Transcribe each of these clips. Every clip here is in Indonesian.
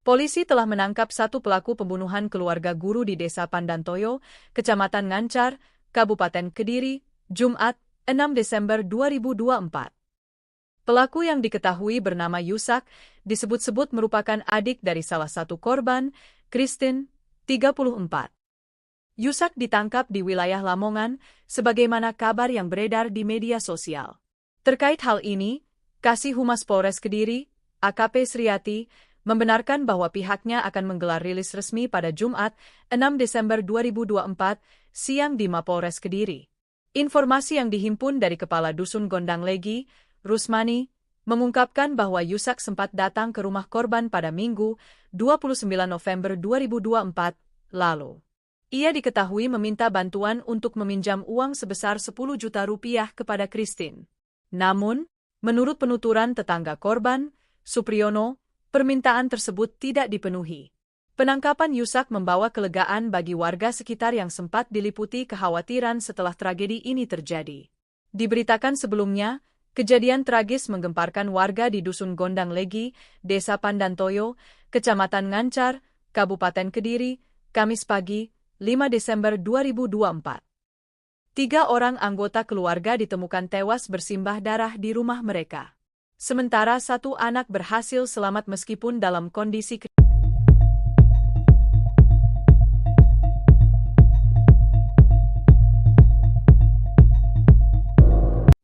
Polisi telah menangkap satu pelaku pembunuhan keluarga guru di Desa Pandantoyo, Kecamatan Ngancar, Kabupaten Kediri, Jumat, 6 Desember 2024. Pelaku yang diketahui bernama Yusak, disebut-sebut merupakan adik dari salah satu korban, Christine, 34. Yusak ditangkap di wilayah Lamongan, sebagaimana kabar yang beredar di media sosial. Terkait hal ini, Kasih Humas Polres Kediri, AKP Sriati, membenarkan bahwa pihaknya akan menggelar rilis resmi pada Jumat, 6 Desember 2024, siang di Mapolres Kediri. Informasi yang dihimpun dari Kepala Dusun Gondang Legi, Rusmani, mengungkapkan bahwa Yusak sempat datang ke rumah korban pada Minggu, 29 November 2024, lalu. Ia diketahui meminta bantuan untuk meminjam uang sebesar 10 juta rupiah kepada Christine. Namun, menurut penuturan tetangga korban, Supriyono, permintaan tersebut tidak dipenuhi. Penangkapan Yusak membawa kelegaan bagi warga sekitar yang sempat diliputi kekhawatiran setelah tragedi ini terjadi. Diberitakan sebelumnya, kejadian tragis menggemparkan warga di Dusun Gondang Legi, Desa Pandantoyo, Kecamatan Ngancar, Kabupaten Kediri, Kamis pagi, 5 Desember 2024. 3 orang anggota keluarga ditemukan tewas bersimbah darah di rumah mereka. Sementara satu anak berhasil selamat meskipun dalam kondisi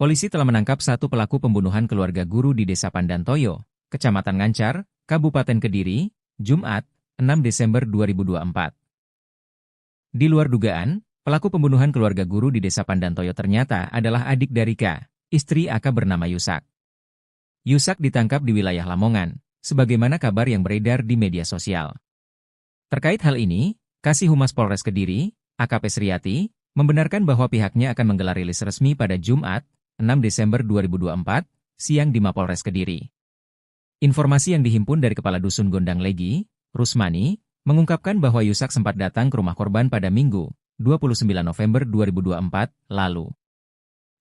Polisi telah menangkap satu pelaku pembunuhan keluarga guru di Desa Pandantoyo, Kecamatan Ngancar, Kabupaten Kediri, Jumat, 6 Desember 2024. Di luar dugaan, pelaku pembunuhan keluarga guru di Desa Pandantoyo ternyata adalah adik dari K, istri AK bernama Yusak. Yusak ditangkap di wilayah Lamongan, sebagaimana kabar yang beredar di media sosial. Terkait hal ini, Kasih Humas Polres Kediri, AKP Sriati, membenarkan bahwa pihaknya akan menggelar rilis resmi pada Jumat, 6 Desember 2024, siang di Mapolres Kediri. Informasi yang dihimpun dari Kepala Dusun Gondang Legi, Rusmani, mengungkapkan bahwa Yusak sempat datang ke rumah korban pada Minggu, 29 November 2024, lalu.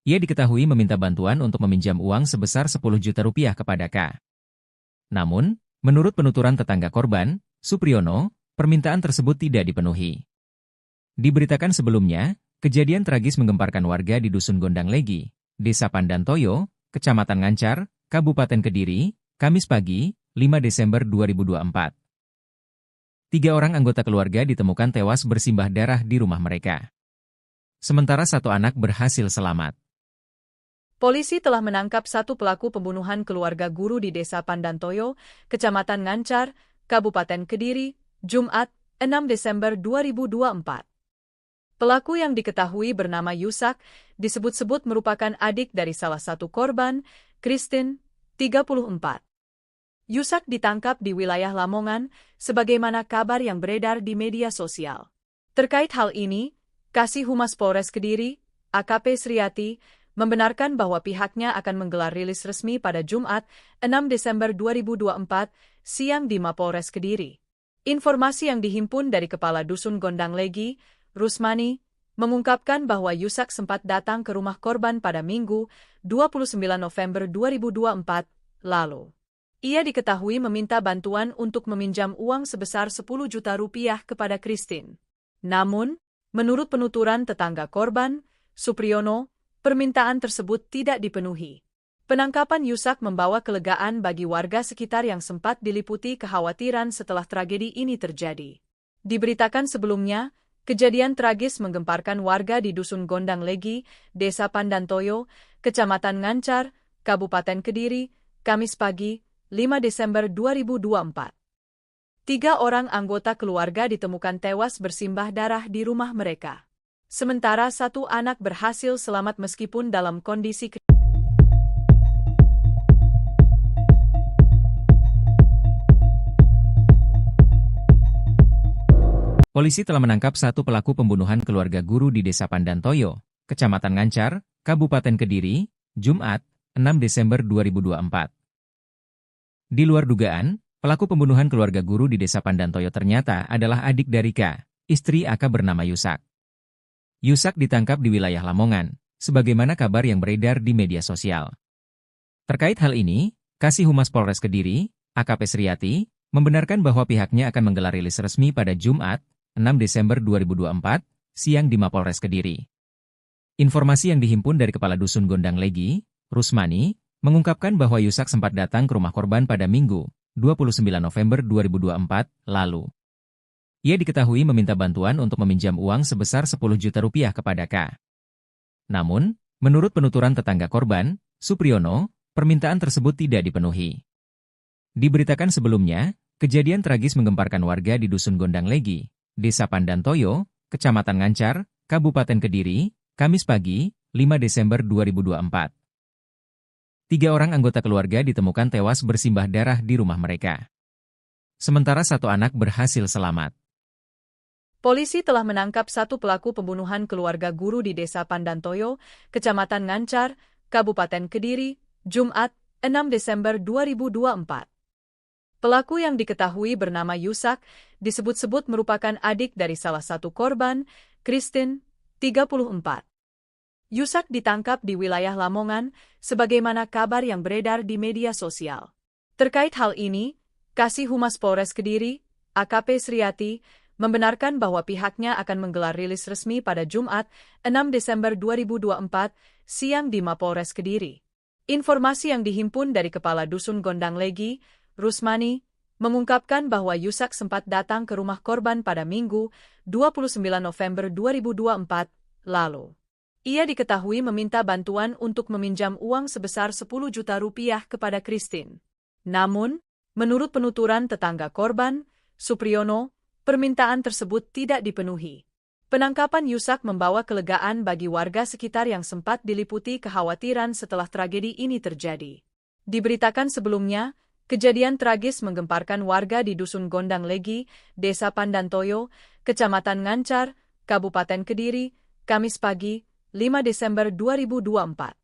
Ia diketahui meminta bantuan untuk meminjam uang sebesar 10 juta rupiah kepada K. Namun, menurut penuturan tetangga korban, Supriyono, permintaan tersebut tidak dipenuhi. Diberitakan sebelumnya, kejadian tragis menggemparkan warga di Dusun Gondang Legi, Desa Pandantoyo, Kecamatan Ngancar, Kabupaten Kediri, Kamis pagi, 5 Desember 2024. 3 orang anggota keluarga ditemukan tewas bersimbah darah di rumah mereka. Sementara satu anak berhasil selamat. Polisi telah menangkap satu pelaku pembunuhan keluarga guru di Desa Pandantoyo, Kecamatan Ngancar, Kabupaten Kediri, Jumat, 6 Desember 2024. Pelaku yang diketahui bernama Yusak, disebut-sebut merupakan adik dari salah satu korban, Christine, 34. Yusak ditangkap di wilayah Lamongan, sebagaimana kabar yang beredar di media sosial. Terkait hal ini, Kasih Humas Polres Kediri, AKP Sriati, membenarkan bahwa pihaknya akan menggelar rilis resmi pada Jumat, 6 Desember 2024, siang di Mapolres Kediri. Informasi yang dihimpun dari Kepala Dusun Gondang Legi, Rusmani, mengungkapkan bahwa Yusak sempat datang ke rumah korban pada Minggu, 29 November 2024, lalu. Ia diketahui meminta bantuan untuk meminjam uang sebesar 10 juta rupiah kepada Christine. Namun, menurut penuturan tetangga korban, Supriyono, permintaan tersebut tidak dipenuhi. Penangkapan Yusak membawa kelegaan bagi warga sekitar yang sempat diliputi kekhawatiran setelah tragedi ini terjadi. Diberitakan sebelumnya, kejadian tragis menggemparkan warga di Dusun Gondang Legi, Desa Pandantoyo, Kecamatan Ngancar, Kabupaten Kediri, Kamis pagi, 5 Desember 2024. 3 orang anggota keluarga ditemukan tewas bersimbah darah di rumah mereka. Sementara satu anak berhasil selamat meskipun dalam kondisi Polisi telah menangkap satu pelaku pembunuhan keluarga guru di Desa Pandantoyo, Kecamatan Ngancar, Kabupaten Kediri, Jumat, 6 Desember 2024. Di luar dugaan, pelaku pembunuhan keluarga guru di Desa Pandantoyo ternyata adalah adik dari K, istri AK bernama Yusak. Yusak ditangkap di wilayah Lamongan, sebagaimana kabar yang beredar di media sosial. Terkait hal ini, Kasih Humas Polres Kediri, AKP Sriati, membenarkan bahwa pihaknya akan menggelar rilis resmi pada Jumat, 6 Desember 2024, siang di Mapolres Kediri. Informasi yang dihimpun dari Kepala Dusun Gondang Legi, Rusmani, mengungkapkan bahwa Yusak sempat datang ke rumah korban pada Minggu, 29 November 2024, lalu. Ia diketahui meminta bantuan untuk meminjam uang sebesar 10 juta rupiah kepada K. Namun, menurut penuturan tetangga korban, Supriyono, permintaan tersebut tidak dipenuhi. Diberitakan sebelumnya, kejadian tragis menggemparkan warga di Dusun Gondang Legi, Desa Pandantoyo, Kecamatan Ngancar, Kabupaten Kediri, Kamis pagi, 5 Desember 2024. 3 orang anggota keluarga ditemukan tewas bersimbah darah di rumah mereka. Sementara 1 anak berhasil selamat. Polisi telah menangkap 1 pelaku pembunuhan keluarga guru di Desa Pandantoyo, Kecamatan Ngancar, Kabupaten Kediri, Jumat, 6 Desember 2024. Pelaku yang diketahui bernama Yusak, disebut-sebut merupakan adik dari salah satu korban, Christine, 34. Yusak ditangkap di wilayah Lamongan, sebagaimana kabar yang beredar di media sosial. Terkait hal ini, Kasih Humas Polres Kediri, AKP Sriati, membenarkan bahwa pihaknya akan menggelar rilis resmi pada Jumat, 6 Desember 2024, siang di Mapolres Kediri. Informasi yang dihimpun dari Kepala Dusun Gondang Legi, Rusmani, mengungkapkan bahwa Yusak sempat datang ke rumah korban pada Minggu, 29 November 2024, lalu. Ia diketahui meminta bantuan untuk meminjam uang sebesar 10 juta rupiah kepada Christine. Namun, menurut penuturan tetangga korban, Supriyono, permintaan tersebut tidak dipenuhi. Penangkapan Yusak membawa kelegaan bagi warga sekitar yang sempat diliputi kekhawatiran setelah tragedi ini terjadi. Diberitakan sebelumnya, kejadian tragis menggemparkan warga di Dusun Gondang Legi, Desa Pandantoyo, Kecamatan Ngancar, Kabupaten Kediri, Kamis pagi, 5 Desember 2024.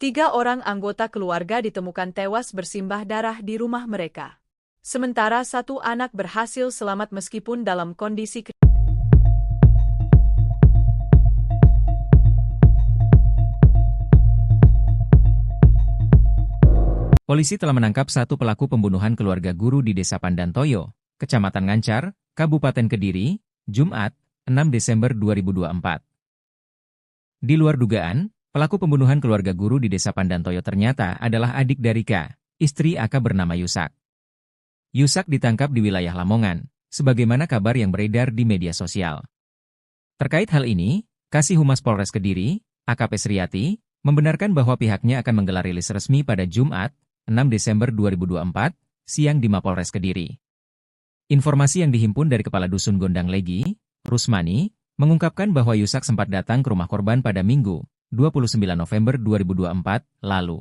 3 orang anggota keluarga ditemukan tewas bersimbah darah di rumah mereka. Sementara 1 anak berhasil selamat meskipun dalam kondisi Polisi telah menangkap 1 pelaku pembunuhan keluarga guru di Desa Pandantoyo, Kecamatan Ngancar, Kabupaten Kediri, Jumat, 6 Desember 2024. Di luar dugaan, pelaku pembunuhan keluarga guru di Desa Pandantoyo ternyata adalah adik dari K, istri AK bernama Yusak. Yusak ditangkap di wilayah Lamongan, sebagaimana kabar yang beredar di media sosial. Terkait hal ini, Kasih Humas Polres Kediri, AKP Sriati, membenarkan bahwa pihaknya akan menggelar rilis resmi pada Jumat, 6 Desember 2024, siang di Mapolres Kediri. Informasi yang dihimpun dari Kepala Dusun Gondang Legi, Rusmani, mengungkapkan bahwa Yusak sempat datang ke rumah korban pada Minggu, 29 November 2024, lalu.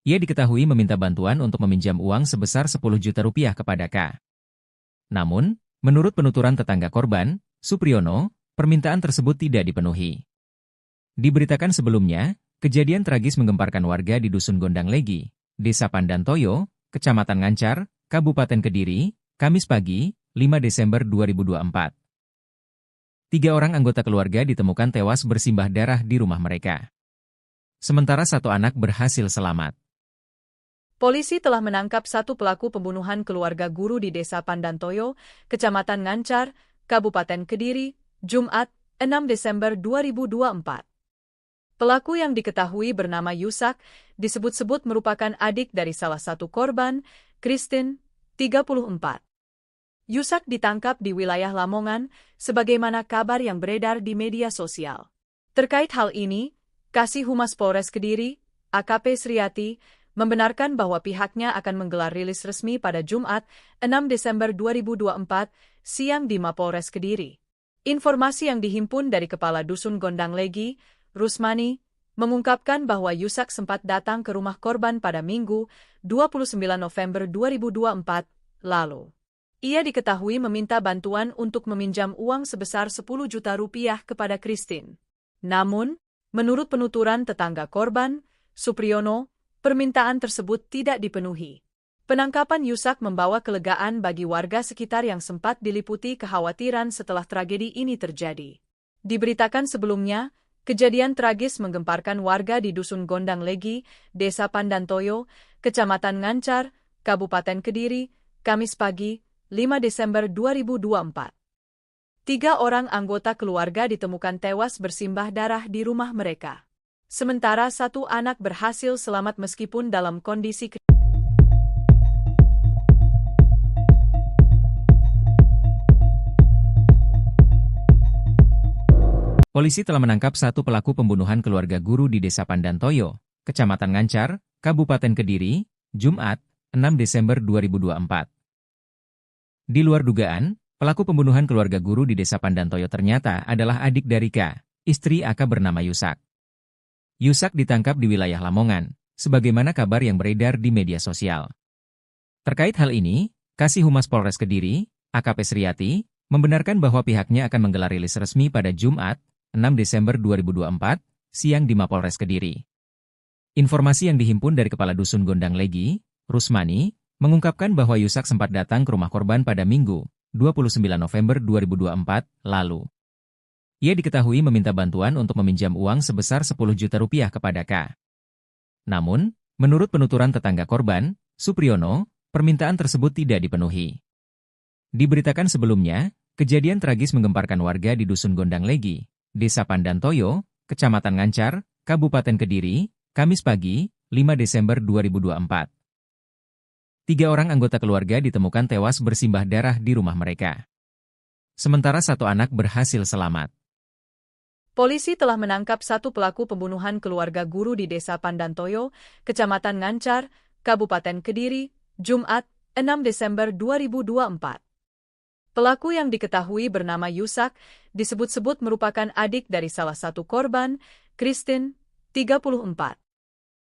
Ia diketahui meminta bantuan untuk meminjam uang sebesar 10 juta rupiah kepada K. Namun, menurut penuturan tetangga korban, Supriyono, permintaan tersebut tidak dipenuhi. Diberitakan sebelumnya, kejadian tragis menggemparkan warga di Dusun Gondang Legi, Desa Pandantoyo, Kecamatan Ngancar, Kabupaten Kediri, Kamis pagi, 5 Desember 2024. 3 orang anggota keluarga ditemukan tewas bersimbah darah di rumah mereka. Sementara 1 anak berhasil selamat. Polisi telah menangkap 1 pelaku pembunuhan keluarga guru di Desa Pandantoyo, Kecamatan Ngancar, Kabupaten Kediri, Jumat, 6 Desember 2024. Pelaku yang diketahui bernama Yusak, disebut-sebut merupakan adik dari salah satu korban, Christine, 34. Yusak ditangkap di wilayah Lamongan, sebagaimana kabar yang beredar di media sosial. Terkait hal ini, Kasih Humas Polres Kediri, AKP Sriati, membenarkan bahwa pihaknya akan menggelar rilis resmi pada Jumat, 6 Desember 2024, siang di Mapolres Kediri. Informasi yang dihimpun dari Kepala Dusun Gondang Legi, Rusmani, mengungkapkan bahwa Yusak sempat datang ke rumah korban pada Minggu, 29 November 2024, lalu. Ia diketahui meminta bantuan untuk meminjam uang sebesar 10 juta rupiah kepada Christine. Namun, menurut penuturan tetangga korban, Supriyono, permintaan tersebut tidak dipenuhi. Penangkapan Yusak membawa kelegaan bagi warga sekitar yang sempat diliputi kekhawatiran setelah tragedi ini terjadi. Diberitakan sebelumnya, kejadian tragis menggemparkan warga di Dusun Gondang Legi, Desa Pandantoyo, Kecamatan Ngancar, Kabupaten Kediri, Kamis pagi, 5 Desember 2024. 3 orang anggota keluarga ditemukan tewas bersimbah darah di rumah mereka. Sementara 1 anak berhasil selamat meskipun dalam kondisi Polisi telah menangkap 1 pelaku pembunuhan keluarga guru di Desa Pandantoyo, Kecamatan Ngancar, Kabupaten Kediri, Jumat, 6 Desember 2024. Di luar dugaan, pelaku pembunuhan keluarga guru di Desa Pandantoyo ternyata adalah adik dari K, istri AK bernama Yusak. Yusak ditangkap di wilayah Lamongan, sebagaimana kabar yang beredar di media sosial. Terkait hal ini, Kasih Humas Polres Kediri, AKP Sriati, membenarkan bahwa pihaknya akan menggelar rilis resmi pada Jumat, 6 Desember 2024, siang di Mapolres Kediri. Informasi yang dihimpun dari Kepala Dusun Gondang Legi, Rusmani, mengungkapkan bahwa Yusak sempat datang ke rumah korban pada Minggu, 29 November 2024, lalu. Ia diketahui meminta bantuan untuk meminjam uang sebesar 10 juta rupiah kepada K. Namun, menurut penuturan tetangga korban, Supriyono, permintaan tersebut tidak dipenuhi. Diberitakan sebelumnya, kejadian tragis menggemparkan warga di Dusun Gondang Legi, Desa Pandantoyo, Kecamatan Ngancar, Kabupaten Kediri, Kamis pagi, 5 Desember 2024. 3 orang anggota keluarga ditemukan tewas bersimbah darah di rumah mereka. Sementara 1 anak berhasil selamat. Polisi telah menangkap 1 pelaku pembunuhan keluarga guru di Desa Pandantoyo, Kecamatan Ngancar, Kabupaten Kediri, Jumat, 6 Desember 2024. Pelaku yang diketahui bernama Yusak, disebut-sebut merupakan adik dari salah satu korban, Christine, 34.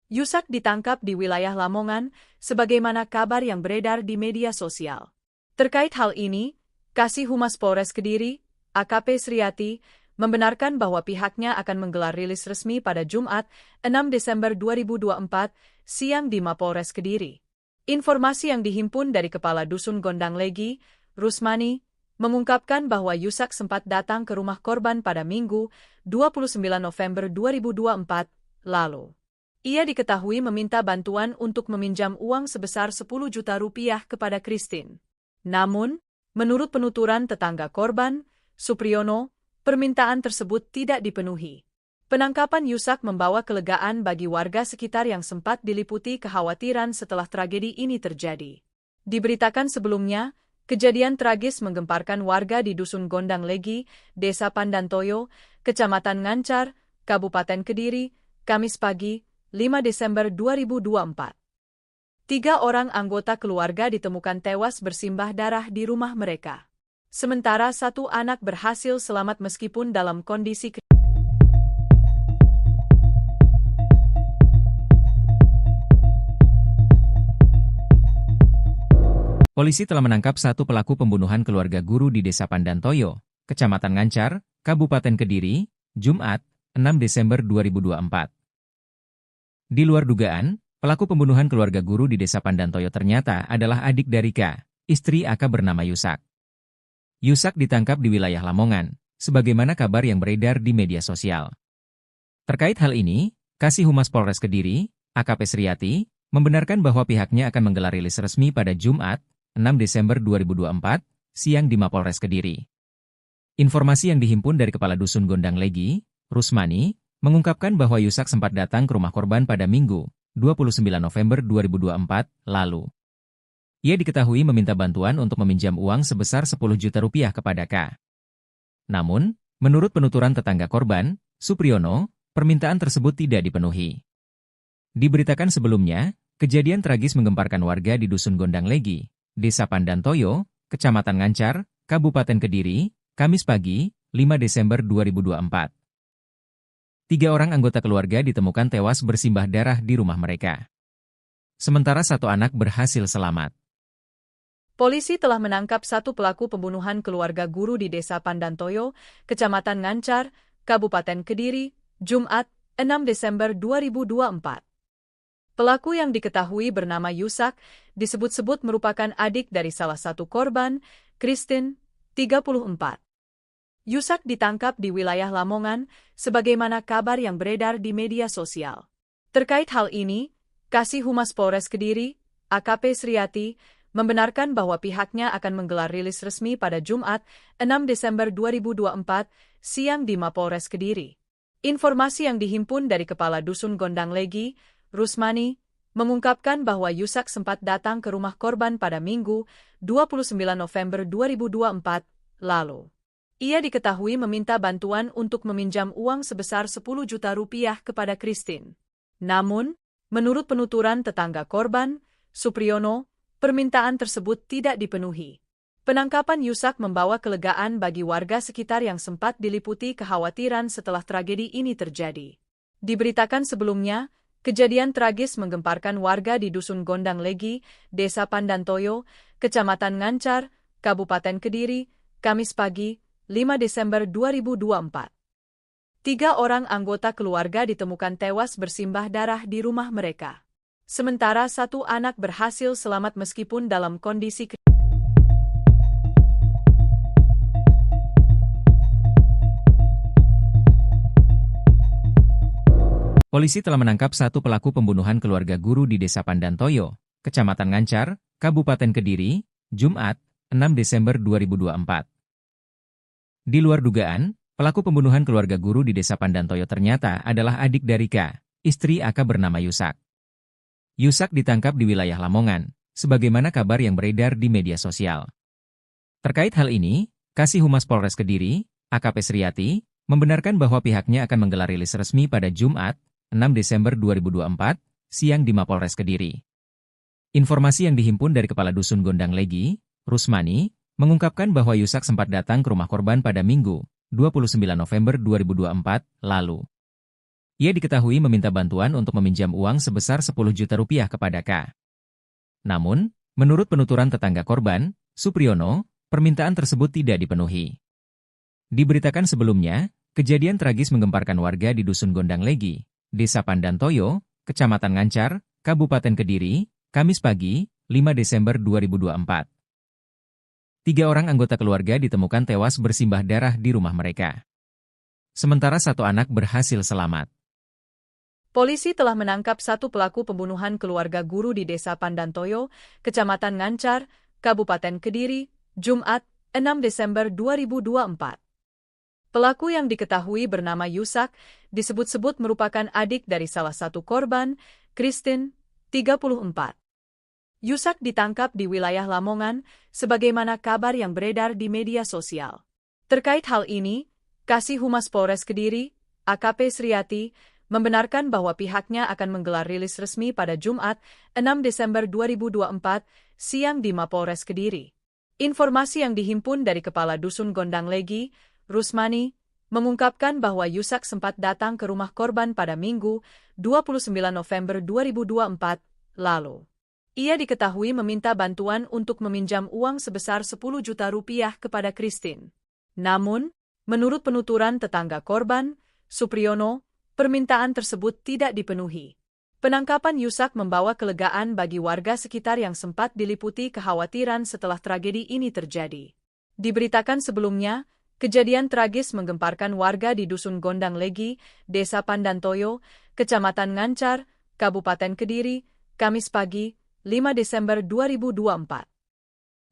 Yusak ditangkap di wilayah Lamongan, sebagaimana kabar yang beredar di media sosial. Terkait hal ini, Kasih Humas Polres Kediri, AKP Sriati, membenarkan bahwa pihaknya akan menggelar rilis resmi pada Jumat, 6 Desember 2024, siang di Mapolres Kediri. Informasi yang dihimpun dari Kepala Dusun Gondang Legi, Rusmani, mengungkapkan bahwa Yusak sempat datang ke rumah korban pada Minggu, 29 November 2024, lalu. Ia diketahui meminta bantuan untuk meminjam uang sebesar 10 juta rupiah kepada Christine. Namun, menurut penuturan tetangga korban, Supriyono, permintaan tersebut tidak dipenuhi. Penangkapan Yusak membawa kelegaan bagi warga sekitar yang sempat diliputi kekhawatiran setelah tragedi ini terjadi. Diberitakan sebelumnya, kejadian tragis menggemparkan warga di Dusun Gondang Legi, Desa Pandantoyo, Kecamatan Ngancar, Kabupaten Kediri, Kamis pagi, 5 Desember 2024. 3 orang anggota keluarga ditemukan tewas bersimbah darah di rumah mereka. Sementara 1 anak berhasil selamat meskipun dalam kondisi Polisi telah menangkap 1 pelaku pembunuhan keluarga guru di Desa Pandantoyo, Kecamatan Ngancar, Kabupaten Kediri, Jumat, 6 Desember 2024. Di luar dugaan, pelaku pembunuhan keluarga guru di Desa Pandantoyo ternyata adalah adik dari K, istri AK bernama Yusak. Yusak ditangkap di wilayah Lamongan, sebagaimana kabar yang beredar di media sosial. Terkait hal ini, Kasih Humas Polres Kediri, AKP Sriati, membenarkan bahwa pihaknya akan menggelar rilis resmi pada Jumat, 6 Desember 2024, siang di Mapolres Kediri. Informasi yang dihimpun dari Kepala Dusun Gondang Legi, Rusmani, mengungkapkan bahwa Yusak sempat datang ke rumah korban pada Minggu, 29 November 2024, lalu. Ia diketahui meminta bantuan untuk meminjam uang sebesar 10 juta rupiah kepada K. Namun, menurut penuturan tetangga korban, Supriyono, permintaan tersebut tidak dipenuhi. Diberitakan sebelumnya, kejadian tragis menggemparkan warga di Dusun Gondang Legi, Desa Pandantoyo, Kecamatan Ngancar, Kabupaten Kediri, Kamis pagi, 5 Desember 2024. 3 orang anggota keluarga ditemukan tewas bersimbah darah di rumah mereka. Sementara 1 anak berhasil selamat. Polisi telah menangkap 1 pelaku pembunuhan keluarga guru di Desa Pandantoyo, Kecamatan Ngancar, Kabupaten Kediri, Jumat, 6 Desember 2024. Pelaku yang diketahui bernama Yusak, disebut-sebut merupakan adik dari salah satu korban, Christine, 34. Yusak ditangkap di wilayah Lamongan, sebagaimana kabar yang beredar di media sosial. Terkait hal ini, Kasih Humas Polres Kediri, AKP Sriati, membenarkan bahwa pihaknya akan menggelar rilis resmi pada Jumat, 6 Desember 2024, siang di Mapolres Kediri. Informasi yang dihimpun dari Kepala Dusun Gondang Legi, Rusmani, mengungkapkan bahwa Yusak sempat datang ke rumah korban pada Minggu, 29 November 2024, lalu. Ia diketahui meminta bantuan untuk meminjam uang sebesar 10 juta rupiah kepada Christine. Namun, menurut penuturan tetangga korban, Supriyono, permintaan tersebut tidak dipenuhi. Penangkapan Yusak membawa kelegaan bagi warga sekitar yang sempat diliputi kekhawatiran setelah tragedi ini terjadi. Diberitakan sebelumnya, kejadian tragis menggemparkan warga di Dusun Gondang Legi, Desa Pandantoyo, Kecamatan Ngancar, Kabupaten Kediri, Kamis pagi, 5 Desember 2024. 3 orang anggota keluarga ditemukan tewas bersimbah darah di rumah mereka. Sementara 1 anak berhasil selamat meskipun dalam kondisi kritis. Polisi telah menangkap 1 pelaku pembunuhan keluarga guru di Desa Pandantoyo, Kecamatan Ngancar, Kabupaten Kediri, Jumat, 6 Desember 2024. Di luar dugaan, pelaku pembunuhan keluarga guru di Desa Pandantoyo ternyata adalah adik dari K, istri AK bernama Yusak. Yusak ditangkap di wilayah Lamongan, sebagaimana kabar yang beredar di media sosial. Terkait hal ini, Kasih Humas Polres Kediri, AKP Sriati, membenarkan bahwa pihaknya akan menggelar rilis resmi pada Jumat, 6 Desember 2024, siang di Mapolres Kediri. Informasi yang dihimpun dari Kepala Dusun Gondang Legi, Rusmani, mengungkapkan bahwa Yusak sempat datang ke rumah korban pada Minggu, 29 November 2024, lalu. Ia diketahui meminta bantuan untuk meminjam uang sebesar 10 juta rupiah kepada K. Namun, menurut penuturan tetangga korban, Supriyono, permintaan tersebut tidak dipenuhi. Diberitakan sebelumnya, kejadian tragis menggemparkan warga di Dusun Gondang Legi, Desa Pandantoyo, Kecamatan Ngancar, Kabupaten Kediri, Kamis pagi, 5 Desember 2024. 3 orang anggota keluarga ditemukan tewas bersimbah darah di rumah mereka. Sementara 1 anak berhasil selamat. Polisi telah menangkap 1 pelaku pembunuhan keluarga guru di Desa Pandantoyo, Kecamatan Ngancar, Kabupaten Kediri, Jumat, 6 Desember 2024. Pelaku yang diketahui bernama Yusak, disebut-sebut merupakan adik dari salah satu korban, Christine, 34. Yusak ditangkap di wilayah Lamongan, sebagaimana kabar yang beredar di media sosial. Terkait hal ini, Kasih Humas Polres Kediri, AKP Sriati, membenarkan bahwa pihaknya akan menggelar rilis resmi pada Jumat, 6 Desember 2024, siang di Mapolres Kediri. Informasi yang dihimpun dari Kepala Dusun Gondang Legi, Rusmani, mengungkapkan bahwa Yusak sempat datang ke rumah korban pada Minggu, 29 November 2024, lalu. Ia diketahui meminta bantuan untuk meminjam uang sebesar 10 juta rupiah kepada Christine. Namun, menurut penuturan tetangga korban, Supriyono, permintaan tersebut tidak dipenuhi. Penangkapan Yusak membawa kelegaan bagi warga sekitar yang sempat diliputi kekhawatiran setelah tragedi ini terjadi. Diberitakan sebelumnya, kejadian tragis menggemparkan warga di Dusun Gondang Legi, Desa Pandantoyo, Kecamatan Ngancar, Kabupaten Kediri, Kamis pagi, 5 Desember 2024.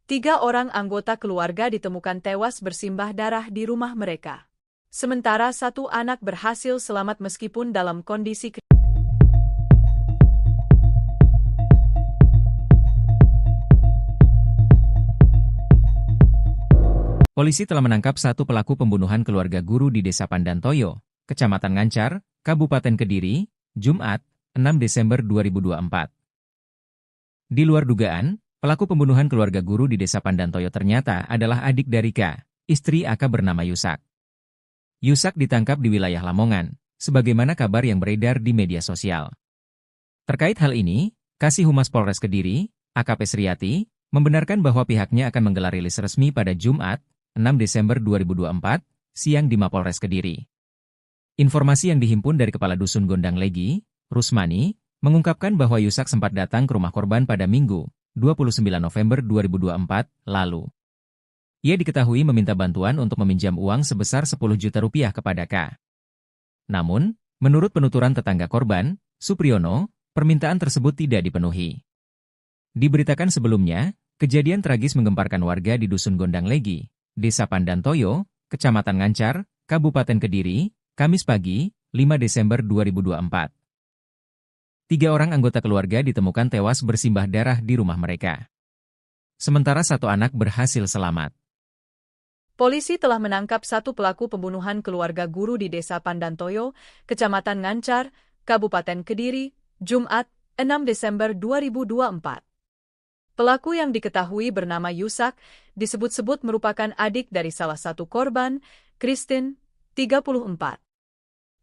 3 orang anggota keluarga ditemukan tewas bersimbah darah di rumah mereka. Sementara 1 anak berhasil selamat meskipun dalam kondisi kritis. Polisi telah menangkap 1 pelaku pembunuhan keluarga guru di Desa Pandantoyo, Kecamatan Ngancar, Kabupaten Kediri, Jumat, 6 Desember 2024. Di luar dugaan, pelaku pembunuhan keluarga guru di Desa Pandantoyo ternyata adalah adik dari K, istri AK bernama Yusak. Yusak ditangkap di wilayah Lamongan, sebagaimana kabar yang beredar di media sosial. Terkait hal ini, Kasih Humas Polres Kediri, AKP Sriati, membenarkan bahwa pihaknya akan menggelar rilis resmi pada Jumat, 6 Desember 2024, siang di Mapolres Kediri. Informasi yang dihimpun dari Kepala Dusun Gondang Legi, Rusmani, mengungkapkan bahwa Yusak sempat datang ke rumah korban pada Minggu, 29 November 2024, lalu. Ia diketahui meminta bantuan untuk meminjam uang sebesar 10 juta rupiah kepada K. Namun, menurut penuturan tetangga korban, Supriyono, permintaan tersebut tidak dipenuhi. Diberitakan sebelumnya, Kejadian tragis menggemparkan warga di Dusun Gondang Legi, Desa Pandantoyo, Kecamatan Ngancar, Kabupaten Kediri, Kamis pagi, 5 Desember 2024. 3 orang anggota keluarga ditemukan tewas bersimbah darah di rumah mereka. Sementara 1 anak berhasil selamat. Polisi telah menangkap 1 pelaku pembunuhan keluarga guru di Desa Pandantoyo, Kecamatan Ngancar, Kabupaten Kediri, Jumat, 6 Desember 2024. Pelaku yang diketahui bernama Yusak, disebut-sebut merupakan adik dari salah satu korban, Christine, 34.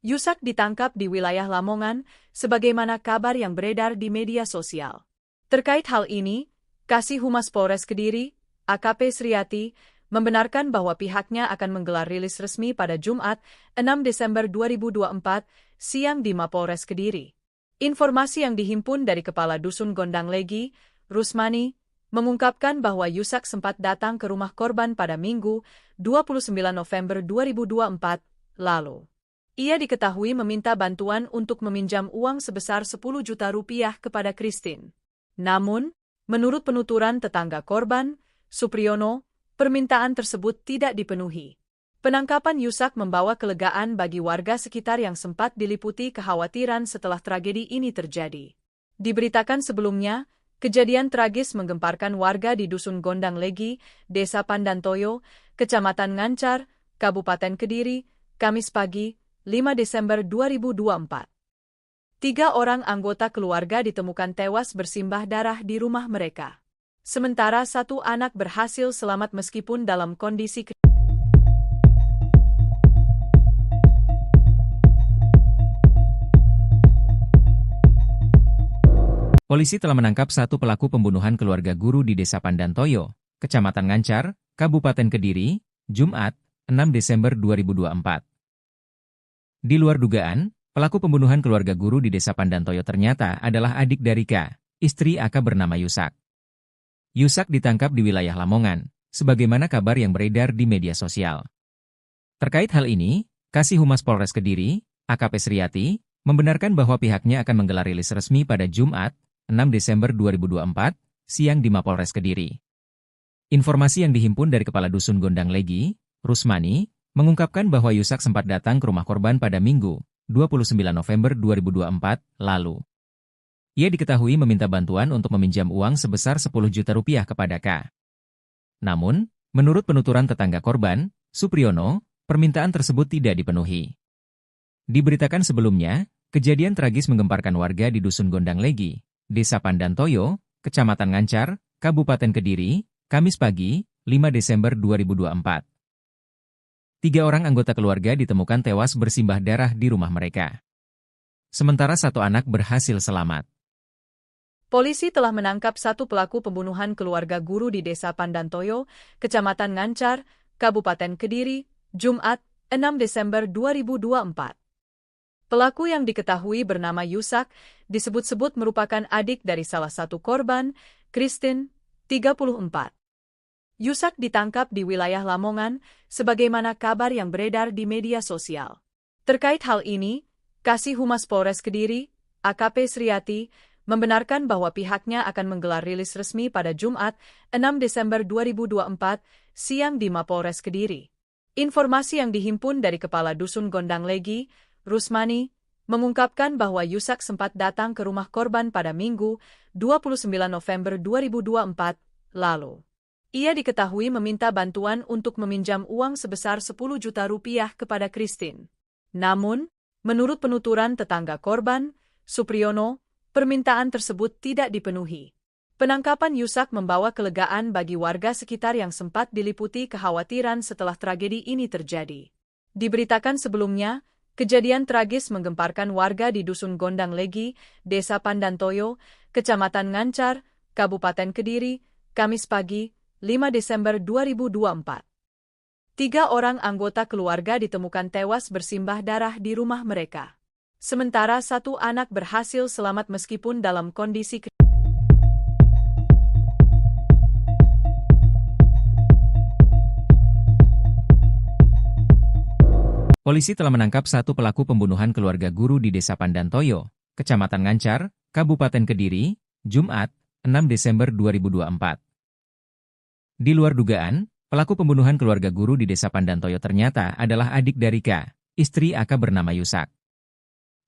Yusak ditangkap di wilayah Lamongan, sebagaimana kabar yang beredar di media sosial. Terkait hal ini, Kasih Humas Polres Kediri, AKP Sriati, membenarkan bahwa pihaknya akan menggelar rilis resmi pada Jumat, 6 Desember 2024, siang di Mapolres Kediri. Informasi yang dihimpun dari Kepala Dusun Gondang Legi, Rusmani, mengungkapkan bahwa Yusak sempat datang ke rumah korban pada Minggu, 29 November 2024, lalu. Ia diketahui meminta bantuan untuk meminjam uang sebesar 10 juta rupiah kepada Christine. Namun, menurut penuturan tetangga korban, Supriyono, permintaan tersebut tidak dipenuhi. Penangkapan Yusak membawa kelegaan bagi warga sekitar yang sempat diliputi kekhawatiran setelah tragedi ini terjadi. Diberitakan sebelumnya, kejadian tragis menggemparkan warga di Dusun Gondang Legi, Desa Pandantoyo, Kecamatan Ngancar, Kabupaten Kediri, Kamis pagi, 5 Desember 2024. 3 orang anggota keluarga ditemukan tewas bersimbah darah di rumah mereka. Sementara 1 anak berhasil selamat meskipun dalam kondisi Polisi telah menangkap 1 pelaku pembunuhan keluarga guru di Desa Pandantoyo, Kecamatan Ngancar, Kabupaten Kediri, Jumat, 6 Desember 2024. Di luar dugaan, pelaku pembunuhan keluarga guru di Desa Pandantoyo ternyata adalah adik dari K, istri AK bernama Yusak. Yusak ditangkap di wilayah Lamongan, sebagaimana kabar yang beredar di media sosial. Terkait hal ini, Kasih Humas Polres Kediri, AKP Sriati, membenarkan bahwa pihaknya akan menggelar rilis resmi pada Jumat, 6 Desember 2024, siang di Mapolres Kediri. Informasi yang dihimpun dari Kepala Dusun Gondang Legi, Rusmani, mengungkapkan bahwa Yusak sempat datang ke rumah korban pada Minggu, 29 November 2024, lalu. Ia diketahui meminta bantuan untuk meminjam uang sebesar 10 juta rupiah kepada K. Namun, menurut penuturan tetangga korban, Supriyono, permintaan tersebut tidak dipenuhi. Diberitakan sebelumnya, kejadian tragis menggemparkan warga di Dusun Gondang Legi, Desa Pandantoyo, Kecamatan Ngancar, Kabupaten Kediri, Kamis pagi, 5 Desember 2024. 3 orang anggota keluarga ditemukan tewas bersimbah darah di rumah mereka. Sementara 1 anak berhasil selamat. Polisi telah menangkap 1 pelaku pembunuhan keluarga guru di Desa Pandantoyo, Kecamatan Ngancar, Kabupaten Kediri, Jumat, 6 Desember 2024. Pelaku yang diketahui bernama Yusak, disebut-sebut merupakan adik dari salah satu korban, Christine, 34. Yusak ditangkap di wilayah Lamongan, sebagaimana kabar yang beredar di media sosial. Terkait hal ini, Kasih Humas Polres Kediri, AKP Sriati, membenarkan bahwa pihaknya akan menggelar rilis resmi pada Jumat, 6 Desember 2024, siang di Mapolres Kediri. Informasi yang dihimpun dari Kepala Dusun Gondang Legi, Rusmani, mengungkapkan bahwa Yusak sempat datang ke rumah korban pada Minggu, 29 November 2024, lalu. Ia diketahui meminta bantuan untuk meminjam uang sebesar 10 juta rupiah kepada Christine. Namun, menurut penuturan tetangga korban, Supriyono, permintaan tersebut tidak dipenuhi. Penangkapan Yusak membawa kelegaan bagi warga sekitar yang sempat diliputi kekhawatiran setelah tragedi ini terjadi. Diberitakan sebelumnya, kejadian tragis menggemparkan warga di Dusun Gondang Legi, Desa Pandantoyo, Kecamatan Ngancar, Kabupaten Kediri, Kamis pagi, 5 Desember 2024. 3 orang anggota keluarga ditemukan tewas bersimbah darah di rumah mereka. Sementara 1 anak berhasil selamat meskipun dalam kondisi Polisi telah menangkap 1 pelaku pembunuhan keluarga guru di Desa Pandantoyo, Kecamatan Ngancar, Kabupaten Kediri, Jumat, 6 Desember 2024. Di luar dugaan, pelaku pembunuhan keluarga guru di Desa Pandantoyo ternyata adalah adik dari K, istri AK bernama Yusak.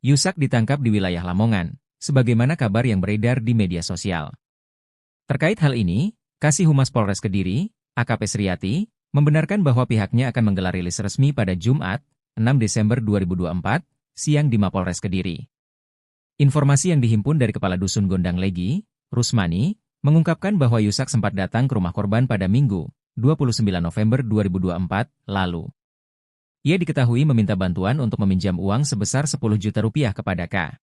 Yusak ditangkap di wilayah Lamongan, sebagaimana kabar yang beredar di media sosial. Terkait hal ini, Kasih Humas Polres Kediri, AKP Sriati, membenarkan bahwa pihaknya akan menggelar rilis resmi pada Jumat, 6 Desember 2024, siang di Mapolres Kediri. Informasi yang dihimpun dari Kepala Dusun Gondang Legi, Rusmani, mengungkapkan bahwa Yusak sempat datang ke rumah korban pada Minggu, 29 November 2024, lalu. Ia diketahui meminta bantuan untuk meminjam uang sebesar 10 juta rupiah kepada K.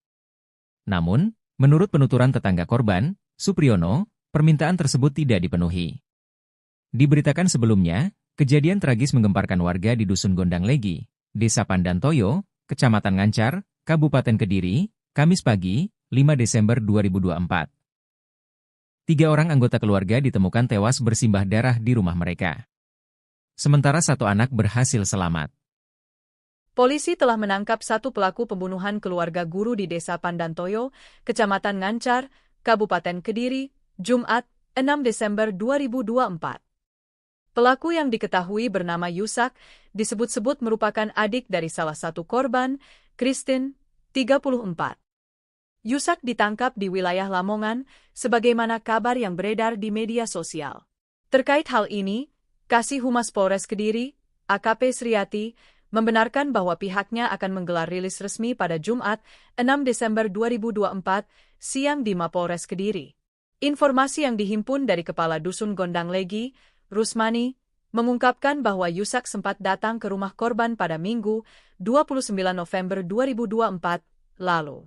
Namun, menurut penuturan tetangga korban, Supriyono, permintaan tersebut tidak dipenuhi. Diberitakan sebelumnya, kejadian tragis menggemparkan warga di Dusun Gondang Legi, Desa Pandantoyo, Kecamatan Ngancar, Kabupaten Kediri, Kamis pagi, 5 Desember 2024. 3 orang anggota keluarga ditemukan tewas bersimbah darah di rumah mereka. Sementara 1 anak berhasil selamat. Polisi telah menangkap 1 pelaku pembunuhan keluarga guru di Desa Pandantoyo, Kecamatan Ngancar, Kabupaten Kediri, Jumat, 6 Desember 2024. Pelaku yang diketahui bernama Yusak, disebut-sebut merupakan adik dari salah satu korban, Christine, 34. Yusak ditangkap di wilayah Lamongan, sebagaimana kabar yang beredar di media sosial. Terkait hal ini, Kasih Humas Polres Kediri, AKP Sriati, membenarkan bahwa pihaknya akan menggelar rilis resmi pada Jumat, 6 Desember 2024, siang di Mapolres Kediri. Informasi yang dihimpun dari Kepala Dusun Gondang Legi, Rusmani, mengungkapkan bahwa Yusak sempat datang ke rumah korban pada Minggu, 29 November 2024, lalu.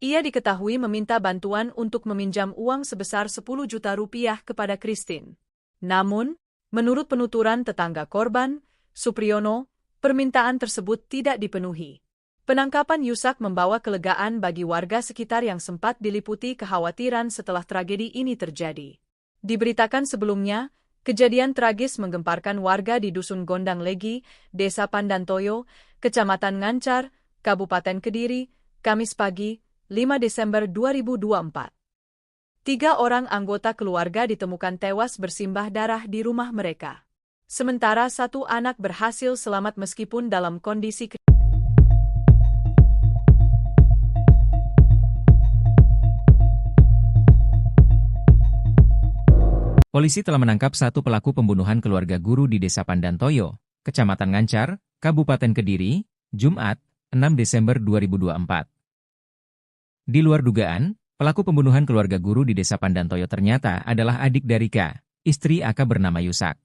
Ia diketahui meminta bantuan untuk meminjam uang sebesar 10 juta rupiah kepada Christine. Namun, menurut penuturan tetangga korban, Supriyono, permintaan tersebut tidak dipenuhi. Penangkapan Yusak membawa kelegaan bagi warga sekitar yang sempat diliputi kekhawatiran setelah tragedi ini terjadi. Diberitakan sebelumnya, kejadian tragis menggemparkan warga di Dusun Gondang Legi, Desa Pandantoyo, Kecamatan Ngancar, Kabupaten Kediri, Kamis pagi, 5 Desember 2024. 3 orang anggota keluarga ditemukan tewas bersimbah darah di rumah mereka. Sementara 1 anak berhasil selamat meskipun dalam kondisi Polisi telah menangkap 1 pelaku pembunuhan keluarga guru di Desa Pandantoyo, Kecamatan Ngancar, Kabupaten Kediri, Jumat, 6 Desember 2024. Di luar dugaan, pelaku pembunuhan keluarga guru di Desa Pandantoyo ternyata adalah adik dari K, istri AK bernama Yusak.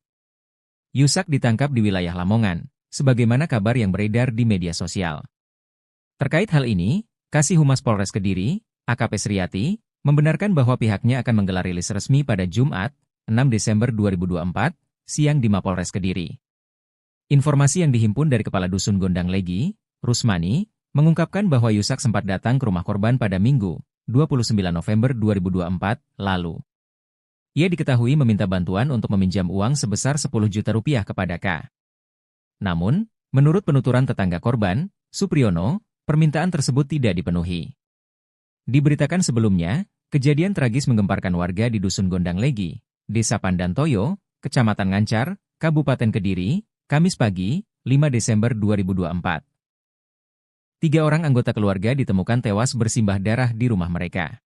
Yusak ditangkap di wilayah Lamongan, sebagaimana kabar yang beredar di media sosial. Terkait hal ini, Kasih Humas Polres Kediri, AKP Sriati, membenarkan bahwa pihaknya akan menggelar rilis resmi pada Jumat, 6 Desember 2024, siang di Mapolres Kediri. Informasi yang dihimpun dari Kepala Dusun Gondang Legi, Rusmani, mengungkapkan bahwa Yusak sempat datang ke rumah korban pada Minggu, 29 November 2024, lalu. Ia diketahui meminta bantuan untuk meminjam uang sebesar 10 juta rupiah kepada K. Namun, menurut penuturan tetangga korban, Supriyono, permintaan tersebut tidak dipenuhi. Diberitakan sebelumnya, kejadian tragis menggemparkan warga di Dusun Gondang Legi, Desa Pandantoyo, Kecamatan Ngancar, Kabupaten Kediri, Kamis pagi, 5 Desember 2024. 3 orang anggota keluarga ditemukan tewas bersimbah darah di rumah mereka.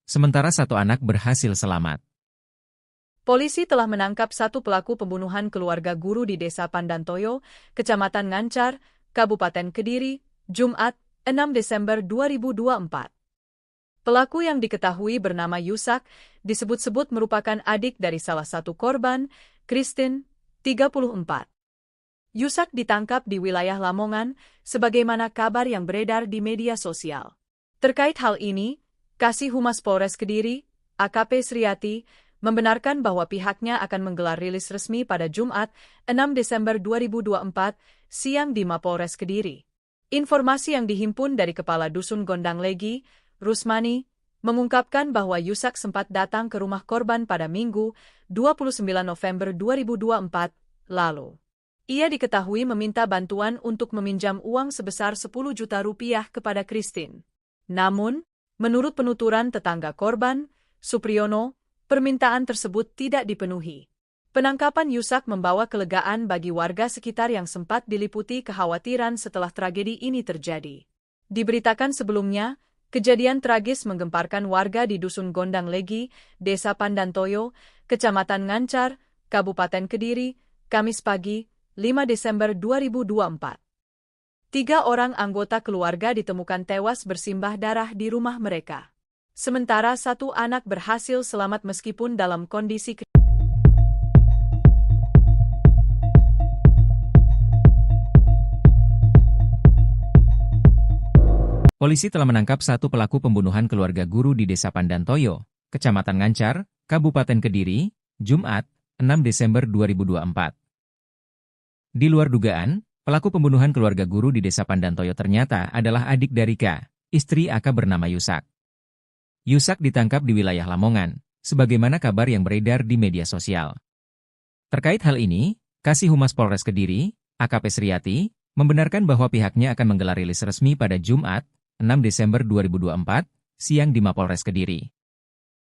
Sementara 1 anak berhasil selamat. Polisi telah menangkap 1 pelaku pembunuhan keluarga guru di Desa Pandantoyo, Kecamatan Ngancar, Kabupaten Kediri, Jumat, 6 Desember 2024. Pelaku yang diketahui bernama Yusak, disebut-sebut merupakan adik dari salah satu korban, Christine, 34. Yusak ditangkap di wilayah Lamongan, sebagaimana kabar yang beredar di media sosial. Terkait hal ini, Kasih Humas Polres Kediri, AKP Sriati, membenarkan bahwa pihaknya akan menggelar rilis resmi pada Jumat, 6 Desember 2024, siang di Mapolres Kediri. Informasi yang dihimpun dari Kepala Dusun Gondang Legi, Rusmani, mengungkapkan bahwa Yusak sempat datang ke rumah korban pada Minggu, 29 November 2024, lalu. Ia diketahui meminta bantuan untuk meminjam uang sebesar 10 juta rupiah kepada Christine. Namun, menurut penuturan tetangga korban, Supriyono, permintaan tersebut tidak dipenuhi. Penangkapan Yusak membawa kelegaan bagi warga sekitar yang sempat diliputi kekhawatiran setelah tragedi ini terjadi. Diberitakan sebelumnya, kejadian tragis menggemparkan warga di Dusun Gondang Legi, Desa Pandantoyo, Kecamatan Ngancar, Kabupaten Kediri, Kamis pagi, 5 Desember 2024. 3 orang anggota keluarga ditemukan tewas bersimbah darah di rumah mereka. Sementara 1 anak berhasil selamat meskipun dalam kondisi Polisi telah menangkap 1 pelaku pembunuhan keluarga guru di Desa Pandantoyo, Kecamatan Ngancar, Kabupaten Kediri, Jumat, 6 Desember 2024. Di luar dugaan, pelaku pembunuhan keluarga guru di Desa Pandantoyo ternyata adalah adik dari K, istri AK bernama Yusak. Yusak ditangkap di wilayah Lamongan, sebagaimana kabar yang beredar di media sosial. Terkait hal ini, Kasih Humas Polres Kediri, AKP Sriati, membenarkan bahwa pihaknya akan menggelar rilis resmi pada Jumat, 6 Desember 2024, siang di Mapolres Kediri.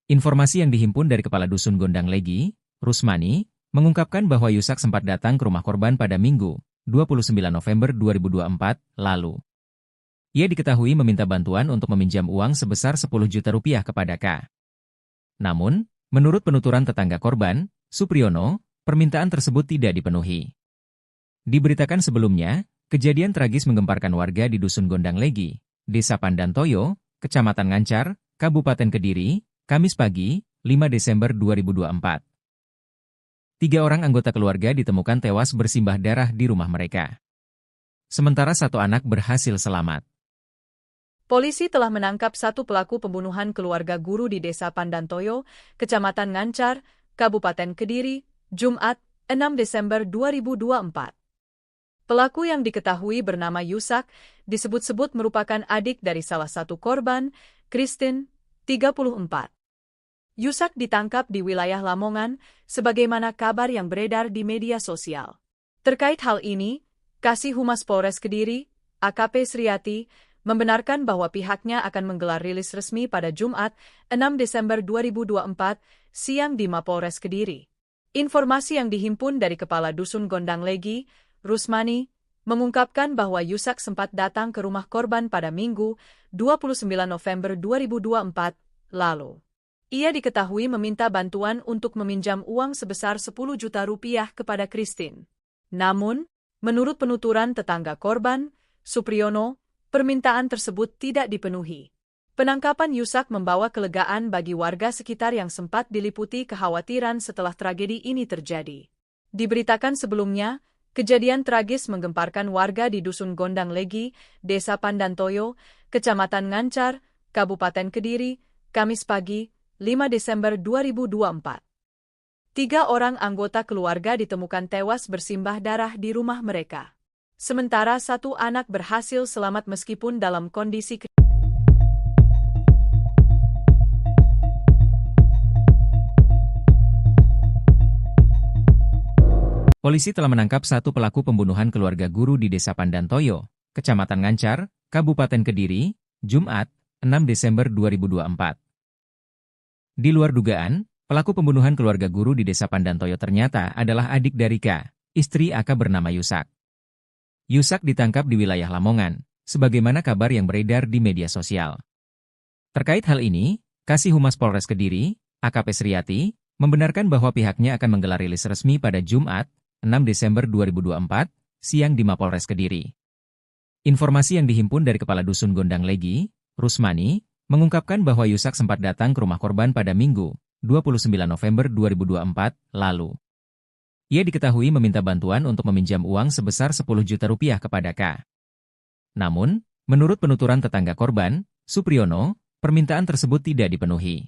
Informasi yang dihimpun dari Kepala Dusun Gondang Legi, Rusmani, mengungkapkan bahwa Yusak sempat datang ke rumah korban pada Minggu, 29 November 2024, lalu. Ia diketahui meminta bantuan untuk meminjam uang sebesar 10 juta rupiah kepada K. Namun, menurut penuturan tetangga korban, Supriyono, permintaan tersebut tidak dipenuhi. Diberitakan sebelumnya, kejadian tragis menggemparkan warga di Dusun Gondang Legi, Desa Pandantoyo, Kecamatan Ngancar, Kabupaten Kediri, Kamis pagi, 5 Desember 2024. 3 orang anggota keluarga ditemukan tewas bersimbah darah di rumah mereka. Sementara 1 anak berhasil selamat. Polisi telah menangkap 1 pelaku pembunuhan keluarga guru di Desa Pandantoyo, Kecamatan Ngancar, Kabupaten Kediri, Jumat, 6 Desember 2024. Pelaku yang diketahui bernama Yusak, disebut-sebut merupakan adik dari salah satu korban, Christine, 34. Yusak ditangkap di wilayah Lamongan, sebagaimana kabar yang beredar di media sosial. Terkait hal ini, Kasih Humas Polres Kediri, AKP Sriati, membenarkan bahwa pihaknya akan menggelar rilis resmi pada Jumat, 6 Desember 2024, siang di Mapolres Kediri. Informasi yang dihimpun dari Kepala Dusun Gondang Legi, Rusmani, mengungkapkan bahwa Yusak sempat datang ke rumah korban pada Minggu, 29 November 2024, lalu. Ia diketahui meminta bantuan untuk meminjam uang sebesar 10 juta rupiah kepada Christine. Namun, menurut penuturan tetangga korban, Supriyono, permintaan tersebut tidak dipenuhi. Penangkapan Yusak membawa kelegaan bagi warga sekitar yang sempat diliputi kekhawatiran setelah tragedi ini terjadi. Diberitakan sebelumnya, kejadian tragis menggemparkan warga di Dusun Gondang Legi, Desa Pandantoyo, Kecamatan Ngancar, Kabupaten Kediri, Kamis pagi, 5 Desember 2024. 3 orang anggota keluarga ditemukan tewas bersimbah darah di rumah mereka. Sementara 1 anak berhasil selamat meskipun dalam kondisi Polisi telah menangkap 1 pelaku pembunuhan keluarga guru di Desa Pandantoyo, Kecamatan Ngancar, Kabupaten Kediri, Jumat, 6 Desember 2024. Di luar dugaan, pelaku pembunuhan keluarga guru di Desa Pandantoyo ternyata adalah adik dari K, istri AK bernama Yusak. Yusak ditangkap di wilayah Lamongan, sebagaimana kabar yang beredar di media sosial. Terkait hal ini, Kasih Humas Polres Kediri, AKP Sriati, membenarkan bahwa pihaknya akan menggelar rilis resmi pada Jumat, 6 Desember 2024, siang di Mapolres Kediri. Informasi yang dihimpun dari Kepala Dusun Gondang Legi, Rusmani, mengungkapkan bahwa Yusak sempat datang ke rumah korban pada Minggu, 29 November 2024, lalu. Ia diketahui meminta bantuan untuk meminjam uang sebesar 10 juta rupiah kepada K. Namun, menurut penuturan tetangga korban, Supriyono, permintaan tersebut tidak dipenuhi.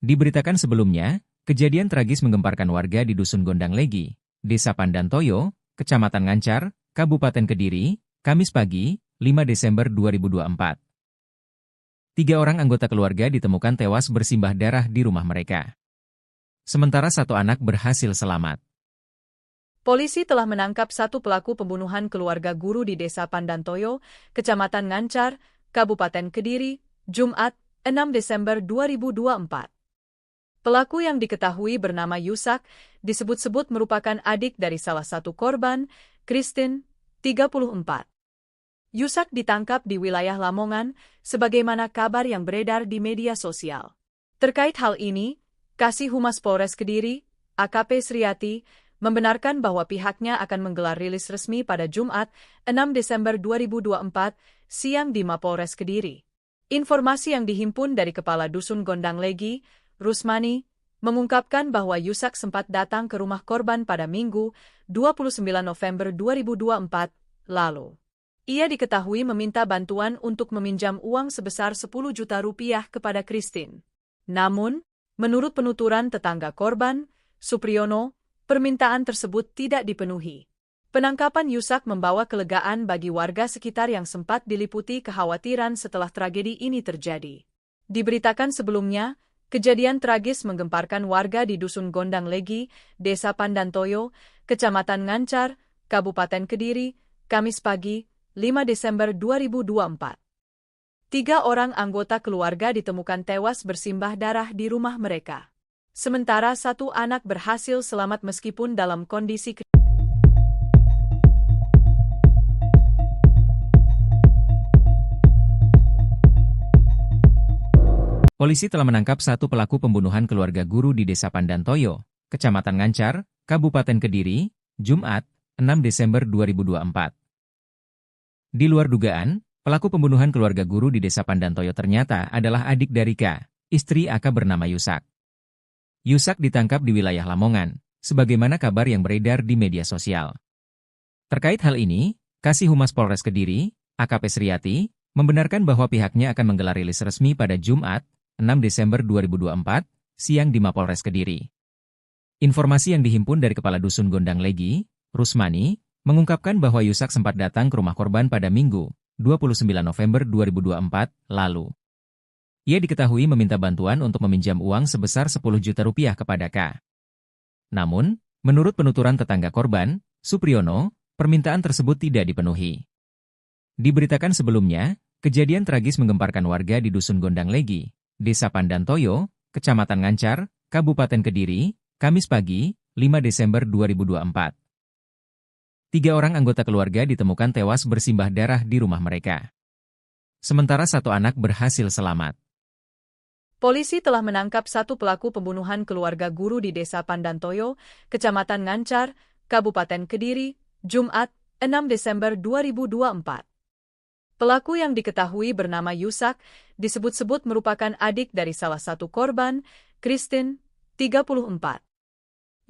Diberitakan sebelumnya, kejadian tragis menggemparkan warga di Dusun Gondang Legi, Desa Pandantoyo, Kecamatan Ngancar, Kabupaten Kediri, Kamis pagi, 5 Desember 2024. 3 orang anggota keluarga ditemukan tewas bersimbah darah di rumah mereka. Sementara 1 anak berhasil selamat. Polisi telah menangkap 1 pelaku pembunuhan keluarga guru di Desa Pandantoyo, Kecamatan Ngancar, Kabupaten Kediri, Jumat, 6 Desember 2024. Pelaku yang diketahui bernama Yusak disebut-sebut merupakan adik dari salah satu korban, Christine, 34. Yusak ditangkap di wilayah Lamongan, sebagaimana kabar yang beredar di media sosial. Terkait hal ini, Kasih Humas Polres Kediri, AKP Sriati, membenarkan bahwa pihaknya akan menggelar rilis resmi pada Jumat, 6 Desember 2024, siang di Mapolres Kediri. Informasi yang dihimpun dari Kepala Dusun Gondang Legi, Rusmani, mengungkapkan bahwa Yusak sempat datang ke rumah korban pada Minggu, 29 November 2024, lalu. Ia diketahui meminta bantuan untuk meminjam uang sebesar 10 juta rupiah kepada Christine. Namun, menurut penuturan tetangga korban, Supriyono, permintaan tersebut tidak dipenuhi. Penangkapan Yusak membawa kelegaan bagi warga sekitar yang sempat diliputi kekhawatiran setelah tragedi ini terjadi. Diberitakan sebelumnya, kejadian tragis menggemparkan warga di Dusun Gondang Legi, Desa Pandantoyo, Kecamatan Ngancar, Kabupaten Kediri, Kamis pagi, 5 Desember 2024. 3 orang anggota keluarga ditemukan tewas bersimbah darah di rumah mereka. Sementara 1 anak berhasil selamat meskipun dalam kondisi Polisi telah menangkap 1 pelaku pembunuhan keluarga guru di Desa Pandantoyo, Kecamatan Ngancar, Kabupaten Kediri, Jumat, 6 Desember 2024. Di luar dugaan, pelaku pembunuhan keluarga guru di Desa Pandantoyo ternyata adalah adik dari K, istri AK bernama Yusak. Yusak ditangkap di wilayah Lamongan, sebagaimana kabar yang beredar di media sosial. Terkait hal ini, Kasih Humas Polres Kediri, AKP Sriati, membenarkan bahwa pihaknya akan menggelar rilis resmi pada Jumat, 6 Desember 2024, siang di Mapolres Kediri. Informasi yang dihimpun dari Kepala Dusun Gondang Legi, Rusmani, mengungkapkan bahwa Yusak sempat datang ke rumah korban pada Minggu, 29 November 2024, lalu. Ia diketahui meminta bantuan untuk meminjam uang sebesar 10 juta rupiah kepada K. Namun, menurut penuturan tetangga korban, Supriyono, permintaan tersebut tidak dipenuhi. Diberitakan sebelumnya, kejadian tragis menggemparkan warga di Dusun Gondang Legi, Desa Pandantoyo, Kecamatan Ngancar, Kabupaten Kediri, Kamis pagi, 5 Desember 2024. 3 orang anggota keluarga ditemukan tewas bersimbah darah di rumah mereka. Sementara 1 anak berhasil selamat. Polisi telah menangkap 1 pelaku pembunuhan keluarga guru di Desa Pandantoyo, Kecamatan Ngancar, Kabupaten Kediri, Jumat, 6 Desember 2024. Pelaku yang diketahui bernama Yusak disebut-sebut merupakan adik dari salah satu korban, Christine, 34.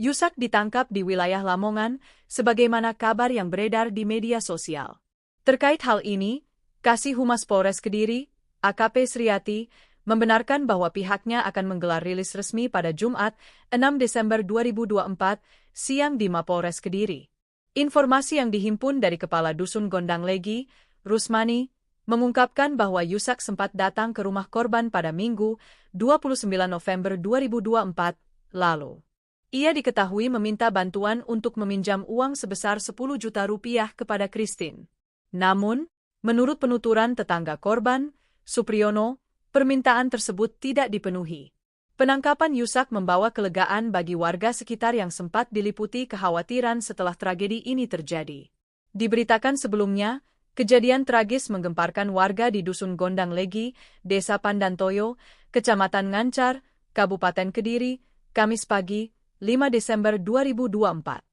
Yusak ditangkap di wilayah Lamongan, sebagaimana kabar yang beredar di media sosial. Terkait hal ini, Kasih Humas Polres Kediri, AKP Sriati, membenarkan bahwa pihaknya akan menggelar rilis resmi pada Jumat, 6 Desember 2024, siang di Mapolres Kediri. Informasi yang dihimpun dari Kepala Dusun Gondang Legi, Rusmani, mengungkapkan bahwa Yusak sempat datang ke rumah korban pada Minggu, 29 November 2024, lalu. Ia diketahui meminta bantuan untuk meminjam uang sebesar 10 juta rupiah kepada Christine. Namun, menurut penuturan tetangga korban, Supriyono, permintaan tersebut tidak dipenuhi. Penangkapan Yusak membawa kelegaan bagi warga sekitar yang sempat diliputi kekhawatiran setelah tragedi ini terjadi. Diberitakan sebelumnya, kejadian tragis menggemparkan warga di Dusun Gondang Legi, Desa Pandantoyo, Kecamatan Ngancar, Kabupaten Kediri, Kamis pagi, 5 Desember 2024.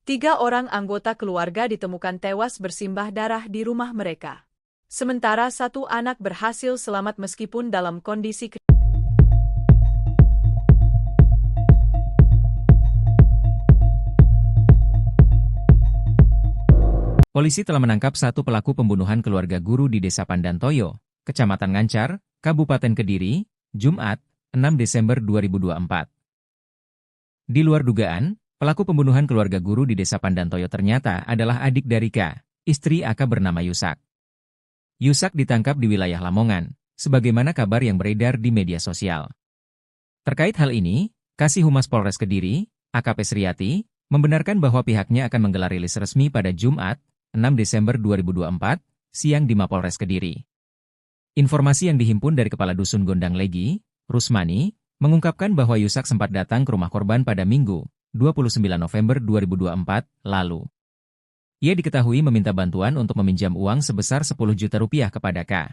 3 orang anggota keluarga ditemukan tewas bersimbah darah di rumah mereka. Sementara 1 anak berhasil selamat meskipun dalam kondisi Polisi telah menangkap 1 pelaku pembunuhan keluarga guru di Desa Pandantoyo, Kecamatan Ngancar, Kabupaten Kediri, Jumat, 6 Desember 2024. Di luar dugaan, pelaku pembunuhan keluarga guru di Desa Pandantoyo ternyata adalah adik dari K, istri AK bernama Yusak. Yusak ditangkap di wilayah Lamongan, sebagaimana kabar yang beredar di media sosial. Terkait hal ini, Kasih Humas Polres Kediri, AKP Sriati, membenarkan bahwa pihaknya akan menggelar rilis resmi pada Jumat, 6 Desember 2024, siang di Mapolres Kediri. Informasi yang dihimpun dari Kepala Dusun Gondang Legi, Rusmani, mengungkapkan bahwa Yusak sempat datang ke rumah korban pada Minggu, 29 November 2024, lalu. Ia diketahui meminta bantuan untuk meminjam uang sebesar 10 juta rupiah kepada K.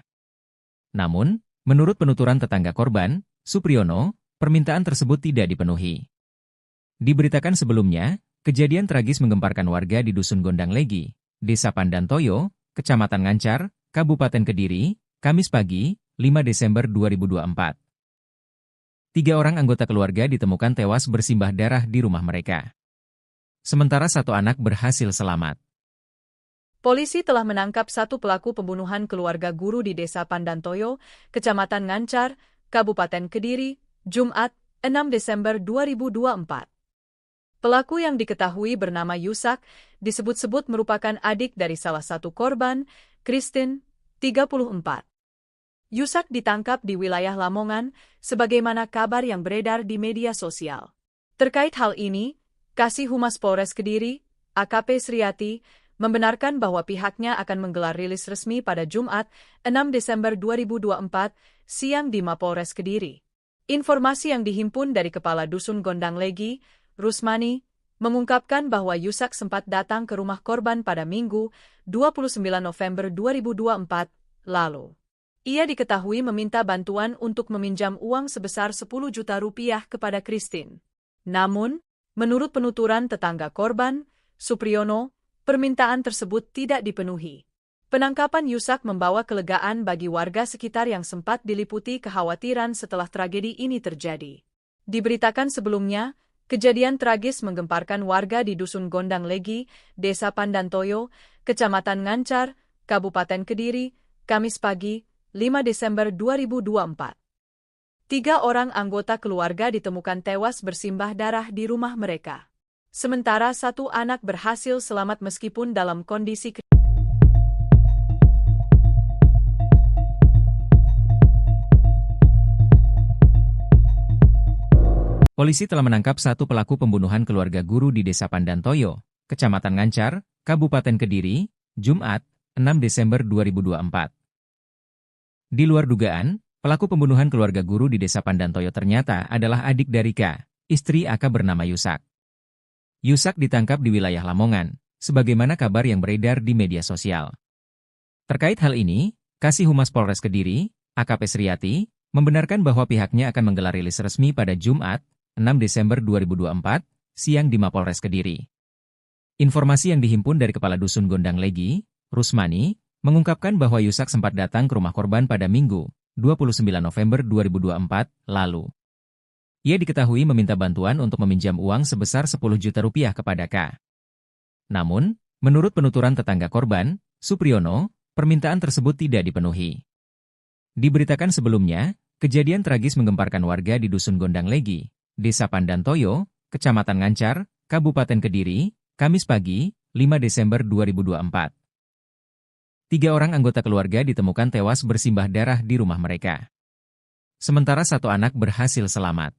Namun, menurut penuturan tetangga korban, Supriyono, permintaan tersebut tidak dipenuhi. Diberitakan sebelumnya, kejadian tragis menggemparkan warga di Dusun Gondang Legi, Desa Pandantoyo, Kecamatan Ngancar, Kabupaten Kediri, Kamis pagi, 5 Desember 2024. 3 orang anggota keluarga ditemukan tewas bersimbah darah di rumah mereka. Sementara 1 anak berhasil selamat. Polisi telah menangkap 1 pelaku pembunuhan keluarga guru di Desa Pandantoyo, Kecamatan Ngancar, Kabupaten Kediri, Jumat, 6 Desember 2024. Pelaku yang diketahui bernama Yusak, disebut-sebut merupakan adik dari salah satu korban, Christine, 34. Yusak ditangkap di wilayah Lamongan, sebagaimana kabar yang beredar di media sosial. Terkait hal ini, Kasih Humas Polres Kediri, AKP Sriati, membenarkan bahwa pihaknya akan menggelar rilis resmi pada Jumat, 6 Desember 2024, siang di Mapolres Kediri. Informasi yang dihimpun dari Kepala Dusun Gondang Legi, Rusmani, mengungkapkan bahwa Yusak sempat datang ke rumah korban pada Minggu, 29 November 2024, lalu. Ia diketahui meminta bantuan untuk meminjam uang sebesar 10 juta rupiah kepada Christine. Namun, menurut penuturan tetangga korban, Supriyono, permintaan tersebut tidak dipenuhi. Penangkapan Yusak membawa kelegaan bagi warga sekitar yang sempat diliputi kekhawatiran setelah tragedi ini terjadi. Diberitakan sebelumnya, kejadian tragis menggemparkan warga di Dusun Gondang Legi, Desa Pandantoyo, Kecamatan Ngancar, Kabupaten Kediri, Kamis pagi, 5 Desember 2024. 3 orang anggota keluarga ditemukan tewas bersimbah darah di rumah mereka. Sementara 1 anak berhasil selamat meskipun dalam kondisi Polisi telah menangkap 1 pelaku pembunuhan keluarga guru di Desa Pandantoyo, Kecamatan Ngancar, Kabupaten Kediri, Jumat, 6 Desember 2024. Di luar dugaan, pelaku pembunuhan keluarga guru di Desa Pandantoyo ternyata adalah adik dari K, istri AK bernama Yusak. Yusak ditangkap di wilayah Lamongan, sebagaimana kabar yang beredar di media sosial. Terkait hal ini, Kasih Humas Polres Kediri, AKP Sriati, membenarkan bahwa pihaknya akan menggelar rilis resmi pada Jumat, 6 Desember 2024, siang di Mapolres Kediri. Informasi yang dihimpun dari Kepala Dusun Gondang Legi, Rusmani, mengungkapkan bahwa Yusak sempat datang ke rumah korban pada Minggu, 29 November 2024, lalu. Ia diketahui meminta bantuan untuk meminjam uang sebesar 10 juta rupiah kepada K. Namun, menurut penuturan tetangga korban, Supriyono, permintaan tersebut tidak dipenuhi. Diberitakan sebelumnya, kejadian tragis menggemparkan warga di Dusun Gondang Legi, Desa Pandantoyo, Kecamatan Ngancar, Kabupaten Kediri, Kamis pagi, 5 Desember 2024. 3 orang anggota keluarga ditemukan tewas bersimbah darah di rumah mereka. Sementara 1 anak berhasil selamat.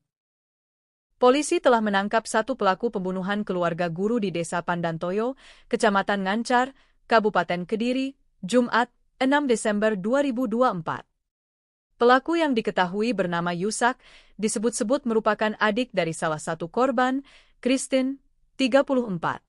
Polisi telah menangkap 1 pelaku pembunuhan keluarga guru di Desa Pandantoyo, Kecamatan Ngancar, Kabupaten Kediri, Jumat, 6 Desember 2024. Pelaku yang diketahui bernama Yusak, disebut-sebut merupakan adik dari salah satu korban, Christine, 34.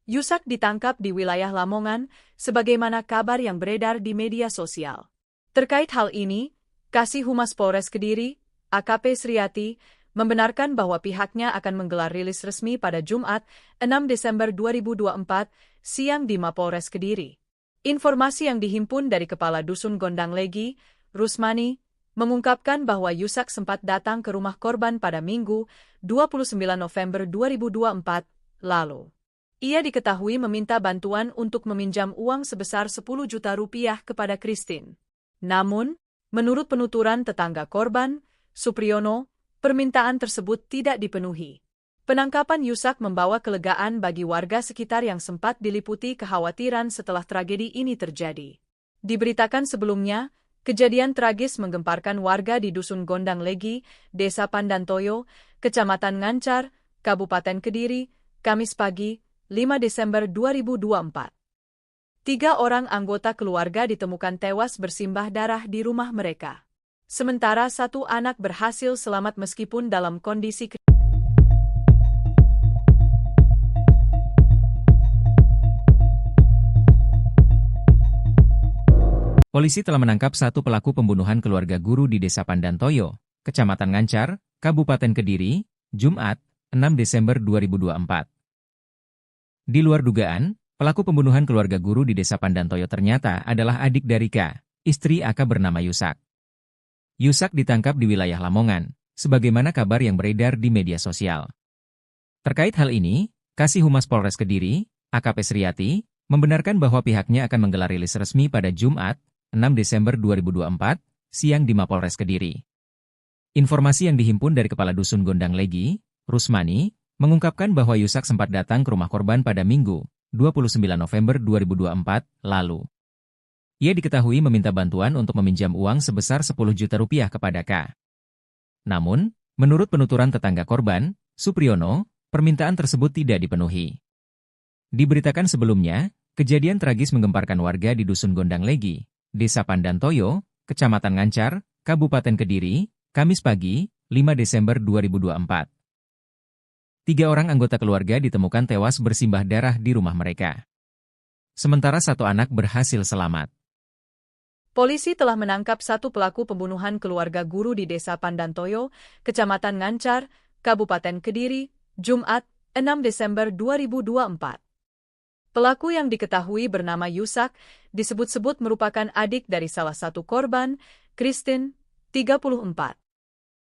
Yusak ditangkap di wilayah Lamongan, sebagaimana kabar yang beredar di media sosial. Terkait hal ini, Kasih Humas Polres Kediri, AKP Sriati, membenarkan bahwa pihaknya akan menggelar rilis resmi pada Jumat, 6 Desember 2024, siang di Mapolres Kediri. Informasi yang dihimpun dari Kepala Dusun Gondang Legi, Rusmani, mengungkapkan bahwa Yusak sempat datang ke rumah korban pada Minggu, 29 November 2024, lalu. Ia diketahui meminta bantuan untuk meminjam uang sebesar 10 juta rupiah kepada Christine. Namun, menurut penuturan tetangga korban, Supriyono, permintaan tersebut tidak dipenuhi. Penangkapan Yusak membawa kelegaan bagi warga sekitar yang sempat diliputi kekhawatiran setelah tragedi ini terjadi. Diberitakan sebelumnya, kejadian tragis menggemparkan warga di Dusun Gondang Legi, Desa Pandantoyo, Kecamatan Ngancar, Kabupaten Kediri, Kamis pagi, 5 Desember 2024. 3 orang anggota keluarga ditemukan tewas bersimbah darah di rumah mereka. Sementara satu anak berhasil selamat meskipun dalam kondisi Polisi telah menangkap satu pelaku pembunuhan keluarga guru di Desa Pandantoyo, Kecamatan Ngancar, Kabupaten Kediri, Jumat, 6 Desember 2024. Di luar dugaan, pelaku pembunuhan keluarga guru di Desa Pandantoyo ternyata adalah adik dari K, istri AK bernama Yusak. Yusak ditangkap di wilayah Lamongan, sebagaimana kabar yang beredar di media sosial. Terkait hal ini, Kasih Humas Polres Kediri, AKP Sriati, membenarkan bahwa pihaknya akan menggelar rilis resmi pada Jumat, 6 Desember 2024, siang di Mapolres Kediri. Informasi yang dihimpun dari Kepala Dusun Gondang Legi, Rusmani, mengungkapkan bahwa Yusak sempat datang ke rumah korban pada Minggu, 29 November 2024, lalu. Ia diketahui meminta bantuan untuk meminjam uang sebesar 10 juta rupiah kepada K. Namun, menurut penuturan tetangga korban, Supriyono, permintaan tersebut tidak dipenuhi. Diberitakan sebelumnya, kejadian tragis menggemparkan warga di Dusun Gondang Legi, Desa Pandantoyo, Kecamatan Ngancar, Kabupaten Kediri, Kamis pagi, 5 Desember 2024. 3 orang anggota keluarga ditemukan tewas bersimbah darah di rumah mereka. Sementara satu anak berhasil selamat. Polisi telah menangkap satu pelaku pembunuhan keluarga guru di Desa Pandantoyo, Kecamatan Ngancar, Kabupaten Kediri, Jumat, 6 Desember 2024. Pelaku yang diketahui bernama Yusak, disebut-sebut merupakan adik dari salah satu korban, Christine, 34.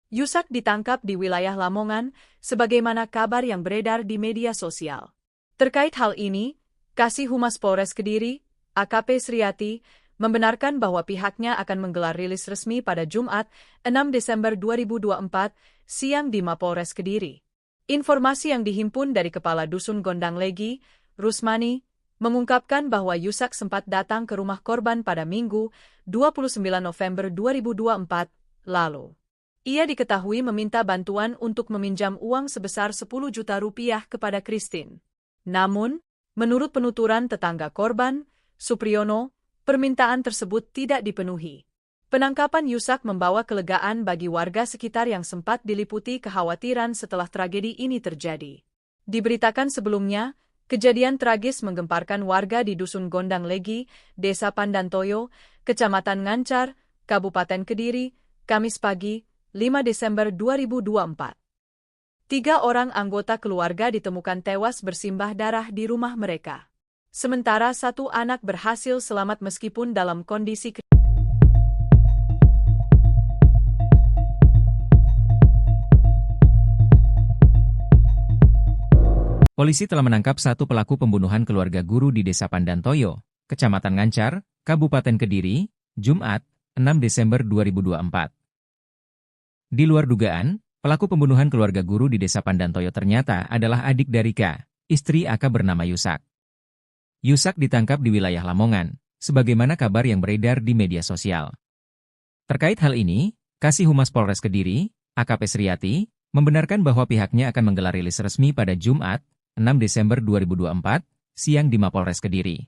Yusak ditangkap di wilayah Lamongan, sebagaimana kabar yang beredar di media sosial. Terkait hal ini, Kasih Humas Polres Kediri, AKP Sriati, membenarkan bahwa pihaknya akan menggelar rilis resmi pada Jumat, 6 Desember 2024, siang di Mapolres Kediri. Informasi yang dihimpun dari Kepala Dusun Gondang Legi, Rusmani, mengungkapkan bahwa Yusak sempat datang ke rumah korban pada Minggu, 29 November 2024, lalu. Ia diketahui meminta bantuan untuk meminjam uang sebesar 10 juta rupiah kepada Christine. Namun, menurut penuturan tetangga korban, Supriyono, permintaan tersebut tidak dipenuhi. Penangkapan Yusak membawa kelegaan bagi warga sekitar yang sempat diliputi kekhawatiran setelah tragedi ini terjadi. Diberitakan sebelumnya, kejadian tragis menggemparkan warga di Dusun Gondang Legi, Desa Pandantoyo, Kecamatan Ngancar, Kabupaten Kediri, Kamis pagi, 5 Desember 2024. 3 orang anggota keluarga ditemukan tewas bersimbah darah di rumah mereka. Sementara satu anak berhasil selamat meskipun dalam kondisi Polisi telah menangkap satu pelaku pembunuhan keluarga guru di Desa Pandantoyo, Kecamatan Ngancar, Kabupaten Kediri, Jumat, 6 Desember 2024. Di luar dugaan, pelaku pembunuhan keluarga guru di Desa Pandantoyo ternyata adalah adik dari K, istri AK bernama Yusak. Yusak ditangkap di wilayah Lamongan, sebagaimana kabar yang beredar di media sosial. Terkait hal ini, Kasih Humas Polres Kediri, AKP Sriati, membenarkan bahwa pihaknya akan menggelar rilis resmi pada Jumat, 6 Desember 2024, siang di Mapolres Kediri.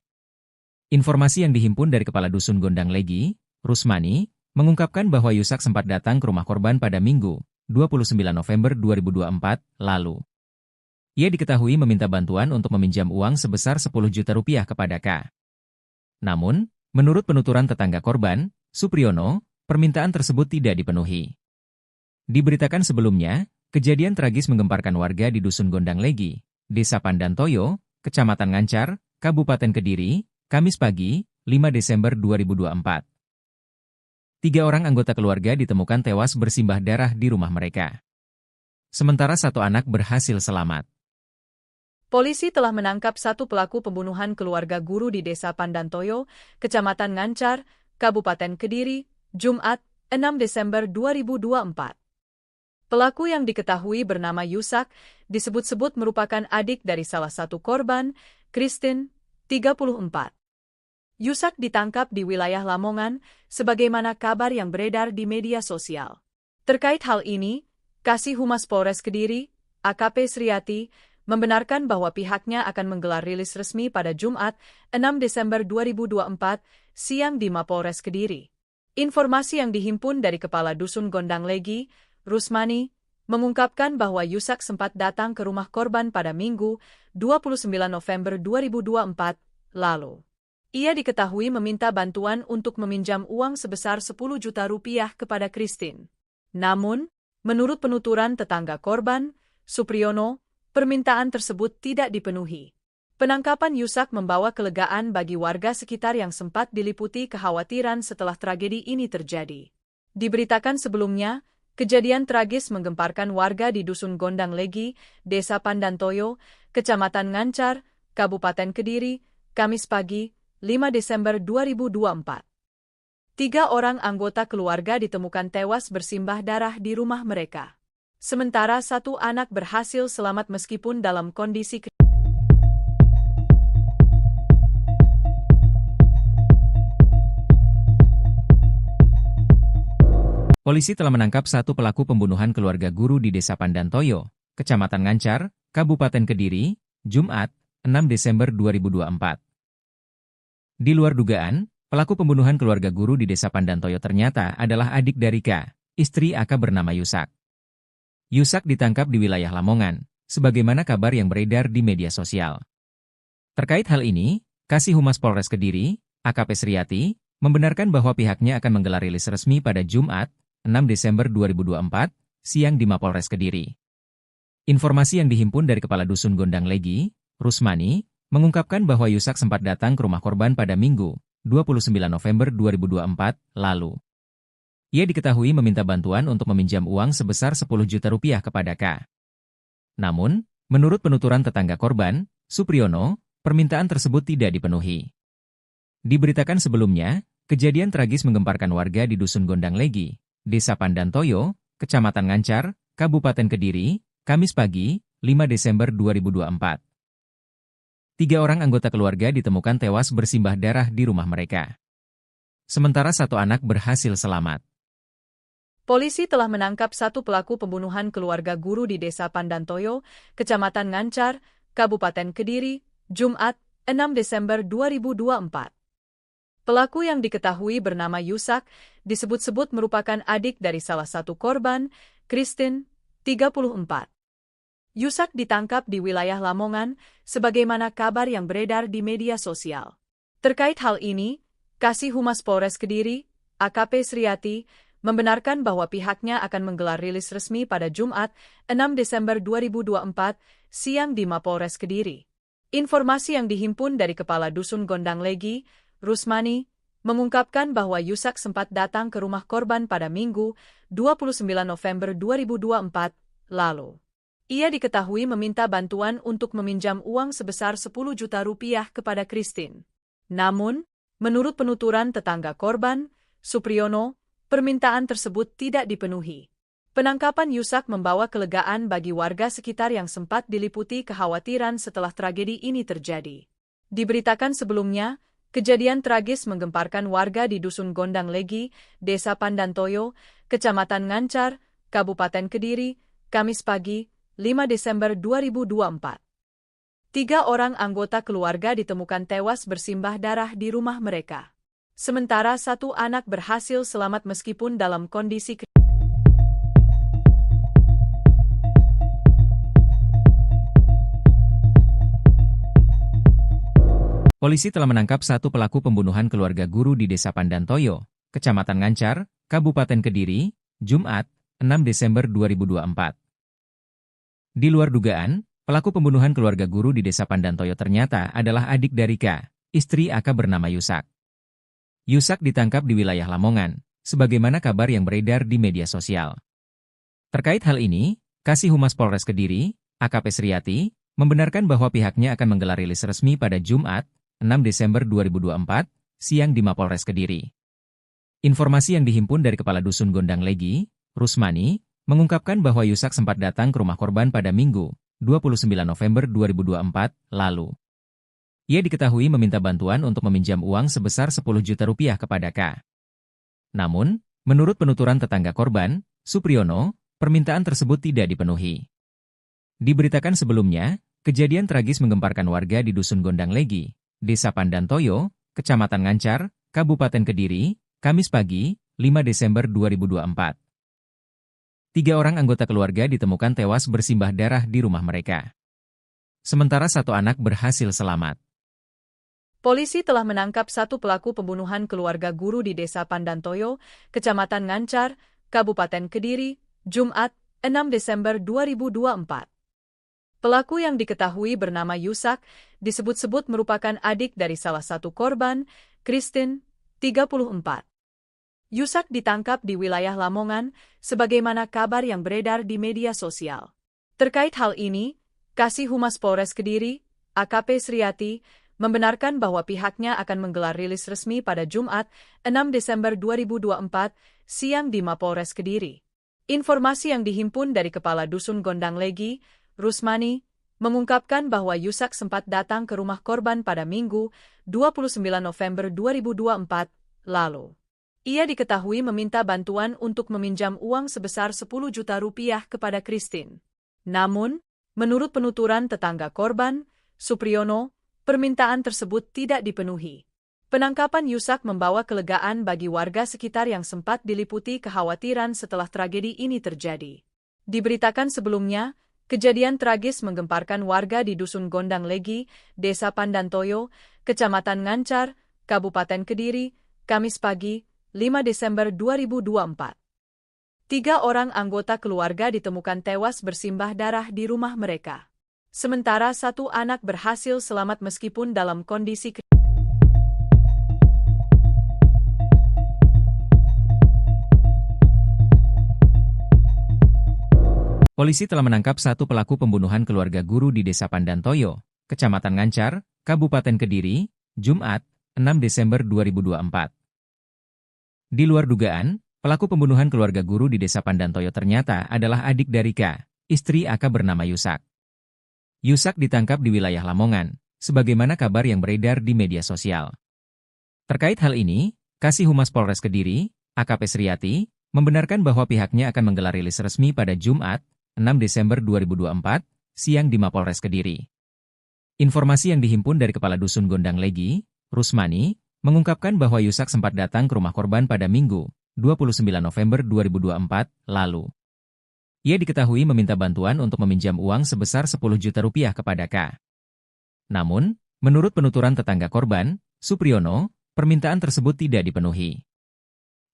Informasi yang dihimpun dari Kepala Dusun Gondang Legi, Rusmani, mengungkapkan bahwa Yusak sempat datang ke rumah korban pada Minggu, 29 November 2024, lalu. Ia diketahui meminta bantuan untuk meminjam uang sebesar 10 juta rupiah kepada K. Namun, menurut penuturan tetangga korban, Supriyono, permintaan tersebut tidak dipenuhi. Diberitakan sebelumnya, kejadian tragis menggemparkan warga di Dusun Gondang Legi, Desa Pandantoyo, Kecamatan Ngancar, Kabupaten Kediri, Kamis pagi, 5 Desember 2024. 3 orang anggota keluarga ditemukan tewas bersimbah darah di rumah mereka. Sementara satu anak berhasil selamat. Polisi telah menangkap satu pelaku pembunuhan keluarga guru di Desa Pandantoyo, Kecamatan Ngancar, Kabupaten Kediri, Jumat, 6 Desember 2024. Pelaku yang diketahui bernama Yusak, disebut-sebut merupakan adik dari salah satu korban, Christine, 34. Yusak ditangkap di wilayah Lamongan, sebagaimana kabar yang beredar di media sosial. Terkait hal ini, Kasih Humas Polres Kediri, AKP Sriati, membenarkan bahwa pihaknya akan menggelar rilis resmi pada Jumat, 6 Desember 2024, siang di Mapolres Kediri. Informasi yang dihimpun dari Kepala Dusun Gondang Legi, Rusmani, mengungkapkan bahwa Yusak sempat datang ke rumah korban pada Minggu, 29 November 2024, lalu. Ia diketahui meminta bantuan untuk meminjam uang sebesar 10 juta rupiah kepada Christine. Namun, menurut penuturan tetangga korban, Supriyono, permintaan tersebut tidak dipenuhi. Penangkapan Yusak membawa kelegaan bagi warga sekitar yang sempat diliputi kekhawatiran setelah tragedi ini terjadi. Diberitakan sebelumnya, kejadian tragis menggemparkan warga di Dusun Gondang Legi, Desa Pandantoyo, Kecamatan Ngancar, Kabupaten Kediri, Kamis pagi, 5 Desember 2024. 3 orang anggota keluarga ditemukan tewas bersimbah darah di rumah mereka. Sementara 1 anak berhasil selamat meskipun dalam kondisi Polisi telah menangkap 1 pelaku pembunuhan keluarga guru di Desa Pandantoyo, Kecamatan Ngancar, Kabupaten Kediri, Jumat, 6 Desember 2024. Di luar dugaan, pelaku pembunuhan keluarga guru di Desa Pandantoyo ternyata adalah adik dari K, istri AK bernama Yusak. Yusak ditangkap di wilayah Lamongan, sebagaimana kabar yang beredar di media sosial. Terkait hal ini, Kasih Humas Polres Kediri, AKP Sriati, membenarkan bahwa pihaknya akan menggelar rilis resmi pada Jumat, 6 Desember 2024, siang di Mapolres Kediri. Informasi yang dihimpun dari Kepala Dusun Gondang Legi, Rusmani, mengungkapkan bahwa Yusak sempat datang ke rumah korban pada Minggu, 29 November 2024, lalu. Ia diketahui meminta bantuan untuk meminjam uang sebesar 10 juta rupiah kepada K. Namun, menurut penuturan tetangga korban, Supriyono, permintaan tersebut tidak dipenuhi. Diberitakan sebelumnya, kejadian tragis menggemparkan warga di Dusun Gondang Legi, Desa Pandantoyo, Kecamatan Ngancar, Kabupaten Kediri, Kamis pagi, 5 Desember 2024. 3 orang anggota keluarga ditemukan tewas bersimbah darah di rumah mereka. Sementara 1 anak berhasil selamat. Polisi telah menangkap 1 pelaku pembunuhan keluarga guru di Desa Pandantoyo, Kecamatan Ngancar, Kabupaten Kediri, Jumat, 6 Desember 2024. Pelaku yang diketahui bernama Yusak disebut-sebut merupakan adik dari salah satu korban, Christine, 34. Yusak ditangkap di wilayah Lamongan, sebagaimana kabar yang beredar di media sosial. Terkait hal ini, Kasih Humas Polres Kediri, AKP Sriati, membenarkan bahwa pihaknya akan menggelar rilis resmi pada Jumat, 6 Desember 2024, siang di Mapolres Kediri. Informasi yang dihimpun dari Kepala Dusun Gondang Legi, Rusmani, mengungkapkan bahwa Yusak sempat datang ke rumah korban pada Minggu, 29 November 2024, lalu. Ia diketahui meminta bantuan untuk meminjam uang sebesar 10 juta rupiah kepada Christine. Namun, menurut penuturan tetangga korban, Supriyono, permintaan tersebut tidak dipenuhi. Penangkapan Yusak membawa kelegaan bagi warga sekitar yang sempat diliputi kekhawatiran setelah tragedi ini terjadi. Diberitakan sebelumnya, kejadian tragis menggemparkan warga di Dusun Gondang Legi, Desa Pandantoyo, Kecamatan Ngancar, Kabupaten Kediri, Kamis pagi, 5 Desember 2024. 3 orang anggota keluarga ditemukan tewas bersimbah darah di rumah mereka. Sementara 1 anak berhasil selamat meskipun dalam kondisi Polisi telah menangkap 1 pelaku pembunuhan keluarga guru di Desa Pandantoyo, Kecamatan Ngancar, Kabupaten Kediri, Jumat, 6 Desember 2024. Di luar dugaan, pelaku pembunuhan keluarga guru di Desa Pandantoyo ternyata adalah adik dari K, istri AK bernama Yusak. Yusak ditangkap di wilayah Lamongan, sebagaimana kabar yang beredar di media sosial. Terkait hal ini, Kasih Humas Polres Kediri, AKP Sriati, membenarkan bahwa pihaknya akan menggelar rilis resmi pada Jumat, 6 Desember 2024, siang di Mapolres Kediri. Informasi yang dihimpun dari Kepala Dusun Gondang Legi, Rusmani, mengungkapkan bahwa Yusak sempat datang ke rumah korban pada Minggu, 29 November 2024, lalu. Ia diketahui meminta bantuan untuk meminjam uang sebesar 10 juta rupiah kepada K. Namun, menurut penuturan tetangga korban, Supriyono, permintaan tersebut tidak dipenuhi. Diberitakan sebelumnya, kejadian tragis menggemparkan warga di Dusun Gondang Legi, Desa Pandantoyo, Kecamatan Ngancar, Kabupaten Kediri, Kamis pagi, 5 Desember 2024. 3 orang anggota keluarga ditemukan tewas bersimbah darah di rumah mereka. Sementara 1 anak berhasil selamat. Polisi telah menangkap 1 pelaku pembunuhan keluarga guru di Desa Pandantoyo, Kecamatan Ngancar, Kabupaten Kediri, Jumat, 6 Desember 2024. Pelaku yang diketahui bernama Yusak, disebut-sebut merupakan adik dari salah satu korban, Christine, 34. Yusak ditangkap di wilayah Lamongan, sebagaimana kabar yang beredar di media sosial. Terkait hal ini, Kasih Humas Polres Kediri, AKP Sriati, membenarkan bahwa pihaknya akan menggelar rilis resmi pada Jumat, 6 Desember 2024, siang di Mapolres Kediri. Informasi yang dihimpun dari Kepala Dusun Gondang Legi, Rusmani, mengungkapkan bahwa Yusak sempat datang ke rumah korban pada Minggu, 29 November 2024, lalu. Ia diketahui meminta bantuan untuk meminjam uang sebesar 10 juta rupiah kepada Christine. Namun, menurut penuturan tetangga korban, Supriyono, permintaan tersebut tidak dipenuhi. Penangkapan Yusak membawa kelegaan bagi warga sekitar yang sempat diliputi kekhawatiran setelah tragedi ini terjadi. Diberitakan sebelumnya, kejadian tragis menggemparkan warga di Dusun Gondang Legi, Desa Pandantoyo, Kecamatan Ngancar, Kabupaten Kediri, Kamis pagi, 5 Desember 2024. 3 orang anggota keluarga ditemukan tewas bersimbah darah di rumah mereka. Sementara 1 anak berhasil selamat meskipun dalam kondisi Polisi telah menangkap 1 pelaku pembunuhan keluarga guru di Desa Pandantoyo, Kecamatan Ngancar, Kabupaten Kediri, Jumat, 6 Desember 2024. Di luar dugaan, pelaku pembunuhan keluarga guru di Desa Pandantoyo ternyata adalah adik dari K, istri AK bernama Yusak. Yusak ditangkap di wilayah Lamongan, sebagaimana kabar yang beredar di media sosial. Terkait hal ini, Kasih Humas Polres Kediri, AKP Sriati, membenarkan bahwa pihaknya akan menggelar rilis resmi pada Jumat, 6 Desember 2024, siang di Mapolres Kediri. Informasi yang dihimpun dari Kepala Dusun Gondang Legi, Rusmani, mengungkapkan bahwa Yusak sempat datang ke rumah korban pada Minggu, 29 November 2024, lalu. Ia diketahui meminta bantuan untuk meminjam uang sebesar 10 juta rupiah kepada K. Namun, menurut penuturan tetangga korban, Supriyono, permintaan tersebut tidak dipenuhi.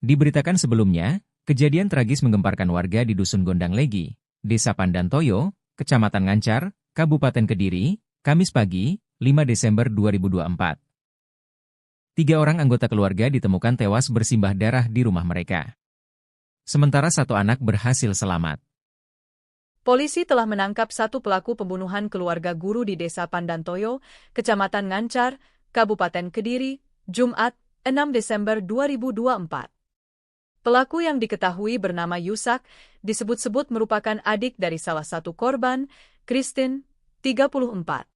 Diberitakan sebelumnya, kejadian tragis menggemparkan warga di Dusun Gondang Legi, Desa Pandantoyo, Kecamatan Ngancar, Kabupaten Kediri, Kamis pagi, 5 Desember 2024. 3 orang anggota keluarga ditemukan tewas bersimbah darah di rumah mereka. Sementara 1 anak berhasil selamat. Polisi telah menangkap 1 pelaku pembunuhan keluarga guru di Desa Pandantoyo, Kecamatan Ngancar, Kabupaten Kediri, Jumat, 6 Desember 2024. Pelaku yang diketahui bernama Yusak, disebut-sebut merupakan adik dari salah satu korban, Christine, 34.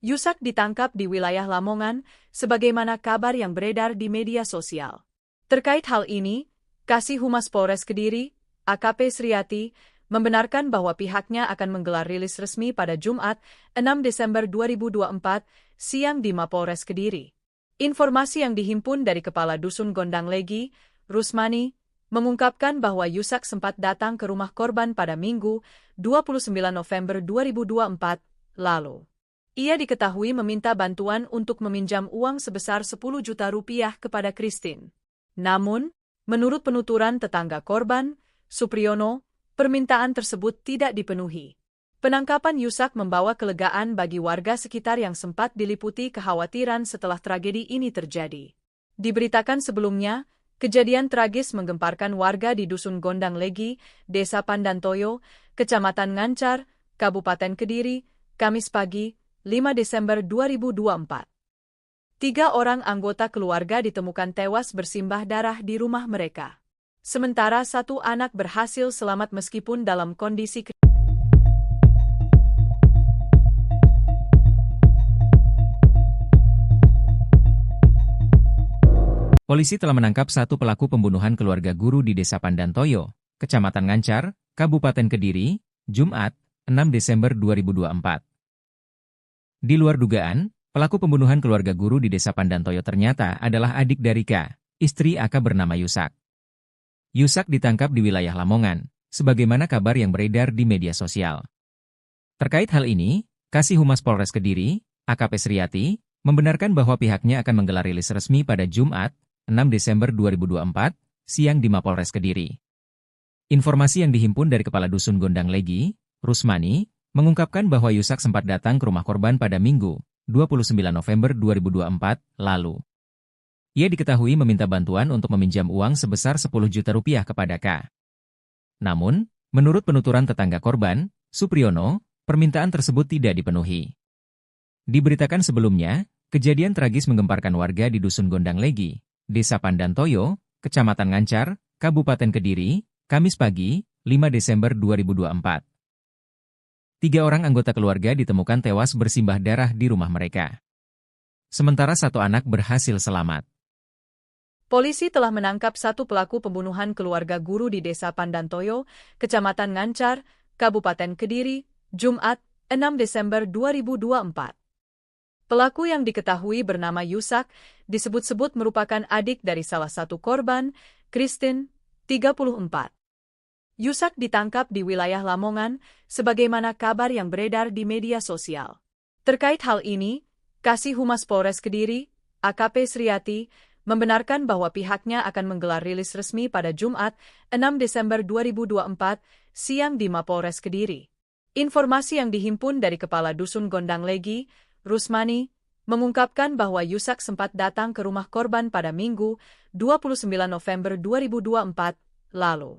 Yusak ditangkap di wilayah Lamongan, sebagaimana kabar yang beredar di media sosial. Terkait hal ini, Kasih Humas Polres Kediri, AKP Sriati, membenarkan bahwa pihaknya akan menggelar rilis resmi pada Jumat, 6 Desember 2024, siang di Mapolres Kediri. Informasi yang dihimpun dari Kepala Dusun Gondang Legi, Rusmani, mengungkapkan bahwa Yusak sempat datang ke rumah korban pada Minggu, 29 November 2024, lalu. Ia diketahui meminta bantuan untuk meminjam uang sebesar 10 juta rupiah kepada Christine. Namun, menurut penuturan tetangga korban, Supriyono, permintaan tersebut tidak dipenuhi. Penangkapan Yusak membawa kelegaan bagi warga sekitar yang sempat diliputi kekhawatiran setelah tragedi ini terjadi. Diberitakan sebelumnya, kejadian tragis menggemparkan warga di Dusun Gondang Legi, Desa Pandantoyo, Kecamatan Ngancar, Kabupaten Kediri, Kamis pagi, 5 Desember 2024. 3 orang anggota keluarga ditemukan tewas bersimbah darah di rumah mereka. Sementara 1 anak berhasil selamat meskipun dalam kondisi Polisi telah menangkap 1 pelaku pembunuhan keluarga guru di Desa Pandantoyo, Kecamatan Ngancar, Kabupaten Kediri, Jumat, 6 Desember 2024. Di luar dugaan, pelaku pembunuhan keluarga guru di Desa Pandantoyo ternyata adalah adik dari K, istri AK bernama Yusak. Yusak ditangkap di wilayah Lamongan, sebagaimana kabar yang beredar di media sosial. Terkait hal ini, Kasih Humas Polres Kediri, AKP Sriati, membenarkan bahwa pihaknya akan menggelar rilis resmi pada Jumat, 6 Desember 2024, siang di Mapolres Kediri. Informasi yang dihimpun dari Kepala Dusun Gondang Legi, Rusmani, mengungkapkan bahwa Yusak sempat datang ke rumah korban pada Minggu, 29 November 2024, lalu. Ia diketahui meminta bantuan untuk meminjam uang sebesar 10 juta rupiah kepada K. Namun, menurut penuturan tetangga korban, Supriyono, permintaan tersebut tidak dipenuhi. Diberitakan sebelumnya, kejadian tragis menggemparkan warga di Dusun Gondang Legi, Desa Pandantoyo, Kecamatan Ngancar, Kabupaten Kediri, Kamis pagi, 5 Desember 2024. 3 orang anggota keluarga ditemukan tewas bersimbah darah di rumah mereka. Sementara 1 anak berhasil selamat. Polisi telah menangkap 1 pelaku pembunuhan keluarga guru di Desa Pandantoyo, Kecamatan Ngancar, Kabupaten Kediri, Jumat, 6 Desember 2024. Pelaku yang diketahui bernama Yusak, disebut-sebut merupakan adik dari salah satu korban, Christine, 34. Yusak ditangkap di wilayah Lamongan, sebagaimana kabar yang beredar di media sosial. Terkait hal ini, Kasih Humas Polres Kediri, AKP Sriati, membenarkan bahwa pihaknya akan menggelar rilis resmi pada Jumat, 6 Desember 2024, siang di Mapolres Kediri. Informasi yang dihimpun dari Kepala Dusun Gondang Legi, Rusmani, mengungkapkan bahwa Yusak sempat datang ke rumah korban pada Minggu, 29 November 2024, lalu.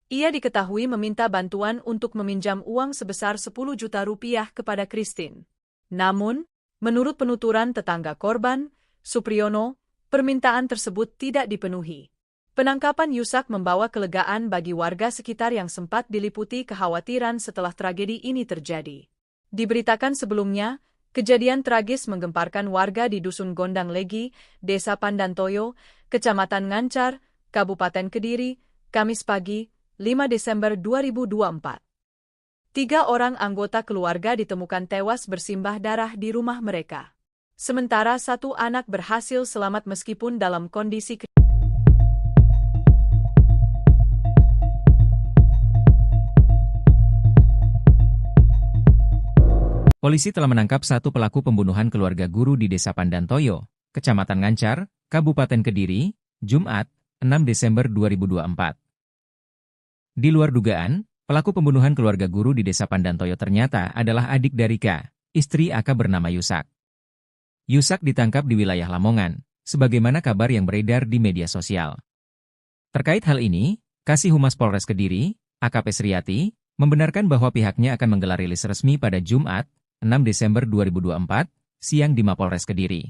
Ia diketahui meminta bantuan untuk meminjam uang sebesar 10 juta rupiah kepada Christine. Namun, menurut penuturan tetangga korban, Supriyono, permintaan tersebut tidak dipenuhi. Penangkapan Yusak membawa kelegaan bagi warga sekitar yang sempat diliputi kekhawatiran setelah tragedi ini terjadi. Diberitakan sebelumnya, kejadian tragis menggemparkan warga di Dusun Gondang Legi, Desa Pandantoyo, Kecamatan Ngancar, Kabupaten Kediri, Kamis pagi, 5 Desember 2024. 3 orang anggota keluarga ditemukan tewas bersimbah darah di rumah mereka. Sementara 1 anak berhasil selamat meskipun dalam kondisi Polisi telah menangkap 1 pelaku pembunuhan keluarga guru di Desa Pandantoyo, Kecamatan Ngancar, Kabupaten Kediri, Jumat, 6 Desember 2024. Di luar dugaan, pelaku pembunuhan keluarga guru di Desa Pandantoyo ternyata adalah adik dari K, istri AK bernama Yusak. Yusak ditangkap di wilayah Lamongan, sebagaimana kabar yang beredar di media sosial. Terkait hal ini, Kasih Humas Polres Kediri, AKP Sriati, membenarkan bahwa pihaknya akan menggelar rilis resmi pada Jumat, 6 Desember 2024, siang di Mapolres Kediri.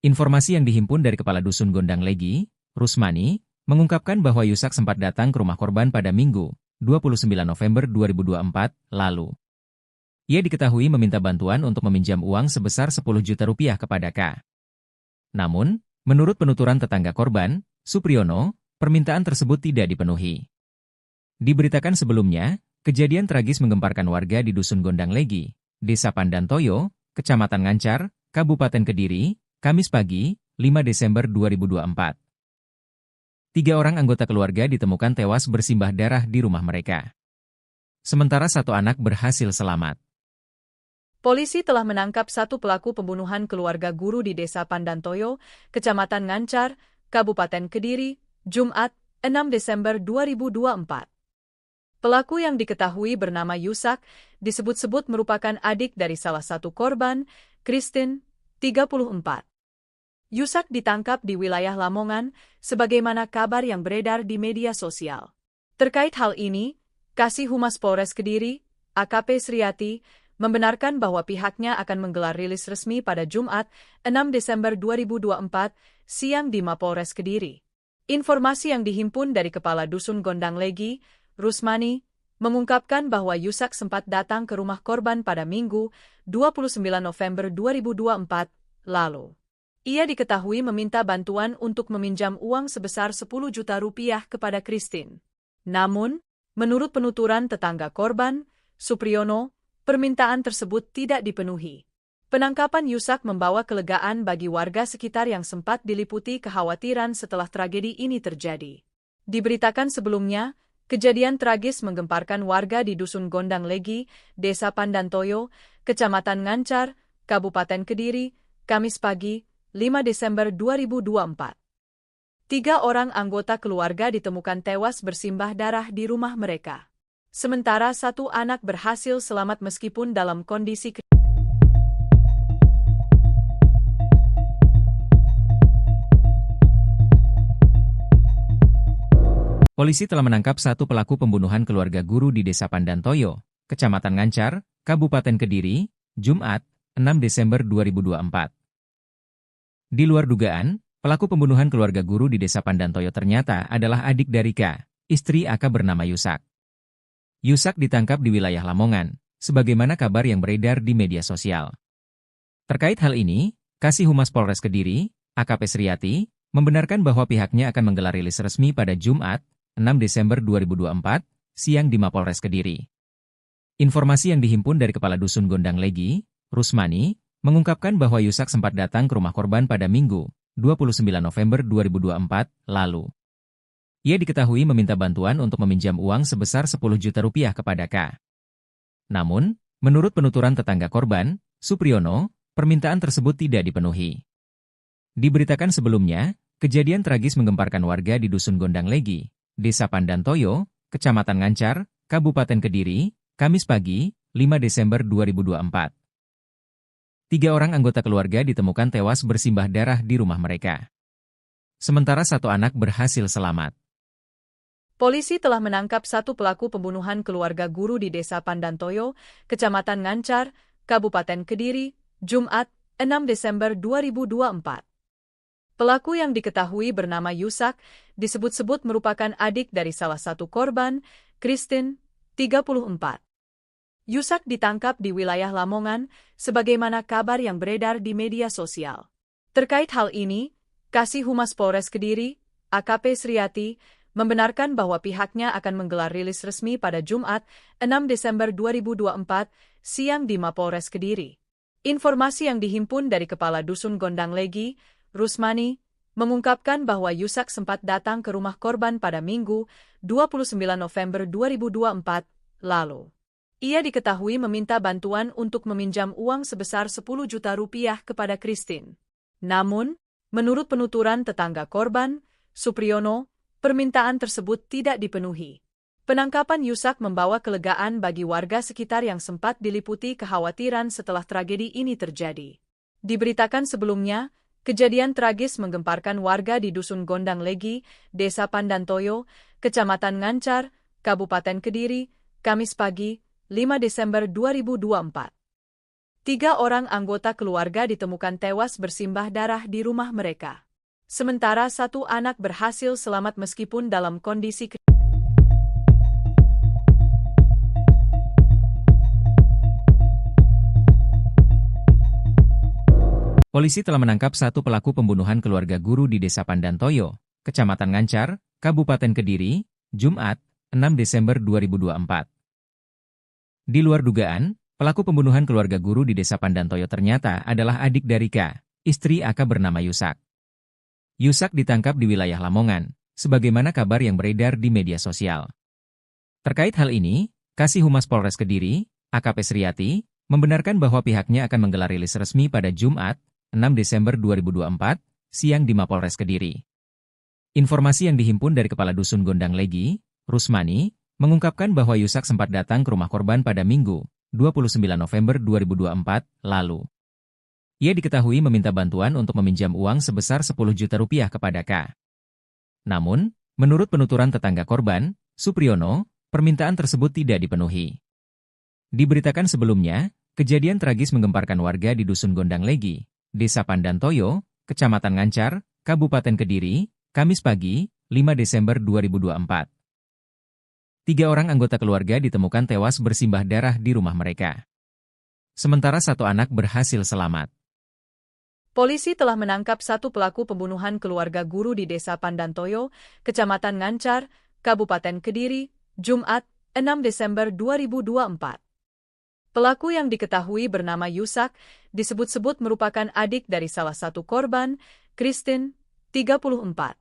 Informasi yang dihimpun dari Kepala Dusun Gondang Legi, Rusmani, mengungkapkan bahwa Yusak sempat datang ke rumah korban pada Minggu, 29 November 2024, lalu. Ia diketahui meminta bantuan untuk meminjam uang sebesar 10 juta rupiah kepada K. Namun, menurut penuturan tetangga korban, Supriyono, permintaan tersebut tidak dipenuhi. Diberitakan sebelumnya, kejadian tragis menggemparkan warga di Dusun Gondang Legi, Desa Pandantoyo, Kecamatan Ngancar, Kabupaten Kediri, Kamis pagi, 5 Desember 2024. 3 orang anggota keluarga ditemukan tewas bersimbah darah di rumah mereka. Sementara 1 anak berhasil selamat. Polisi telah menangkap 1 pelaku pembunuhan keluarga guru di Desa Pandantoyo, Kecamatan Ngancar, Kabupaten Kediri, Jumat, 6 Desember 2024. Pelaku yang diketahui bernama Yusak, disebut-sebut merupakan adik dari salah satu korban, Christine, 34. Yusak ditangkap di wilayah Lamongan, sebagaimana kabar yang beredar di media sosial. Terkait hal ini, Kasih Humas Polres Kediri, AKP Sriati, membenarkan bahwa pihaknya akan menggelar rilis resmi pada Jumat, 6 Desember 2024, siang di Mapolres Kediri. Informasi yang dihimpun dari Kepala Dusun Gondang Legi, Rusmani, mengungkapkan bahwa Yusak sempat datang ke rumah korban pada Minggu, 29 November 2024, lalu. Ia diketahui meminta bantuan untuk meminjam uang sebesar 10 juta rupiah kepada Christine. Namun, menurut penuturan tetangga korban, Supriyono, permintaan tersebut tidak dipenuhi. Penangkapan Yusak membawa kelegaan bagi warga sekitar yang sempat diliputi kekhawatiran setelah tragedi ini terjadi. Diberitakan sebelumnya, kejadian tragis menggemparkan warga di Dusun Gondang Legi, Desa Pandantoyo, Kecamatan Ngancar, Kabupaten Kediri, Kamis pagi, 5 Desember 2024. 3 orang anggota keluarga ditemukan tewas bersimbah darah di rumah mereka. Sementara 1 anak berhasil selamat meskipun dalam kondisi Polisi telah menangkap 1 pelaku pembunuhan keluarga guru di Desa Pandantoyo, Kecamatan Ngancar, Kabupaten Kediri, Jumat, 6 Desember 2024. Di luar dugaan, pelaku pembunuhan keluarga guru di Desa Pandantoyo ternyata adalah adik dari K, istri AK bernama Yusak. Yusak ditangkap di wilayah Lamongan, sebagaimana kabar yang beredar di media sosial. Terkait hal ini, Kasih Humas Polres Kediri, AKP Sriati, membenarkan bahwa pihaknya akan menggelar rilis resmi pada Jumat, 6 Desember 2024, siang di Mapolres Kediri. Informasi yang dihimpun dari Kepala Dusun Gondang Legi, Rusmani, mengungkapkan bahwa Yusak sempat datang ke rumah korban pada Minggu, 29 November 2024, lalu. Ia diketahui meminta bantuan untuk meminjam uang sebesar 10 juta rupiah kepada K. Namun, menurut penuturan tetangga korban, Supriyono, permintaan tersebut tidak dipenuhi. Diberitakan sebelumnya, kejadian tragis menggemparkan warga di Dusun Gondang Legi, Desa Pandantoyo, Kecamatan Ngancar, Kabupaten Kediri, Kamis pagi, 5 Desember 2024. 3 orang anggota keluarga ditemukan tewas bersimbah darah di rumah mereka. Sementara 1 anak berhasil selamat. Polisi telah menangkap 1 pelaku pembunuhan keluarga guru di Desa Pandantoyo, Kecamatan Ngancar, Kabupaten Kediri, Jumat, 6 Desember 2024. Pelaku yang diketahui bernama Yusak, disebut-sebut merupakan adik dari salah satu korban, Christine, 34. Yusak ditangkap di wilayah Lamongan, sebagaimana kabar yang beredar di media sosial. Terkait hal ini, Kasih Humas Polres Kediri, AKP Sriati, membenarkan bahwa pihaknya akan menggelar rilis resmi pada Jumat, 6 Desember 2024, siang di Mapolres Kediri. Informasi yang dihimpun dari Kepala Dusun Gondang Legi, Rusmani, mengungkapkan bahwa Yusak sempat datang ke rumah korban pada Minggu, 29 November 2024, lalu. Ia diketahui meminta bantuan untuk meminjam uang sebesar 10 juta rupiah kepada Christine. Namun, menurut penuturan tetangga korban, Supriyono, permintaan tersebut tidak dipenuhi. Penangkapan Yusak membawa kelegaan bagi warga sekitar yang sempat diliputi kekhawatiran setelah tragedi ini terjadi. Diberitakan sebelumnya, kejadian tragis menggemparkan warga di Dusun Gondang Legi, Desa Pandantoyo, Kecamatan Ngancar, Kabupaten Kediri, Kamis pagi, 5 Desember 2024. 3 orang anggota keluarga ditemukan tewas bersimbah darah di rumah mereka. Sementara 1 anak berhasil selamat meskipun dalam kondisi Polisi telah menangkap 1 pelaku pembunuhan keluarga guru di Desa Pandantoyo, Kecamatan Ngancar, Kabupaten Kediri, Jumat, 6 Desember 2024. Di luar dugaan, pelaku pembunuhan keluarga guru di Desa Pandantoyo ternyata adalah adik dari K, istri AK bernama Yusak. Yusak ditangkap di wilayah Lamongan, sebagaimana kabar yang beredar di media sosial. Terkait hal ini, Kasih Humas Polres Kediri, AKP Sriati, membenarkan bahwa pihaknya akan menggelar rilis resmi pada Jumat, 6 Desember 2024, siang di Mapolres Kediri. Informasi yang dihimpun dari Kepala Dusun Gondang Legi, Rusmani, mengungkapkan bahwa Yusak sempat datang ke rumah korban pada Minggu, 29 November 2024, lalu. Ia diketahui meminta bantuan untuk meminjam uang sebesar 10 juta rupiah kepada K. Namun, menurut penuturan tetangga korban, Supriyono, permintaan tersebut tidak dipenuhi. Diberitakan sebelumnya, kejadian tragis menggemparkan warga di Dusun Gondang Legi, Desa Pandantoyo, Kecamatan Ngancar, Kabupaten Kediri, Kamis pagi, 5 Desember 2024. 3 orang anggota keluarga ditemukan tewas bersimbah darah di rumah mereka. Sementara 1 anak berhasil selamat. Polisi telah menangkap 1 pelaku pembunuhan keluarga guru di Desa Pandantoyo, Kecamatan Ngancar, Kabupaten Kediri, Jumat, 6 Desember 2024. Pelaku yang diketahui bernama Yusak, disebut-sebut merupakan adik dari salah satu korban, Christine, 34.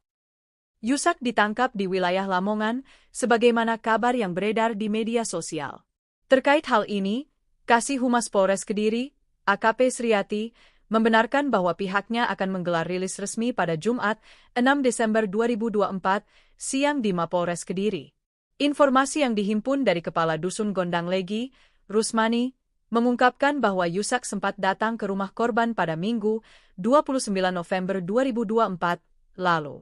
Yusak ditangkap di wilayah Lamongan, sebagaimana kabar yang beredar di media sosial. Terkait hal ini, Kasih Humas Polres Kediri, AKP Sriati, membenarkan bahwa pihaknya akan menggelar rilis resmi pada Jumat, 6 Desember 2024, siang di Mapolres Kediri. Informasi yang dihimpun dari Kepala Dusun Gondang Legi, Rusmani, mengungkapkan bahwa Yusak sempat datang ke rumah korban pada Minggu, 29 November 2024, lalu.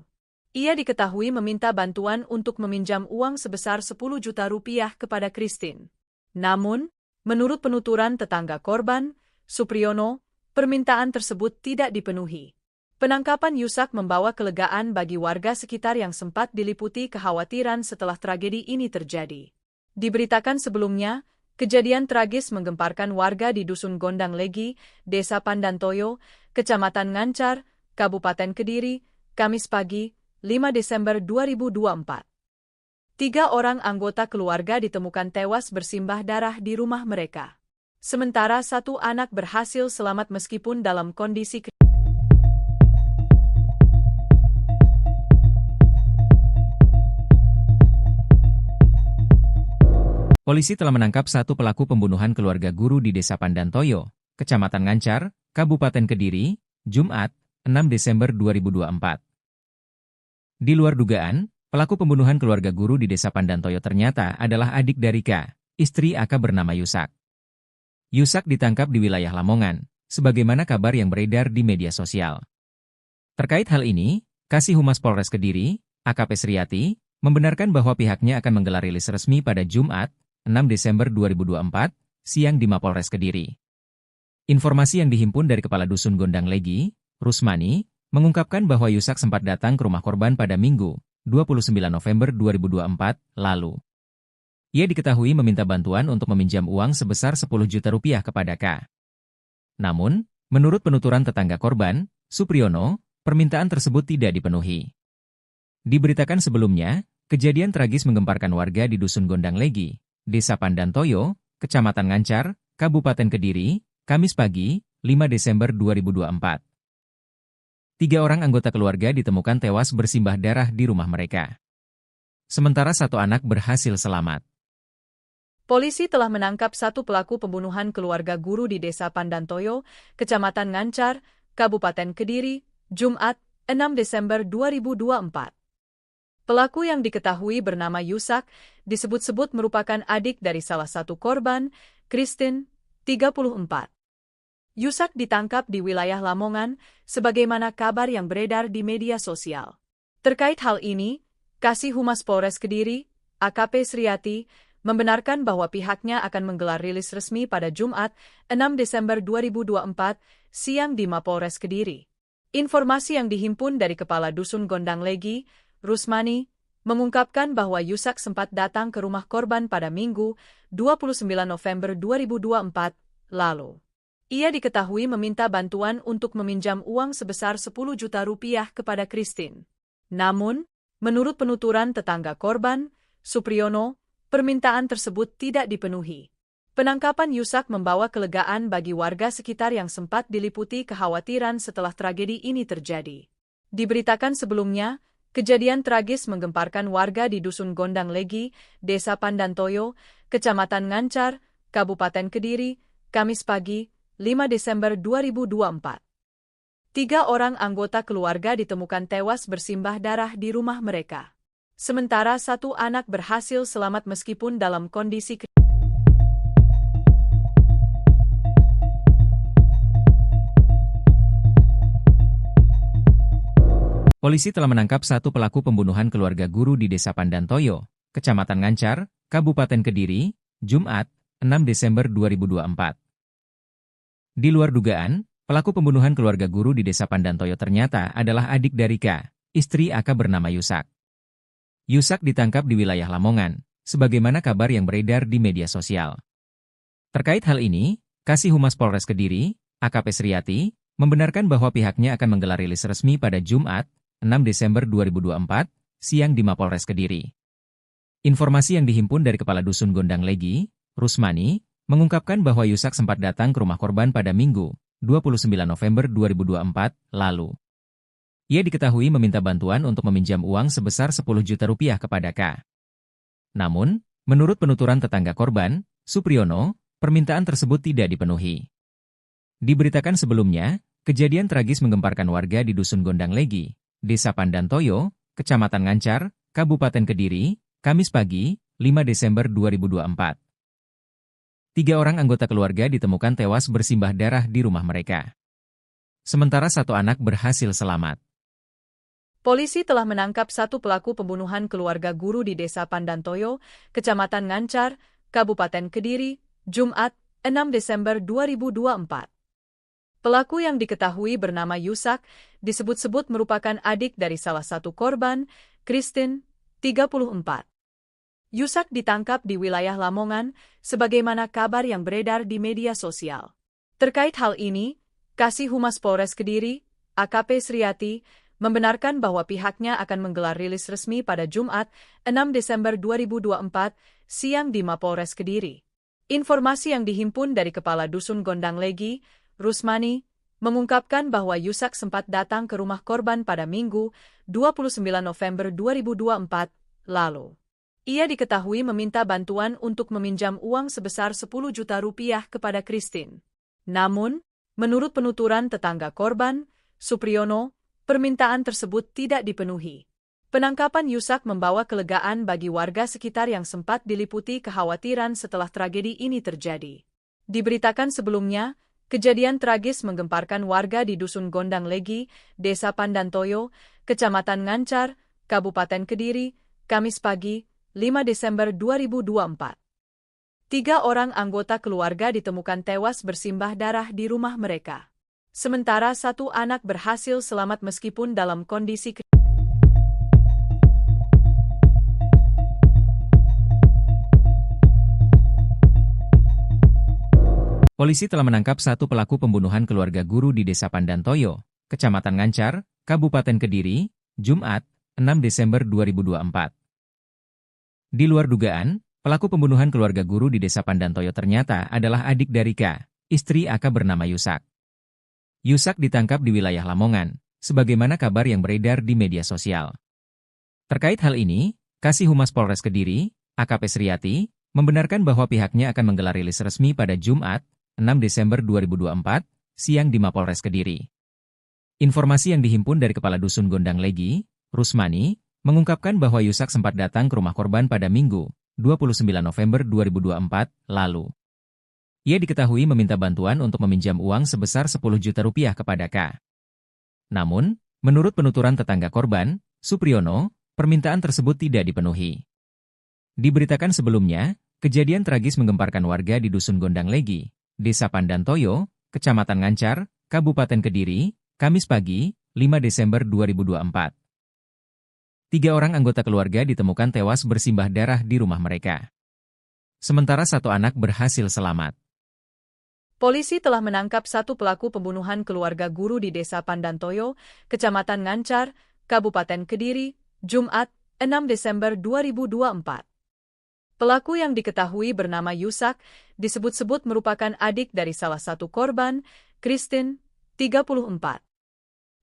Ia diketahui meminta bantuan untuk meminjam uang sebesar 10 juta rupiah kepada Christine. Namun, menurut penuturan tetangga korban, Supriyono, permintaan tersebut tidak dipenuhi. Penangkapan Yusak membawa kelegaan bagi warga sekitar yang sempat diliputi kekhawatiran setelah tragedi ini terjadi. Diberitakan sebelumnya, kejadian tragis menggemparkan warga di Dusun Gondang Legi, Desa Pandantoyo, Kecamatan Ngancar, Kabupaten Kediri, Kamis pagi, 5 Desember 2024. 3 orang anggota keluarga ditemukan tewas bersimbah darah di rumah mereka. Sementara 1 anak berhasil selamat meskipun dalam kondisi Polisi telah menangkap 1 pelaku pembunuhan keluarga guru di Desa Pandantoyo, Kecamatan Ngancar, Kabupaten Kediri, Jumat, 6 Desember 2024. Di luar dugaan, pelaku pembunuhan keluarga guru di Desa Pandantoyo ternyata adalah adik dari K, istri AK bernama Yusak. Yusak ditangkap di wilayah Lamongan, sebagaimana kabar yang beredar di media sosial. Terkait hal ini, Kasih Humas Polres Kediri, AKP Sriati, membenarkan bahwa pihaknya akan menggelar rilis resmi pada Jumat, 6 Desember 2024, siang di Mapolres Kediri. Informasi yang dihimpun dari Kepala Dusun Gondang Legi, Rusmani, mengungkapkan bahwa Yusak sempat datang ke rumah korban pada Minggu, 29 November 2024, lalu. Ia diketahui meminta bantuan untuk meminjam uang sebesar 10 juta rupiah kepada K. Namun, menurut penuturan tetangga korban, Supriyono, permintaan tersebut tidak dipenuhi. Diberitakan sebelumnya, kejadian tragis menggemparkan warga di Dusun Gondang Legi, Desa Pandantoyo, Kecamatan Ngancar, Kabupaten Kediri, Kamis pagi, 5 Desember 2024. 3 orang anggota keluarga ditemukan tewas bersimbah darah di rumah mereka. Sementara 1 anak berhasil selamat. Polisi telah menangkap 1 pelaku pembunuhan keluarga guru di Desa Pandantoyo, Kecamatan Ngancar, Kabupaten Kediri, Jumat, 6 Desember 2024. Pelaku yang diketahui bernama Yusak, disebut-sebut merupakan adik dari salah satu korban, Christine, 34. Yusak ditangkap di wilayah Lamongan, sebagaimana kabar yang beredar di media sosial. Terkait hal ini, Kasih Humas Polres Kediri, AKP Sriati, membenarkan bahwa pihaknya akan menggelar rilis resmi pada Jumat, 6 Desember 2024, siang di Mapolres Kediri. Informasi yang dihimpun dari Kepala Dusun Gondang Legi, Rusmani, mengungkapkan bahwa Yusak sempat datang ke rumah korban pada Minggu, 29 November 2024, lalu. Ia diketahui meminta bantuan untuk meminjam uang sebesar 10 juta rupiah kepada Christine. Namun, menurut penuturan tetangga korban, Supriyono, permintaan tersebut tidak dipenuhi. Penangkapan Yusak membawa kelegaan bagi warga sekitar yang sempat diliputi kekhawatiran setelah tragedi ini terjadi. Diberitakan sebelumnya, kejadian tragis menggemparkan warga di Dusun Gondang Legi, Desa Pandantoyo, Kecamatan Ngancar, Kabupaten Kediri, Kamis pagi, 5 Desember 2024. 3 orang anggota keluarga ditemukan tewas bersimbah darah di rumah mereka. Sementara 1 anak berhasil selamat meskipun dalam kondisi Polisi telah menangkap 1 pelaku pembunuhan keluarga guru di Desa Pandantoyo, Kecamatan Ngancar, Kabupaten Kediri, Jumat, 6 Desember 2024. Di luar dugaan, pelaku pembunuhan keluarga guru di Desa Pandantoyo ternyata adalah adik dari K, istri AK bernama Yusak. Yusak ditangkap di wilayah Lamongan, sebagaimana kabar yang beredar di media sosial. Terkait hal ini, Kasih Humas Polres Kediri, AKP Sriati, membenarkan bahwa pihaknya akan menggelar rilis resmi pada Jumat, 6 Desember 2024, siang di Mapolres Kediri. Informasi yang dihimpun dari Kepala Dusun Gondang Legi, Rusmani, mengungkapkan bahwa Yusak sempat datang ke rumah korban pada Minggu, 29 November 2024, lalu. Ia diketahui meminta bantuan untuk meminjam uang sebesar 10 juta rupiah kepada K. Namun, menurut penuturan tetangga korban, Supriyono, permintaan tersebut tidak dipenuhi. Diberitakan sebelumnya, kejadian tragis menggemparkan warga di Dusun Gondang Legi, Desa Pandantoyo, Kecamatan Ngancar, Kabupaten Kediri, Kamis pagi, 5 Desember 2024. 3 orang anggota keluarga ditemukan tewas bersimbah darah di rumah mereka. Sementara 1 anak berhasil selamat. Polisi telah menangkap 1 pelaku pembunuhan keluarga guru di Desa Pandantoyo, Kecamatan Ngancar, Kabupaten Kediri, Jumat, 6 Desember 2024. Pelaku yang diketahui bernama Yusak, disebut-sebut merupakan adik dari salah satu korban, Christine, 34. Yusak ditangkap di wilayah Lamongan, sebagaimana kabar yang beredar di media sosial. Terkait hal ini, Kasih Humas Polres Kediri, AKP Sriati, membenarkan bahwa pihaknya akan menggelar rilis resmi pada Jumat, 6 Desember 2024, siang di Mapolres Kediri. Informasi yang dihimpun dari Kepala Dusun Gondang Legi, Rusmani, mengungkapkan bahwa Yusak sempat datang ke rumah korban pada Minggu, 29 November 2024, lalu. Ia diketahui meminta bantuan untuk meminjam uang sebesar 10 juta rupiah kepada Christine. Namun, menurut penuturan tetangga korban, Supriyono, permintaan tersebut tidak dipenuhi. Penangkapan Yusak membawa kelegaan bagi warga sekitar yang sempat diliputi kekhawatiran setelah tragedi ini terjadi. Diberitakan sebelumnya, kejadian tragis menggemparkan warga di Dusun Gondang Legi, Desa Pandantoyo, Kecamatan Ngancar, Kabupaten Kediri, Kamis pagi, 5 Desember 2024. 3 orang anggota keluarga ditemukan tewas bersimbah darah di rumah mereka. Sementara 1 anak berhasil selamat meskipun dalam kondisi Polisi telah menangkap 1 pelaku pembunuhan keluarga guru di Desa Pandantoyo, Kecamatan Ngancar, Kabupaten Kediri, Jumat, 6 Desember 2024. Di luar dugaan, pelaku pembunuhan keluarga guru di Desa Pandantoyo ternyata adalah adik dari K, istri AK bernama Yusak. Yusak ditangkap di wilayah Lamongan, sebagaimana kabar yang beredar di media sosial. Terkait hal ini, Kasih Humas Polres Kediri, AKP Sriati, membenarkan bahwa pihaknya akan menggelar rilis resmi pada Jumat, 6 Desember 2024, siang di Mapolres Kediri. Informasi yang dihimpun dari Kepala Dusun Gondang Legi, Rusmani, mengungkapkan bahwa Yusak sempat datang ke rumah korban pada Minggu, 29 November 2024, lalu. Ia diketahui meminta bantuan untuk meminjam uang sebesar 10 juta rupiah kepada K. Namun, menurut penuturan tetangga korban, Supriyono, permintaan tersebut tidak dipenuhi. Diberitakan sebelumnya, kejadian tragis menggemparkan warga di Dusun Gondang Legi, Desa Pandantoyo, Kecamatan Ngancar, Kabupaten Kediri, Kamis pagi, 5 Desember 2024. 3 orang anggota keluarga ditemukan tewas bersimbah darah di rumah mereka. Sementara 1 anak berhasil selamat. Polisi telah menangkap 1 pelaku pembunuhan keluarga guru di Desa Pandantoyo, Kecamatan Ngancar, Kabupaten Kediri, Jumat, 6 Desember 2024. Pelaku yang diketahui bernama Yusak, disebut-sebut merupakan adik dari salah satu korban, Christine, 34.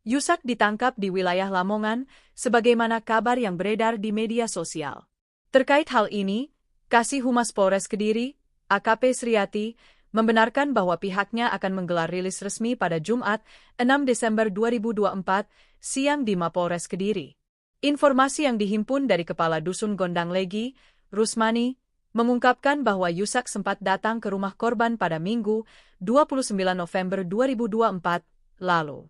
Yusak ditangkap di wilayah Lamongan, sebagaimana kabar yang beredar di media sosial. Terkait hal ini, Kasih Humas Polres Kediri, AKP Sriati, membenarkan bahwa pihaknya akan menggelar rilis resmi pada Jumat, 6 Desember 2024, siang di Mapolres Kediri. Informasi yang dihimpun dari Kepala Dusun Gondang Legi, Rusmani, mengungkapkan bahwa Yusak sempat datang ke rumah korban pada Minggu, 29 November 2024, lalu.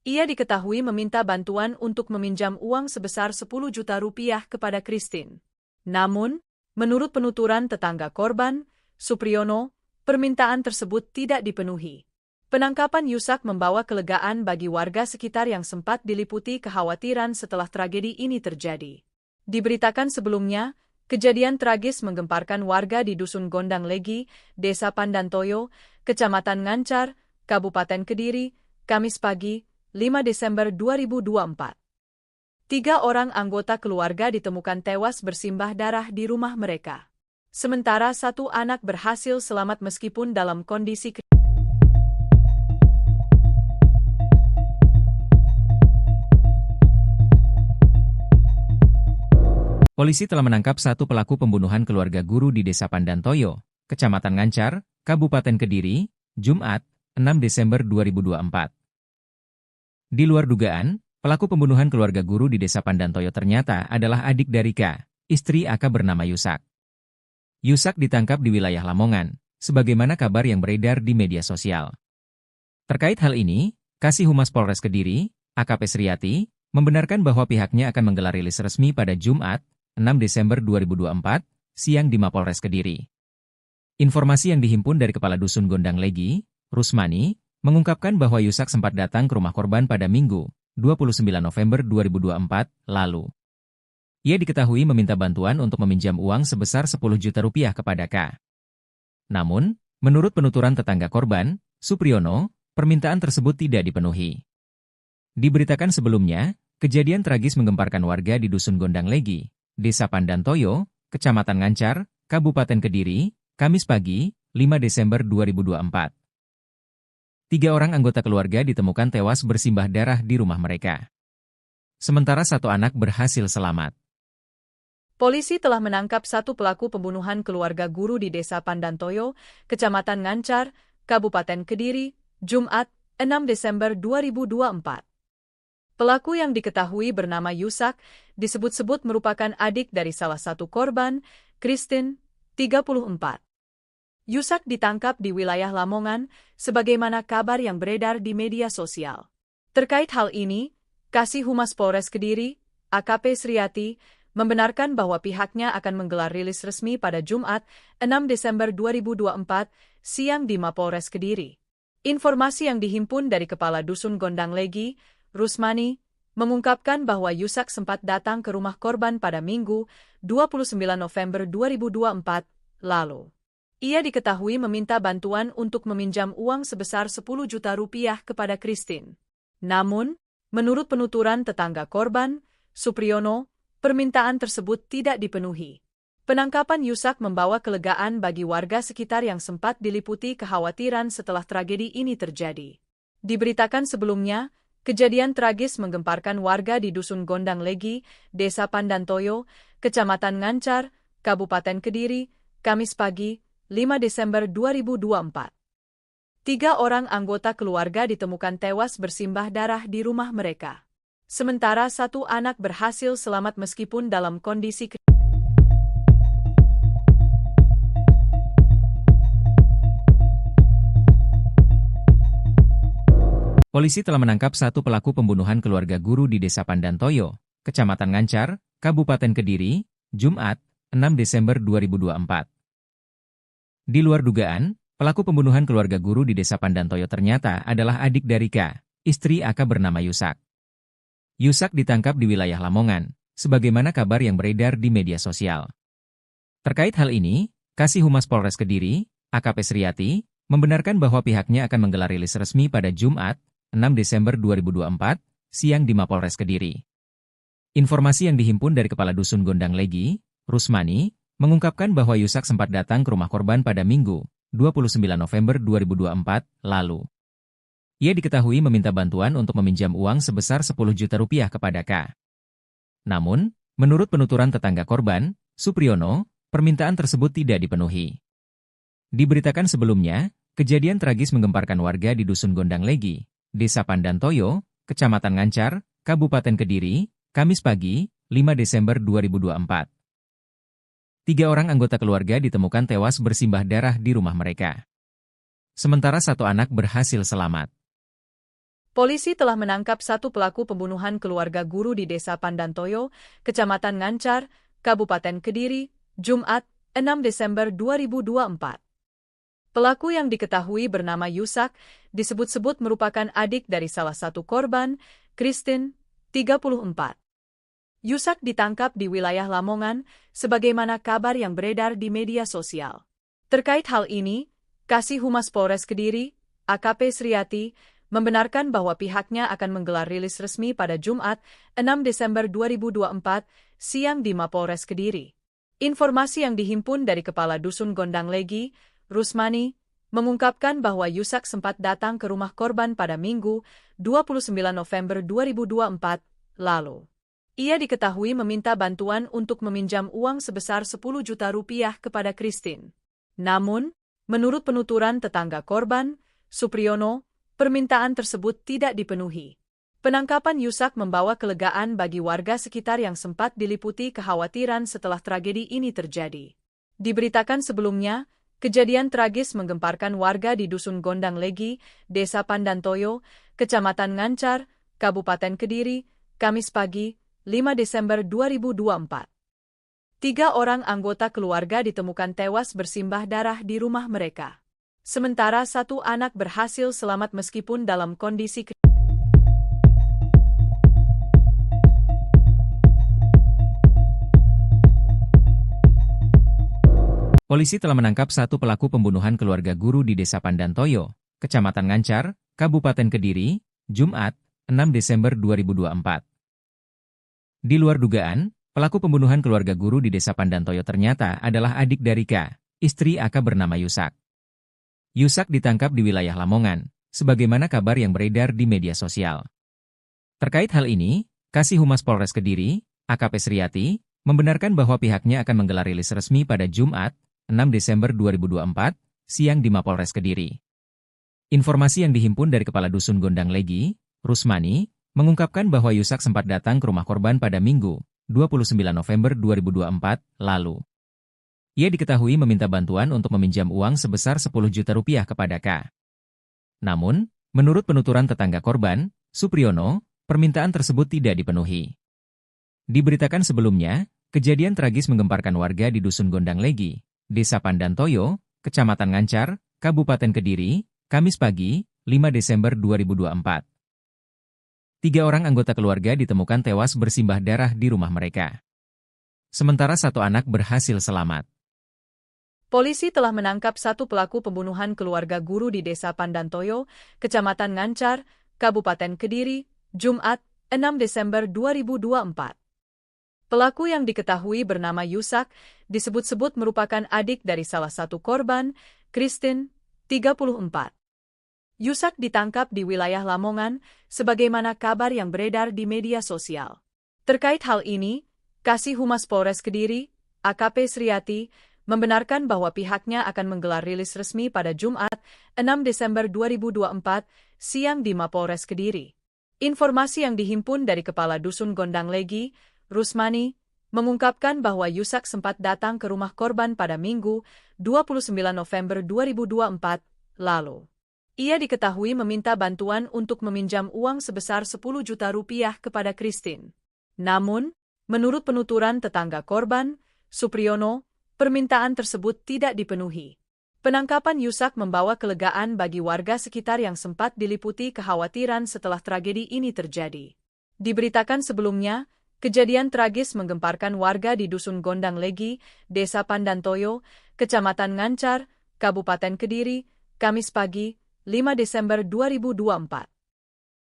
Ia diketahui meminta bantuan untuk meminjam uang sebesar 10 juta rupiah kepada Christine. Namun, menurut penuturan tetangga korban, Supriyono, permintaan tersebut tidak dipenuhi. Penangkapan Yusak membawa kelegaan bagi warga sekitar yang sempat diliputi kekhawatiran setelah tragedi ini terjadi. Diberitakan sebelumnya, kejadian tragis menggemparkan warga di Dusun Gondang Legi, Desa Pandantoyo, Kecamatan Ngancar, Kabupaten Kediri, Kamis pagi, 5 Desember 2024. 3 orang anggota keluarga ditemukan tewas bersimbah darah di rumah mereka. Sementara 1 anak berhasil selamat meskipun dalam kondisi Polisi telah menangkap satu pelaku pembunuhan keluarga guru di Desa Pandantoyo, Kecamatan Ngancar, Kabupaten Kediri, Jumat, 6 Desember 2024. Di luar dugaan, pelaku pembunuhan keluarga guru di Desa Pandantoyo ternyata adalah adik dari K, istri AK bernama Yusak. Yusak ditangkap di wilayah Lamongan, sebagaimana kabar yang beredar di media sosial. Terkait hal ini, Kasih Humas Polres Kediri, AKP Sriati, membenarkan bahwa pihaknya akan menggelar rilis resmi pada Jumat, 6 Desember 2024, siang di Mapolres Kediri. Informasi yang dihimpun dari Kepala Dusun Gondang Legi, Rusmani, mengungkapkan bahwa Yusak sempat datang ke rumah korban pada Minggu, 29 November 2024, lalu. Ia diketahui meminta bantuan untuk meminjam uang sebesar 10 juta rupiah kepada K. Namun, menurut penuturan tetangga korban, Supriyono, permintaan tersebut tidak dipenuhi. Diberitakan sebelumnya, kejadian tragis menggemparkan warga di Dusun Gondang Legi, Desa Pandantoyo, Kecamatan Ngancar, Kabupaten Kediri, Kamis pagi, 5 Desember 2024. 3 orang anggota keluarga ditemukan tewas bersimbah darah di rumah mereka. Sementara 1 anak berhasil selamat. Polisi telah menangkap 1 pelaku pembunuhan keluarga guru di Desa Pandantoyo, Kecamatan Ngancar, Kabupaten Kediri, Jumat, 6 Desember 2024. Pelaku yang diketahui bernama Yusak, disebut-sebut merupakan adik dari salah satu korban, Christine, 34. Yusak ditangkap di wilayah Lamongan, sebagaimana kabar yang beredar di media sosial. Terkait hal ini, Kasih Humas Polres Kediri, AKP Sriati, membenarkan bahwa pihaknya akan menggelar rilis resmi pada Jumat, 6 Desember 2024, siang di Mapolres Kediri. Informasi yang dihimpun dari Kepala Dusun Gondang Legi, Rusmani, mengungkapkan bahwa Yusak sempat datang ke rumah korban pada Minggu, 29 November 2024, lalu. Ia diketahui meminta bantuan untuk meminjam uang sebesar 10 juta rupiah kepada Christine. Namun, menurut penuturan tetangga korban, Supriyono, permintaan tersebut tidak dipenuhi. Penangkapan Yusak membawa kelegaan bagi warga sekitar yang sempat diliputi kekhawatiran setelah tragedi ini terjadi. Diberitakan sebelumnya, kejadian tragis menggemparkan warga di Dusun Gondang Legi, Desa Pandantoyo, Kecamatan Ngancar, Kabupaten Kediri, Kamis pagi, 5 Desember 2024. 3 orang anggota keluarga ditemukan tewas bersimbah darah di rumah mereka. Sementara 1 anak berhasil selamat meskipun dalam kondisi kritis. Polisi telah menangkap 1 pelaku pembunuhan keluarga guru di Desa Pandantoyo, Kecamatan Ngancar, Kabupaten Kediri, Jumat, 6 Desember 2024. Di luar dugaan, pelaku pembunuhan keluarga guru di Desa Pandantoyo ternyata adalah adik dari K, istri AK bernama Yusak. Yusak ditangkap di wilayah Lamongan, sebagaimana kabar yang beredar di media sosial. Terkait hal ini, Kasih Humas Polres Kediri, AKP Sriati, membenarkan bahwa pihaknya akan menggelar rilis resmi pada Jumat, 6 Desember 2024, siang di Mapolres Kediri. Informasi yang dihimpun dari Kepala Dusun Gondang Legi, Rusmani, mengungkapkan bahwa Yusak sempat datang ke rumah korban pada Minggu, 29 November 2024, lalu. Ia diketahui meminta bantuan untuk meminjam uang sebesar 10 juta rupiah kepada K. Namun, menurut penuturan tetangga korban, Supriyono, permintaan tersebut tidak dipenuhi. Diberitakan sebelumnya, kejadian tragis menggemparkan warga di Dusun Gondang Legi, Desa Pandantoyo, Kecamatan Ngancar, Kabupaten Kediri, Kamis pagi, 5 Desember 2024. 3 orang anggota keluarga ditemukan tewas bersimbah darah di rumah mereka. Sementara 1 anak berhasil selamat. Polisi telah menangkap 1 pelaku pembunuhan keluarga guru di Desa Pandantoyo, Kecamatan Ngancar, Kabupaten Kediri, Jumat, 6 Desember 2024. Pelaku yang diketahui bernama Yusak, disebut-sebut merupakan adik dari salah satu korban, Christine, 34. Yusak ditangkap di wilayah Lamongan, sebagaimana kabar yang beredar di media sosial. Terkait hal ini, Kasih Humas Polres Kediri, AKP Sriati, membenarkan bahwa pihaknya akan menggelar rilis resmi pada Jumat, 6 Desember 2024, siang di Mapolres Kediri. Informasi yang dihimpun dari Kepala Dusun Gondang Legi, Rusmani, mengungkapkan bahwa Yusak sempat datang ke rumah korban pada Minggu, 29 November 2024, lalu. Ia diketahui meminta bantuan untuk meminjam uang sebesar 10 juta rupiah kepada Christine. Namun, menurut penuturan tetangga korban, Supriyono, permintaan tersebut tidak dipenuhi. Penangkapan Yusak membawa kelegaan bagi warga sekitar yang sempat diliputi kekhawatiran setelah tragedi ini terjadi. Diberitakan sebelumnya, kejadian tragis menggemparkan warga di Dusun Gondang Legi, Desa Pandantoyo, Kecamatan Ngancar, Kabupaten Kediri, Kamis pagi, 5 Desember 2024. 3 orang anggota keluarga ditemukan tewas bersimbah darah di rumah mereka. Sementara 1 anak berhasil selamat meskipun dalam kondisi Polisi telah menangkap 1 pelaku pembunuhan keluarga guru di Desa Pandantoyo, Kecamatan Ngancar, Kabupaten Kediri, Jumat, 6 Desember 2024. Di luar dugaan, pelaku pembunuhan keluarga guru di Desa Pandantoyo ternyata adalah adik dari K, istri AK bernama Yusak. Yusak ditangkap di wilayah Lamongan, sebagaimana kabar yang beredar di media sosial. Terkait hal ini, Kasih Humas Polres Kediri, AKP Sriati, membenarkan bahwa pihaknya akan menggelar rilis resmi pada Jumat, 6 Desember 2024, siang di Mapolres Kediri. Informasi yang dihimpun dari Kepala Dusun Gondang Legi, Rusmani, mengungkapkan bahwa Yusak sempat datang ke rumah korban pada Minggu, 29 November 2024, lalu. Ia diketahui meminta bantuan untuk meminjam uang sebesar 10 juta rupiah kepada K. Namun, menurut penuturan tetangga korban, Supriyono, permintaan tersebut tidak dipenuhi. Diberitakan sebelumnya, kejadian tragis menggemparkan warga di Dusun Gondang Legi, Desa Pandantoyo, Kecamatan Ngancar, Kabupaten Kediri, Kamis pagi, 5 Desember 2024. 3 orang anggota keluarga ditemukan tewas bersimbah darah di rumah mereka. Sementara 1 anak berhasil selamat. Polisi telah menangkap 1 pelaku pembunuhan keluarga guru di Desa Pandantoyo, Kecamatan Ngancar, Kabupaten Kediri, Jumat, 6 Desember 2024. Pelaku yang diketahui bernama Yusak, disebut-sebut merupakan adik dari salah satu korban, Christine, 34. Yusak ditangkap di wilayah Lamongan, sebagaimana kabar yang beredar di media sosial. Terkait hal ini, Kasih Humas Polres Kediri, AKP Sriati, membenarkan bahwa pihaknya akan menggelar rilis resmi pada Jumat, 6 Desember 2024, siang di Mapolres Kediri. Informasi yang dihimpun dari Kepala Dusun Gondang Legi, Rusmani, mengungkapkan bahwa Yusak sempat datang ke rumah korban pada Minggu, 29 November 2024, lalu. Ia diketahui meminta bantuan untuk meminjam uang sebesar 10 juta rupiah kepada Christine. Namun, menurut penuturan tetangga korban, Supriyono, permintaan tersebut tidak dipenuhi. Penangkapan Yusak membawa kelegaan bagi warga sekitar yang sempat diliputi kekhawatiran setelah tragedi ini terjadi. Diberitakan sebelumnya, kejadian tragis menggemparkan warga di Dusun Gondang Legi, Desa Pandantoyo, Kecamatan Ngancar, Kabupaten Kediri, Kamis pagi, 5 Desember 2024.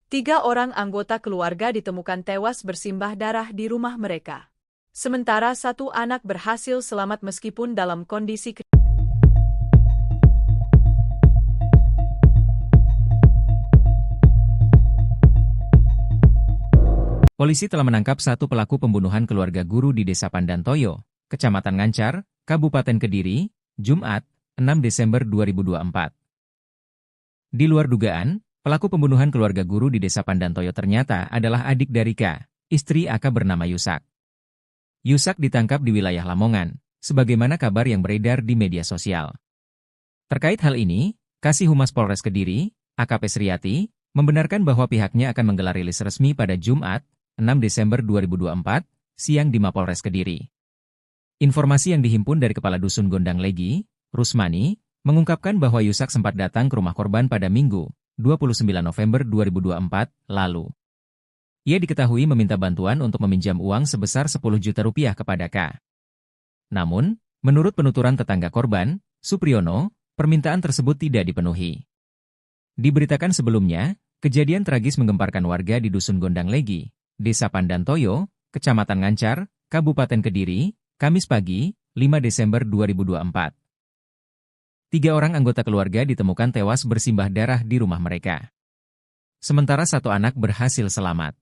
3 orang anggota keluarga ditemukan tewas bersimbah darah di rumah mereka. Sementara 1 anak berhasil selamat meskipun dalam kondisi Polisi telah menangkap 1 pelaku pembunuhan keluarga guru di Desa Pandantoyo, Kecamatan Ngancar, Kabupaten Kediri, Jumat, 6 Desember 2024. Di luar dugaan, pelaku pembunuhan keluarga guru di Desa Pandantoyo ternyata adalah adik dari K, istri AK bernama Yusak. Yusak ditangkap di wilayah Lamongan, sebagaimana kabar yang beredar di media sosial. Terkait hal ini, Kasih Humas Polres Kediri, AKP Sriati, membenarkan bahwa pihaknya akan menggelar rilis resmi pada Jumat, 6 Desember 2024, siang di Mapolres Kediri. Informasi yang dihimpun dari Kepala Dusun Gondang Legi, Rusmani, mengungkapkan bahwa Yusak sempat datang ke rumah korban pada Minggu, 29 November 2024, lalu. Ia diketahui meminta bantuan untuk meminjam uang sebesar 10 juta rupiah kepada K. Namun, menurut penuturan tetangga korban, Supriyono, permintaan tersebut tidak dipenuhi. Diberitakan sebelumnya, kejadian tragis menggemparkan warga di Dusun Gondang Legi, Desa Pandantoyo, Kecamatan Ngancar, Kabupaten Kediri, Kamis pagi, 5 Desember 2024. 3 orang anggota keluarga ditemukan tewas bersimbah darah di rumah mereka. Sementara 1 anak berhasil selamat.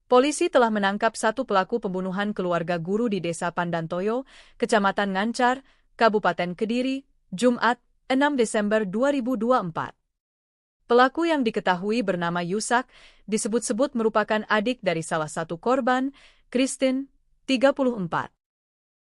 Polisi telah menangkap satu pelaku pembunuhan keluarga guru di Desa Pandantoyo, Kecamatan Ngancar, Kabupaten Kediri, Jumat, 6 Desember 2024. Pelaku yang diketahui bernama Yusak, disebut-sebut merupakan adik dari salah satu korban, Christine, 34.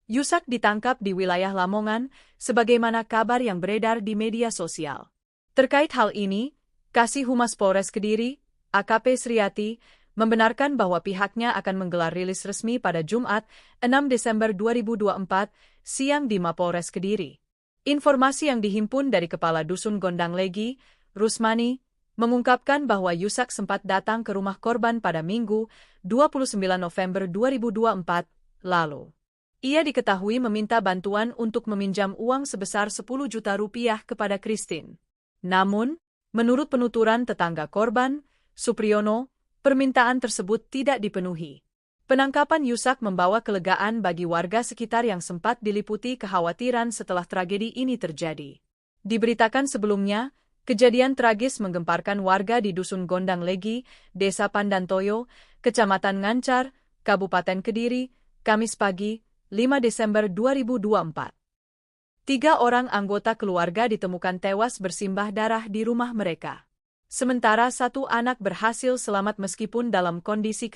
Yusak ditangkap di wilayah Lamongan, sebagaimana kabar yang beredar di media sosial. Terkait hal ini, Kasih Humas Polres Kediri, AKP Sriati, membenarkan bahwa pihaknya akan menggelar rilis resmi pada Jumat, 6 Desember 2024, siang di Mapolres Kediri. Informasi yang dihimpun dari Kepala Dusun Gondang Legi, Rusmani, mengungkapkan bahwa Yusak sempat datang ke rumah korban pada Minggu, 29 November 2024, lalu. Ia diketahui meminta bantuan untuk meminjam uang sebesar 10 juta rupiah kepada Christine. Namun, menurut penuturan tetangga korban, Supriyono, permintaan tersebut tidak dipenuhi. Penangkapan Yusak membawa kelegaan bagi warga sekitar yang sempat diliputi kekhawatiran setelah tragedi ini terjadi. Diberitakan sebelumnya, kejadian tragis menggemparkan warga di Dusun Gondang Legi, Desa Pandantoyo, Kecamatan Ngancar, Kabupaten Kediri, Kamis pagi, 5 Desember 2024. 3 orang anggota keluarga ditemukan tewas bersimbah darah di rumah mereka. Sementara satu anak berhasil selamat meskipun dalam kondisi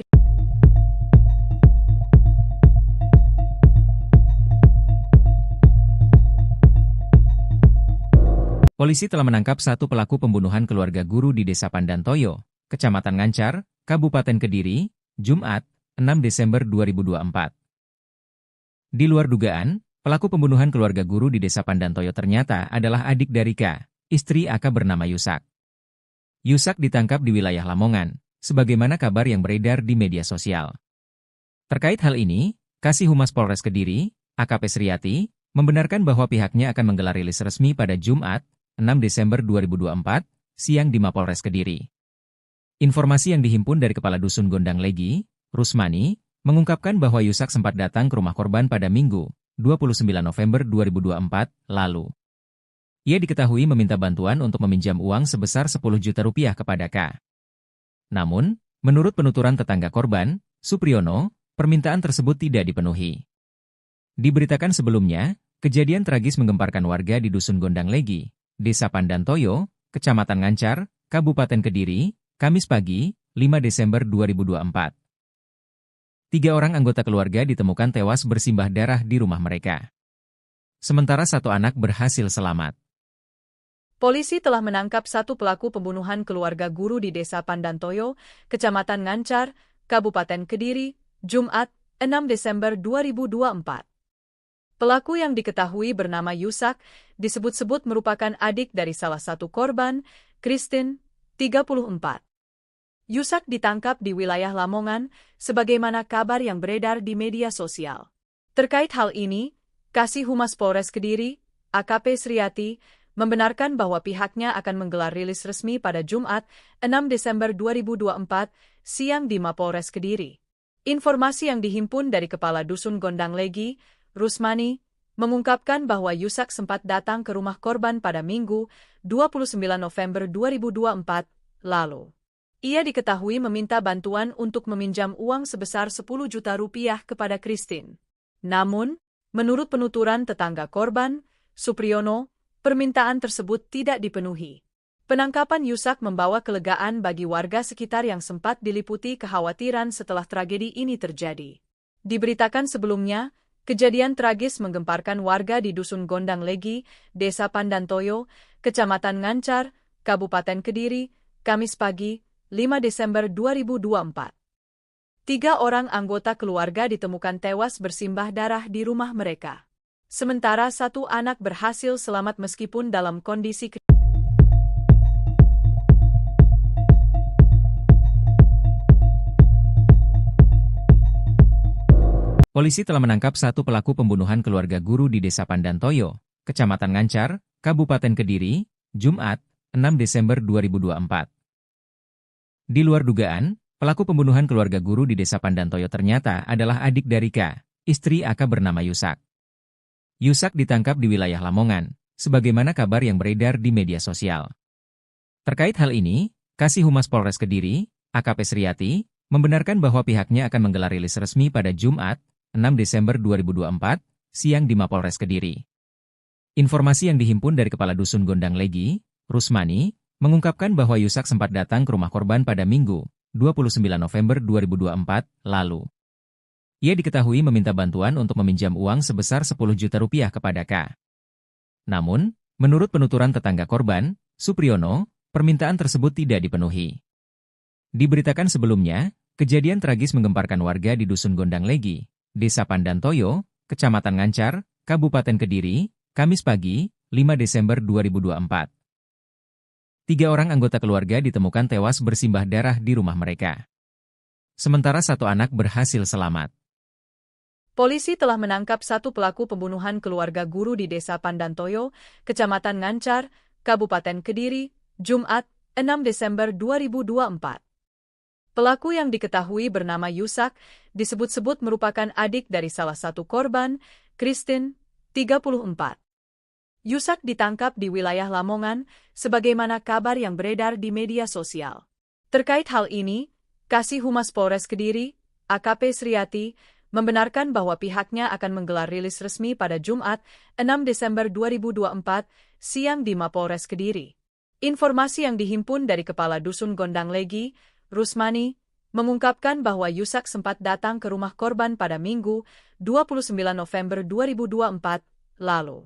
Polisi telah menangkap satu pelaku pembunuhan keluarga guru di Desa Pandantoyo, Kecamatan Ngancar, Kabupaten Kediri, Jumat, 6 Desember 2024. Di luar dugaan, pelaku pembunuhan keluarga guru di Desa Pandantoyo ternyata adalah adik dari K, istri AK bernama Yusak. Yusak ditangkap di wilayah Lamongan, sebagaimana kabar yang beredar di media sosial. Terkait hal ini, Kasih Humas Polres Kediri, AKP Sriati, membenarkan bahwa pihaknya akan menggelar rilis resmi pada Jumat, 6 Desember 2024, siang di Mapolres Kediri. Informasi yang dihimpun dari Kepala Dusun Gondang Legi, Rusmani, mengungkapkan bahwa Yusak sempat datang ke rumah korban pada Minggu, 29 November 2024, lalu. Ia diketahui meminta bantuan untuk meminjam uang sebesar 10 juta rupiah kepada K. Namun, menurut penuturan tetangga korban, Supriyono, permintaan tersebut tidak dipenuhi. Diberitakan sebelumnya, kejadian tragis menggemparkan warga di Dusun Gondang Legi, Desa Pandantoyo, Kecamatan Ngancar, Kabupaten Kediri, Kamis pagi, 5 Desember 2024. 3 orang anggota keluarga ditemukan tewas bersimbah darah di rumah mereka. Sementara satu anak berhasil selamat. Polisi telah menangkap satu pelaku pembunuhan keluarga guru di Desa Pandantoyo, Kecamatan Ngancar, Kabupaten Kediri, Jumat, 6 Desember 2024. Pelaku yang diketahui bernama Yusak, disebut-sebut merupakan adik dari salah satu korban, Christine, 34. Yusak ditangkap di wilayah Lamongan, sebagaimana kabar yang beredar di media sosial. Terkait hal ini, Kasih Humas Polres Kediri, AKP Sriati, membenarkan bahwa pihaknya akan menggelar rilis resmi pada Jumat, 6 Desember 2024, siang di Mapolres Kediri. Informasi yang dihimpun dari Kepala Dusun Gondang Legi, Rusmani, mengungkapkan bahwa Yusak sempat datang ke rumah korban pada Minggu, 29 November 2024, lalu. Ia diketahui meminta bantuan untuk meminjam uang sebesar 10 juta rupiah kepada Christine. Namun, menurut penuturan tetangga korban, Supriyono, permintaan tersebut tidak dipenuhi. Penangkapan Yusak membawa kelegaan bagi warga sekitar yang sempat diliputi kekhawatiran setelah tragedi ini terjadi. Diberitakan sebelumnya, kejadian tragis menggemparkan warga di Dusun Gondang Legi, Desa Pandantoyo, Kecamatan Ngancar, Kabupaten Kediri, Kamis pagi, 5 Desember 2024. 3 orang anggota keluarga ditemukan tewas bersimbah darah di rumah mereka. Sementara satu anak berhasil selamat meskipun dalam kondisi Polisi telah menangkap satu pelaku pembunuhan keluarga guru di Desa Pandantoyo, Kecamatan Ngancar, Kabupaten Kediri, Jumat, 6 Desember 2024. Di luar dugaan, pelaku pembunuhan keluarga guru di Desa Pandantoyo ternyata adalah adik dari K, istri AK bernama Yusak. Yusak ditangkap di wilayah Lamongan, sebagaimana kabar yang beredar di media sosial. Terkait hal ini, Kasih Humas Polres Kediri, AKP Sriati, membenarkan bahwa pihaknya akan menggelar rilis resmi pada Jumat, 6 Desember 2024, siang di Mapolres Kediri. Informasi yang dihimpun dari Kepala Dusun Gondang Legi, Rusmani, mengungkapkan bahwa Yusak sempat datang ke rumah korban pada Minggu, 29 November 2024, lalu. Ia diketahui meminta bantuan untuk meminjam uang sebesar 10 juta rupiah kepada K. Namun, menurut penuturan tetangga korban, Supriyono, permintaan tersebut tidak dipenuhi. Diberitakan sebelumnya, kejadian tragis menggemparkan warga di Dusun Gondang Legi, Desa Pandantoyo, Kecamatan Ngancar, Kabupaten Kediri, Kamis pagi, 5 Desember 2024. 3 orang anggota keluarga ditemukan tewas bersimbah darah di rumah mereka. Sementara 1 anak berhasil selamat. Polisi telah menangkap 1 pelaku pembunuhan keluarga guru di Desa Pandantoyo, Kecamatan Ngancar, Kabupaten Kediri, Jumat, 6 Desember 2024. Pelaku yang diketahui bernama Yusak, disebut-sebut merupakan adik dari salah satu korban, Christine, 34. Yusak ditangkap di wilayah Lamongan, sebagaimana kabar yang beredar di media sosial. Terkait hal ini, Kasih Humas Polres Kediri, AKP Sriati, membenarkan bahwa pihaknya akan menggelar rilis resmi pada Jumat, 6 Desember 2024, siang di Mapolres Kediri. Informasi yang dihimpun dari Kepala Dusun Gondang Legi, Rusmani, mengungkapkan bahwa Yusak sempat datang ke rumah korban pada Minggu, 29 November 2024, lalu.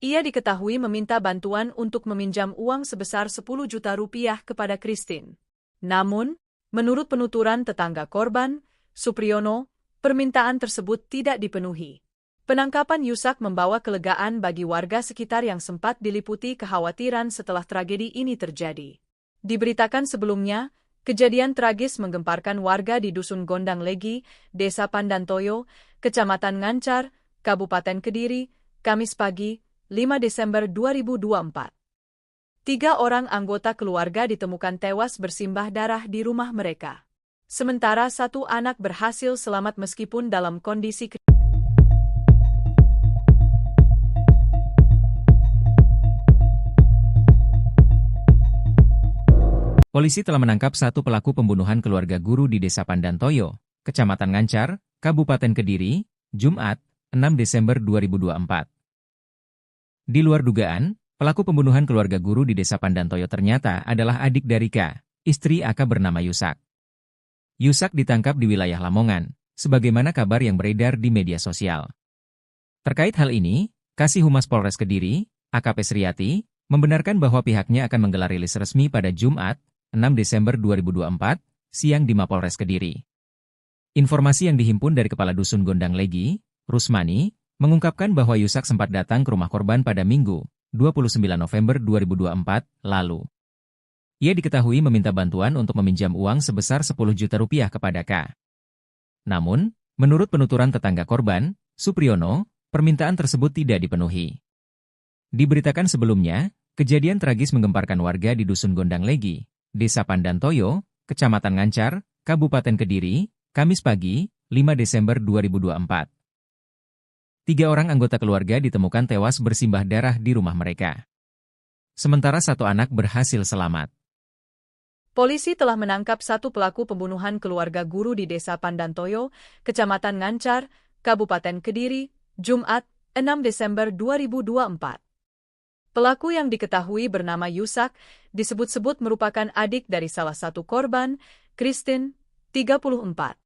Ia diketahui meminta bantuan untuk meminjam uang sebesar 10 juta rupiah kepada Christine. Namun, menurut penuturan tetangga korban, Supriyono, permintaan tersebut tidak dipenuhi. Penangkapan Yusak membawa kelegaan bagi warga sekitar yang sempat diliputi kekhawatiran setelah tragedi ini terjadi. Diberitakan sebelumnya, kejadian tragis menggemparkan warga di Dusun Gondang Legi, Desa Pandantoyo, Kecamatan Ngancar, Kabupaten Kediri, Kamis pagi, 5 Desember 2024. 3 orang anggota keluarga ditemukan tewas bersimbah darah di rumah mereka. Sementara 1 anak berhasil selamat meskipun dalam kondisi Polisi telah menangkap 1 pelaku pembunuhan keluarga guru di Desa Pandantoyo, Kecamatan Ngancar, Kabupaten Kediri, Jumat, 6 Desember 2024. Di luar dugaan, pelaku pembunuhan keluarga guru di Desa Pandantoyo ternyata adalah adik dari K, istri AK bernama Yusak. Yusak ditangkap di wilayah Lamongan, sebagaimana kabar yang beredar di media sosial. Terkait hal ini, Kasih Humas Polres Kediri, AKP Sriati, membenarkan bahwa pihaknya akan menggelar rilis resmi pada Jumat, 6 Desember 2024, siang di Mapolres Kediri. Informasi yang dihimpun dari Kepala Dusun Gondang Legi, Rusmani, mengungkapkan bahwa Yusak sempat datang ke rumah korban pada Minggu, 29 November 2024, lalu. Ia diketahui meminta bantuan untuk meminjam uang sebesar 10 juta rupiah kepada K. Namun, menurut penuturan tetangga korban, Supriyono, permintaan tersebut tidak dipenuhi. Diberitakan sebelumnya, kejadian tragis menggemparkan warga di Dusun Gondang Legi, Desa Pandantoyo, Kecamatan Ngancar, Kabupaten Kediri, Kamis pagi, 5 Desember 2024. 3 orang anggota keluarga ditemukan tewas bersimbah darah di rumah mereka. Sementara 1 anak berhasil selamat. Polisi telah menangkap 1 pelaku pembunuhan keluarga guru di Desa Pandantoyo, Kecamatan Ngancar, Kabupaten Kediri, Jumat, 6 Desember 2024. Pelaku yang diketahui bernama Yusak, disebut-sebut merupakan adik dari salah satu korban, Christine, 34.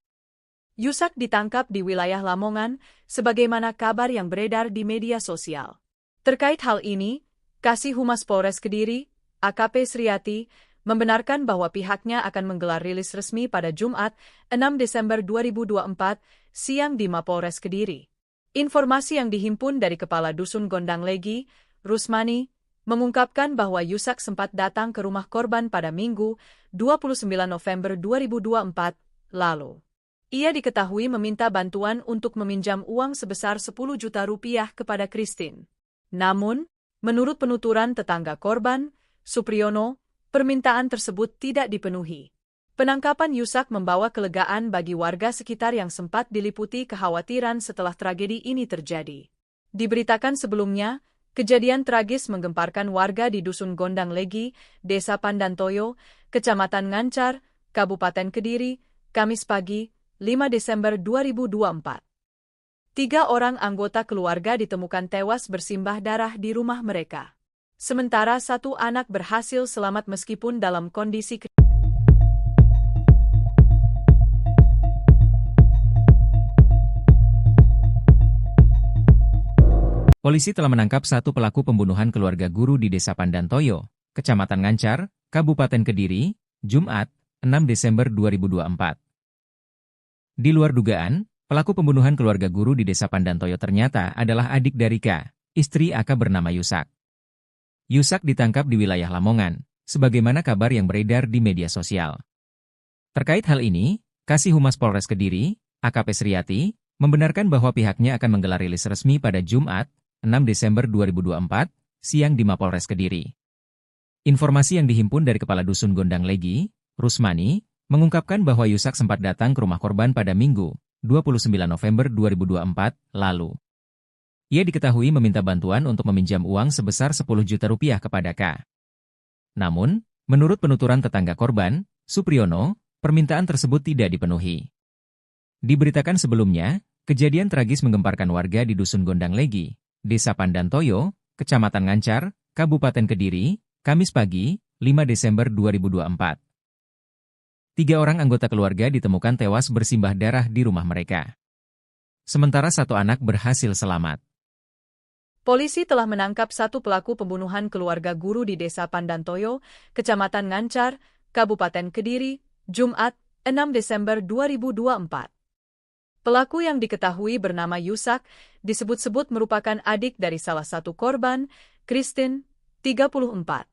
Yusak ditangkap di wilayah Lamongan, sebagaimana kabar yang beredar di media sosial. Terkait hal ini, Kasih Humas Polres Kediri, AKP Sriati, membenarkan bahwa pihaknya akan menggelar rilis resmi pada Jumat, 6 Desember 2024, siang di Mapolres Kediri. Informasi yang dihimpun dari Kepala Dusun Gondang Legi, Rusmani, mengungkapkan bahwa Yusak sempat datang ke rumah korban pada Minggu, 29 November 2024, lalu. Ia diketahui meminta bantuan untuk meminjam uang sebesar 10 juta rupiah kepada Christine. Namun, menurut penuturan tetangga korban, Supriyono, permintaan tersebut tidak dipenuhi. Penangkapan Yusak membawa kelegaan bagi warga sekitar yang sempat diliputi kekhawatiran setelah tragedi ini terjadi. Diberitakan sebelumnya, kejadian tragis menggemparkan warga di Dusun Gondang Legi, Desa Pandantoyo, Kecamatan Ngancar, Kabupaten Kediri, Kamis pagi, 5 Desember 2024. 3 orang anggota keluarga ditemukan tewas bersimbah darah di rumah mereka. Sementara 1 anak berhasil selamat meskipun dalam kondisi Polisi telah menangkap 1 pelaku pembunuhan keluarga guru di Desa Pandantoyo, Kecamatan Ngancar, Kabupaten Kediri, Jumat, 6 Desember 2024. Di luar dugaan, pelaku pembunuhan keluarga guru di Desa Pandantoyo ternyata adalah adik dari K, istri AK bernama Yusak. Yusak ditangkap di wilayah Lamongan, sebagaimana kabar yang beredar di media sosial. Terkait hal ini, Kasih Humas Polres Kediri, AKP Sriati, membenarkan bahwa pihaknya akan menggelar rilis resmi pada Jumat, 6 Desember 2024, siang di Mapolres Kediri. Informasi yang dihimpun dari Kepala Dusun Gondang Legi, Rusmani, mengungkapkan bahwa Yusak sempat datang ke rumah korban pada Minggu, 29 November 2024, lalu. Ia diketahui meminta bantuan untuk meminjam uang sebesar 10 juta rupiah kepada K. Namun, menurut penuturan tetangga korban, Supriyono, permintaan tersebut tidak dipenuhi. Diberitakan sebelumnya, kejadian tragis menggemparkan warga di Dusun Gondang Legi, Desa Pandantoyo, Kecamatan Ngancar, Kabupaten Kediri, Kamis pagi, 5 Desember 2024. 3 orang anggota keluarga ditemukan tewas bersimbah darah di rumah mereka. Sementara 1 anak berhasil selamat. Polisi telah menangkap 1 pelaku pembunuhan keluarga guru di Desa Pandantoyo, Kecamatan Ngancar, Kabupaten Kediri, Jumat, 6 Desember 2024. Pelaku yang diketahui bernama Yusak, disebut-sebut merupakan adik dari salah satu korban, Christine, 34.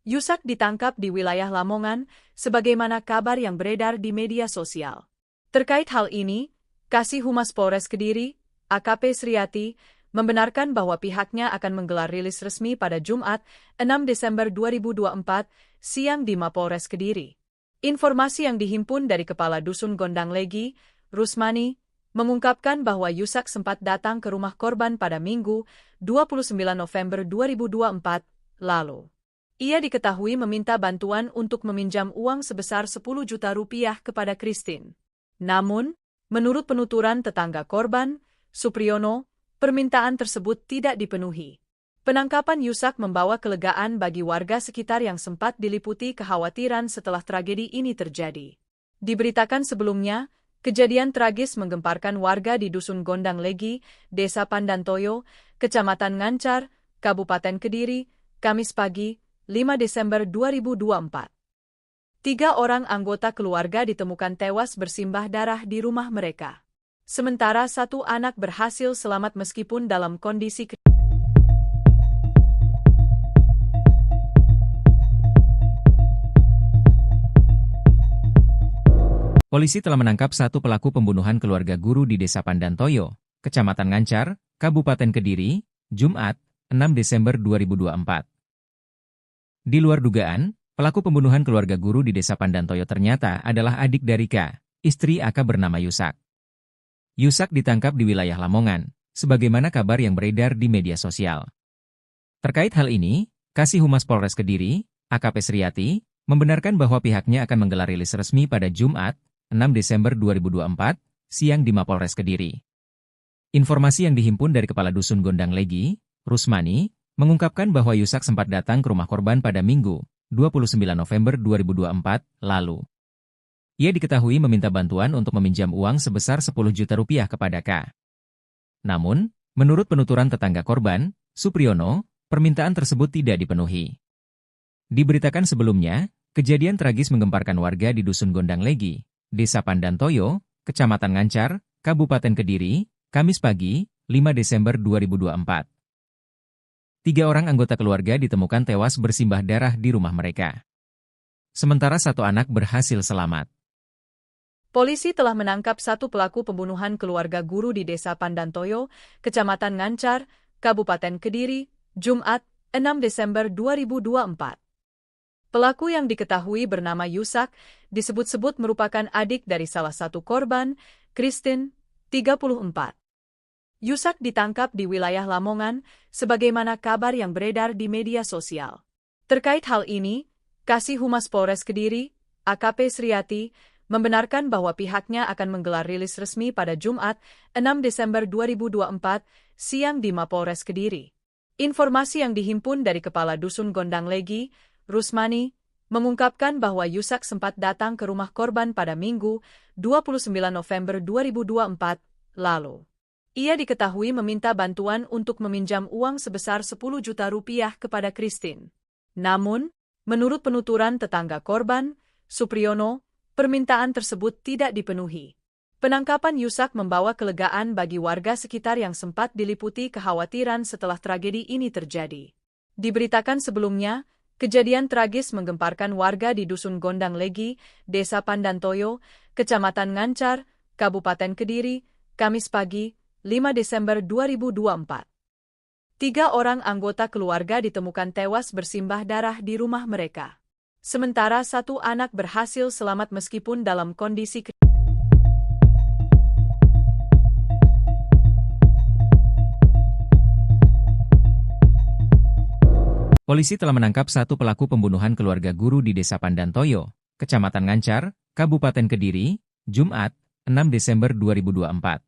Yusak ditangkap di wilayah Lamongan, sebagaimana kabar yang beredar di media sosial. Terkait hal ini, Kasih Humas Polres Kediri, AKP Sriati, membenarkan bahwa pihaknya akan menggelar rilis resmi pada Jumat, 6 Desember 2024, siang di Mapolres Kediri. Informasi yang dihimpun dari Kepala Dusun Gondang Legi, Rusmani, mengungkapkan bahwa Yusak sempat datang ke rumah korban pada Minggu, 29 November 2024, lalu. Ia diketahui meminta bantuan untuk meminjam uang sebesar 10 juta rupiah kepada Christine. Namun, menurut penuturan tetangga korban, Supriyono, permintaan tersebut tidak dipenuhi. Penangkapan Yusak membawa kelegaan bagi warga sekitar yang sempat diliputi kekhawatiran setelah tragedi ini terjadi. Diberitakan sebelumnya, kejadian tragis menggemparkan warga di Dusun Gondang Legi, Desa Pandantoyo, Kecamatan Ngancar, Kabupaten Kediri, Kamis pagi, 5 Desember 2024. 3 orang anggota keluarga ditemukan tewas bersimbah darah di rumah mereka. Sementara 1 anak berhasil selamat meskipun dalam kondisi Polisi telah menangkap 1 pelaku pembunuhan keluarga guru di Desa Pandantoyo, Kecamatan Ngancar, Kabupaten Kediri, Jumat, 6 Desember 2024. Di luar dugaan, pelaku pembunuhan keluarga guru di Desa Pandantoyo ternyata adalah adik dari K, istri AK bernama Yusak. Yusak ditangkap di wilayah Lamongan, sebagaimana kabar yang beredar di media sosial. Terkait hal ini, Kasih Humas Polres Kediri, AKP Sriati, membenarkan bahwa pihaknya akan menggelar rilis resmi pada Jumat, 6 Desember 2024, siang di Mapolres Kediri. Informasi yang dihimpun dari Kepala Dusun Gondang Legi, Rusmani, mengungkapkan bahwa Yusak sempat datang ke rumah korban pada Minggu, 29 November 2024, lalu. Ia diketahui meminta bantuan untuk meminjam uang sebesar 10 juta rupiah kepada K. Namun, menurut penuturan tetangga korban, Supriyono, permintaan tersebut tidak dipenuhi. Diberitakan sebelumnya, kejadian tragis menggemparkan warga di Dusun Gondang Legi, Desa Pandantoyo, Kecamatan Ngancar, Kabupaten Kediri, Kamis pagi, 5 Desember 2024. 3 orang anggota keluarga ditemukan tewas bersimbah darah di rumah mereka. Sementara 1 anak berhasil selamat. Polisi telah menangkap 1 pelaku pembunuhan keluarga guru di Desa Pandantoyo, Kecamatan Ngancar, Kabupaten Kediri, Jumat, 6 Desember 2024. Pelaku yang diketahui bernama Yusak, disebut-sebut merupakan adik dari salah satu korban, Christine, 34. Yusak ditangkap di wilayah Lamongan, sebagaimana kabar yang beredar di media sosial. Terkait hal ini, Kasih Humas Polres Kediri, AKP Sriati, membenarkan bahwa pihaknya akan menggelar rilis resmi pada Jumat, 6 Desember 2024, siang di Mapolres Kediri. Informasi yang dihimpun dari Kepala Dusun Gondang Legi, Rusmani, mengungkapkan bahwa Yusak sempat datang ke rumah korban pada Minggu, 29 November 2024, lalu. Ia diketahui meminta bantuan untuk meminjam uang sebesar 10 juta rupiah kepada Christine. Namun, menurut penuturan tetangga korban, Supriyono, permintaan tersebut tidak dipenuhi. Penangkapan Yusak membawa kelegaan bagi warga sekitar yang sempat diliputi kekhawatiran setelah tragedi ini terjadi. Diberitakan sebelumnya, kejadian tragis menggemparkan warga di Dusun Gondang Legi, Desa Pandantoyo, Kecamatan Ngancar, Kabupaten Kediri, Kamis pagi, 5 Desember 2024. 3 orang anggota keluarga ditemukan tewas bersimbah darah di rumah mereka. Sementara 1 anak berhasil selamat meskipun dalam kondisi Polisi telah menangkap 1 pelaku pembunuhan keluarga guru di Desa Pandantoyo, Kecamatan Ngancar, Kabupaten Kediri, Jumat, 6 Desember 2024.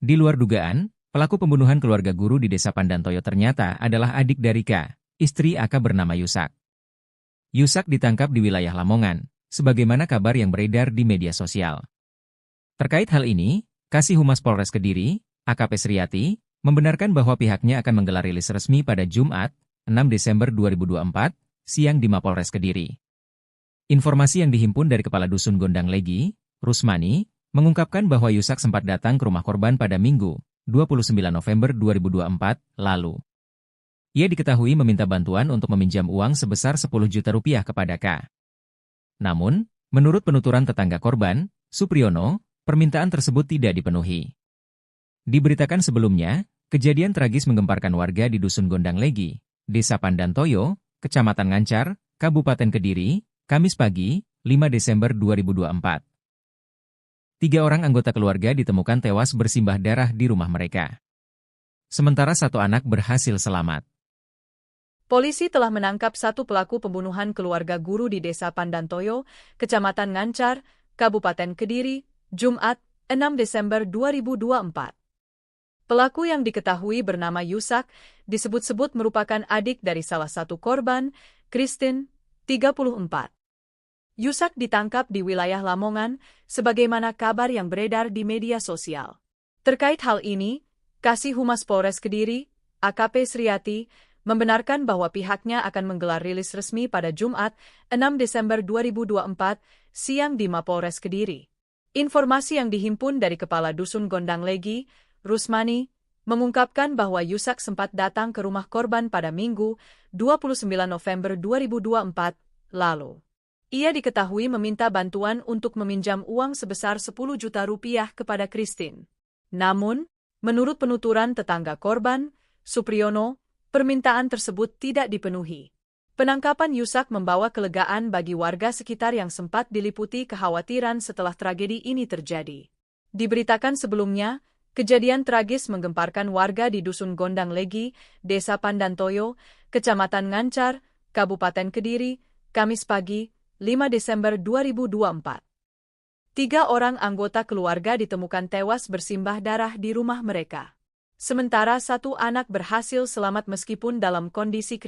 Di luar dugaan, pelaku pembunuhan keluarga guru di Desa Pandantoyo ternyata adalah adik dari K, istri AK bernama Yusak. Yusak ditangkap di wilayah Lamongan, sebagaimana kabar yang beredar di media sosial. Terkait hal ini, Kasih Humas Polres Kediri, AKP Sriati, membenarkan bahwa pihaknya akan menggelar rilis resmi pada Jumat, 6 Desember 2024, siang di Mapolres Kediri. Informasi yang dihimpun dari Kepala Dusun Gondang Legi, Rusmani, mengungkapkan bahwa Yusak sempat datang ke rumah korban pada Minggu, 29 November 2024, lalu. Ia diketahui meminta bantuan untuk meminjam uang sebesar 10 juta rupiah kepada K. Namun, menurut penuturan tetangga korban, Supriyono, permintaan tersebut tidak dipenuhi. Diberitakan sebelumnya, kejadian tragis menggemparkan warga di Dusun Gondang Legi, Desa Pandantoyo, Kecamatan Ngancar, Kabupaten Kediri, Kamis pagi, 5 Desember 2024. 3 orang anggota keluarga ditemukan tewas bersimbah darah di rumah mereka. Sementara 1 anak berhasil selamat. Polisi telah menangkap 1 pelaku pembunuhan keluarga guru di Desa Pandantoyo, Kecamatan Ngancar, Kabupaten Kediri, Jumat, 6 Desember 2024. Pelaku yang diketahui bernama Yusak, disebut-sebut merupakan adik dari salah satu korban, Christine, 34. Yusak ditangkap di wilayah Lamongan, sebagaimana kabar yang beredar di media sosial. Terkait hal ini, Kasih Humas Polres Kediri, AKP Sriati, membenarkan bahwa pihaknya akan menggelar rilis resmi pada Jumat, 6 Desember 2024, siang di Mapolres Kediri. Informasi yang dihimpun dari Kepala Dusun Gondang Legi, Rusmani, mengungkapkan bahwa Yusak sempat datang ke rumah korban pada Minggu, 29 November 2024, lalu. Ia diketahui meminta bantuan untuk meminjam uang sebesar 10 juta rupiah kepada Christine. Namun, menurut penuturan tetangga korban, Supriyono, permintaan tersebut tidak dipenuhi. Penangkapan Yusak membawa kelegaan bagi warga sekitar yang sempat diliputi kekhawatiran setelah tragedi ini terjadi. Diberitakan sebelumnya, kejadian tragis menggemparkan warga di Dusun Gondang Legi, Desa Pandantoyo, Kecamatan Ngancar, Kabupaten Kediri, Kamis pagi, 5 Desember 2024. 3 orang anggota keluarga ditemukan tewas bersimbah darah di rumah mereka. Sementara 1 anak berhasil selamat meskipun dalam kondisi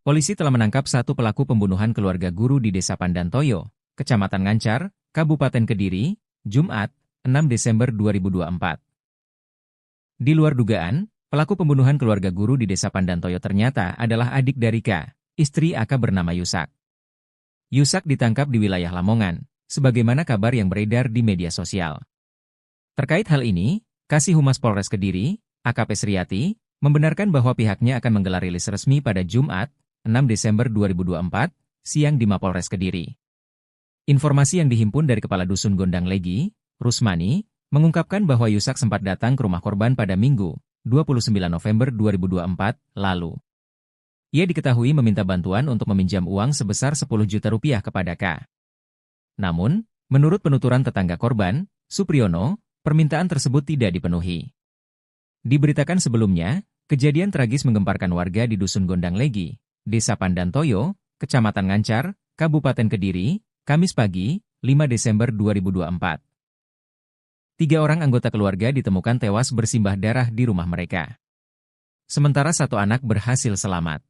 Polisi telah menangkap 1 pelaku pembunuhan keluarga guru di Desa Pandantoyo, Kecamatan Ngancar, Kabupaten Kediri, Jumat, 6 Desember 2024. Di luar dugaan, pelaku pembunuhan keluarga guru di Desa Pandantoyo ternyata adalah adik dari K, istri AK bernama Yusak. Yusak ditangkap di wilayah Lamongan, sebagaimana kabar yang beredar di media sosial. Terkait hal ini, Kasih Humas Polres Kediri, AKP Sriati, membenarkan bahwa pihaknya akan menggelar rilis resmi pada Jumat, 6 Desember 2024, siang di Mapolres Kediri. Informasi yang dihimpun dari Kepala Dusun Gondang Legi, Rusmani, mengungkapkan bahwa Yusak sempat datang ke rumah korban pada Minggu, 29 November 2024, lalu. Ia diketahui meminta bantuan untuk meminjam uang sebesar 10 juta rupiah kepada K. Namun, menurut penuturan tetangga korban, Supriyono, permintaan tersebut tidak dipenuhi. Diberitakan sebelumnya, Kejadian tragis menggemparkan warga di Dusun Gondang Legi, Desa Pandantoyo, Kecamatan Ngancar, Kabupaten Kediri, Kamis pagi, 5 Desember 2024. 3 orang anggota keluarga ditemukan tewas bersimbah darah di rumah mereka. Sementara 1 anak berhasil selamat.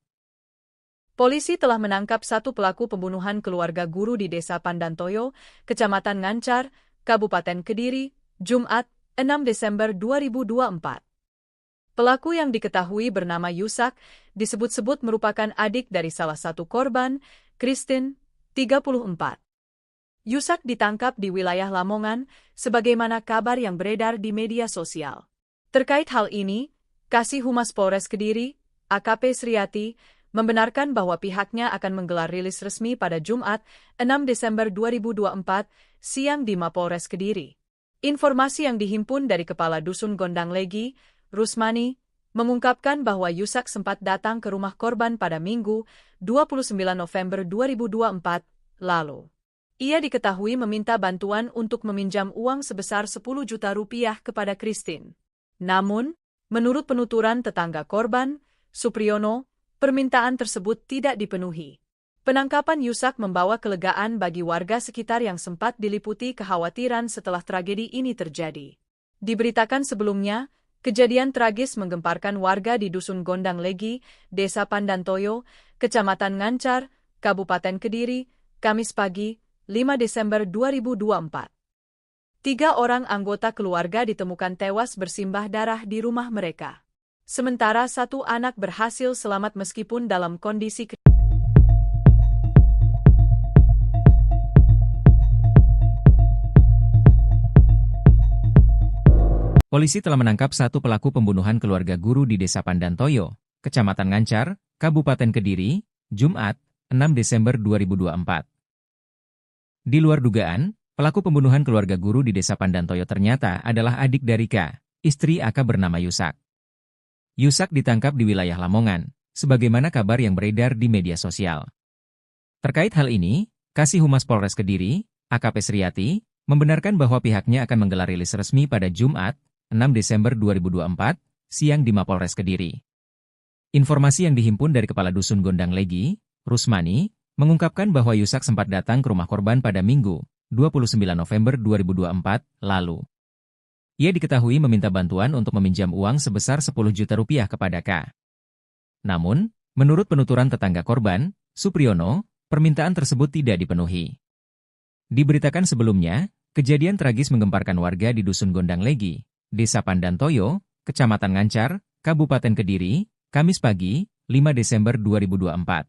Polisi telah menangkap 1 pelaku pembunuhan keluarga guru di Desa Pandantoyo, Kecamatan Ngancar, Kabupaten Kediri, Jumat, 6 Desember 2024. Pelaku yang diketahui bernama Yusak, disebut-sebut merupakan adik dari salah satu korban, Christine, 34. Yusak ditangkap di wilayah Lamongan, sebagaimana kabar yang beredar di media sosial. Terkait hal ini, Kasih Humas Polres Kediri, AKP Sriati, membenarkan bahwa pihaknya akan menggelar rilis resmi pada Jumat, 6 Desember 2024, siang di Mapolres Kediri. Informasi yang dihimpun dari Kepala Dusun Gondang Legi, Rusmani, mengungkapkan bahwa Yusak sempat datang ke rumah korban pada Minggu, 29 November 2024, lalu. Ia diketahui meminta bantuan untuk meminjam uang sebesar 10 juta rupiah kepada Christine. Namun, menurut penuturan tetangga korban, Supriyono, permintaan tersebut tidak dipenuhi. Penangkapan Yusak membawa kelegaan bagi warga sekitar yang sempat diliputi kekhawatiran setelah tragedi ini terjadi. Diberitakan sebelumnya, kejadian tragis menggemparkan warga di Dusun Gondang Legi, Desa Pandantoyo, Kecamatan Ngancar, Kabupaten Kediri, Kamis pagi, 5 Desember 2024. 3 orang anggota keluarga ditemukan tewas bersimbah darah di rumah mereka. Sementara 1 anak berhasil selamat meskipun dalam kondisi Polisi telah menangkap 1 pelaku pembunuhan keluarga guru di Desa Pandantoyo, Kecamatan Ngancar, Kabupaten Kediri, Jumat, 6 Desember 2024. Di luar dugaan, pelaku pembunuhan keluarga guru di Desa Pandantoyo ternyata adalah adik dari K, istri AK bernama Yusak. Yusak ditangkap di wilayah Lamongan, sebagaimana kabar yang beredar di media sosial. Terkait hal ini, Kasih Humas Polres Kediri, AKP Sriati, membenarkan bahwa pihaknya akan menggelar rilis resmi pada Jumat, 6 Desember 2024, siang di Mapolres Kediri. Informasi yang dihimpun dari Kepala Dusun Gondang Legi, Rusmani, mengungkapkan bahwa Yusak sempat datang ke rumah korban pada Minggu, 29 November 2024, lalu. Ia diketahui meminta bantuan untuk meminjam uang sebesar 10 juta rupiah kepada K. Namun, menurut penuturan tetangga korban, Supriyono, permintaan tersebut tidak dipenuhi. Diberitakan sebelumnya, kejadian tragis menggemparkan warga di Dusun Gondang Legi, Desa Pandantoyo, Kecamatan Ngancar, Kabupaten Kediri, Kamis pagi, 5 Desember 2024.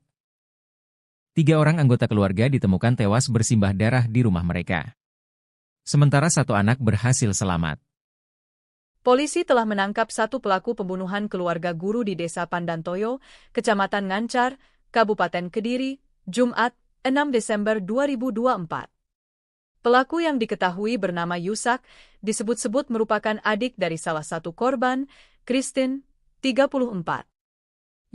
3 orang anggota keluarga ditemukan tewas bersimbah darah di rumah mereka. Sementara 1 anak berhasil selamat. Polisi telah menangkap 1 pelaku pembunuhan keluarga guru di Desa Pandantoyo, Kecamatan Ngancar, Kabupaten Kediri, Jumat, 6 Desember 2024. Pelaku yang diketahui bernama Yusak, disebut-sebut merupakan adik dari salah satu korban, Christine, 34.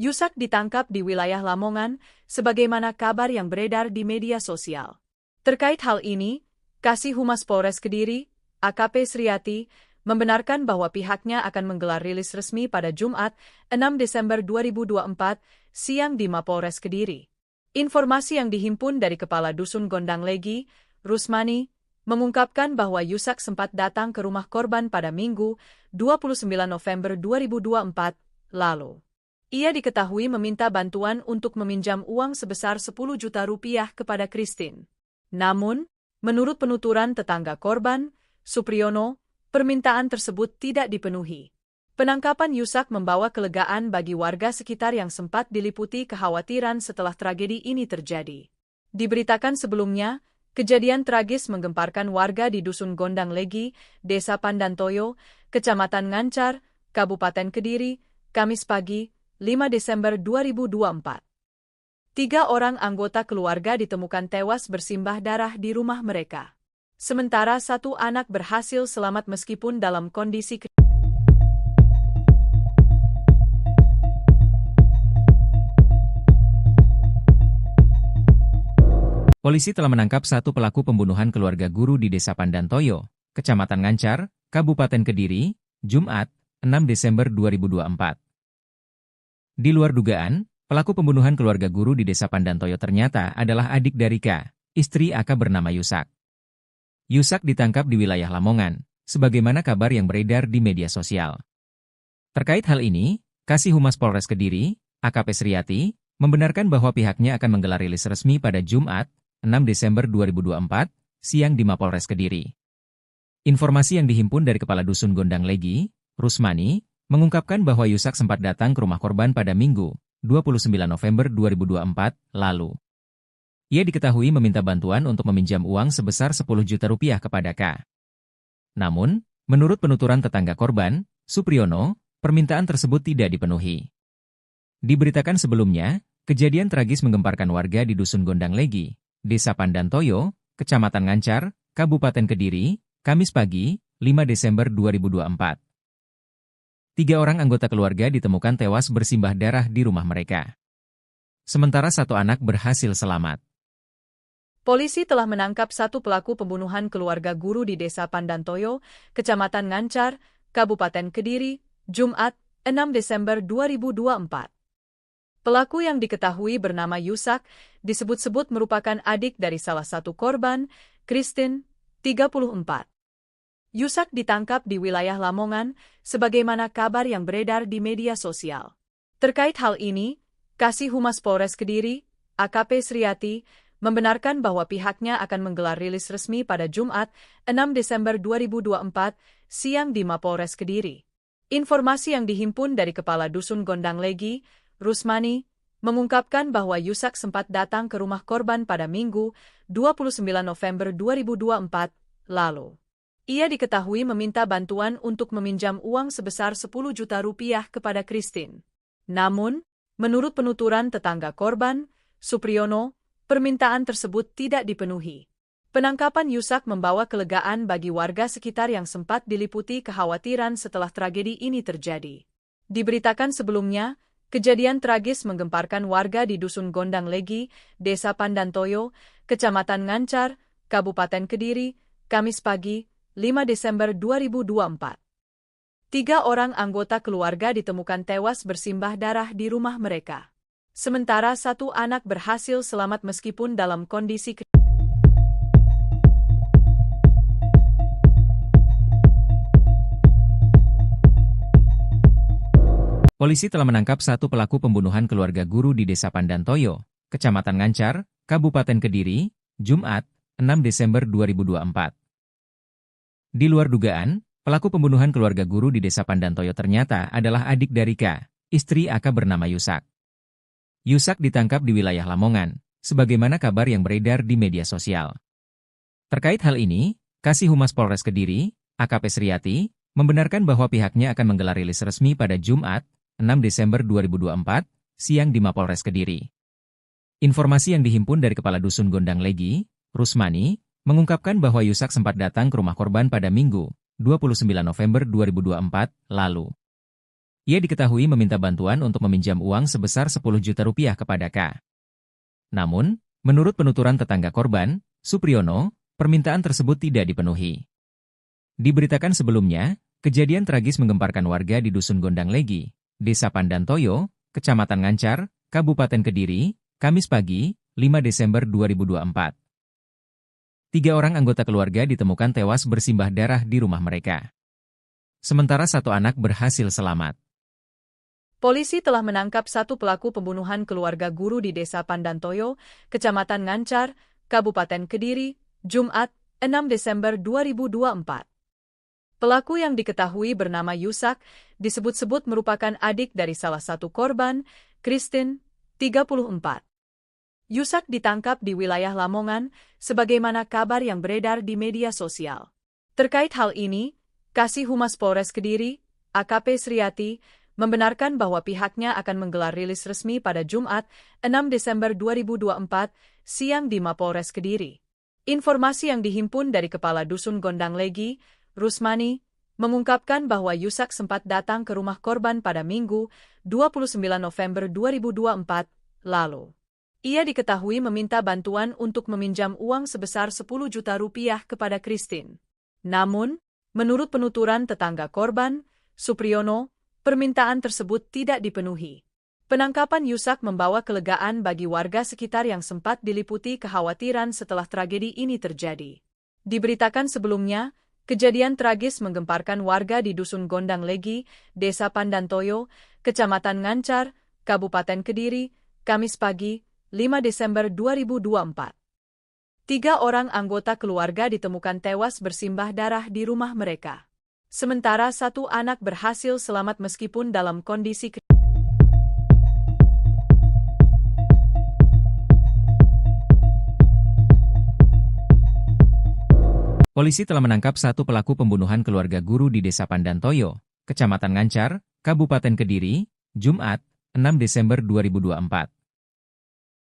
Yusak ditangkap di wilayah Lamongan, sebagaimana kabar yang beredar di media sosial. Terkait hal ini, Kasih Humas Polres Kediri, AKP Sriati, membenarkan bahwa pihaknya akan menggelar rilis resmi pada Jumat, 6 Desember 2024, siang di Mapolres Kediri. Informasi yang dihimpun dari Kepala Dusun Gondang Legi, Rusmani, mengungkapkan bahwa Yusak sempat datang ke rumah korban pada Minggu, 29 November 2024, lalu. Ia diketahui meminta bantuan untuk meminjam uang sebesar 10 juta rupiah kepada Christine. Namun, menurut penuturan tetangga korban, Supriyono, permintaan tersebut tidak dipenuhi. Penangkapan Yusak membawa kelegaan bagi warga sekitar yang sempat diliputi kekhawatiran setelah tragedi ini terjadi. Diberitakan sebelumnya, kejadian tragis menggemparkan warga di Dusun Gondang Legi, Desa Pandantoyo, Kecamatan Ngancar, Kabupaten Kediri, Kamis pagi, 5 Desember 2024. 3 orang anggota keluarga ditemukan tewas bersimbah darah di rumah mereka. Sementara 1 anak berhasil selamat meskipun dalam kondisi Polisi telah menangkap 1 pelaku pembunuhan keluarga guru di Desa Pandantoyo, Kecamatan Ngancar, Kabupaten Kediri, Jumat, 6 Desember 2024. Di luar dugaan, pelaku pembunuhan keluarga guru di Desa Pandantoyo ternyata adalah adik dari K, istri AK bernama Yusak. Yusak ditangkap di wilayah Lamongan, sebagaimana kabar yang beredar di media sosial. Terkait hal ini, Kasih Humas Polres Kediri, AKP Sriati, membenarkan bahwa pihaknya akan menggelar rilis resmi pada Jumat, 6 Desember 2024, siang di Mapolres Kediri. Informasi yang dihimpun dari Kepala Dusun Gondang Legi, Rusmani, mengungkapkan bahwa Yusak sempat datang ke rumah korban pada Minggu, 29 November 2024, lalu. Ia diketahui meminta bantuan untuk meminjam uang sebesar 10 juta rupiah kepada K. Namun, menurut penuturan tetangga korban, Supriyono, permintaan tersebut tidak dipenuhi. Diberitakan sebelumnya, kejadian tragis menggemparkan warga di Dusun Gondang Legi, Desa Pandantoyo, Kecamatan Ngancar, Kabupaten Kediri, Kamis pagi, 5 Desember 2024. 3 orang anggota keluarga ditemukan tewas bersimbah darah di rumah mereka. Sementara 1 anak berhasil selamat. Polisi telah menangkap 1 pelaku pembunuhan keluarga guru di Desa Pandantoyo, Kecamatan Ngancar, Kabupaten Kediri, Jumat, 6 Desember 2024. Pelaku yang diketahui bernama Yusak, disebut-sebut merupakan adik dari salah satu korban, Christine, 34. Yusak ditangkap di wilayah Lamongan, sebagaimana kabar yang beredar di media sosial. Terkait hal ini, Kasih Humas Polres Kediri, AKP Sriati, membenarkan bahwa pihaknya akan menggelar rilis resmi pada Jumat, 6 Desember 2024, siang di Mapolres Kediri. Informasi yang dihimpun dari Kepala Dusun Gondang Legi, Rusmani, mengungkapkan bahwa Yusak sempat datang ke rumah korban pada Minggu, 29 November 2024, lalu. Ia diketahui meminta bantuan untuk meminjam uang sebesar 10 juta rupiah kepada Christine. Namun, menurut penuturan tetangga korban, Supriyono, permintaan tersebut tidak dipenuhi. Penangkapan Yusak membawa kelegaan bagi warga sekitar yang sempat diliputi kekhawatiran setelah tragedi ini terjadi. Diberitakan sebelumnya, kejadian tragis menggemparkan warga di Dusun Gondang Legi, Desa Pandantoyo, Kecamatan Ngancar, Kabupaten Kediri, Kamis pagi, 5 Desember 2024. 3 orang anggota keluarga ditemukan tewas bersimbah darah di rumah mereka. Sementara 1 anak berhasil selamat meskipun dalam kondisi Polisi telah menangkap 1 pelaku pembunuhan keluarga guru di Desa Pandantoyo, Kecamatan Ngancar, Kabupaten Kediri, Jumat, 6 Desember 2024. Di luar dugaan, pelaku pembunuhan keluarga guru di Desa Pandantoyo ternyata adalah adik dari K, istri AK bernama Yusak. Yusak ditangkap di wilayah Lamongan, sebagaimana kabar yang beredar di media sosial. Terkait hal ini, Kasih Humas Polres Kediri, AKP Sriati, membenarkan bahwa pihaknya akan menggelar rilis resmi pada Jumat, 6 Desember 2024, siang di Mapolres Kediri. Informasi yang dihimpun dari Kepala Dusun Gondang Legi, Rusmani, mengungkapkan bahwa Yusak sempat datang ke rumah korban pada Minggu, 29 November 2024, lalu. Ia diketahui meminta bantuan untuk meminjam uang sebesar 10 juta rupiah kepada K. Namun, menurut penuturan tetangga korban, Supriyono, permintaan tersebut tidak dipenuhi. Diberitakan sebelumnya, kejadian tragis menggemparkan warga di Dusun Gondang Legi, Desa Pandantoyo, Kecamatan Ngancar, Kabupaten Kediri, Kamis pagi, 5 Desember 2024. 3 orang anggota keluarga ditemukan tewas bersimbah darah di rumah mereka. Sementara 1 anak berhasil selamat. Polisi telah menangkap 1 pelaku pembunuhan keluarga guru di Desa Pandantoyo, Kecamatan Ngancar, Kabupaten Kediri, Jumat, 6 Desember 2024. Pelaku yang diketahui bernama Yusak, disebut-sebut merupakan adik dari salah satu korban, Christine, 34. Yusak ditangkap di wilayah Lamongan, sebagaimana kabar yang beredar di media sosial. Terkait hal ini, Kasih Humas Polres Kediri, AKP Sriati, membenarkan bahwa pihaknya akan menggelar rilis resmi pada Jumat, 6 Desember 2024, siang di Mapolres Kediri. Informasi yang dihimpun dari Kepala Dusun Gondang Legi, Rusmani, mengungkapkan bahwa Yusak sempat datang ke rumah korban pada Minggu, 29 November 2024, lalu. Ia diketahui meminta bantuan untuk meminjam uang sebesar 10 juta rupiah kepada Christine. Namun, menurut penuturan tetangga korban, Supriyono, permintaan tersebut tidak dipenuhi. Penangkapan Yusak membawa kelegaan bagi warga sekitar yang sempat diliputi kekhawatiran setelah tragedi ini terjadi. Diberitakan sebelumnya, kejadian tragis menggemparkan warga di Dusun Gondang Legi, Desa Pandantoyo, Kecamatan Ngancar, Kabupaten Kediri, Kamis pagi, 5 Desember 2024. 3 orang anggota keluarga ditemukan tewas bersimbah darah di rumah mereka. Sementara 1 anak berhasil selamat meskipun dalam kondisi Polisi telah menangkap 1 pelaku pembunuhan keluarga guru di Desa Pandantoyo, Kecamatan Ngancar, Kabupaten Kediri, Jumat, 6 Desember 2024.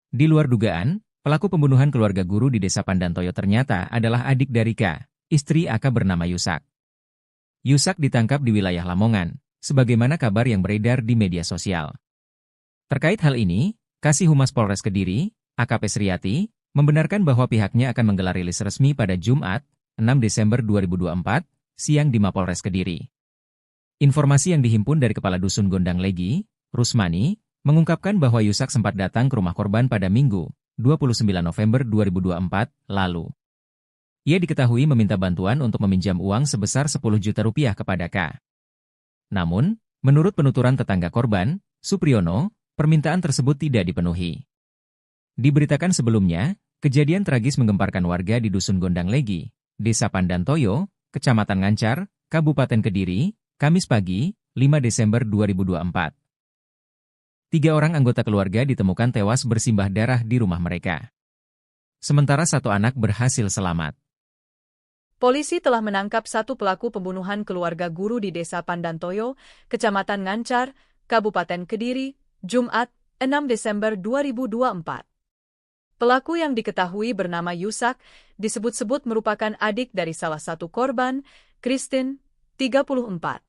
Di luar dugaan, pelaku pembunuhan keluarga guru di Desa Pandantoyo ternyata adalah adik dari K, istri AK bernama Yusak. Yusak ditangkap di wilayah Lamongan, sebagaimana kabar yang beredar di media sosial. Terkait hal ini, Kasih Humas Polres Kediri, AKP Sriati, membenarkan bahwa pihaknya akan menggelar rilis resmi pada Jumat, 6 Desember 2024, siang di Mapolres Kediri. Informasi yang dihimpun dari Kepala Dusun Gondang Legi, Rusmani, mengungkapkan bahwa Yusak sempat datang ke rumah korban pada Minggu, 29 November 2024, lalu. Ia diketahui meminta bantuan untuk meminjam uang sebesar 10 juta rupiah kepada K. Namun, menurut penuturan tetangga korban, Supriyono, permintaan tersebut tidak dipenuhi. Diberitakan sebelumnya, kejadian tragis menggemparkan warga di Dusun Gondang Legi, Desa Pandantoyo, Kecamatan Ngancar, Kabupaten Kediri, Kamis pagi, 5 Desember 2024. 3 orang anggota keluarga ditemukan tewas bersimbah darah di rumah mereka. Sementara 1 anak berhasil selamat. Polisi telah menangkap 1 pelaku pembunuhan keluarga guru di Desa Pandantoyo, Kecamatan Ngancar, Kabupaten Kediri, Jumat, 6 Desember 2024. Pelaku yang diketahui bernama Yusak, disebut-sebut merupakan adik dari salah satu korban, Christine, 34.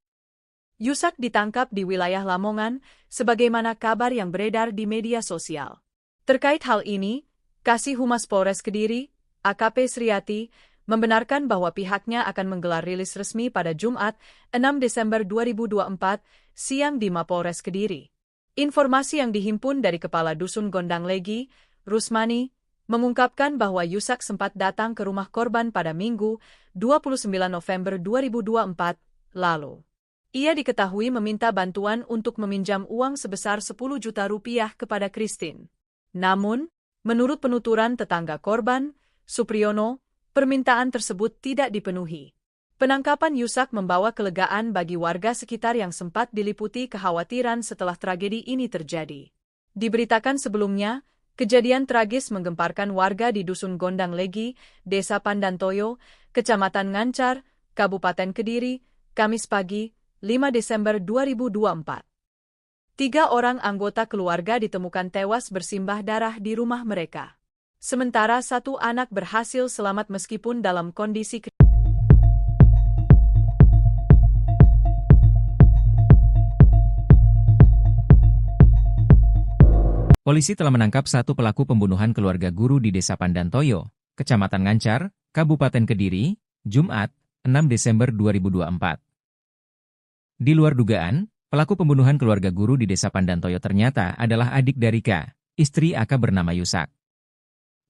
Yusak ditangkap di wilayah Lamongan, sebagaimana kabar yang beredar di media sosial. Terkait hal ini, Kasih Humas Polres Kediri, AKP Sriati, membenarkan bahwa pihaknya akan menggelar rilis resmi pada Jumat, 6 Desember 2024, siang di Mapolres Kediri. Informasi yang dihimpun dari Kepala Dusun Gondang Legi, Rusmani, mengungkapkan bahwa Yusak sempat datang ke rumah korban pada Minggu, 29 November 2024, lalu. Ia diketahui meminta bantuan untuk meminjam uang sebesar 10 juta rupiah kepada Christine. Namun, menurut penuturan tetangga korban, Supriyono, permintaan tersebut tidak dipenuhi. Penangkapan Yusak membawa kelegaan bagi warga sekitar yang sempat diliputi kekhawatiran setelah tragedi ini terjadi. Diberitakan sebelumnya, kejadian tragis menggemparkan warga di Dusun Gondang Legi, Desa Pandantoyo, Kecamatan Ngancar, Kabupaten Kediri, Kamis pagi, 5 Desember 2024. 3 orang anggota keluarga ditemukan tewas bersimbah darah di rumah mereka. Sementara 1 anak berhasil selamat meskipun dalam kondisi Polisi telah menangkap 1 pelaku pembunuhan keluarga guru di Desa Pandantoyo, Kecamatan Ngancar, Kabupaten Kediri, Jumat, 6 Desember 2024. Di luar dugaan, pelaku pembunuhan keluarga guru di Desa Pandantoyo ternyata adalah adik dari K, istri AK bernama Yusak.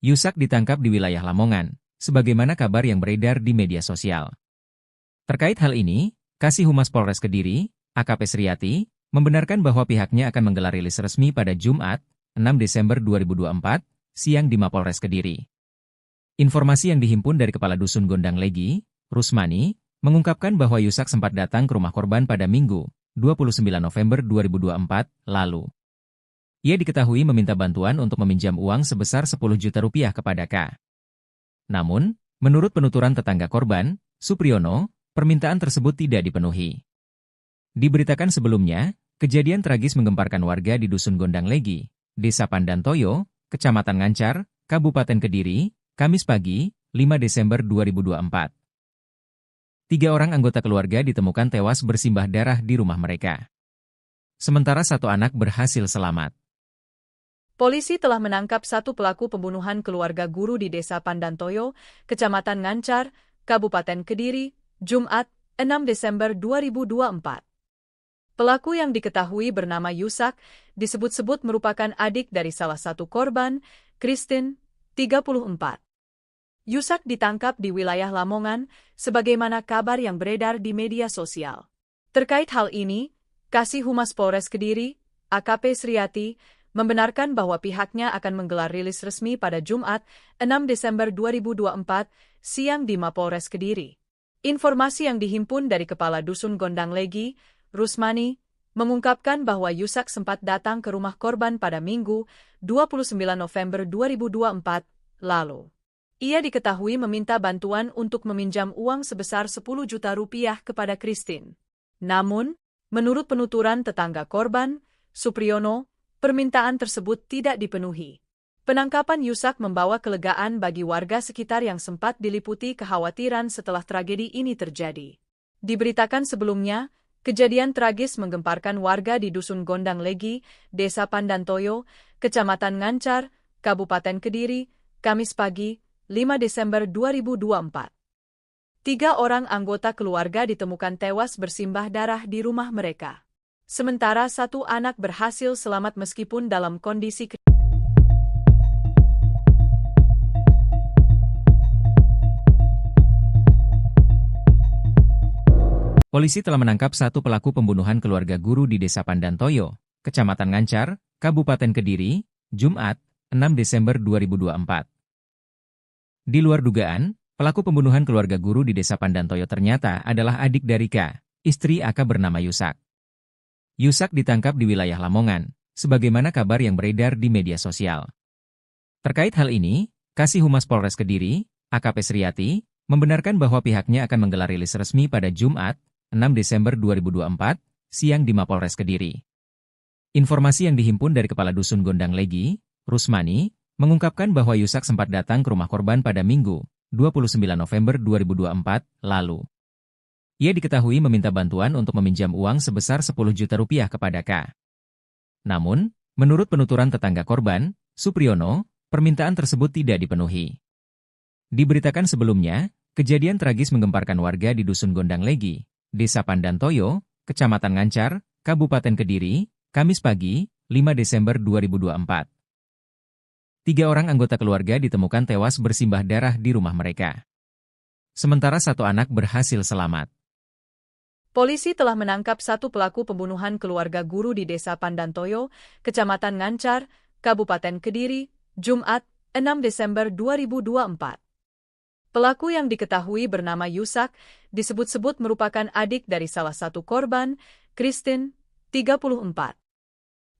Yusak ditangkap di wilayah Lamongan, sebagaimana kabar yang beredar di media sosial. Terkait hal ini, Kasih Humas Polres Kediri, AKP Sriati, membenarkan bahwa pihaknya akan menggelar rilis resmi pada Jumat, 6 Desember 2024, siang di Mapolres Kediri. Informasi yang dihimpun dari Kepala Dusun Gondang Legi, Rusmani, mengungkapkan bahwa Yusak sempat datang ke rumah korban pada Minggu, 29 November 2024, lalu. Ia diketahui meminta bantuan untuk meminjam uang sebesar 10 juta rupiah kepada K. Namun, menurut penuturan tetangga korban, Supriyono, permintaan tersebut tidak dipenuhi. Diberitakan sebelumnya, kejadian tragis menggemparkan warga di Dusun Gondang Legi, Desa Pandantoyo, Kecamatan Ngancar, Kabupaten Kediri, Kamis pagi, 5 Desember 2024. 3 orang anggota keluarga ditemukan tewas bersimbah darah di rumah mereka. Sementara 1 anak berhasil selamat. Polisi telah menangkap 1 pelaku pembunuhan keluarga guru di Desa Pandantoyo, Kecamatan Ngancar, Kabupaten Kediri, Jumat, 6 Desember 2024. Pelaku yang diketahui bernama Yusak disebut-sebut merupakan adik dari salah satu korban, Christine, 34. Yusak ditangkap di wilayah Lamongan, sebagaimana kabar yang beredar di media sosial. Terkait hal ini, Kasih Humas Polres Kediri, AKP Sriati, membenarkan bahwa pihaknya akan menggelar rilis resmi pada Jumat, 6 Desember 2024, siang di Mapolres Kediri. Informasi yang dihimpun dari Kepala Dusun Gondang Legi, Rusmani, mengungkapkan bahwa Yusak sempat datang ke rumah korban pada Minggu, 29 November 2024, lalu. Ia diketahui meminta bantuan untuk meminjam uang sebesar 10 juta rupiah kepada Christine. Namun, menurut penuturan tetangga korban, Supriyono, permintaan tersebut tidak dipenuhi. Penangkapan Yusak membawa kelegaan bagi warga sekitar yang sempat diliputi kekhawatiran setelah tragedi ini terjadi. Diberitakan sebelumnya, kejadian tragis menggemparkan warga di Dusun Gondang Legi, Desa Pandantoyo, Kecamatan Ngancar, Kabupaten Kediri, Kamis pagi, 5 Desember 2024. 3 orang anggota keluarga ditemukan tewas bersimbah darah di rumah mereka. Sementara 1 anak berhasil selamat meskipun dalam kondisi Polisi telah menangkap 1 pelaku pembunuhan keluarga guru di Desa Pandantoyo, Kecamatan Ngancar, Kabupaten Kediri, Jumat, 6 Desember 2024. Di luar dugaan, pelaku pembunuhan keluarga guru di Desa Pandantoyo ternyata adalah adik dari K, istri AK bernama Yusak. Yusak ditangkap di wilayah Lamongan, sebagaimana kabar yang beredar di media sosial. Terkait hal ini, Kasih Humas Polres Kediri, AKP Sriati, membenarkan bahwa pihaknya akan menggelar rilis resmi pada Jumat, 6 Desember 2024, siang di Mapolres Kediri. Informasi yang dihimpun dari Kepala Dusun Gondang Legi, Rusmani, mengungkapkan bahwa Yusak sempat datang ke rumah korban pada Minggu, 29 November 2024, lalu. Ia diketahui meminta bantuan untuk meminjam uang sebesar 10 juta rupiah kepada K. Namun, menurut penuturan tetangga korban, Supriyono, permintaan tersebut tidak dipenuhi. Diberitakan sebelumnya, kejadian tragis menggemparkan warga di Dusun Gondang Legi, Desa Pandantoyo, Kecamatan Ngancar, Kabupaten Kediri, Kamis pagi, 5 Desember 2024. 3 orang anggota keluarga ditemukan tewas bersimbah darah di rumah mereka. Sementara 1 anak berhasil selamat. Polisi telah menangkap 1 pelaku pembunuhan keluarga guru di Desa Pandantoyo, Kecamatan Ngancar, Kabupaten Kediri, Jumat, 6 Desember 2024. Pelaku yang diketahui bernama Yusak disebut-sebut merupakan adik dari salah satu korban, Christine, 34.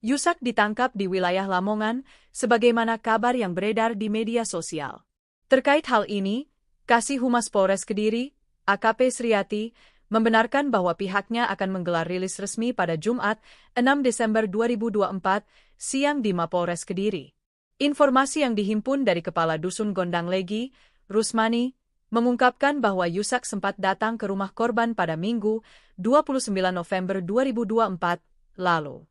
Yusak ditangkap di wilayah Lamongan, sebagaimana kabar yang beredar di media sosial. Terkait hal ini, Kasih Humas Polres Kediri, AKP Sriati, membenarkan bahwa pihaknya akan menggelar rilis resmi pada Jumat, 6 Desember 2024, siang di Mapolres Kediri. Informasi yang dihimpun dari Kepala Dusun Gondang Legi, Rusmani, mengungkapkan bahwa Yusak sempat datang ke rumah korban pada Minggu, 29 November 2024, lalu.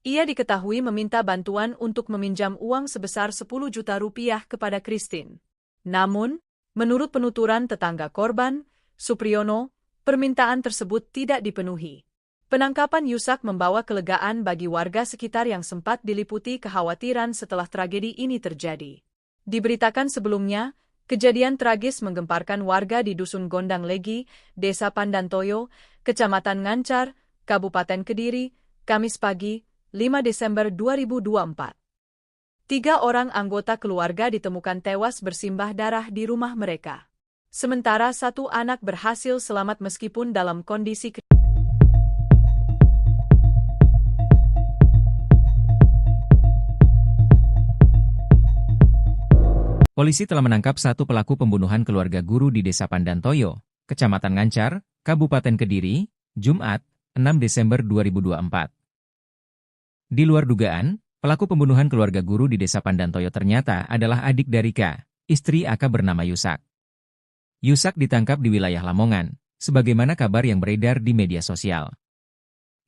Ia diketahui meminta bantuan untuk meminjam uang sebesar 10 juta rupiah kepada Christine. Namun, menurut penuturan tetangga korban, Supriyono, permintaan tersebut tidak dipenuhi. Penangkapan Yusak membawa kelegaan bagi warga sekitar yang sempat diliputi kekhawatiran setelah tragedi ini terjadi. Diberitakan sebelumnya, kejadian tragis menggemparkan warga di Dusun Gondang Legi, Desa Pandantoyo, Kecamatan Ngancar, Kabupaten Kediri, Kamis pagi, 5 Desember 2024. 3 orang anggota keluarga ditemukan tewas bersimbah darah di rumah mereka. Sementara 1 anak berhasil selamat meskipun dalam kondisi Polisi telah menangkap 1 pelaku pembunuhan keluarga guru di Desa Pandantoyo, Kecamatan Ngancar, Kabupaten Kediri, Jumat, 6 Desember 2024. Di luar dugaan, pelaku pembunuhan keluarga guru di Desa Pandantoyo ternyata adalah adik dari K, istri AK bernama Yusak. Yusak ditangkap di wilayah Lamongan, sebagaimana kabar yang beredar di media sosial.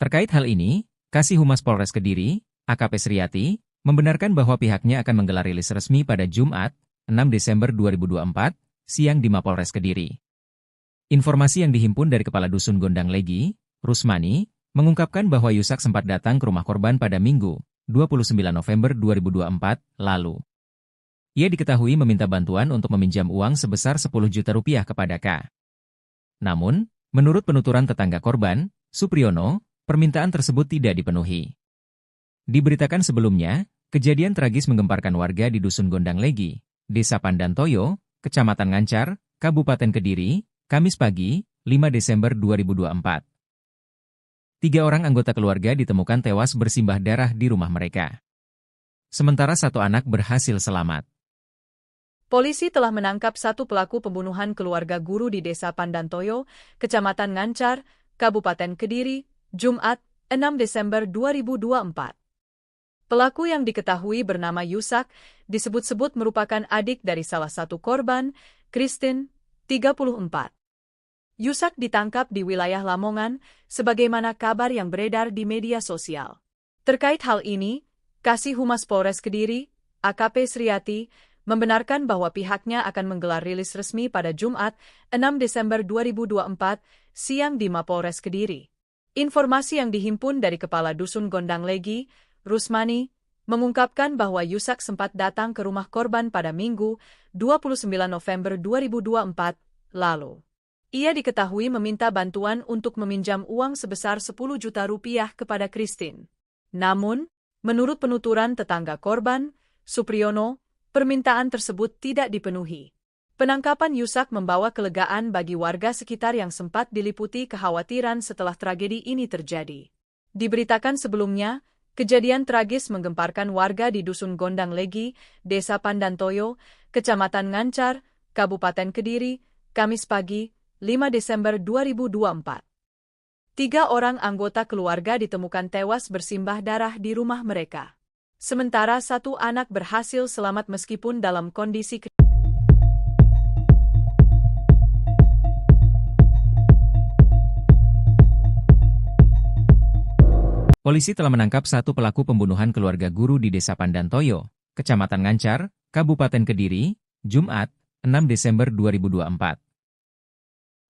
Terkait hal ini, Kasih Humas Polres Kediri, AKP Sriati, membenarkan bahwa pihaknya akan menggelar rilis resmi pada Jumat, 6 Desember 2024, siang di Mapolres Kediri. Informasi yang dihimpun dari Kepala Dusun Gondang Legi, Rusmani, mengungkapkan bahwa Yusak sempat datang ke rumah korban pada Minggu, 29 November 2024, lalu. Ia diketahui meminta bantuan untuk meminjam uang sebesar 10 juta rupiah kepada K. Namun, menurut penuturan tetangga korban, Supriyono, permintaan tersebut tidak dipenuhi. Diberitakan sebelumnya, kejadian tragis menggemparkan warga di Dusun Gondang Legi, Desa Pandantoyo, Kecamatan Ngancar, Kabupaten Kediri, Kamis pagi, 5 Desember 2024. 3 orang anggota keluarga ditemukan tewas bersimbah darah di rumah mereka. Sementara 1 anak berhasil selamat. Polisi telah menangkap 1 pelaku pembunuhan keluarga guru di Desa Pandantoyo, Kecamatan Ngancar, Kabupaten Kediri, Jumat, 6 Desember 2024. Pelaku yang diketahui bernama Yusak, disebut-sebut merupakan adik dari salah satu korban, Christine, 34. Yusak ditangkap di wilayah Lamongan, sebagaimana kabar yang beredar di media sosial. Terkait hal ini, Kasih Humas Polres Kediri, AKP Sriati, membenarkan bahwa pihaknya akan menggelar rilis resmi pada Jumat, 6 Desember 2024, siang di Mapolres Kediri. Informasi yang dihimpun dari Kepala Dusun Gondang Legi, Rusmani, mengungkapkan bahwa Yusak sempat datang ke rumah korban pada Minggu, 29 November 2024, lalu. Ia diketahui meminta bantuan untuk meminjam uang sebesar 10 juta rupiah kepada Christine. Namun, menurut penuturan tetangga korban, Supriyono, permintaan tersebut tidak dipenuhi. Penangkapan Yusak membawa kelegaan bagi warga sekitar yang sempat diliputi kekhawatiran setelah tragedi ini terjadi. Diberitakan sebelumnya, kejadian tragis menggemparkan warga di Dusun Gondang Legi, Desa Pandantoyo, Kecamatan Ngancar, Kabupaten Kediri, Kamis pagi, 5 Desember 2024. 3 orang anggota keluarga ditemukan tewas bersimbah darah di rumah mereka. Sementara 1 anak berhasil selamat meskipun dalam kondisi Polisi telah menangkap 1 pelaku pembunuhan keluarga guru di Desa Pandantoyo, Kecamatan Ngancar, Kabupaten Kediri, Jumat, 6 Desember 2024.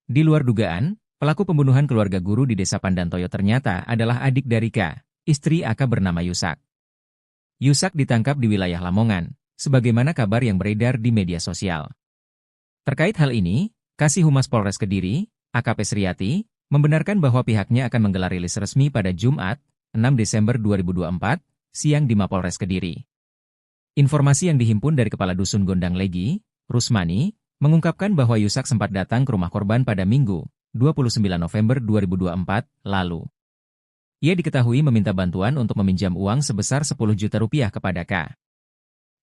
Di luar dugaan, pelaku pembunuhan keluarga guru di Desa Pandantoyo ternyata adalah adik dari K, istri AK bernama Yusak. Yusak ditangkap di wilayah Lamongan, sebagaimana kabar yang beredar di media sosial. Terkait hal ini, Kasih Humas Polres Kediri, AKP Sriati, membenarkan bahwa pihaknya akan menggelar rilis resmi pada Jumat, 6 Desember 2024, siang di Mapolres Kediri. Informasi yang dihimpun dari Kepala Dusun Gondang Legi, Rusmani, mengungkapkan bahwa Yusak sempat datang ke rumah korban pada Minggu, 29 November 2024, lalu. Ia diketahui meminta bantuan untuk meminjam uang sebesar 10 juta rupiah kepada K.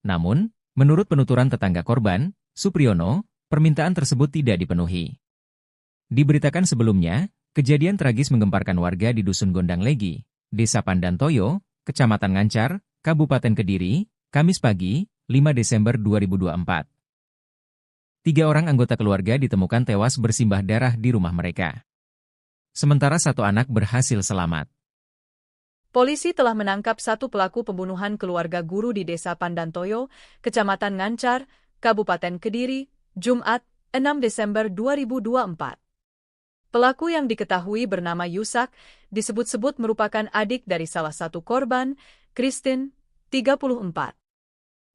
Namun, menurut penuturan tetangga korban, Supriyono, permintaan tersebut tidak dipenuhi. Diberitakan sebelumnya, kejadian tragis menggemparkan warga di Dusun Gondang Legi, Desa Pandantoyo, Kecamatan Ngancar, Kabupaten Kediri, Kamis pagi, 5 Desember 2024. 3 orang anggota keluarga ditemukan tewas bersimbah darah di rumah mereka. Sementara 1 anak berhasil selamat. Polisi telah menangkap 1 pelaku pembunuhan keluarga guru di Desa Pandantoyo, Kecamatan Ngancar, Kabupaten Kediri, Jumat, 6 Desember 2024. Pelaku yang diketahui bernama Yusak, disebut-sebut merupakan adik dari salah satu korban, Christine, 34.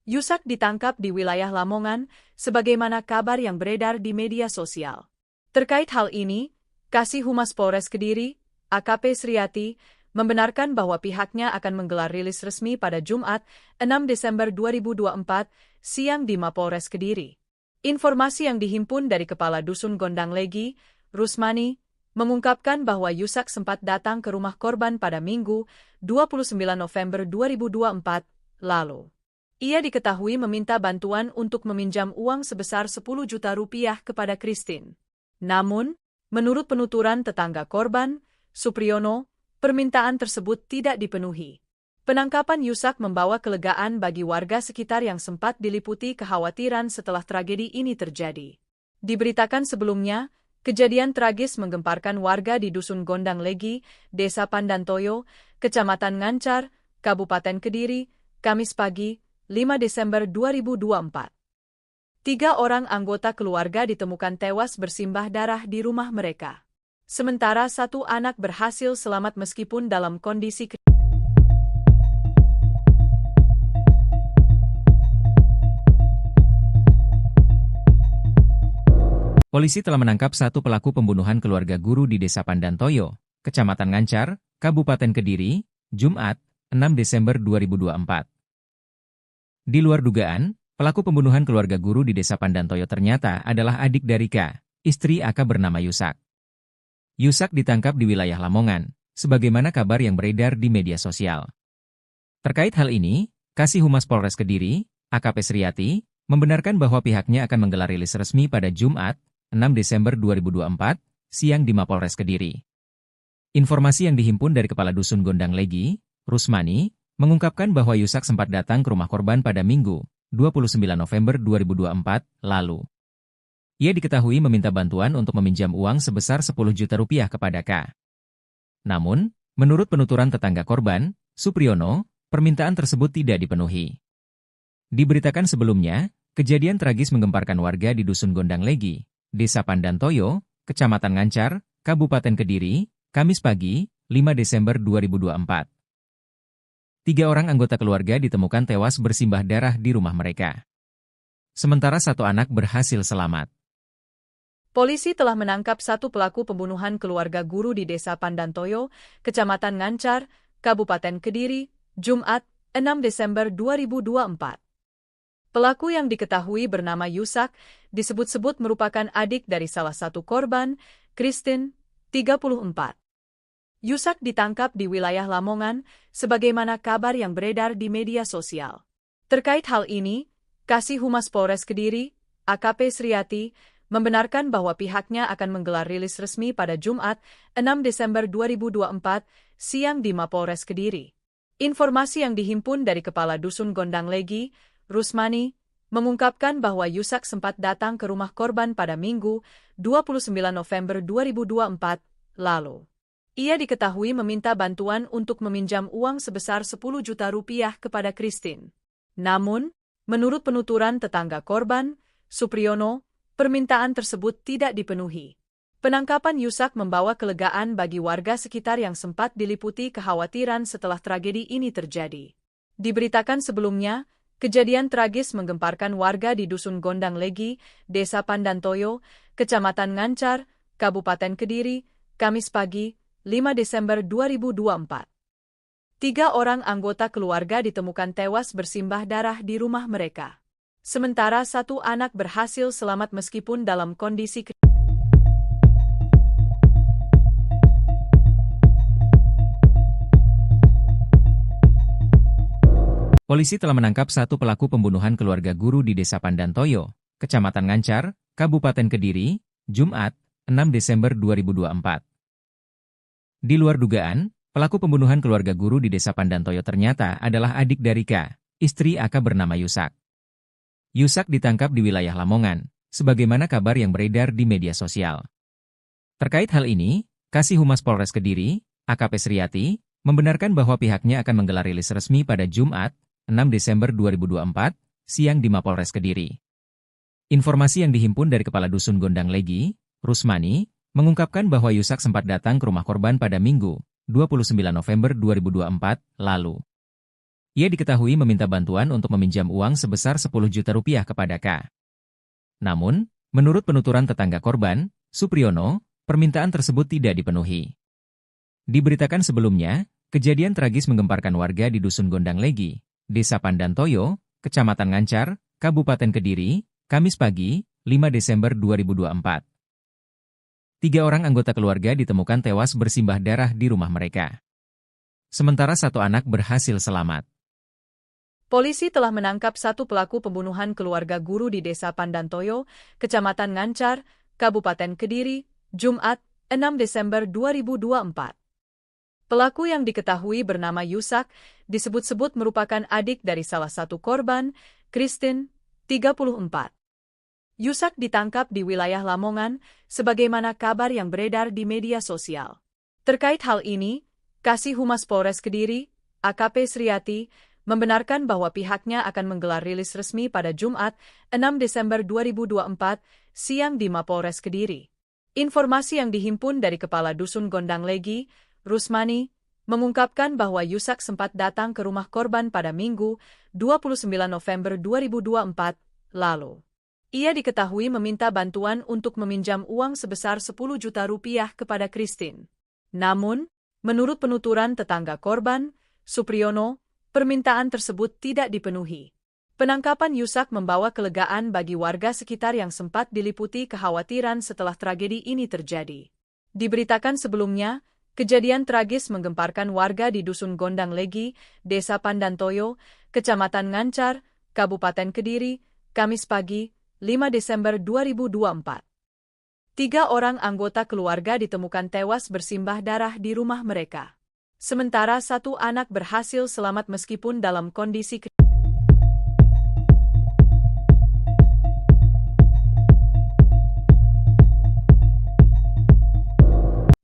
Yusak ditangkap di wilayah Lamongan, sebagaimana kabar yang beredar di media sosial. Terkait hal ini, Kasih Humas Polres Kediri, AKP Sriati, membenarkan bahwa pihaknya akan menggelar rilis resmi pada Jumat, 6 Desember 2024, siang di Mapolres Kediri. Informasi yang dihimpun dari Kepala Dusun Gondang Legi, Rusmani, mengungkapkan bahwa Yusak sempat datang ke rumah korban pada Minggu, 29 November 2024, lalu. Ia diketahui meminta bantuan untuk meminjam uang sebesar 10 juta rupiah kepada Christine. Namun, menurut penuturan tetangga korban, Supriyono, permintaan tersebut tidak dipenuhi. Penangkapan Yusak membawa kelegaan bagi warga sekitar yang sempat diliputi kekhawatiran setelah tragedi ini terjadi. Diberitakan sebelumnya, kejadian tragis menggemparkan warga di Dusun Gondang Legi, Desa Pandantoyo, Kecamatan Ngancar, Kabupaten Kediri, Kamis pagi, 5 Desember 2024. 3 orang anggota keluarga ditemukan tewas bersimbah darah di rumah mereka. Sementara satu anak berhasil selamat meskipun dalam kondisi Polisi telah menangkap satu pelaku pembunuhan keluarga guru di Desa Pandantoyo, Kecamatan Ngancar, Kabupaten Kediri, Jumat, 6 Desember 2024. Di luar dugaan, pelaku pembunuhan keluarga guru di Desa Pandantoyo ternyata adalah adik dari K, istri AK bernama Yusak. Yusak ditangkap di wilayah Lamongan, sebagaimana kabar yang beredar di media sosial. Terkait hal ini, Kasih Humas Polres Kediri, AKP Sriati, membenarkan bahwa pihaknya akan menggelar rilis resmi pada Jumat, 6 Desember 2024, siang di Mapolres Kediri. Informasi yang dihimpun dari Kepala Dusun Gondang Legi, Rusmani, mengungkapkan bahwa Yusak sempat datang ke rumah korban pada Minggu, 29 November 2024, lalu. Ia diketahui meminta bantuan untuk meminjam uang sebesar 10 juta rupiah kepada K. Namun, menurut penuturan tetangga korban, Supriyono, permintaan tersebut tidak dipenuhi. Diberitakan sebelumnya, kejadian tragis menggemparkan warga di Dusun Gondang Legi, Desa Pandantoyo, Kecamatan Ngancar, Kabupaten Kediri, Kamis pagi, 5 Desember 2024. 3 orang anggota keluarga ditemukan tewas bersimbah darah di rumah mereka. Sementara satu anak berhasil selamat. Polisi telah menangkap satu pelaku pembunuhan keluarga guru di Desa Pandantoyo, Kecamatan Ngancar, Kabupaten Kediri, Jumat, 6 Desember 2024. Pelaku yang diketahui bernama Yusak, disebut-sebut merupakan adik dari salah satu korban, Christine, 34. Yusak ditangkap di wilayah Lamongan, sebagaimana kabar yang beredar di media sosial. Terkait hal ini, Kasih Humas Polres Kediri, AKP Sriati, membenarkan bahwa pihaknya akan menggelar rilis resmi pada Jumat, 6 Desember 2024, siang di Mapolres Kediri. Informasi yang dihimpun dari Kepala Dusun Gondang Legi, Rusmani, mengungkapkan bahwa Yusak sempat datang ke rumah korban pada Minggu, 29 November 2024, lalu. Ia diketahui meminta bantuan untuk meminjam uang sebesar 10 juta rupiah kepada Christine. Namun, menurut penuturan tetangga korban, Supriyono, permintaan tersebut tidak dipenuhi. Penangkapan Yusak membawa kelegaan bagi warga sekitar yang sempat diliputi kekhawatiran setelah tragedi ini terjadi. Diberitakan sebelumnya, kejadian tragis menggemparkan warga di Dusun Gondang Legi, Desa Pandantoyo, Kecamatan Ngancar, Kabupaten Kediri, Kamis pagi, 5 Desember 2024. 3 orang anggota keluarga ditemukan tewas bersimbah darah di rumah mereka. Sementara satu anak berhasil selamat meskipun dalam kondisi Polisi telah menangkap satu pelaku pembunuhan keluarga guru di Desa Pandantoyo, Kecamatan Ngancar, Kabupaten Kediri, Jumat, 6 Desember 2024. Di luar dugaan, pelaku pembunuhan keluarga guru di Desa Pandantoyo ternyata adalah adik dari K, istri AK bernama Yusak. Yusak ditangkap di wilayah Lamongan, sebagaimana kabar yang beredar di media sosial. Terkait hal ini, Kasih Humas Polres Kediri, AKP Sriati, membenarkan bahwa pihaknya akan menggelar rilis resmi pada Jumat, 6 Desember 2024, siang di Mapolres Kediri. Informasi yang dihimpun dari Kepala Dusun Gondang Legi, Rusmani, mengungkapkan bahwa Yusak sempat datang ke rumah korban pada Minggu, 29 November 2024, lalu. Ia diketahui meminta bantuan untuk meminjam uang sebesar 10 juta rupiah kepada K. Namun, menurut penuturan tetangga korban, Supriyono, permintaan tersebut tidak dipenuhi. Diberitakan sebelumnya, kejadian tragis menggemparkan warga di Dusun Gondang Legi, Desa Pandantoyo, Kecamatan Ngancar, Kabupaten Kediri, Kamis pagi, 5 Desember 2024. 3 orang anggota keluarga ditemukan tewas bersimbah darah di rumah mereka. Sementara satu anak berhasil selamat. Polisi telah menangkap satu pelaku pembunuhan keluarga guru di Desa Pandantoyo, Kecamatan Ngancar, Kabupaten Kediri, Jumat, 6 Desember 2024. Pelaku yang diketahui bernama Yusak, disebut-sebut merupakan adik dari salah satu korban, Christine, 34. Yusak ditangkap di wilayah Lamongan, sebagaimana kabar yang beredar di media sosial. Terkait hal ini, Kasih Humas Polres Kediri, AKP Sriati, membenarkan bahwa pihaknya akan menggelar rilis resmi pada Jumat, 6 Desember 2024, siang di Mapolres Kediri. Informasi yang dihimpun dari Kepala Dusun Gondang Legi, Rusmani, mengungkapkan bahwa Yusak sempat datang ke rumah korban pada Minggu, 29 November 2024, lalu. Ia diketahui meminta bantuan untuk meminjam uang sebesar 10 juta rupiah kepada Christine. Namun, menurut penuturan tetangga korban, Supriyono, permintaan tersebut tidak dipenuhi. Penangkapan Yusak membawa kelegaan bagi warga sekitar yang sempat diliputi kekhawatiran setelah tragedi ini terjadi. Diberitakan sebelumnya, kejadian tragis menggemparkan warga di Dusun Gondang Legi, Desa Pandantoyo, Kecamatan Ngancar, Kabupaten Kediri, Kamis pagi, 5 Desember 2024. 3 orang anggota keluarga ditemukan tewas bersimbah darah di rumah mereka. Sementara 1 anak berhasil selamat meskipun dalam kondisi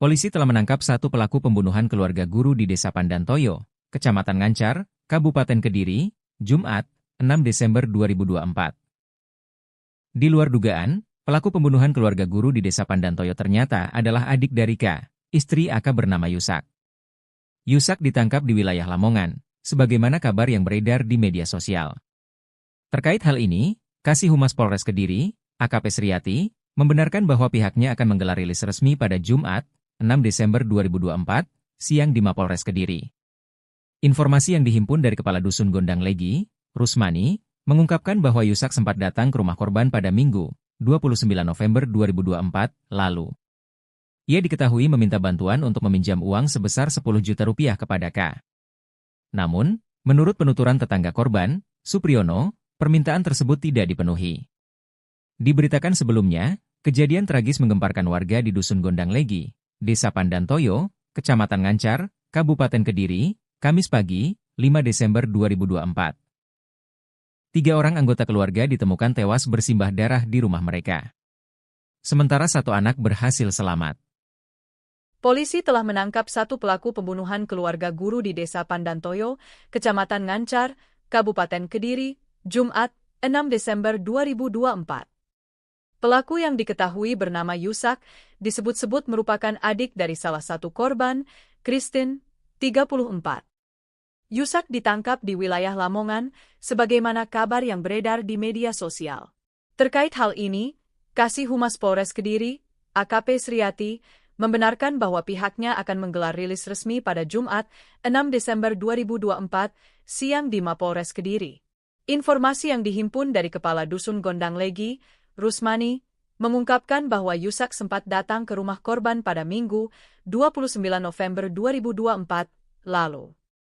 Polisi telah menangkap 1 pelaku pembunuhan keluarga guru di Desa Pandantoyo, Kecamatan Ngancar, Kabupaten Kediri, Jumat, 6 Desember 2024. Di luar dugaan, pelaku pembunuhan keluarga guru di Desa Pandantoyo ternyata adalah adik dari K, istri AK bernama Yusak. Yusak ditangkap di wilayah Lamongan, sebagaimana kabar yang beredar di media sosial. Terkait hal ini, Kasih Humas Polres Kediri, AKP Sriati, membenarkan bahwa pihaknya akan menggelar rilis resmi pada Jumat, 6 Desember 2024, siang di Mapolres Kediri. Informasi yang dihimpun dari Kepala Dusun Gondang Legi, Rusmani, mengungkapkan bahwa Yusak sempat datang ke rumah korban pada Minggu, 29 November 2024, lalu. Ia diketahui meminta bantuan untuk meminjam uang sebesar 10 juta rupiah kepada K. Namun, menurut penuturan tetangga korban, Supriyono, permintaan tersebut tidak dipenuhi. Diberitakan sebelumnya, kejadian tragis menggemparkan warga di Dusun Gondang Legi, Desa Pandantoyo, Kecamatan Ngancar, Kabupaten Kediri, Kamis pagi, 5 Desember 2024. 3 orang anggota keluarga ditemukan tewas bersimbah darah di rumah mereka. Sementara 1 anak berhasil selamat. Polisi telah menangkap 1 pelaku pembunuhan keluarga guru di Desa Pandantoyo, Kecamatan Ngancar, Kabupaten Kediri, Jumat, 6 Desember 2024. Pelaku yang diketahui bernama Yusak disebut-sebut merupakan adik dari salah satu korban, Christine, 34. Yusak ditangkap di wilayah Lamongan, sebagaimana kabar yang beredar di media sosial. Terkait hal ini, Kasih Humas Polres Kediri, AKP Sriati, membenarkan bahwa pihaknya akan menggelar rilis resmi pada Jumat, 6 Desember 2024, siang di Mapolres Kediri. Informasi yang dihimpun dari Kepala Dusun Gondang Legi, Rusmani, mengungkapkan bahwa Yusak sempat datang ke rumah korban pada Minggu, 29 November 2024, lalu.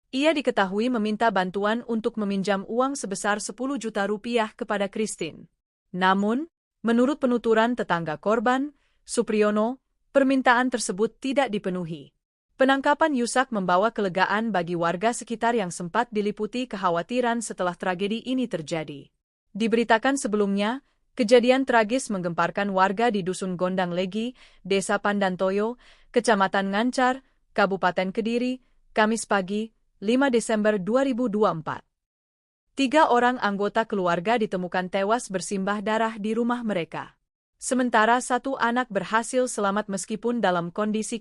Ia diketahui meminta bantuan untuk meminjam uang sebesar 10 juta rupiah kepada Christine. Namun, menurut penuturan tetangga korban, Supriyono, permintaan tersebut tidak dipenuhi. Penangkapan Yusak membawa kelegaan bagi warga sekitar yang sempat diliputi kekhawatiran setelah tragedi ini terjadi. Diberitakan sebelumnya, kejadian tragis menggemparkan warga di Dusun Gondang Legi, Desa Pandantoyo, Kecamatan Ngancar, Kabupaten Kediri, Kamis pagi, 5 Desember 2024. 3 orang anggota keluarga ditemukan tewas bersimbah darah di rumah mereka. Sementara 1 anak berhasil selamat meskipun dalam kondisi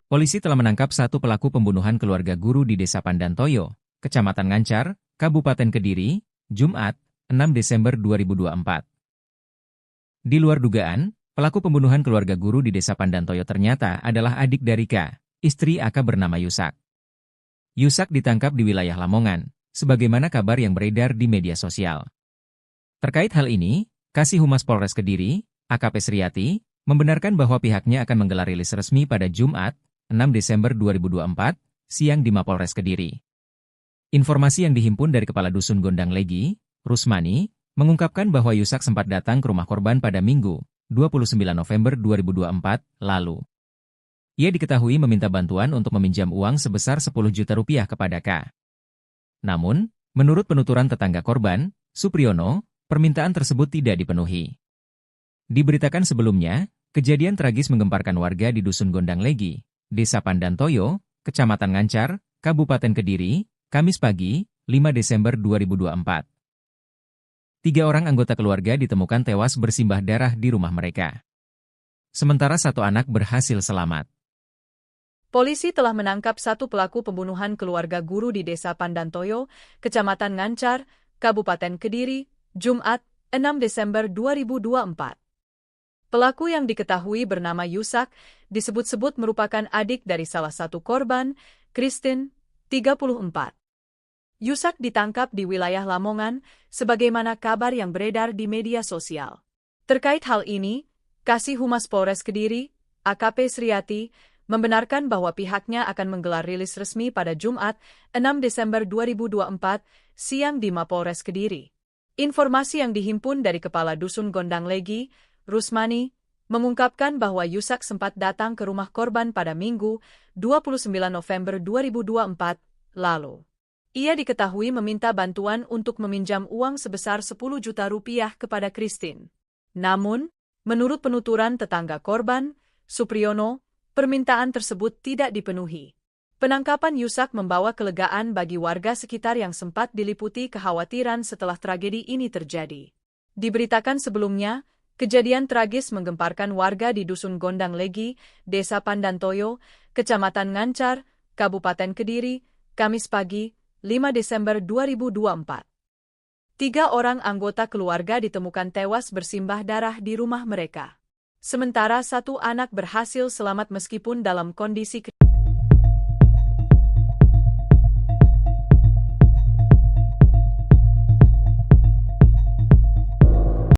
Polisi telah menangkap 1 pelaku pembunuhan keluarga guru di Desa Pandantoyo, Kecamatan Ngancar, Kabupaten Kediri, Jumat, 6 Desember 2024. Di luar dugaan, pelaku pembunuhan keluarga guru di Desa Pandantoyo ternyata adalah adik dari K, istri AK bernama Yusak. Yusak ditangkap di wilayah Lamongan, sebagaimana kabar yang beredar di media sosial. Terkait hal ini, Kasih Humas Polres Kediri, AKP Sriati, membenarkan bahwa pihaknya akan menggelar rilis resmi pada Jumat, 6 Desember 2024, siang di Mapolres Kediri. Informasi yang dihimpun dari Kepala Dusun Gondang Legi, Rusmani, mengungkapkan bahwa Yusak sempat datang ke rumah korban pada Minggu, 29 November 2024, lalu. Ia diketahui meminta bantuan untuk meminjam uang sebesar 10 juta rupiah kepada K. Namun, menurut penuturan tetangga korban, Supriyono, permintaan tersebut tidak dipenuhi. Diberitakan sebelumnya, kejadian tragis menggemparkan warga di Dusun Gondang Legi, Desa Pandantoyo, Kecamatan Ngancar, Kabupaten Kediri, Kamis pagi, 5 Desember 2024. 3 orang anggota keluarga ditemukan tewas bersimbah darah di rumah mereka. Sementara 1 anak berhasil selamat. Polisi telah menangkap 1 pelaku pembunuhan keluarga guru di Desa Pandantoyo, Kecamatan Ngancar, Kabupaten Kediri, Jumat, 6 Desember 2024. Pelaku yang diketahui bernama Yusak, disebut-sebut merupakan adik dari salah satu korban, Christine, 34. Yusak ditangkap di wilayah Lamongan, sebagaimana kabar yang beredar di media sosial. Terkait hal ini, Kasih Humas Polres Kediri, AKP Sriati, membenarkan bahwa pihaknya akan menggelar rilis resmi pada Jumat, 6 Desember 2024, siang di Mapolres Kediri. Informasi yang dihimpun dari Kepala Dusun Gondang Legi, Rusmani, mengungkapkan bahwa Yusak sempat datang ke rumah korban pada Minggu, 29 November 2024, lalu. Ia diketahui meminta bantuan untuk meminjam uang sebesar 10 juta rupiah kepada Christine. Namun, menurut penuturan tetangga korban, Supriyono, permintaan tersebut tidak dipenuhi. Penangkapan Yusak membawa kelegaan bagi warga sekitar yang sempat diliputi kekhawatiran setelah tragedi ini terjadi. Diberitakan sebelumnya, kejadian tragis menggemparkan warga di Dusun Gondang Legi, Desa Pandantoyo, Kecamatan Ngancar, Kabupaten Kediri, Kamis pagi, 5 Desember 2024. 3 orang anggota keluarga ditemukan tewas bersimbah darah di rumah mereka. Sementara 1 anak berhasil selamat meskipun dalam kondisi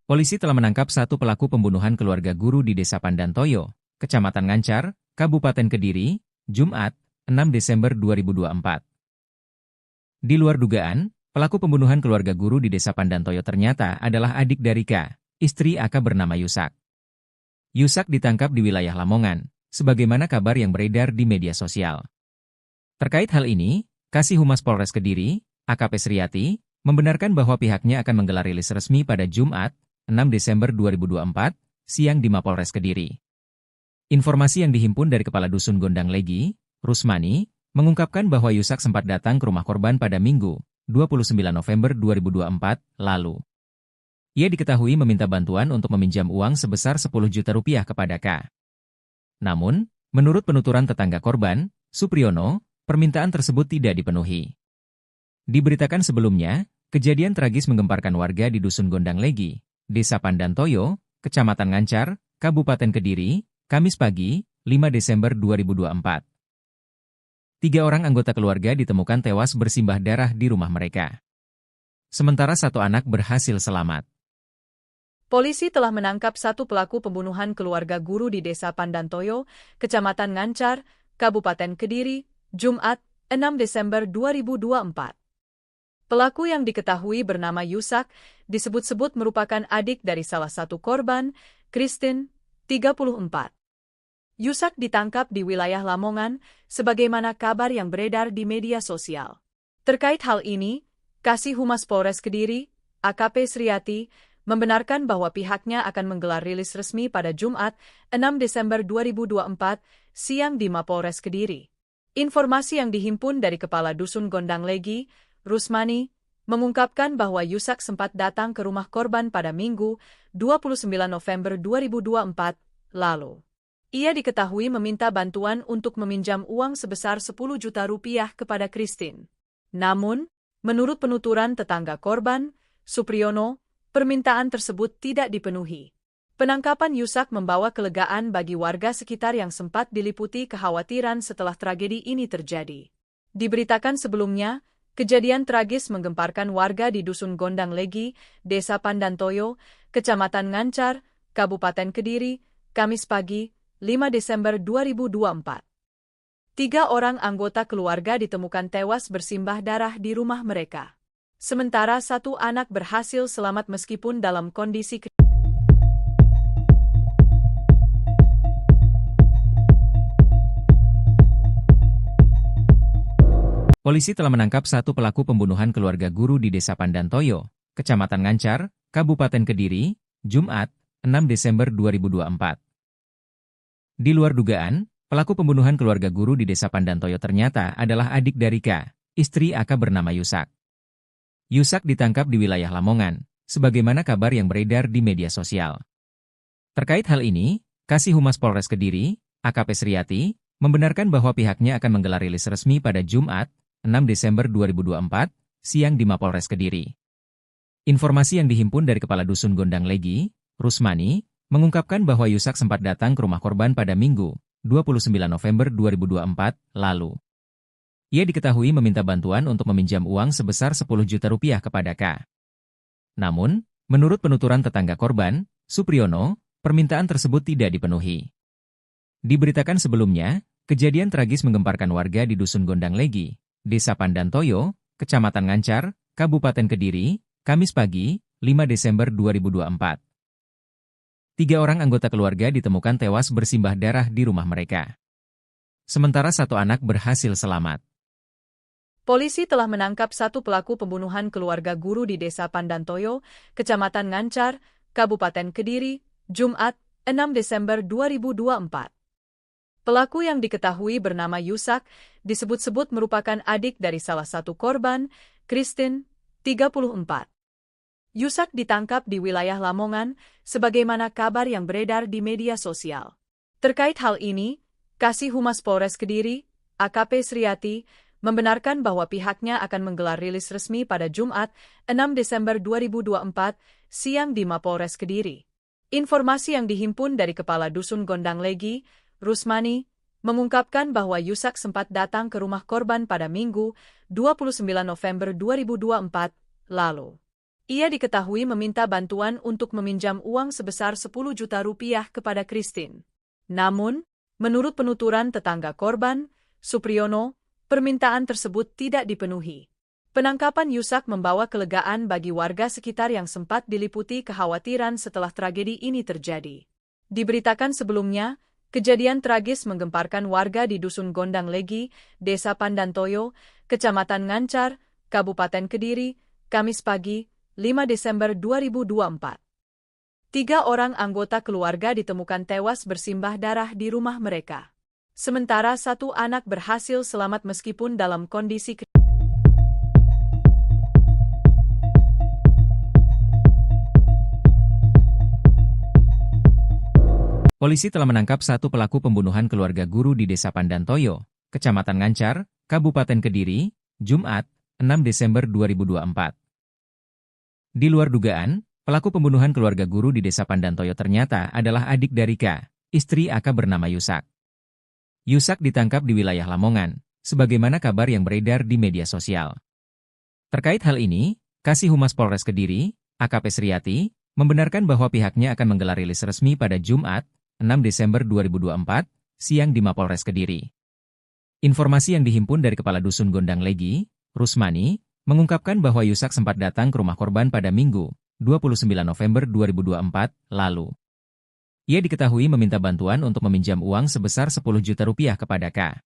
Polisi telah menangkap 1 pelaku pembunuhan keluarga guru di Desa Pandantoyo, Kecamatan Ngancar, Kabupaten Kediri, Jumat, 6 Desember 2024. Di luar dugaan, pelaku pembunuhan keluarga guru di Desa Pandantoyo ternyata adalah adik dari K, istri AK bernama Yusak. Yusak ditangkap di wilayah Lamongan, sebagaimana kabar yang beredar di media sosial. Terkait hal ini, Kasih Humas Polres Kediri, AKP Sriati, membenarkan bahwa pihaknya akan menggelar rilis resmi pada Jumat, 6 Desember 2024, siang di Mapolres Kediri. Informasi yang dihimpun dari Kepala Dusun Gondang Legi, Rusmani, mengungkapkan bahwa Yusak sempat datang ke rumah korban pada Minggu, 29 November 2024, lalu. Ia diketahui meminta bantuan untuk meminjam uang sebesar 10 juta rupiah kepada K. Namun, menurut penuturan tetangga korban, Supriyono, permintaan tersebut tidak dipenuhi. Diberitakan sebelumnya, kejadian tragis menggemparkan warga di Dusun Gondang Legi, Desa Pandantoyo, Kecamatan Ngancar, Kabupaten Kediri, Kamis pagi, 5 Desember 2024. 3 orang anggota keluarga ditemukan tewas bersimbah darah di rumah mereka. Sementara 1 anak berhasil selamat. Polisi telah menangkap 1 pelaku pembunuhan keluarga guru di Desa Pandantoyo, Kecamatan Ngancar, Kabupaten Kediri, Jumat, 6 Desember 2024. Pelaku yang diketahui bernama Yusak, disebut-sebut merupakan adik dari salah satu korban, Christine, 34. Yusak ditangkap di wilayah Lamongan, sebagaimana kabar yang beredar di media sosial. Terkait hal ini, Kasih Humas Polres Kediri, AKP Sriati, membenarkan bahwa pihaknya akan menggelar rilis resmi pada Jumat, 6 Desember 2024, siang di Mapolres Kediri. Informasi yang dihimpun dari Kepala Dusun Gondang Legi, Rusmani, mengungkapkan bahwa Yusak sempat datang ke rumah korban pada Minggu, 29 November 2024, lalu. Ia diketahui meminta bantuan untuk meminjam uang sebesar 10 juta rupiah kepada Christine. Namun, menurut penuturan tetangga korban, Supriyono, permintaan tersebut tidak dipenuhi. Penangkapan Yusak membawa kelegaan bagi warga sekitar yang sempat diliputi kekhawatiran setelah tragedi ini terjadi. Diberitakan sebelumnya, kejadian tragis menggemparkan warga di Dusun Gondang Legi, Desa Pandantoyo, Kecamatan Ngancar, Kabupaten Kediri, Kamis pagi, 5 Desember 2024. 3 orang anggota keluarga ditemukan tewas bersimbah darah di rumah mereka. Sementara 1 anak berhasil selamat meskipun dalam kondisi Polisi telah menangkap 1 pelaku pembunuhan keluarga guru di Desa Pandantoyo, Kecamatan Ngancar, Kabupaten Kediri, Jumat, 6 Desember 2024. Di luar dugaan, pelaku pembunuhan keluarga guru di Desa Pandantoyo ternyata adalah adik dari K, istri AK bernama Yusak. Yusak ditangkap di wilayah Lamongan, sebagaimana kabar yang beredar di media sosial. Terkait hal ini, Kasih Humas Polres Kediri, AKP Sriati, membenarkan bahwa pihaknya akan menggelar rilis resmi pada Jumat, 6 Desember 2024, siang di Mapolres Kediri. Informasi yang dihimpun dari Kepala Dusun Gondang Legi, Rusmani, mengungkapkan bahwa Yusak sempat datang ke rumah korban pada Minggu, 29 November 2024, lalu. Ia diketahui meminta bantuan untuk meminjam uang sebesar 10 juta rupiah kepada K. Namun, menurut penuturan tetangga korban, Supriyono, permintaan tersebut tidak dipenuhi. Diberitakan sebelumnya, kejadian tragis menggemparkan warga di Dusun Gondang Legi, Desa Pandantoyo, Kecamatan Ngancar, Kabupaten Kediri, Kamis pagi, 5 Desember 2024. 3 orang anggota keluarga ditemukan tewas bersimbah darah di rumah mereka. Sementara 1 anak berhasil selamat. Polisi telah menangkap 1 pelaku pembunuhan keluarga guru di Desa Pandantoyo, Kecamatan Ngancar, Kabupaten Kediri, Jumat, 6 Desember 2024. Pelaku yang diketahui bernama Yusak, disebut-sebut merupakan adik dari salah satu korban, Christine, 34. Yusak ditangkap di wilayah Lamongan, sebagaimana kabar yang beredar di media sosial. Terkait hal ini, Kasih Humas Polres Kediri, AKP Sriati, membenarkan bahwa pihaknya akan menggelar rilis resmi pada Jumat, 6 Desember 2024, siang di Mapolres Kediri. Informasi yang dihimpun dari Kepala Dusun Gondang Legi, Rusmani, mengungkapkan bahwa Yusak sempat datang ke rumah korban pada Minggu, 29 November 2024, lalu. Ia diketahui meminta bantuan untuk meminjam uang sebesar 10 juta rupiah kepada Christine. Namun, menurut penuturan tetangga korban, Supriyono, permintaan tersebut tidak dipenuhi. Penangkapan Yusak membawa kelegaan bagi warga sekitar yang sempat diliputi kekhawatiran setelah tragedi ini terjadi. Diberitakan sebelumnya, kejadian tragis menggemparkan warga di Dusun Gondang Legi, Desa Pandantoyo, Kecamatan Ngancar, Kabupaten Kediri, Kamis pagi, 5 Desember 2024. 3 orang anggota keluarga ditemukan tewas bersimbah darah di rumah mereka. Sementara 1 anak berhasil selamat meskipun dalam kondisi Polisi telah menangkap 1 pelaku pembunuhan keluarga guru di Desa Pandantoyo, Kecamatan Ngancar, Kabupaten Kediri, Jumat, 6 Desember 2024. Di luar dugaan, pelaku pembunuhan keluarga guru di Desa Pandantoyo ternyata adalah adik dari K, istri AK bernama Yusak. Yusak ditangkap di wilayah Lamongan, sebagaimana kabar yang beredar di media sosial. Terkait hal ini, Kasih Humas Polres Kediri, AKP Sriati, membenarkan bahwa pihaknya akan menggelar rilis resmi pada Jumat, 6 Desember 2024, siang di Mapolres Kediri. Informasi yang dihimpun dari Kepala Dusun Gondang Legi, Rusmani, mengungkapkan bahwa Yusak sempat datang ke rumah korban pada Minggu, 29 November 2024, lalu. Ia diketahui meminta bantuan untuk meminjam uang sebesar 10 juta rupiah kepada K.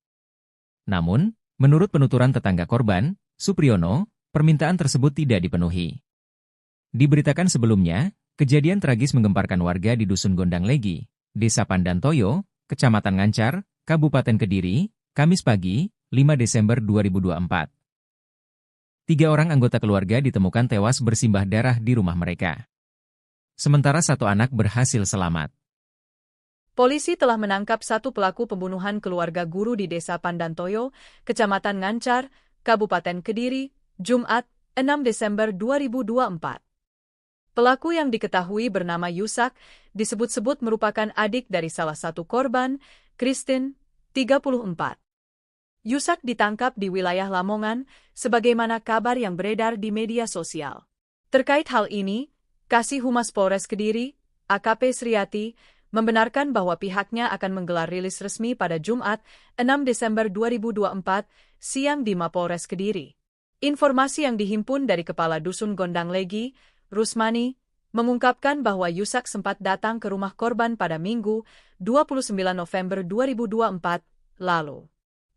Namun, menurut penuturan tetangga korban, Supriyono, permintaan tersebut tidak dipenuhi. Diberitakan sebelumnya, kejadian tragis menggemparkan warga di Dusun Gondang Legi, Desa Pandantoyo, Kecamatan Ngancar, Kabupaten Kediri, Kamis pagi, 5 Desember 2024. 3 orang anggota keluarga ditemukan tewas bersimbah darah di rumah mereka. Sementara 1 anak berhasil selamat. Polisi telah menangkap 1 pelaku pembunuhan keluarga guru di Desa Pandantoyo, Kecamatan Ngancar, Kabupaten Kediri, Jumat, 6 Desember 2024. Pelaku yang diketahui bernama Yusak, disebut-sebut merupakan adik dari salah satu korban, Christine, 34. Yusak ditangkap di wilayah Lamongan, sebagaimana kabar yang beredar di media sosial. Terkait hal ini, Kasih Humas Polres Kediri, AKP Sriati, membenarkan bahwa pihaknya akan menggelar rilis resmi pada Jumat, 6 Desember 2024, siang di Mapolres Kediri. Informasi yang dihimpun dari Kepala Dusun Gondang Legi, Rusmani, mengungkapkan bahwa Yusak sempat datang ke rumah korban pada Minggu, 29 November 2024, lalu.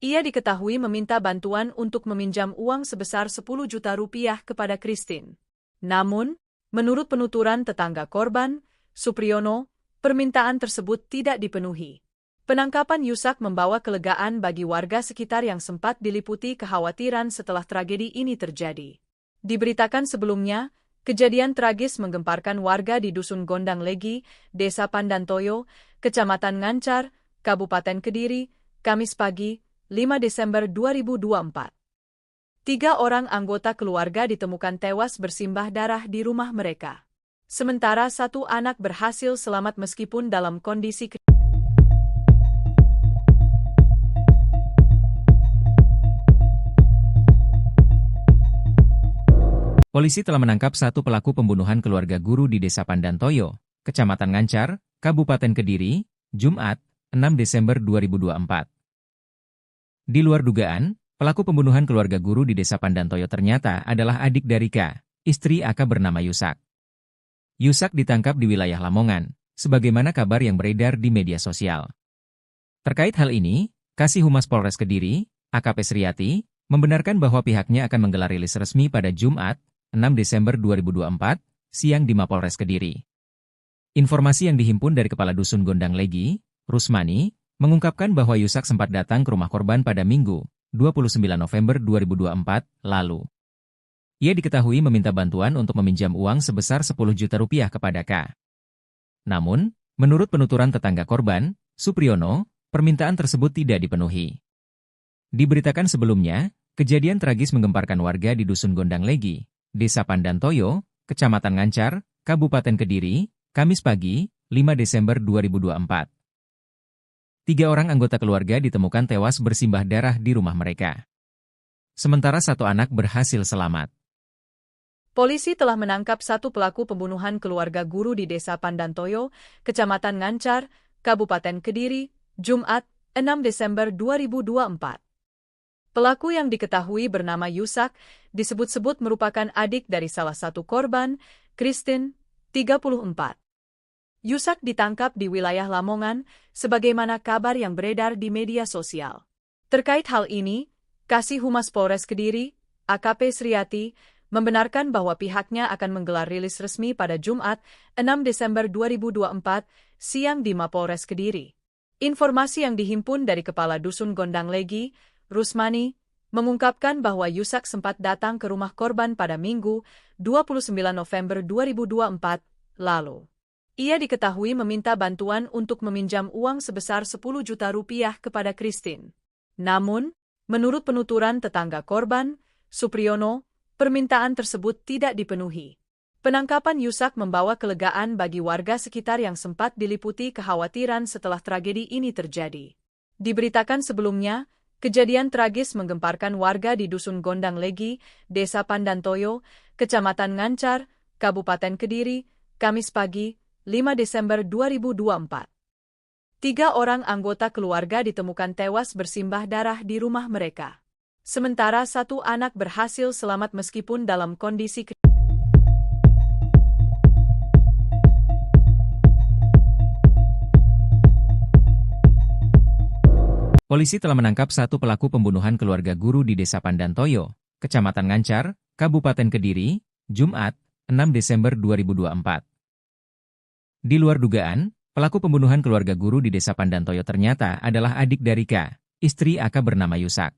Ia diketahui meminta bantuan untuk meminjam uang sebesar 10 juta rupiah kepada Christine. Namun, menurut penuturan tetangga korban, Supriyono, permintaan tersebut tidak dipenuhi. Penangkapan Yusak membawa kelegaan bagi warga sekitar yang sempat diliputi kekhawatiran setelah tragedi ini terjadi. Diberitakan sebelumnya, kejadian tragis menggemparkan warga di Dusun Gondang Legi, Desa Pandantoyo, Kecamatan Ngancar, Kabupaten Kediri, Kamis pagi, 5 Desember 2024. 3 orang anggota keluarga ditemukan tewas bersimbah darah di rumah mereka. Sementara 1 anak berhasil selamat meskipun dalam kondisi Polisi telah menangkap 1 pelaku pembunuhan keluarga guru di Desa Pandantoyo, Kecamatan Ngancar, Kabupaten Kediri, Jumat, 6 Desember 2024. Di luar dugaan, pelaku pembunuhan keluarga guru di Desa Pandantoyo ternyata adalah adik dari K, istri AK bernama Yusak. Yusak ditangkap di wilayah Lamongan, sebagaimana kabar yang beredar di media sosial. Terkait hal ini, Kasih Humas Polres Kediri, AKP Sriati, membenarkan bahwa pihaknya akan menggelar rilis resmi pada Jumat, 6 Desember 2024, siang di Mapolres Kediri. Informasi yang dihimpun dari Kepala Dusun Gondang Legi, Rusmani, mengungkapkan bahwa Yusak sempat datang ke rumah korban pada Minggu, 29 November 2024, lalu. Ia diketahui meminta bantuan untuk meminjam uang sebesar 10 juta rupiah kepada K. Namun, menurut penuturan tetangga korban, Supriyono, permintaan tersebut tidak dipenuhi. Diberitakan sebelumnya, kejadian tragis menggemparkan warga di Dusun Gondang Legi, Desa Pandantoyo, Kecamatan Ngancar, Kabupaten Kediri, Kamis pagi, 5 Desember 2024. 3 orang anggota keluarga ditemukan tewas bersimbah darah di rumah mereka. Sementara 1 anak berhasil selamat. Polisi telah menangkap 1 pelaku pembunuhan keluarga guru di Desa Pandantoyo, Kecamatan Ngancar, Kabupaten Kediri, Jumat, 6 Desember 2024. Pelaku yang diketahui bernama Yusak, disebut-sebut merupakan adik dari salah satu korban, Christine, 34. Yusak ditangkap di wilayah Lamongan, sebagaimana kabar yang beredar di media sosial. Terkait hal ini, Kasih Humas Polres Kediri, AKP Sriati, membenarkan bahwa pihaknya akan menggelar rilis resmi pada Jumat, 6 Desember 2024, siang di Mapolres Kediri. Informasi yang dihimpun dari Kepala Dusun Gondang Legi, Rusmani, mengungkapkan bahwa Yusak sempat datang ke rumah korban pada Minggu, 29 November 2024, lalu. Ia diketahui meminta bantuan untuk meminjam uang sebesar 10 juta rupiah kepada Christine. Namun, menurut penuturan tetangga korban, Supriyono, permintaan tersebut tidak dipenuhi. Penangkapan Yusak membawa kelegaan bagi warga sekitar yang sempat diliputi kekhawatiran setelah tragedi ini terjadi. Diberitakan sebelumnya, kejadian tragis menggemparkan warga di Dusun Gondang Legi, Desa Pandantoyo, Kecamatan Ngancar, Kabupaten Kediri, Kamis pagi, 5 Desember 2024. 3 orang anggota keluarga ditemukan tewas bersimbah darah di rumah mereka. Sementara 1 anak berhasil selamat meskipun dalam kondisi Polisi telah menangkap 1 pelaku pembunuhan keluarga guru di Desa Pandantoyo, Kecamatan Ngancar, Kabupaten Kediri, Jumat, 6 Desember 2024. Di luar dugaan, pelaku pembunuhan keluarga guru di Desa Pandantoyo ternyata adalah adik dari K, istri AK bernama Yusak.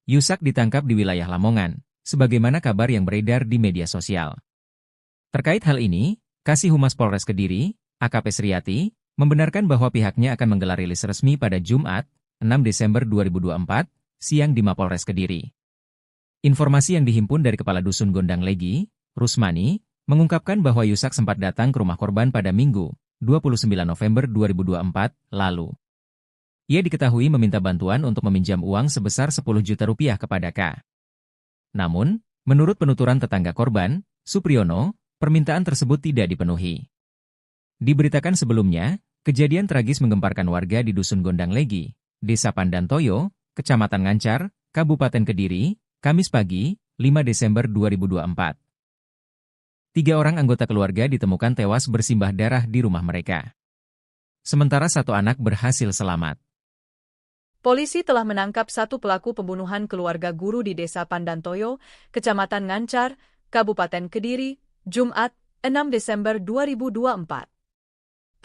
Yusak ditangkap di wilayah Lamongan, sebagaimana kabar yang beredar di media sosial. Terkait hal ini, Kasih Humas Polres Kediri, AKP Sriati, membenarkan bahwa pihaknya akan menggelar rilis resmi pada Jumat, 6 Desember 2024, siang di Mapolres Kediri. Informasi yang dihimpun dari Kepala Dusun Gondang Legi, Rusmani, mengungkapkan bahwa Yusak sempat datang ke rumah korban pada Minggu, 29 November 2024, lalu. Ia diketahui meminta bantuan untuk meminjam uang sebesar 10 juta rupiah kepada K. Namun, menurut penuturan tetangga korban, Supriyono, permintaan tersebut tidak dipenuhi. Diberitakan sebelumnya, kejadian tragis menggemparkan warga di Dusun Gondang Legi, Desa Pandantoyo, Kecamatan Ngancar, Kabupaten Kediri, Kamis pagi, 5 Desember 2024. 3 orang anggota keluarga ditemukan tewas bersimbah darah di rumah mereka. Sementara 1 anak berhasil selamat. Polisi telah menangkap 1 pelaku pembunuhan keluarga guru di Desa Pandantoyo, Kecamatan Ngancar, Kabupaten Kediri, Jumat, 6 Desember 2024.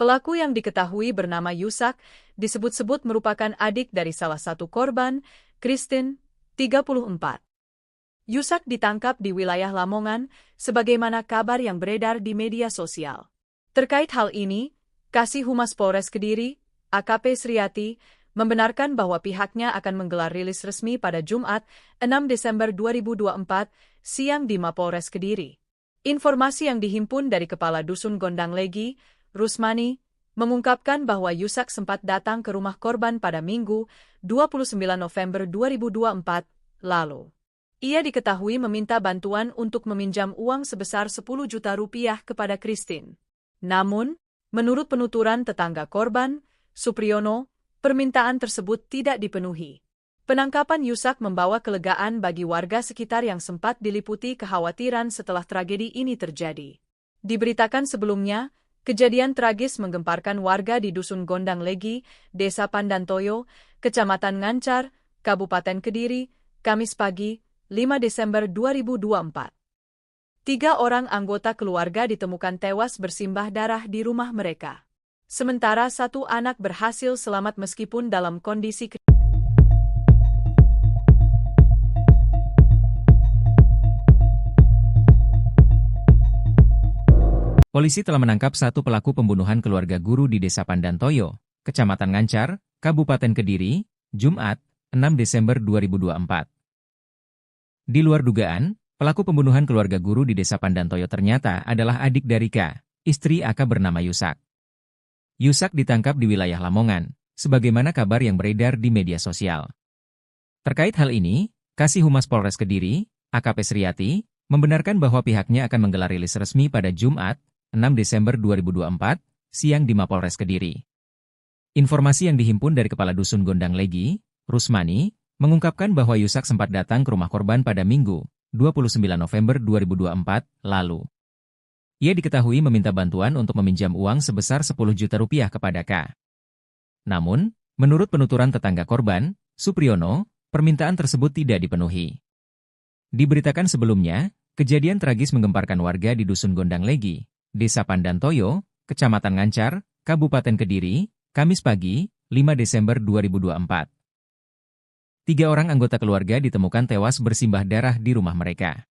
Pelaku yang diketahui bernama Yusak, disebut-sebut merupakan adik dari salah satu korban, Christine, 34. Yusak ditangkap di wilayah Lamongan, sebagaimana kabar yang beredar di media sosial. Terkait hal ini, Kasih Humas Polres Kediri, AKP Sriati, membenarkan bahwa pihaknya akan menggelar rilis resmi pada Jumat, 6 Desember 2024, siang di Mapolres Kediri. Informasi yang dihimpun dari Kepala Dusun Gondang Legi, Rusmani, mengungkapkan bahwa Yusak sempat datang ke rumah korban pada Minggu, 29 November 2024, lalu. Ia diketahui meminta bantuan untuk meminjam uang sebesar 10 juta rupiah kepada Christine. Namun, menurut penuturan tetangga korban, Supriyono, permintaan tersebut tidak dipenuhi. Penangkapan Yusak membawa kelegaan bagi warga sekitar yang sempat diliputi kekhawatiran setelah tragedi ini terjadi. Diberitakan sebelumnya, kejadian tragis menggemparkan warga di Dusun Gondang Legi, Desa Pandantoyo, Kecamatan Ngancar, Kabupaten Kediri, Kamis pagi, 5 Desember 2024. 3 orang anggota keluarga ditemukan tewas bersimbah darah di rumah mereka. Sementara 1 anak berhasil selamat meskipun dalam kondisi Polisi telah menangkap 1 pelaku pembunuhan keluarga guru di Desa Pandantoyo, Kecamatan Ngancar, Kabupaten Kediri, Jumat, 6 Desember 2024. Di luar dugaan, pelaku pembunuhan keluarga guru di Desa Pandantoyo ternyata adalah adik dari K, istri AK bernama Yusak. Yusak ditangkap di wilayah Lamongan, sebagaimana kabar yang beredar di media sosial. Terkait hal ini, Kasih Humas Polres Kediri, AKP Sriati, membenarkan bahwa pihaknya akan menggelar rilis resmi pada Jumat, 6 Desember 2024, siang di Mapolres Kediri. Informasi yang dihimpun dari Kepala Dusun Gondang Legi, Rusmani, mengungkapkan bahwa Yusak sempat datang ke rumah korban pada Minggu, 29 November 2024, lalu. Ia diketahui meminta bantuan untuk meminjam uang sebesar 10 juta rupiah kepada K. Namun, menurut penuturan tetangga korban, Supriyono, permintaan tersebut tidak dipenuhi. Diberitakan sebelumnya, kejadian tragis menggemparkan warga di Dusun Gondang Legi, Desa Pandantoyo, Kecamatan Ngancar, Kabupaten Kediri, Kamis pagi, 5 Desember 2024. 3 orang anggota keluarga ditemukan tewas bersimbah darah di rumah mereka.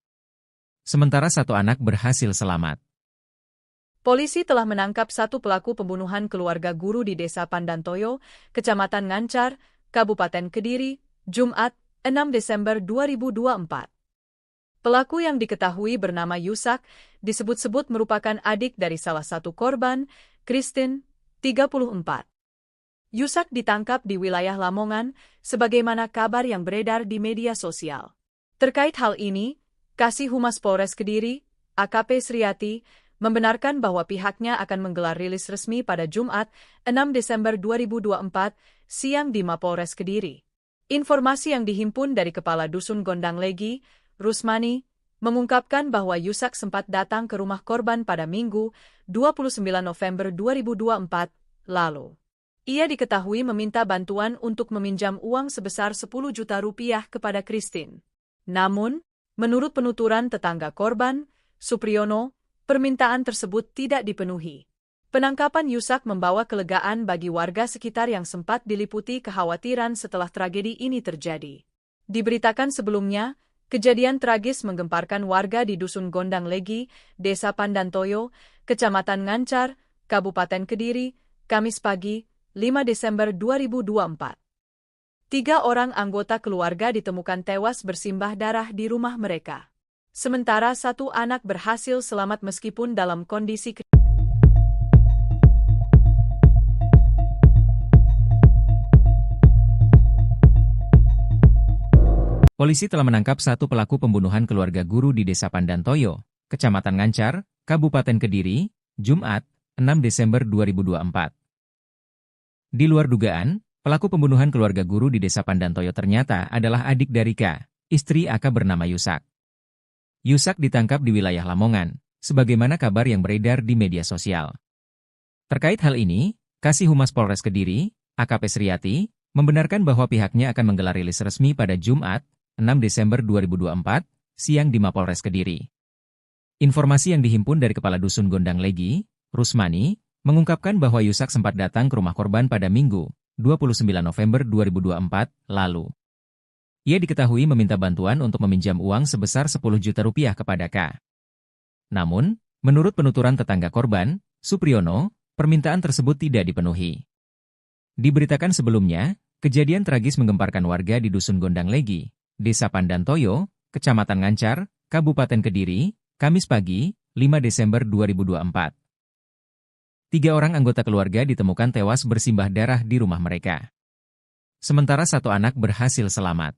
Sementara 1 anak berhasil selamat. Polisi telah menangkap 1 pelaku pembunuhan keluarga guru di Desa Pandantoyo, Kecamatan Ngancar, Kabupaten Kediri, Jumat, 6 Desember 2024. Pelaku yang diketahui bernama Yusak, disebut-sebut merupakan adik dari salah satu korban, Christine, 34. Yusak ditangkap di wilayah Lamongan, sebagaimana kabar yang beredar di media sosial. Terkait hal ini, Kasih Humas Polres Kediri, AKP Sriati, membenarkan bahwa pihaknya akan menggelar rilis resmi pada Jumat, 6 Desember 2024, siang di Mapolres Kediri. Informasi yang dihimpun dari Kepala Dusun Gondang Legi, Rusmani, mengungkapkan bahwa Yusak sempat datang ke rumah korban pada Minggu, 29 November 2024, lalu. Ia diketahui meminta bantuan untuk meminjam uang sebesar 10 juta rupiah kepada Christine. Namun, menurut penuturan tetangga korban, Supriyono, permintaan tersebut tidak dipenuhi. Penangkapan Yusak membawa kelegaan bagi warga sekitar yang sempat diliputi kekhawatiran setelah tragedi ini terjadi. Diberitakan sebelumnya, kejadian tragis menggemparkan warga di Dusun Gondang Legi, Desa Pandantoyo, Kecamatan Ngancar, Kabupaten Kediri, Kamis pagi, 5 Desember 2024. 3 orang anggota keluarga ditemukan tewas bersimbah darah di rumah mereka. Sementara 1 anak berhasil selamat meskipun dalam kondisi Polisi telah menangkap 1 pelaku pembunuhan keluarga guru di Desa Pandantoyo, Kecamatan Ngancar, Kabupaten Kediri, Jumat, 6 Desember 2024. Di luar dugaan, pelaku pembunuhan keluarga guru di Desa Pandantoyo ternyata adalah adik dari K, istri AK bernama Yusak. Yusak ditangkap di wilayah Lamongan, sebagaimana kabar yang beredar di media sosial. Terkait hal ini, Kasih Humas Polres Kediri, AKP Sriati, membenarkan bahwa pihaknya akan menggelar rilis resmi pada Jumat, 6 Desember 2024, siang di Mapolres Kediri. Informasi yang dihimpun dari Kepala Dusun Gondang Legi, Rusmani, mengungkapkan bahwa Yusak sempat datang ke rumah korban pada Minggu, 29 November 2024, lalu. Ia diketahui meminta bantuan untuk meminjam uang sebesar 10 juta rupiah kepada K. Namun, menurut penuturan tetangga korban, Supriyono, permintaan tersebut tidak dipenuhi. Diberitakan sebelumnya, kejadian tragis menggemparkan warga di Dusun Gondang Legi, Desa Pandantoyo, Kecamatan Ngancar, Kabupaten Kediri, Kamis pagi, 5 Desember 2024. 3 orang anggota keluarga ditemukan tewas bersimbah darah di rumah mereka. Sementara 1 anak berhasil selamat.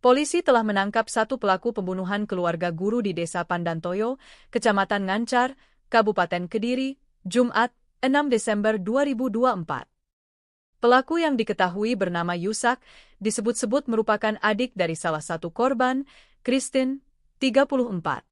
Polisi telah menangkap 1 pelaku pembunuhan keluarga guru di Desa Pandantoyo, Kecamatan Ngancar, Kabupaten Kediri, Jumat, 6 Desember 2024. Pelaku yang diketahui bernama Yusak, disebut-sebut merupakan adik dari salah satu korban, Christine, 34.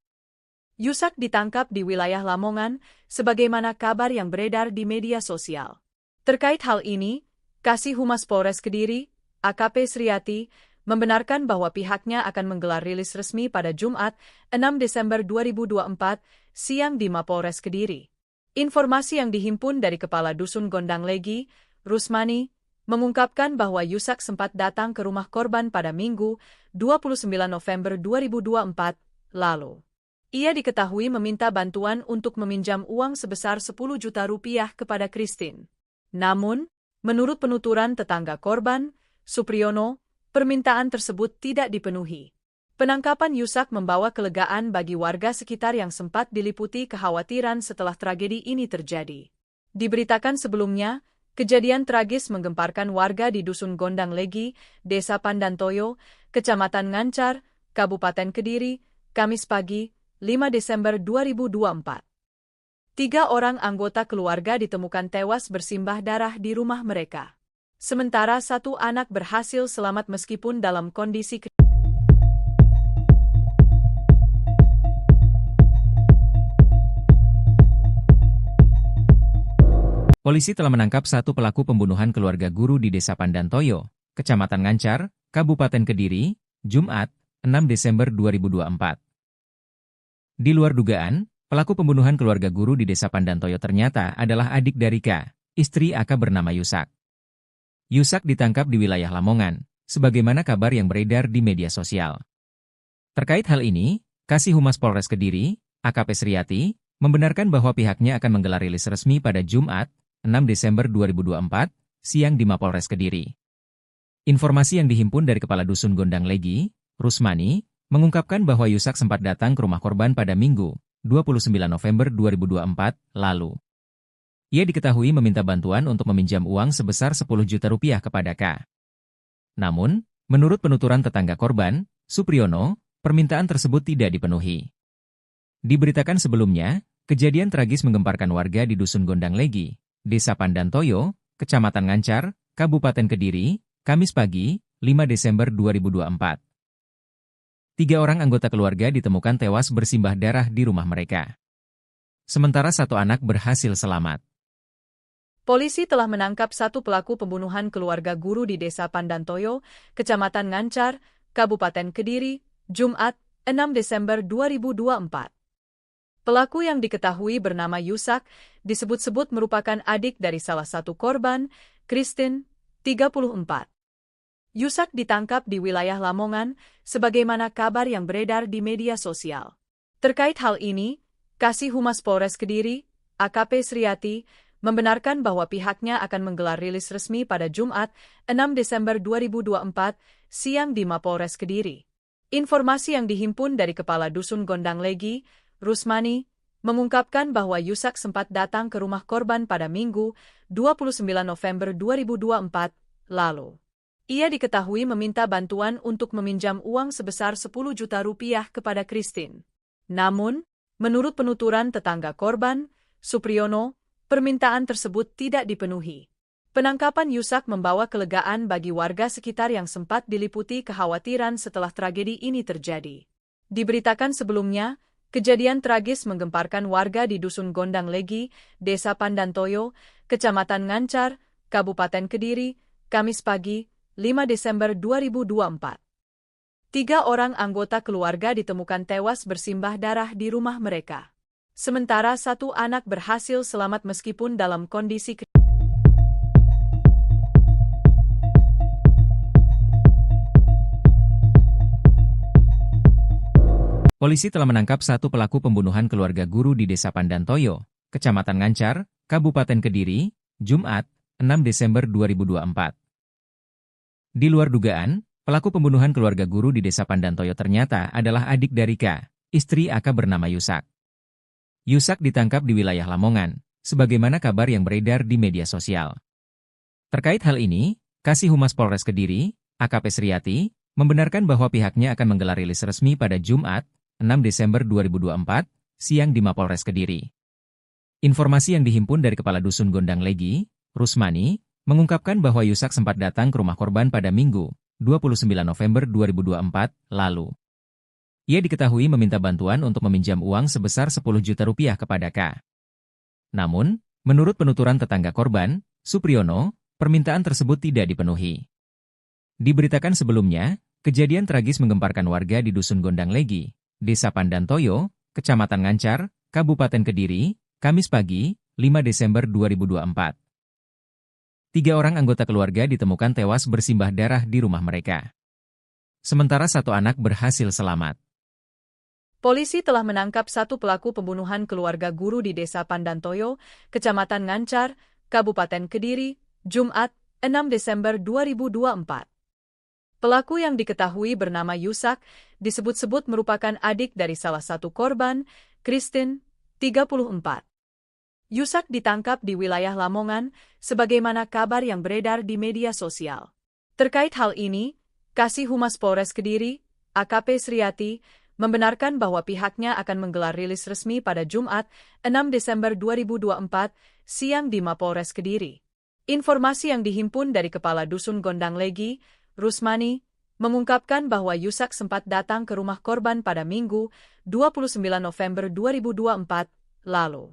Yusak ditangkap di wilayah Lamongan, sebagaimana kabar yang beredar di media sosial. Terkait hal ini, Kasih Humas Polres Kediri, AKP Sriati, membenarkan bahwa pihaknya akan menggelar rilis resmi pada Jumat, 6 Desember 2024, siang di Mapolres Kediri. Informasi yang dihimpun dari Kepala Dusun Gondang Legi, Rusmani, mengungkapkan bahwa Yusak sempat datang ke rumah korban pada Minggu, 29 November 2024, lalu. Ia diketahui meminta bantuan untuk meminjam uang sebesar 10 juta rupiah kepada Christine. Namun, menurut penuturan tetangga korban, Supriyono, permintaan tersebut tidak dipenuhi. Penangkapan Yusak membawa kelegaan bagi warga sekitar yang sempat diliputi kekhawatiran setelah tragedi ini terjadi. Diberitakan sebelumnya, kejadian tragis menggemparkan warga di Dusun Gondang Legi, Desa Pandantoyo, Kecamatan Ngancar, Kabupaten Kediri, Kamis pagi, 5 Desember 2024. 3 orang anggota keluarga ditemukan tewas bersimbah darah di rumah mereka. Sementara 1 anak berhasil selamat meskipun dalam kondisi Polisi telah menangkap 1 pelaku pembunuhan keluarga guru di Desa Pandantoyo, Kecamatan Ngancar, Kabupaten Kediri, Jumat, 6 Desember 2024. Di luar dugaan, pelaku pembunuhan keluarga guru di Desa Pandantoyo ternyata adalah adik dari K, istri AK bernama Yusak. Yusak ditangkap di wilayah Lamongan, sebagaimana kabar yang beredar di media sosial. Terkait hal ini, Kasih Humas Polres Kediri, AKP Sriati, membenarkan bahwa pihaknya akan menggelar rilis resmi pada Jumat, 6 Desember 2024, siang di Mapolres Kediri. Informasi yang dihimpun dari Kepala Dusun Gondang Legi, Rusmani, mengungkapkan bahwa Yusak sempat datang ke rumah korban pada Minggu, 29 November 2024, lalu. Ia diketahui meminta bantuan untuk meminjam uang sebesar 10 juta rupiah kepada K. Namun, menurut penuturan tetangga korban, Supriyono, permintaan tersebut tidak dipenuhi. Diberitakan sebelumnya, kejadian tragis menggemparkan warga di Dusun Gondang Legi, Desa Pandantoyo, Kecamatan Ngancar, Kabupaten Kediri, Kamis pagi, 5 Desember 2024. 3 orang anggota keluarga ditemukan tewas bersimbah darah di rumah mereka. Sementara 1 anak berhasil selamat. Polisi telah menangkap 1 pelaku pembunuhan keluarga guru di Desa Pandantoyo, Kecamatan Ngancar, Kabupaten Kediri, Jumat, 6 Desember 2024. Pelaku yang diketahui bernama Yusak, disebut-sebut merupakan adik dari salah satu korban, Christine, 34. Yusak ditangkap di wilayah Lamongan, sebagaimana kabar yang beredar di media sosial. Terkait hal ini, Kasih Humas Polres Kediri, AKP Sriati, membenarkan bahwa pihaknya akan menggelar rilis resmi pada Jumat, 6 Desember 2024, siang di Mapolres Kediri. Informasi yang dihimpun dari Kepala Dusun Gondang Legi, Rusmani, mengungkapkan bahwa Yusak sempat datang ke rumah korban pada Minggu, 29 November 2024, lalu. Ia diketahui meminta bantuan untuk meminjam uang sebesar 10 juta rupiah kepada Christine. Namun, menurut penuturan tetangga korban, Supriyono, permintaan tersebut tidak dipenuhi. Penangkapan Yusak membawa kelegaan bagi warga sekitar yang sempat diliputi kekhawatiran setelah tragedi ini terjadi. Diberitakan sebelumnya, kejadian tragis menggemparkan warga di Dusun Gondang Legi, Desa Pandantoyo, Kecamatan Ngancar, Kabupaten Kediri, Kamis pagi, 5 Desember 2024. 3 orang anggota keluarga ditemukan tewas bersimbah darah di rumah mereka. Sementara 1 anak berhasil selamat meskipun dalam kondisi kritis. Polisi telah menangkap satu pelaku pembunuhan keluarga guru di Desa Pandantoyo, Kecamatan Ngancar, Kabupaten Kediri, Jumat, 6 Desember 2024. Di luar dugaan, pelaku pembunuhan keluarga guru di Desa Pandantoyo ternyata adalah adik dari K, istri AK bernama Yusak. Yusak ditangkap di wilayah Lamongan, sebagaimana kabar yang beredar di media sosial. Terkait hal ini, Kasih Humas Polres Kediri, AKP Sriati, membenarkan bahwa pihaknya akan menggelar rilis resmi pada Jumat, 6 Desember 2024, siang di Mapolres Kediri. Informasi yang dihimpun dari Kepala Dusun Gondang Legi, Rusmani, mengungkapkan bahwa Yusak sempat datang ke rumah korban pada Minggu, 29 November 2024, lalu. Ia diketahui meminta bantuan untuk meminjam uang sebesar 10 juta rupiah kepada K. Namun, menurut penuturan tetangga korban, Supriyono, permintaan tersebut tidak dipenuhi. Diberitakan sebelumnya, kejadian tragis menggemparkan warga di Dusun Gondang Legi, Desa Pandantoyo, Kecamatan Ngancar, Kabupaten Kediri, Kamis pagi, 5 Desember 2024. 3 orang anggota keluarga ditemukan tewas bersimbah darah di rumah mereka. Sementara 1 anak berhasil selamat. Polisi telah menangkap 1 pelaku pembunuhan keluarga guru di Desa Pandantoyo, Kecamatan Ngancar, Kabupaten Kediri, Jumat, 6 Desember 2024. Pelaku yang diketahui bernama Yusak, disebut-sebut merupakan adik dari salah satu korban, Christine, 34. Yusak ditangkap di wilayah Lamongan, sebagaimana kabar yang beredar di media sosial. Terkait hal ini, Kasih Humas Polres Kediri, AKP Sriati, membenarkan bahwa pihaknya akan menggelar rilis resmi pada Jumat, 6 Desember 2024, siang di Mapolres Kediri. Informasi yang dihimpun dari Kepala Dusun Gondang Legi, Rusmani, mengungkapkan bahwa Yusak sempat datang ke rumah korban pada Minggu, 29 November 2024, lalu.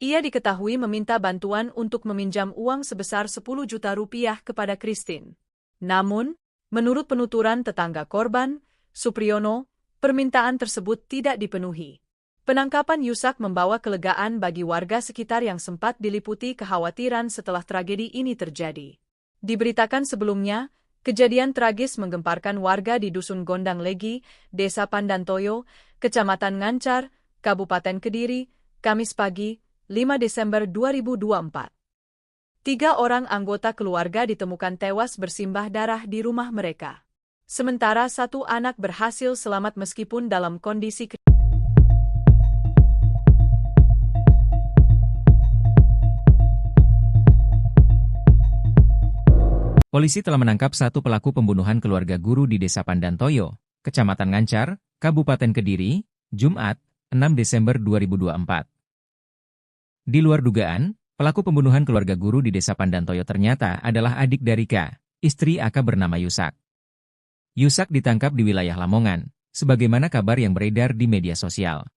Ia diketahui meminta bantuan untuk meminjam uang sebesar 10 juta rupiah kepada Christine. Namun, menurut penuturan tetangga korban, Supriyono, permintaan tersebut tidak dipenuhi. Penangkapan Yusak membawa kelegaan bagi warga sekitar yang sempat diliputi kekhawatiran setelah tragedi ini terjadi. Diberitakan sebelumnya, kejadian tragis menggemparkan warga di Dusun Gondang Legi, Desa Pandantoyo, Kecamatan Ngancar, Kabupaten Kediri, Kamis pagi, 5 Desember 2024. 3 orang anggota keluarga ditemukan tewas bersimbah darah di rumah mereka. Sementara 1 anak berhasil selamat meskipun dalam kondisi Polisi telah menangkap 1 pelaku pembunuhan keluarga guru di Desa Pandantoyo, Kecamatan Ngancar, Kabupaten Kediri, Jumat, 6 Desember 2024. Di luar dugaan, pelaku pembunuhan keluarga guru di Desa Pandantoyo ternyata adalah adik dari K, istri AK bernama Yusak. Yusak ditangkap di wilayah Lamongan, sebagaimana kabar yang beredar di media sosial.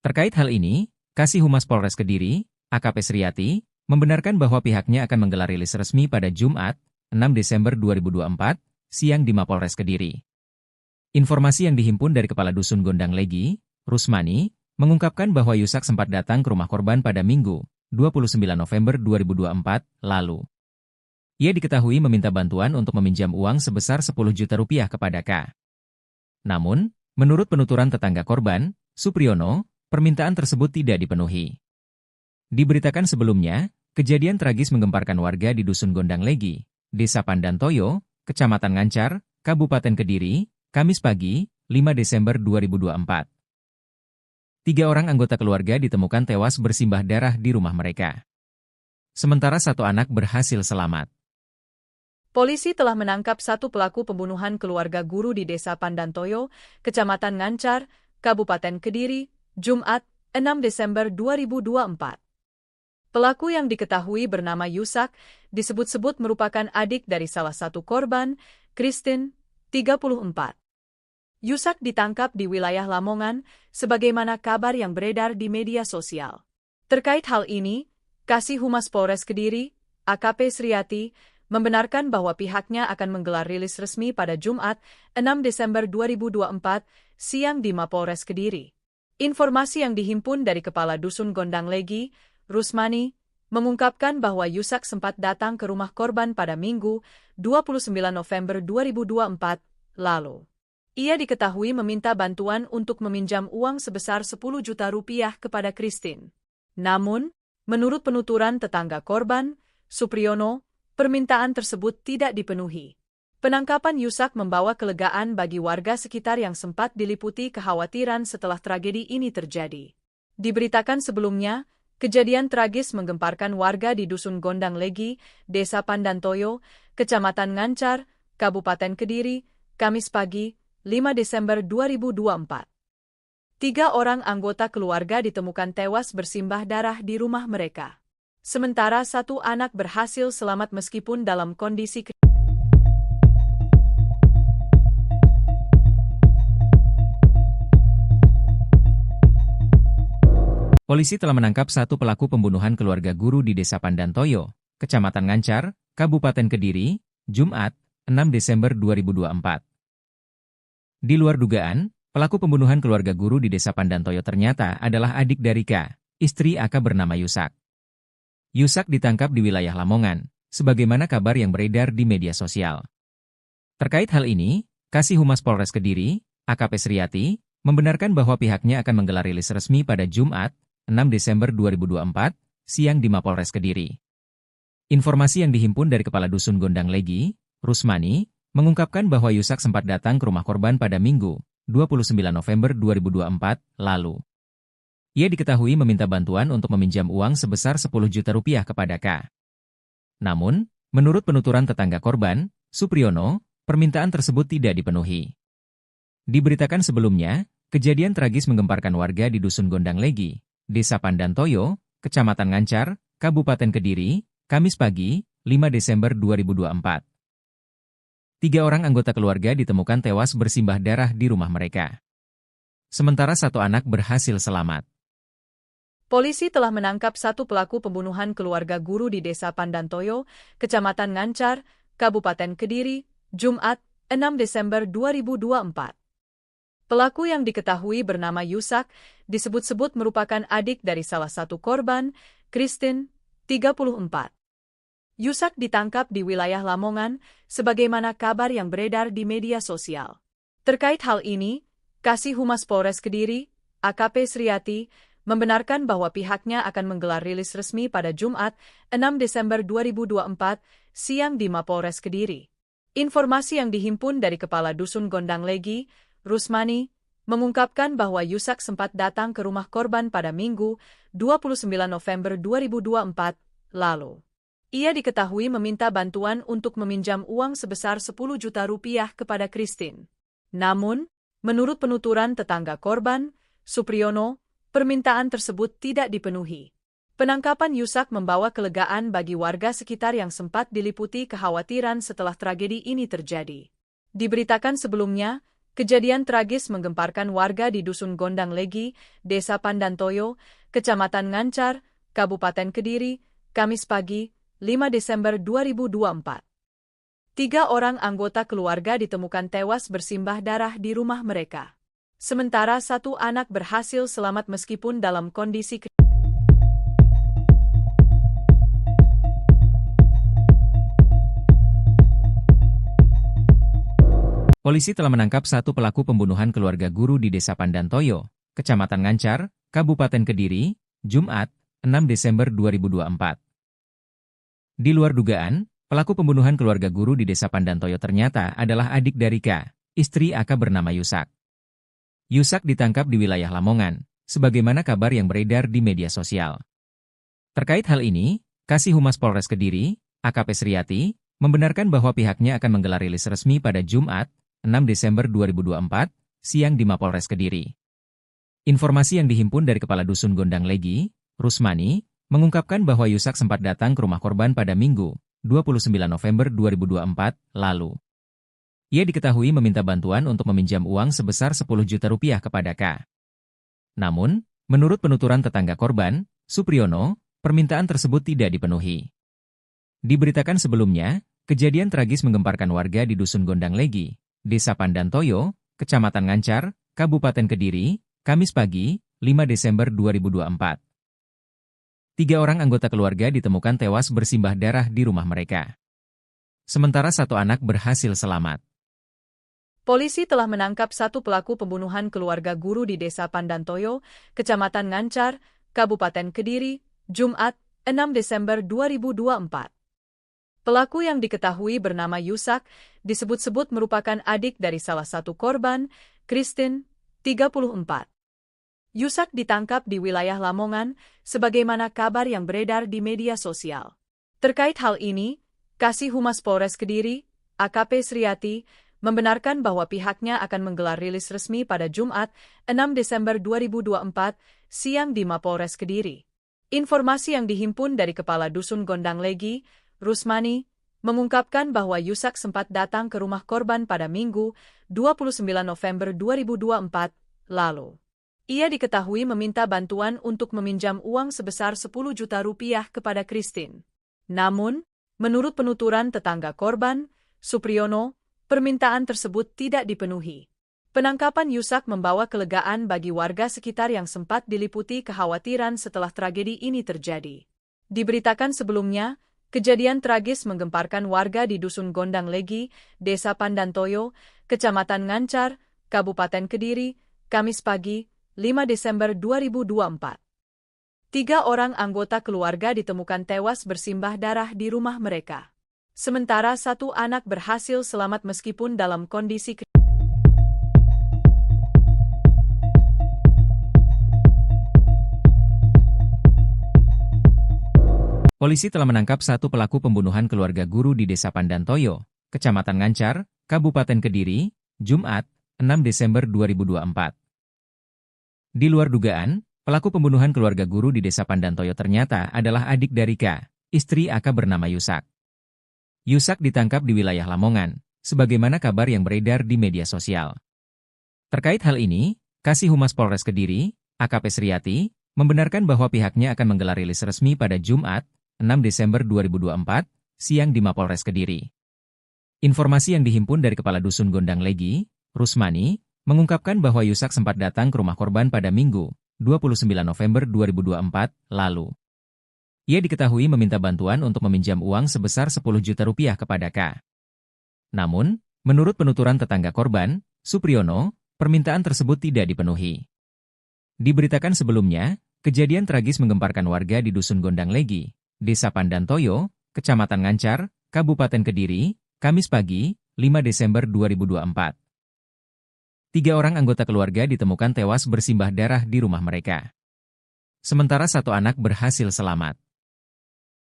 Terkait hal ini, Kasih Humas Polres Kediri, AKP Sriati, membenarkan bahwa pihaknya akan menggelar rilis resmi pada Jumat, 6 Desember 2024, siang di Mapolres Kediri. Informasi yang dihimpun dari Kepala Dusun Gondang Legi, Rusmani, mengungkapkan bahwa Yusak sempat datang ke rumah korban pada Minggu, 29 November 2024, lalu. Ia diketahui meminta bantuan untuk meminjam uang sebesar 10 juta rupiah kepada K. Namun, menurut penuturan tetangga korban, Supriyono, permintaan tersebut tidak dipenuhi. Diberitakan sebelumnya, kejadian tragis menggemparkan warga di Dusun Gondang Legi, Desa Pandantoyo, Kecamatan Ngancar, Kabupaten Kediri, Kamis pagi, 5 Desember 2024. 3 orang anggota keluarga ditemukan tewas bersimbah darah di rumah mereka. Sementara 1 anak berhasil selamat. Polisi telah menangkap 1 pelaku pembunuhan keluarga guru di Desa Pandantoyo, Kecamatan Ngancar, Kabupaten Kediri, Jumat, 6 Desember 2024. Pelaku yang diketahui bernama Yusak, disebut-sebut merupakan adik dari salah satu korban, Christine, 34. Yusak ditangkap di wilayah Lamongan, sebagaimana kabar yang beredar di media sosial. Terkait hal ini, Kasih Humas Polres Kediri, AKP Sriati, membenarkan bahwa pihaknya akan menggelar rilis resmi pada Jumat, 6 Desember 2024, siang di Mapolres Kediri. Informasi yang dihimpun dari Kepala Dusun Gondang Legi, Rusmani, mengungkapkan bahwa Yusak sempat datang ke rumah korban pada Minggu, 29 November 2024, lalu. Ia diketahui meminta bantuan untuk meminjam uang sebesar 10 juta rupiah kepada Christine. Namun, menurut penuturan tetangga korban, Supriyono, permintaan tersebut tidak dipenuhi. Penangkapan Yusak membawa kelegaan bagi warga sekitar yang sempat diliputi kekhawatiran setelah tragedi ini terjadi. Diberitakan sebelumnya, kejadian tragis menggemparkan warga di Dusun Gondang Legi, Desa Pandantoyo, Kecamatan Ngancar, Kabupaten Kediri, Kamis pagi, 5 Desember 2024. 3 orang anggota keluarga ditemukan tewas bersimbah darah di rumah mereka. Sementara 1 anak berhasil selamat meskipun dalam kondisi Polisi telah menangkap 1 pelaku pembunuhan keluarga guru di Desa Pandantoyo, Kecamatan Ngancar, Kabupaten Kediri, Jumat, 6 Desember 2024. Di luar dugaan, pelaku pembunuhan keluarga guru di Desa Pandantoyo ternyata adalah adik dari K, istri AK bernama Yusak. Yusak ditangkap di wilayah Lamongan, sebagaimana kabar yang beredar di media sosial. Terkait hal ini, Kasih Humas Polres Kediri, AKP Sriati, membenarkan bahwa pihaknya akan menggelar rilis resmi pada Jumat, 6 Desember 2024, siang di Mapolres Kediri. Informasi yang dihimpun dari Kepala Dusun Gondang Legi, Rusmani, mengungkapkan bahwa Yusak sempat datang ke rumah korban pada Minggu, 29 November 2024, lalu. Ia diketahui meminta bantuan untuk meminjam uang sebesar 10 juta rupiah kepada K. Namun, menurut penuturan tetangga korban, Supriyono, permintaan tersebut tidak dipenuhi. Diberitakan sebelumnya, kejadian tragis menggemparkan warga di Dusun Gondang Legi, Desa Pandantoyo, Kecamatan Ngancar, Kabupaten Kediri, Kamis pagi, 5 Desember 2024. 3 orang anggota keluarga ditemukan tewas bersimbah darah di rumah mereka. Sementara 1 anak berhasil selamat. Polisi telah menangkap 1 pelaku pembunuhan keluarga guru di Desa Pandantoyo, Kecamatan Ngancar, Kabupaten Kediri, Jumat, 6 Desember 2024. Pelaku yang diketahui bernama Yusak, disebut-sebut merupakan adik dari salah satu korban, Christine, 34. Yusak ditangkap di wilayah Lamongan, sebagaimana kabar yang beredar di media sosial. Terkait hal ini, Kasih Humas Polres Kediri, AKP Sriati, membenarkan bahwa pihaknya akan menggelar rilis resmi pada Jumat, 6 Desember 2024, siang di Mapolres Kediri. Informasi yang dihimpun dari Kepala Dusun Gondang Legi, Rusmani, mengungkapkan bahwa Yusak sempat datang ke rumah korban pada Minggu, 29 November 2024, lalu. Ia diketahui meminta bantuan untuk meminjam uang sebesar 10 juta rupiah kepada Christine. Namun, menurut penuturan tetangga korban, Supriyono, permintaan tersebut tidak dipenuhi. Penangkapan Yusak membawa kelegaan bagi warga sekitar yang sempat diliputi kekhawatiran setelah tragedi ini terjadi. Diberitakan sebelumnya, kejadian tragis menggemparkan warga di Dusun Gondang Legi, Desa Pandantoyo, Kecamatan Ngancar, Kabupaten Kediri, Kamis pagi, 5 Desember 2024. 3 orang anggota keluarga ditemukan tewas bersimbah darah di rumah mereka. Sementara 1 anak berhasil selamat meskipun dalam kondisi Polisi telah menangkap 1 pelaku pembunuhan keluarga guru di Desa Pandantoyo, Kecamatan Ngancar, Kabupaten Kediri, Jumat, 6 Desember 2024. Di luar dugaan, pelaku pembunuhan keluarga guru di Desa Pandantoyo ternyata adalah adik dari K, istri AK bernama Yusak. Yusak ditangkap di wilayah Lamongan, sebagaimana kabar yang beredar di media sosial. Terkait hal ini, Kasih Humas Polres Kediri, AKP Sriati, membenarkan bahwa pihaknya akan menggelar rilis resmi pada Jumat, 6 Desember 2024, siang di Mapolres Kediri. Informasi yang dihimpun dari Kepala Dusun Gondang Legi, Rusmani, mengungkapkan bahwa Yusak sempat datang ke rumah korban pada Minggu, 29 November 2024, lalu. Ia diketahui meminta bantuan untuk meminjam uang sebesar 10 juta rupiah kepada K. Namun, menurut penuturan tetangga korban, Supriyono, permintaan tersebut tidak dipenuhi. Diberitakan sebelumnya, kejadian tragis menggemparkan warga di Dusun Gondang Legi, Desa Pandantoyo, Kecamatan Ngancar, Kabupaten Kediri, Kamis pagi, 5 Desember 2024. 3 orang anggota keluarga ditemukan tewas bersimbah darah di rumah mereka. Sementara 1 anak berhasil selamat. Polisi telah menangkap satu pelaku pembunuhan keluarga guru di Desa Pandantoyo, Kecamatan Ngancar, Kabupaten Kediri, Jumat, 6 Desember 2024. Pelaku yang diketahui bernama Yusak, disebut-sebut merupakan adik dari salah satu korban, Christine, 34. Yusak ditangkap di wilayah Lamongan, sebagaimana kabar yang beredar di media sosial. Terkait hal ini, Kasih Humas Polres Kediri, AKP Sriati, membenarkan bahwa pihaknya akan menggelar rilis resmi pada Jumat, 6 Desember 2024, siang di Mapolres Kediri. Informasi yang dihimpun dari Kepala Dusun Gondang Legi, Rusmani, mengungkapkan bahwa Yusak sempat datang ke rumah korban pada Minggu, 29 November 2024, lalu. Ia diketahui meminta bantuan untuk meminjam uang sebesar 10 juta rupiah kepada Christine. Namun, menurut penuturan tetangga korban, Supriyono, permintaan tersebut tidak dipenuhi. Penangkapan Yusak membawa kelegaan bagi warga sekitar yang sempat diliputi kekhawatiran setelah tragedi ini terjadi. Diberitakan sebelumnya, kejadian tragis menggemparkan warga di Dusun Gondang Legi, Desa Pandantoyo, Kecamatan Ngancar, Kabupaten Kediri, Kamis pagi, 5 Desember 2024. 3 orang anggota keluarga ditemukan tewas bersimbah darah di rumah mereka. Sementara satu anak berhasil selamat meskipun dalam kondisi Polisi telah menangkap satu pelaku pembunuhan keluarga guru di Desa Pandantoyo, Kecamatan Ngancar, Kabupaten Kediri, Jumat, 6 Desember 2024. Di luar dugaan, pelaku pembunuhan keluarga guru di Desa Pandantoyo ternyata adalah adik dari K, istri AK bernama Yusak. Yusak ditangkap di wilayah Lamongan, sebagaimana kabar yang beredar di media sosial. Terkait hal ini, Kasih Humas Polres Kediri, AKP Sriati, membenarkan bahwa pihaknya akan menggelar rilis resmi pada Jumat, 6 Desember 2024, siang di Mapolres Kediri. Informasi yang dihimpun dari Kepala Dusun Gondang Legi, Rusmani, mengungkapkan bahwa Yusak sempat datang ke rumah korban pada Minggu, 29 November 2024, lalu. Ia diketahui meminta bantuan untuk meminjam uang sebesar 10 juta rupiah kepada K. Namun, menurut penuturan tetangga korban, Supriyono, permintaan tersebut tidak dipenuhi. Diberitakan sebelumnya, kejadian tragis menggemparkan warga di Dusun Gondang Legi, Desa Pandantoyo, Kecamatan Ngancar, Kabupaten Kediri, Kamis pagi, 5 Desember 2024. 3 orang anggota keluarga ditemukan tewas bersimbah darah di rumah mereka. Sementara satu anak berhasil selamat.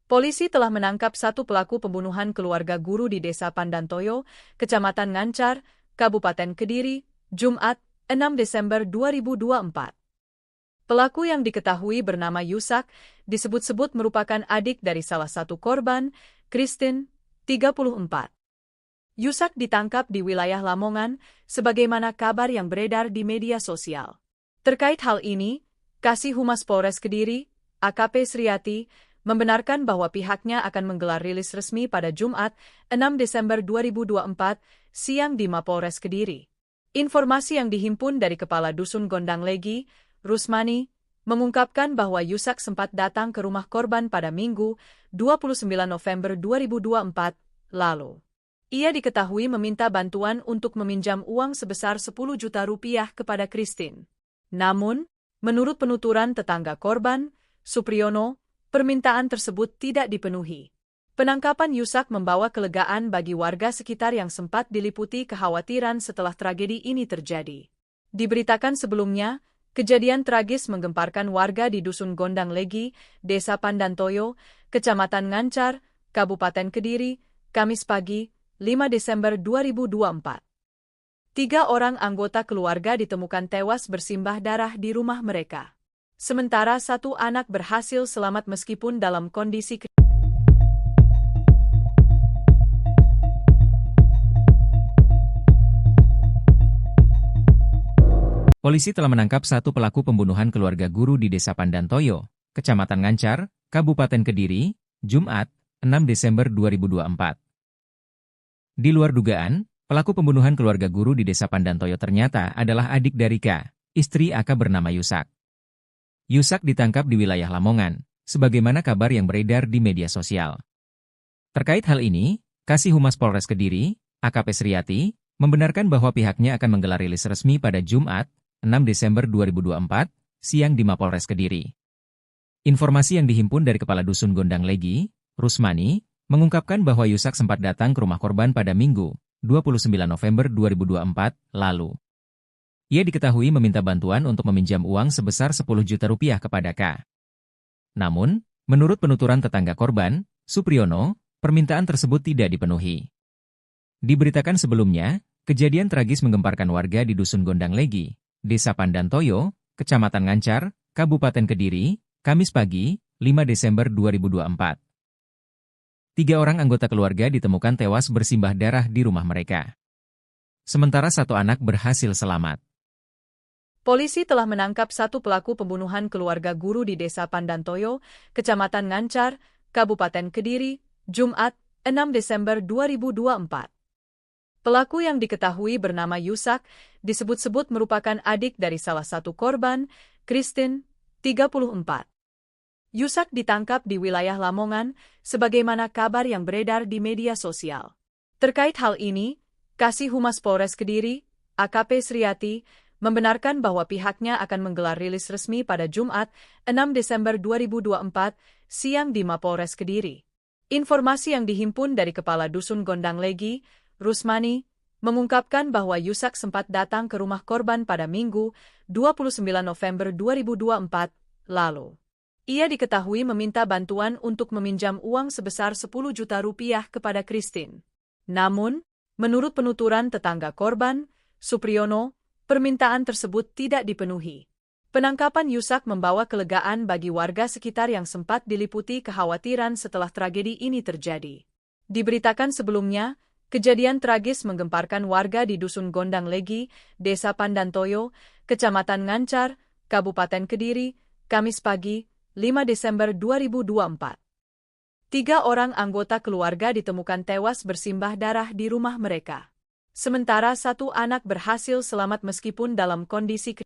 Polisi telah menangkap satu pelaku pembunuhan keluarga guru di Desa Pandantoyo, Kecamatan Ngancar, Kabupaten Kediri, Jumat, 6 Desember 2024. Pelaku yang diketahui bernama Yusak, disebut-sebut merupakan adik dari salah satu korban, Christine, 34. Yusak ditangkap di wilayah Lamongan, sebagaimana kabar yang beredar di media sosial. Terkait hal ini, Kasih Humas Polres Kediri, AKP Sriati, membenarkan bahwa pihaknya akan menggelar rilis resmi pada Jumat, 6 Desember 2024, siang di Mapolres Kediri. Informasi yang dihimpun dari Kepala Dusun Gondang Legi, Rusmani, mengungkapkan bahwa Yusak sempat datang ke rumah korban pada Minggu, 29 November 2024, lalu. Ia diketahui meminta bantuan untuk meminjam uang sebesar 10 juta rupiah kepada Christine. Namun, menurut penuturan tetangga korban, Supriyono, permintaan tersebut tidak dipenuhi. Penangkapan Yusak membawa kelegaan bagi warga sekitar yang sempat diliputi kekhawatiran setelah tragedi ini terjadi. Diberitakan sebelumnya, kejadian tragis menggemparkan warga di Dusun Gondang Legi, Desa Pandantoyo, Kecamatan Ngancar, Kabupaten Kediri, Kamis pagi, 5 Desember 2024. 3 orang anggota keluarga ditemukan tewas bersimbah darah di rumah mereka. Sementara satu anak berhasil selamat meskipun dalam kondisi Polisi telah menangkap satu pelaku pembunuhan keluarga guru di Desa Pandantoyo, Kecamatan Ngancar, Kabupaten Kediri, Jumat, 6 Desember 2024. Di luar dugaan, pelaku pembunuhan keluarga guru di Desa Pandantoyo ternyata adalah adik dari K, istri AK bernama Yusak. Yusak ditangkap di wilayah Lamongan, sebagaimana kabar yang beredar di media sosial. Terkait hal ini, Kasih Humas Polres Kediri, AKP Sriati, membenarkan bahwa pihaknya akan menggelar rilis resmi pada Jumat, 6 Desember 2024, siang di Mapolres Kediri. Informasi yang dihimpun dari Kepala Dusun Gondang Legi, Rusmani, mengungkapkan bahwa Yusak sempat datang ke rumah korban pada Minggu, 29 November 2024, lalu. Ia diketahui meminta bantuan untuk meminjam uang sebesar 10 juta rupiah kepada K. Namun, menurut penuturan tetangga korban, Supriyono, permintaan tersebut tidak dipenuhi. Diberitakan sebelumnya, kejadian tragis menggemparkan warga di Dusun Gondang Legi, Desa Pandantoyo, Kecamatan Ngancar, Kabupaten Kediri, Kamis pagi, 5 Desember 2024. 3 orang anggota keluarga ditemukan tewas bersimbah darah di rumah mereka. Sementara 1 anak berhasil selamat. Polisi telah menangkap 1 pelaku pembunuhan keluarga guru di Desa Pandantoyo, Kecamatan Ngancar, Kabupaten Kediri, Jumat, 6 Desember 2024. Pelaku yang diketahui bernama Yusak, disebut-sebut merupakan adik dari salah satu korban, Christine, 34. Yusak ditangkap di wilayah Lamongan, sebagaimana kabar yang beredar di media sosial. Terkait hal ini, Kasih Humas Polres Kediri, AKP Sriati, membenarkan bahwa pihaknya akan menggelar rilis resmi pada Jumat, 6 Desember 2024, siang di Mapolres Kediri. Informasi yang dihimpun dari Kepala Dusun Gondang Legi, Rusmani, mengungkapkan bahwa Yusak sempat datang ke rumah korban pada Minggu, 29 November 2024, lalu. Ia diketahui meminta bantuan untuk meminjam uang sebesar 10 juta rupiah kepada Christine. Namun, menurut penuturan tetangga korban, Supriyono, permintaan tersebut tidak dipenuhi. Penangkapan Yusak membawa kelegaan bagi warga sekitar yang sempat diliputi kekhawatiran setelah tragedi ini terjadi. Diberitakan sebelumnya, kejadian tragis menggemparkan warga di Dusun Gondang Legi, Desa Pandantoyo, Kecamatan Ngancar, Kabupaten Kediri, Kamis pagi, 5 Desember 2024. 3 orang anggota keluarga ditemukan tewas bersimbah darah di rumah mereka. Sementara 1 anak berhasil selamat meskipun dalam kondisi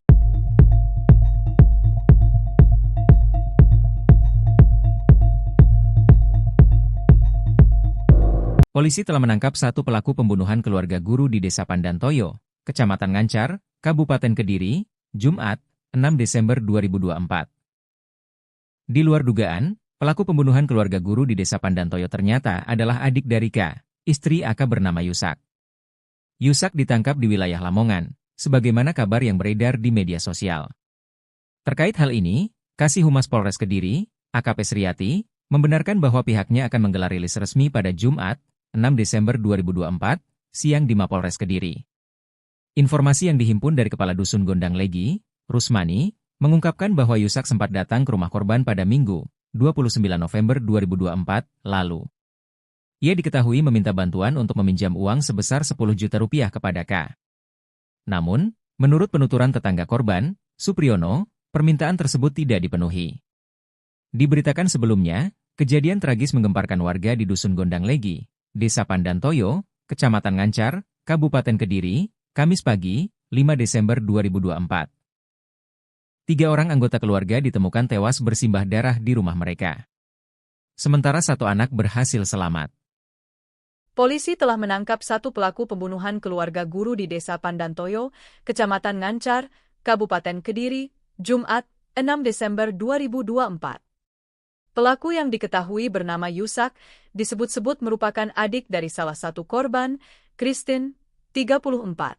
Polisi telah menangkap 1 pelaku pembunuhan keluarga guru di Desa Pandantoyo, Kecamatan Ngancar, Kabupaten Kediri, Jumat, 6 Desember 2024. Di luar dugaan, pelaku pembunuhan keluarga guru di Desa Pandantoyo ternyata adalah adik dari K, istri AK bernama Yusak. Yusak ditangkap di wilayah Lamongan, sebagaimana kabar yang beredar di media sosial. Terkait hal ini, Kasih Humas Polres Kediri, AKP Sriati, membenarkan bahwa pihaknya akan menggelar rilis resmi pada Jumat, 6 Desember 2024, siang di Mapolres Kediri. Informasi yang dihimpun dari Kepala Dusun Gondang Legi, Rusmani, mengungkapkan bahwa Yusak sempat datang ke rumah korban pada Minggu, 29 November 2024, lalu. Ia diketahui meminta bantuan untuk meminjam uang sebesar 10 juta rupiah kepada K. Namun, menurut penuturan tetangga korban, Supriyono, permintaan tersebut tidak dipenuhi. Diberitakan sebelumnya, kejadian tragis menggemparkan warga di Dusun Gondang Legi, Desa Pandantoyo, Kecamatan Ngancar, Kabupaten Kediri, Kamis pagi, 5 Desember 2024. 3 orang anggota keluarga ditemukan tewas bersimbah darah di rumah mereka. Sementara 1 anak berhasil selamat. Polisi telah menangkap 1 pelaku pembunuhan keluarga guru di Desa Pandantoyo, Kecamatan Ngancar, Kabupaten Kediri, Jumat, 6 Desember 2024. Pelaku yang diketahui bernama Yusak, disebut-sebut merupakan adik dari salah satu korban, Christine, 34.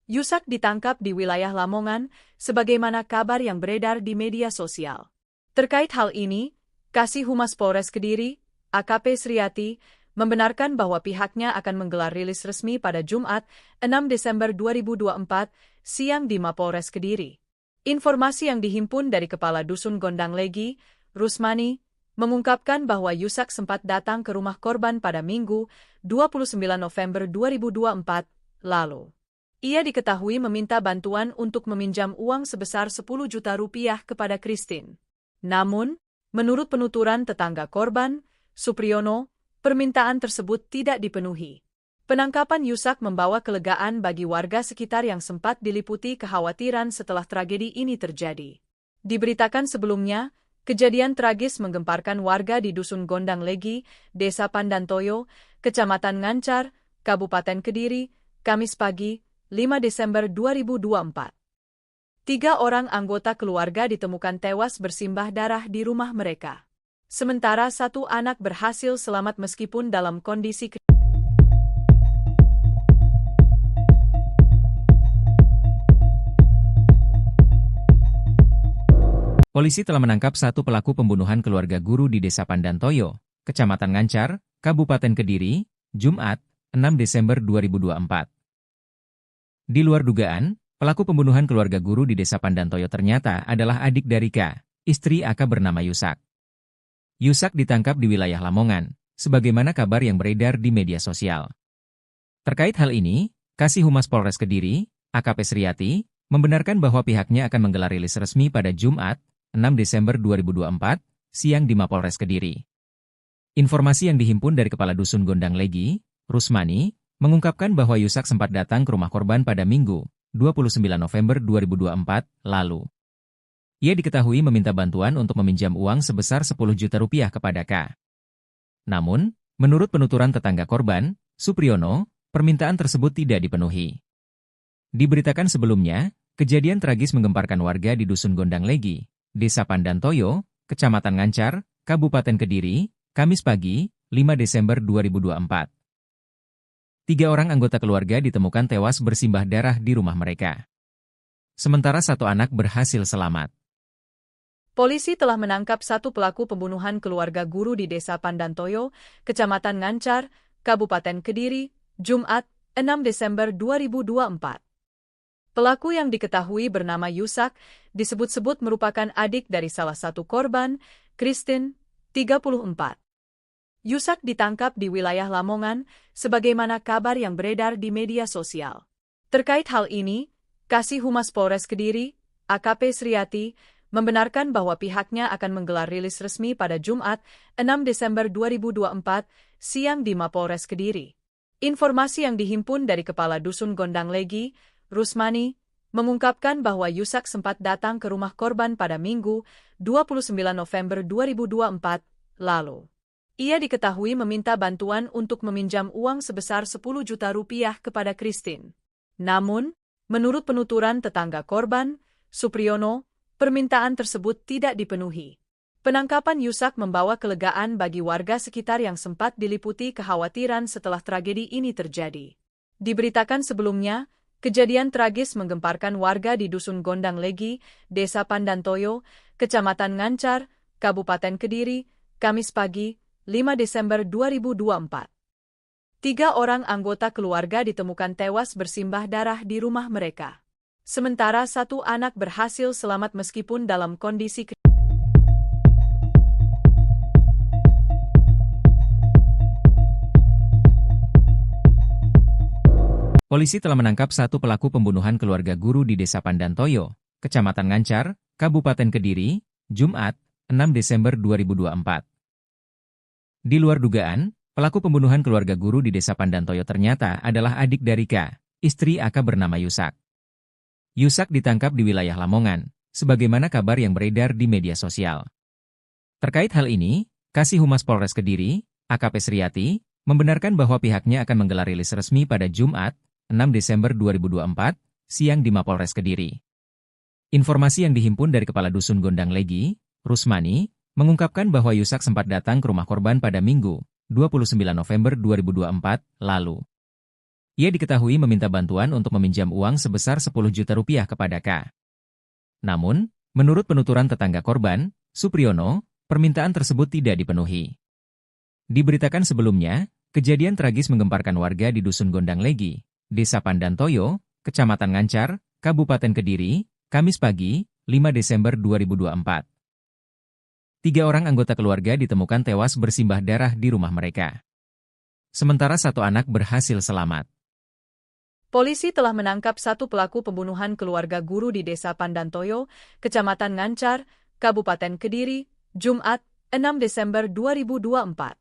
Yusak ditangkap di wilayah Lamongan, sebagaimana kabar yang beredar di media sosial. Terkait hal ini, Kasih Humas Polres Kediri, AKP Sriati, membenarkan bahwa pihaknya akan menggelar rilis resmi pada Jumat, 6 Desember 2024, siang di Mapolres Kediri. Informasi yang dihimpun dari Kepala Dusun Gondang Legi, Rusmani, mengungkapkan bahwa Yusak sempat datang ke rumah korban pada Minggu, 29 November 2024, lalu. Ia diketahui meminta bantuan untuk meminjam uang sebesar 10 juta rupiah kepada Christine. Namun, menurut penuturan tetangga korban, Supriyono, permintaan tersebut tidak dipenuhi. Penangkapan Yusak membawa kelegaan bagi warga sekitar yang sempat diliputi kekhawatiran setelah tragedi ini terjadi. Diberitakan sebelumnya, kejadian tragis menggemparkan warga di Dusun Gondang Legi, Desa Pandantoyo, Kecamatan Ngancar, Kabupaten Kediri, Kamis pagi, 5 Desember 2024. 3 orang anggota keluarga ditemukan tewas bersimbah darah di rumah mereka. Sementara 1 anak berhasil selamat meskipun dalam kondisi Polisi telah menangkap 1 pelaku pembunuhan keluarga guru di Desa Pandantoyo, Kecamatan Ngancar, Kabupaten Kediri, Jumat, 6 Desember 2024. Di luar dugaan, pelaku pembunuhan keluarga guru di Desa Pandantoyo ternyata adalah adik dari K, istri AK bernama Yusak. Yusak ditangkap di wilayah Lamongan, sebagaimana kabar yang beredar di media sosial. Terkait hal ini, Kasih Humas Polres Kediri, AKP Sriati, membenarkan bahwa pihaknya akan menggelar rilis resmi pada Jumat, 6 Desember 2024, siang di Mapolres Kediri. Informasi yang dihimpun dari Kepala Dusun Gondang Legi, Rusmani, mengungkapkan bahwa Yusak sempat datang ke rumah korban pada Minggu, 29 November 2024, lalu. Ia diketahui meminta bantuan untuk meminjam uang sebesar 10 juta rupiah kepada K. Namun, menurut penuturan tetangga korban, Supriyono, permintaan tersebut tidak dipenuhi. Diberitakan sebelumnya, kejadian tragis menggemparkan warga di Dusun Gondang Legi, Desa Pandantoyo, Kecamatan Ngancar, Kabupaten Kediri, Kamis pagi, 5 Desember 2024. 3 orang anggota keluarga ditemukan tewas bersimbah darah di rumah mereka. Sementara 1 anak berhasil selamat. Polisi telah menangkap 1 pelaku pembunuhan keluarga guru di Desa Pandantoyo, Kecamatan Ngancar, Kabupaten Kediri, Jumat, 6 Desember 2024. Pelaku yang diketahui bernama Yusak disebut-sebut merupakan adik dari salah satu korban, Christine, 34. Yusak ditangkap di wilayah Lamongan, sebagaimana kabar yang beredar di media sosial. Terkait hal ini, Kasih Humas Polres Kediri, AKP Sriati, membenarkan bahwa pihaknya akan menggelar rilis resmi pada Jumat, 6 Desember 2024, siang di Mapolres Kediri. Informasi yang dihimpun dari Kepala Dusun Gondang Legi, Rusmani, mengungkapkan bahwa Yusak sempat datang ke rumah korban pada Minggu, 29 November 2024, lalu. Ia diketahui meminta bantuan untuk meminjam uang sebesar 10 juta rupiah kepada Christine. Namun, menurut penuturan tetangga korban, Supriyono, permintaan tersebut tidak dipenuhi. Penangkapan Yusak membawa kelegaan bagi warga sekitar yang sempat diliputi kekhawatiran setelah tragedi ini terjadi. Diberitakan sebelumnya, kejadian tragis menggemparkan warga di Dusun Gondang Legi, Desa Pandantoyo, Kecamatan Ngancar, Kabupaten Kediri, Kamis pagi, 5 Desember 2024. 3 orang anggota keluarga ditemukan tewas bersimbah darah di rumah mereka. Sementara 1 anak berhasil selamat meskipun dalam kondisi Polisi telah menangkap 1 pelaku pembunuhan keluarga guru di Desa Pandantoyo, Kecamatan Ngancar, Kabupaten Kediri, Jumat, 6 Desember 2024. Di luar dugaan, pelaku pembunuhan keluarga guru di Desa Pandantoyo ternyata adalah adik dari K, istri AK bernama Yusak. Yusak ditangkap di wilayah Lamongan, sebagaimana kabar yang beredar di media sosial. Terkait hal ini, Kasih Humas Polres Kediri, AKP Sriati, membenarkan bahwa pihaknya akan menggelar rilis resmi pada Jumat, 6 Desember 2024, siang di Mapolres Kediri. Informasi yang dihimpun dari Kepala Dusun Gondang Legi, Rusmani, mengungkapkan bahwa Yusak sempat datang ke rumah korban pada Minggu, 29 November 2024, lalu. Ia diketahui meminta bantuan untuk meminjam uang sebesar 10 juta rupiah kepada K. Namun, menurut penuturan tetangga korban, Supriyono, permintaan tersebut tidak dipenuhi. Diberitakan sebelumnya, kejadian tragis menggemparkan warga di Dusun Gondang Legi, Desa Pandantoyo, Kecamatan Ngancar, Kabupaten Kediri, Kamis pagi, 5 Desember 2024. 3 orang anggota keluarga ditemukan tewas bersimbah darah di rumah mereka. Sementara 1 anak berhasil selamat. Polisi telah menangkap 1 pelaku pembunuhan keluarga guru di Desa Pandantoyo, Kecamatan Ngancar, Kabupaten Kediri, Jumat, 6 Desember 2024.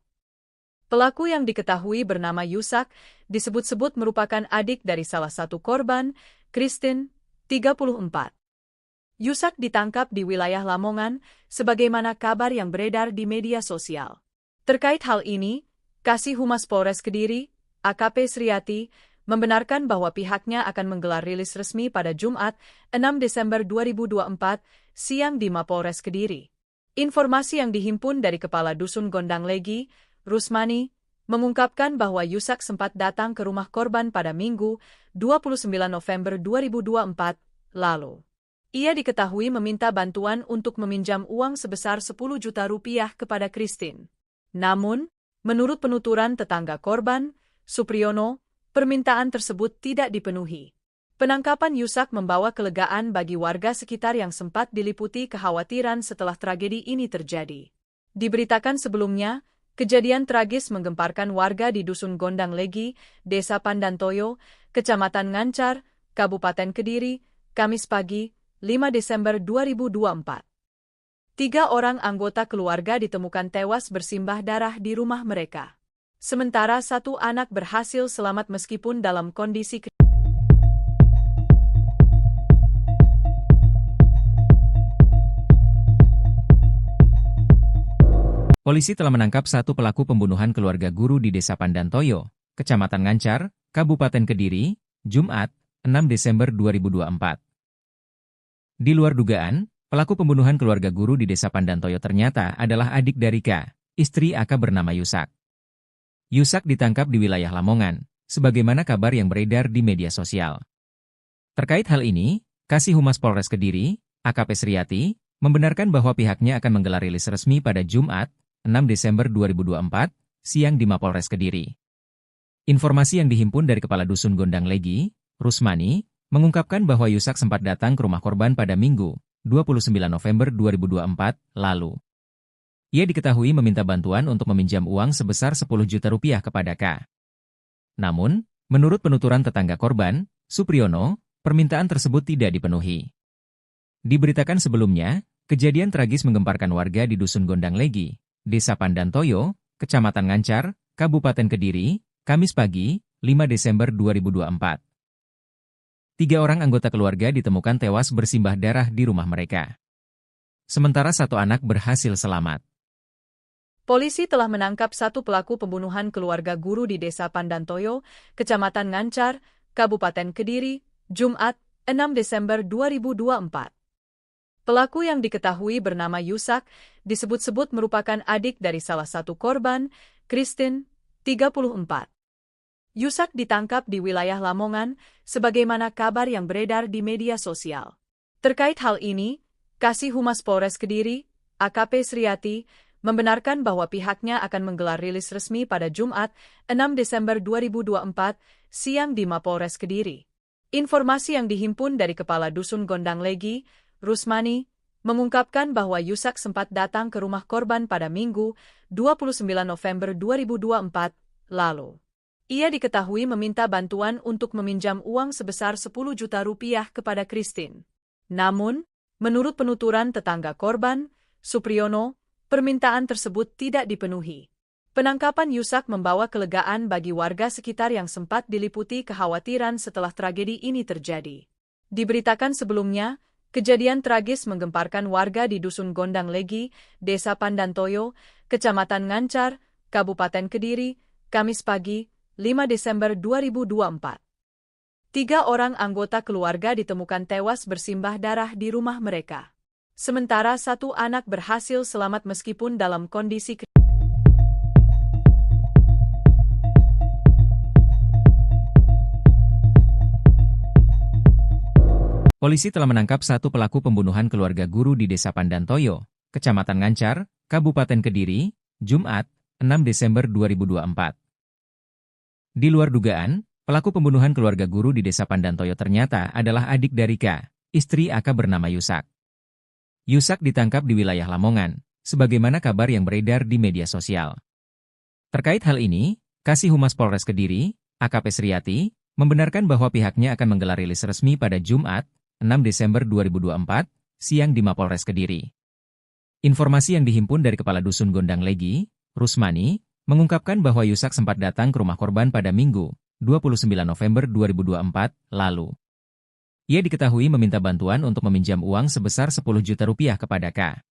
Pelaku yang diketahui bernama Yusak disebut-sebut merupakan adik dari salah satu korban, Christine, 34. Yusak ditangkap di wilayah Lamongan, sebagaimana kabar yang beredar di media sosial. Terkait hal ini, Kasih Humas Polres Kediri, AKP Sriati, membenarkan bahwa pihaknya akan menggelar rilis resmi pada Jumat, 6 Desember 2024, siang di Mapolres Kediri. Informasi yang dihimpun dari Kepala Dusun Gondang Legi, Rusmani, mengungkapkan bahwa Yusak sempat datang ke rumah korban pada Minggu, 29 November 2024, lalu. Ia diketahui meminta bantuan untuk meminjam uang sebesar 10 juta rupiah kepada Christine. Namun, menurut penuturan tetangga korban, Supriyono, permintaan tersebut tidak dipenuhi. Penangkapan Yusak membawa kelegaan bagi warga sekitar yang sempat diliputi kekhawatiran setelah tragedi ini terjadi. Diberitakan sebelumnya, kejadian tragis menggemparkan warga di Dusun Gondang Legi, Desa Pandantoyo, Kecamatan Ngancar, Kabupaten Kediri, Kamis pagi, 5 Desember 2024. 3 orang anggota keluarga ditemukan tewas bersimbah darah di rumah mereka. Sementara 1 anak berhasil selamat meskipun dalam kondisi Polisi telah menangkap 1 pelaku pembunuhan keluarga guru di Desa Pandantoyo, Kecamatan Ngancar, Kabupaten Kediri, Jumat, 6 Desember 2024. Di luar dugaan, pelaku pembunuhan keluarga guru di Desa Pandantoyo ternyata adalah adik dari K, istri AK bernama Yusak. Yusak ditangkap di wilayah Lamongan, sebagaimana kabar yang beredar di media sosial. Terkait hal ini, Kasih Humas Polres Kediri, AKP Sriati, membenarkan bahwa pihaknya akan menggelar rilis resmi pada Jumat, 6 Desember 2024, siang di Mapolres Kediri. Informasi yang dihimpun dari Kepala Dusun Gondang Legi, Rusmani, mengungkapkan bahwa Yusak sempat datang ke rumah korban pada Minggu, 29 November 2024, lalu. Ia diketahui meminta bantuan untuk meminjam uang sebesar 10 juta rupiah kepada K. Namun, menurut penuturan tetangga korban, Supriyono, permintaan tersebut tidak dipenuhi. Diberitakan sebelumnya, kejadian tragis menggemparkan warga di Dusun Gondang Legi, Desa Pandantoyo, Kecamatan Ngancar, Kabupaten Kediri, Kamis pagi, 5 Desember 2024. 3 orang anggota keluarga ditemukan tewas bersimbah darah di rumah mereka. Sementara 1 anak berhasil selamat. Polisi telah menangkap 1 pelaku pembunuhan keluarga guru di Desa Pandantoyo, Kecamatan Ngancar, Kabupaten Kediri, Jumat, 6 Desember 2024. Pelaku yang diketahui bernama Yusak, disebut-sebut merupakan adik dari salah satu korban, Christine, 34. Yusak ditangkap di wilayah Lamongan, sebagaimana kabar yang beredar di media sosial. Terkait hal ini, Kasih Humas Polres Kediri, AKP Sriati, membenarkan bahwa pihaknya akan menggelar rilis resmi pada Jumat, 6 Desember 2024, siang di Mapolres Kediri. Informasi yang dihimpun dari Kepala Dusun Gondang Legi, Rusmani, mengungkapkan bahwa Yusak sempat datang ke rumah korban pada Minggu, 29 November 2024, lalu. Ia diketahui meminta bantuan untuk meminjam uang sebesar 10 juta rupiah kepada Christine. Namun, menurut penuturan tetangga korban, Supriyono, permintaan tersebut tidak dipenuhi. Penangkapan Yusak membawa kelegaan bagi warga sekitar yang sempat diliputi kekhawatiran setelah tragedi ini terjadi. Diberitakan sebelumnya, kejadian tragis menggemparkan warga di Dusun Gondang Legi, Desa Pandantoyo, Kecamatan Ngancar, Kabupaten Kediri, Kamis pagi, 5 Desember 2024. 3 orang anggota keluarga ditemukan tewas bersimbah darah di rumah mereka. Sementara 1 anak berhasil selamat meskipun dalam kondisi Polisi telah menangkap 1 pelaku pembunuhan keluarga guru di Desa Pandantoyo, Kecamatan Ngancar, Kabupaten Kediri, Jumat, 6 Desember 2024. Di luar dugaan, pelaku pembunuhan keluarga guru di Desa Pandantoyo ternyata adalah adik dari K, istri AK bernama Yusak. Yusak ditangkap di wilayah Lamongan, sebagaimana kabar yang beredar di media sosial. Terkait hal ini, Kasih Humas Polres Kediri, AKP Sriati, membenarkan bahwa pihaknya akan menggelar rilis resmi pada Jumat, 6 Desember 2024, siang di Mapolres Kediri. Informasi yang dihimpun dari Kepala Dusun Gondang Legi, Rusmani, mengungkapkan bahwa Yusak sempat datang ke rumah korban pada Minggu, 29 November 2024, lalu. Ia diketahui meminta bantuan untuk meminjam uang sebesar 10 juta rupiah kepada K.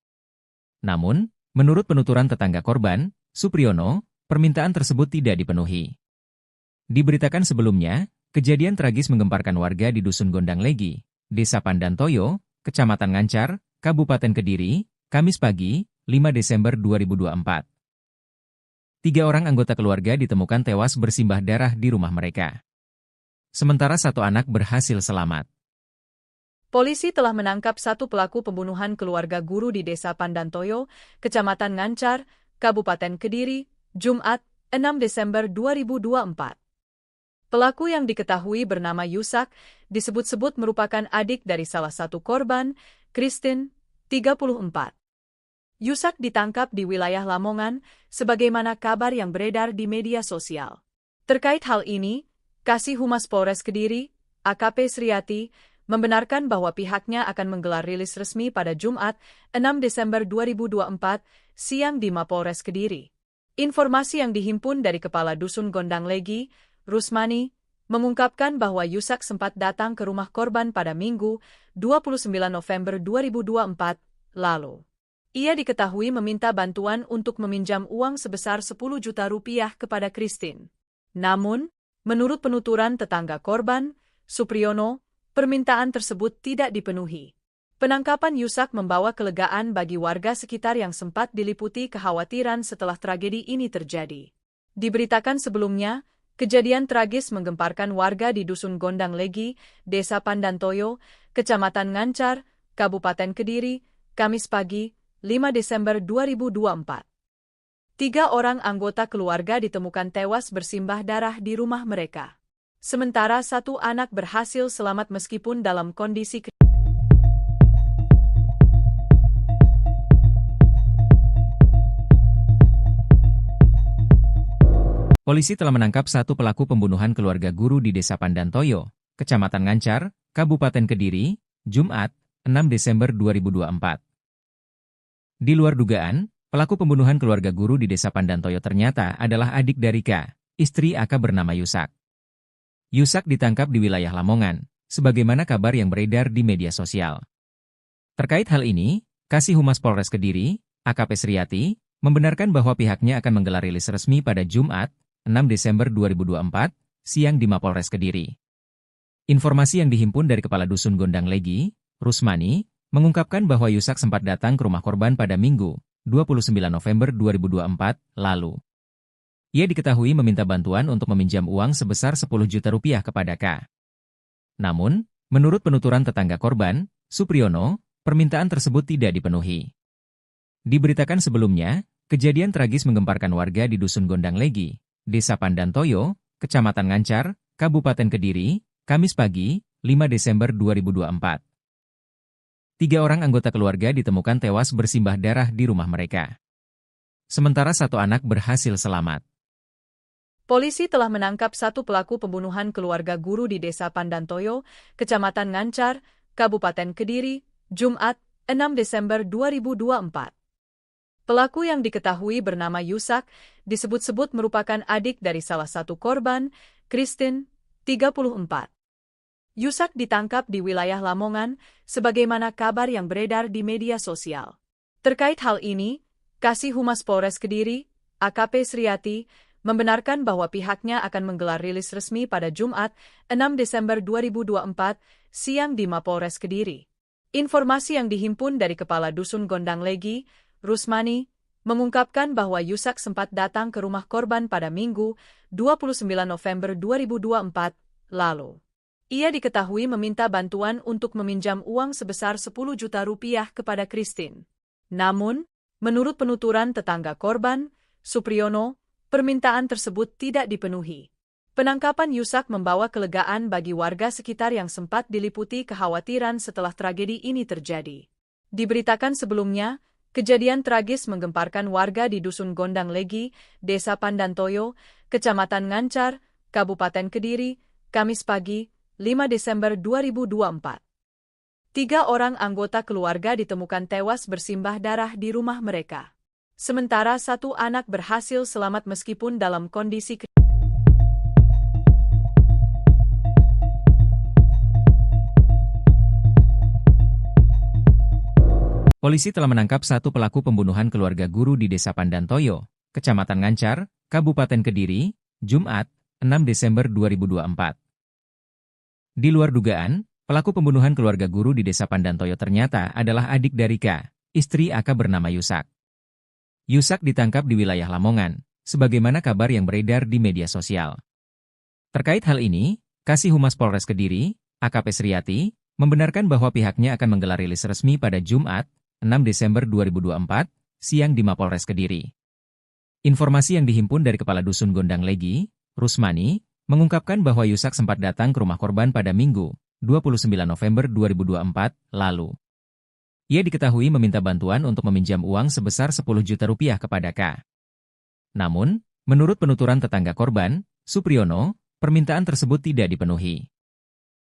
Namun, menurut penuturan tetangga korban, Supriyono, permintaan tersebut tidak dipenuhi. Diberitakan sebelumnya, Kejadian tragis menggemparkan warga di Dusun Gondang Legi, Desa Pandantoyo, Kecamatan Ngancar, Kabupaten Kediri, Kamis pagi, 5 Desember 2024. 3 orang anggota keluarga ditemukan tewas bersimbah darah di rumah mereka. Sementara 1 anak berhasil selamat. Polisi telah menangkap 1 pelaku pembunuhan keluarga guru di Desa Pandantoyo, Kecamatan Ngancar, Kabupaten Kediri, Jumat, 6 Desember 2024. Pelaku yang diketahui bernama Yusak, disebut-sebut merupakan adik dari salah satu korban, Christine, 34. Yusak ditangkap di wilayah Lamongan, sebagaimana kabar yang beredar di media sosial. Terkait hal ini, Kasih Humas Polres Kediri, AKP Sriati, membenarkan bahwa pihaknya akan menggelar rilis resmi pada Jumat, 6 Desember 2024, siang di Mapolres Kediri. Informasi yang dihimpun dari Kepala Dusun Gondang Legi, Rusmani, mengungkapkan bahwa Yusak sempat datang ke rumah korban pada Minggu, 29 November 2024, lalu. Ia diketahui meminta bantuan untuk meminjam uang sebesar 10 juta rupiah kepada Christine. Namun, menurut penuturan tetangga korban, Supriyono, permintaan tersebut tidak dipenuhi. Penangkapan Yusak membawa kelegaan bagi warga sekitar yang sempat diliputi kekhawatiran setelah tragedi ini terjadi. Diberitakan sebelumnya, kejadian tragis menggemparkan warga di Dusun Gondang Legi, Desa Pandantoyo, Kecamatan Ngancar, Kabupaten Kediri, Kamis pagi, 5 Desember 2024. 3 orang anggota keluarga ditemukan tewas bersimbah darah di rumah mereka. Sementara 1 anak berhasil selamat meskipun dalam kondisi Polisi telah menangkap 1 pelaku pembunuhan keluarga guru di Desa Pandantoyo, Kecamatan Ngancar, Kabupaten Kediri, Jumat, 6 Desember 2024. Di luar dugaan, pelaku pembunuhan keluarga guru di Desa Pandantoyo ternyata adalah adik dari K, istri AK bernama Yusak. Yusak ditangkap di wilayah Lamongan, sebagaimana kabar yang beredar di media sosial. Terkait hal ini, Kasih Humas Polres Kediri, AKP Sriati, membenarkan bahwa pihaknya akan menggelar rilis resmi pada Jumat, 6 Desember 2024, siang di Mapolres Kediri. Informasi yang dihimpun dari Kepala Dusun Gondang Legi, Rusmani, mengungkapkan bahwa Yusak sempat datang ke rumah korban pada Minggu, 29 November 2024, lalu. Ia diketahui meminta bantuan untuk meminjam uang sebesar 10 juta rupiah kepada K. Namun, menurut penuturan tetangga korban, Supriyono, permintaan tersebut tidak dipenuhi. Diberitakan sebelumnya, kejadian tragis menggemparkan warga di Dusun Gondang Legi, Desa Pandantoyo, Kecamatan Ngancar, Kabupaten Kediri, Kamis pagi, 5 Desember 2024. 3 orang anggota keluarga ditemukan tewas bersimbah darah di rumah mereka. Sementara 1 anak berhasil selamat. Polisi telah menangkap 1 pelaku pembunuhan keluarga guru di Desa Pandantoyo, Kecamatan Ngancar, Kabupaten Kediri, Jumat, 6 Desember 2024. Pelaku yang diketahui bernama Yusak, disebut-sebut merupakan adik dari salah satu korban, Christine, 34. Yusak ditangkap di wilayah Lamongan, sebagaimana kabar yang beredar di media sosial. Terkait hal ini, Kasih Humas Polres Kediri, AKP Sriati, membenarkan bahwa pihaknya akan menggelar rilis resmi pada Jumat, 6 Desember 2024, siang di Mapolres Kediri. Informasi yang dihimpun dari Kepala Dusun Gondang Legi, Rusmani, mengungkapkan bahwa Yusak sempat datang ke rumah korban pada Minggu, 29 November 2024, lalu. Ia diketahui meminta bantuan untuk meminjam uang sebesar 10 juta rupiah kepada Christine. Namun, menurut penuturan tetangga korban, Supriyono, permintaan tersebut tidak dipenuhi. Penangkapan Yusak membawa kelegaan bagi warga sekitar yang sempat diliputi kekhawatiran setelah tragedi ini terjadi. Diberitakan sebelumnya, kejadian tragis menggemparkan warga di Dusun Gondang Legi, Desa Pandantoyo, Kecamatan Ngancar, Kabupaten Kediri, Kamis pagi, 5 Desember 2024. 3 orang anggota keluarga ditemukan tewas bersimbah darah di rumah mereka. Sementara 1 anak berhasil selamat meskipun dalam kondisi Polisi telah menangkap 1 pelaku pembunuhan keluarga guru di Desa Pandantoyo, Kecamatan Ngancar, Kabupaten Kediri, Jumat, 6 Desember 2024. Di luar dugaan, pelaku pembunuhan keluarga guru di Desa Pandantoyo ternyata adalah adik dari K, istri AK bernama Yusak. Yusak ditangkap di wilayah Lamongan, sebagaimana kabar yang beredar di media sosial. Terkait hal ini, Kasih Humas Polres Kediri, AKP Sriati, membenarkan bahwa pihaknya akan menggelar rilis resmi pada Jumat, 6 Desember 2024, siang di Mapolres Kediri. Informasi yang dihimpun dari Kepala Dusun Gondang Legi, Rusmani, mengungkapkan bahwa Yusak sempat datang ke rumah korban pada Minggu, 29 November 2024, lalu. Ia diketahui meminta bantuan untuk meminjam uang sebesar 10 juta rupiah kepada K. Namun, menurut penuturan tetangga korban, Supriyono, permintaan tersebut tidak dipenuhi.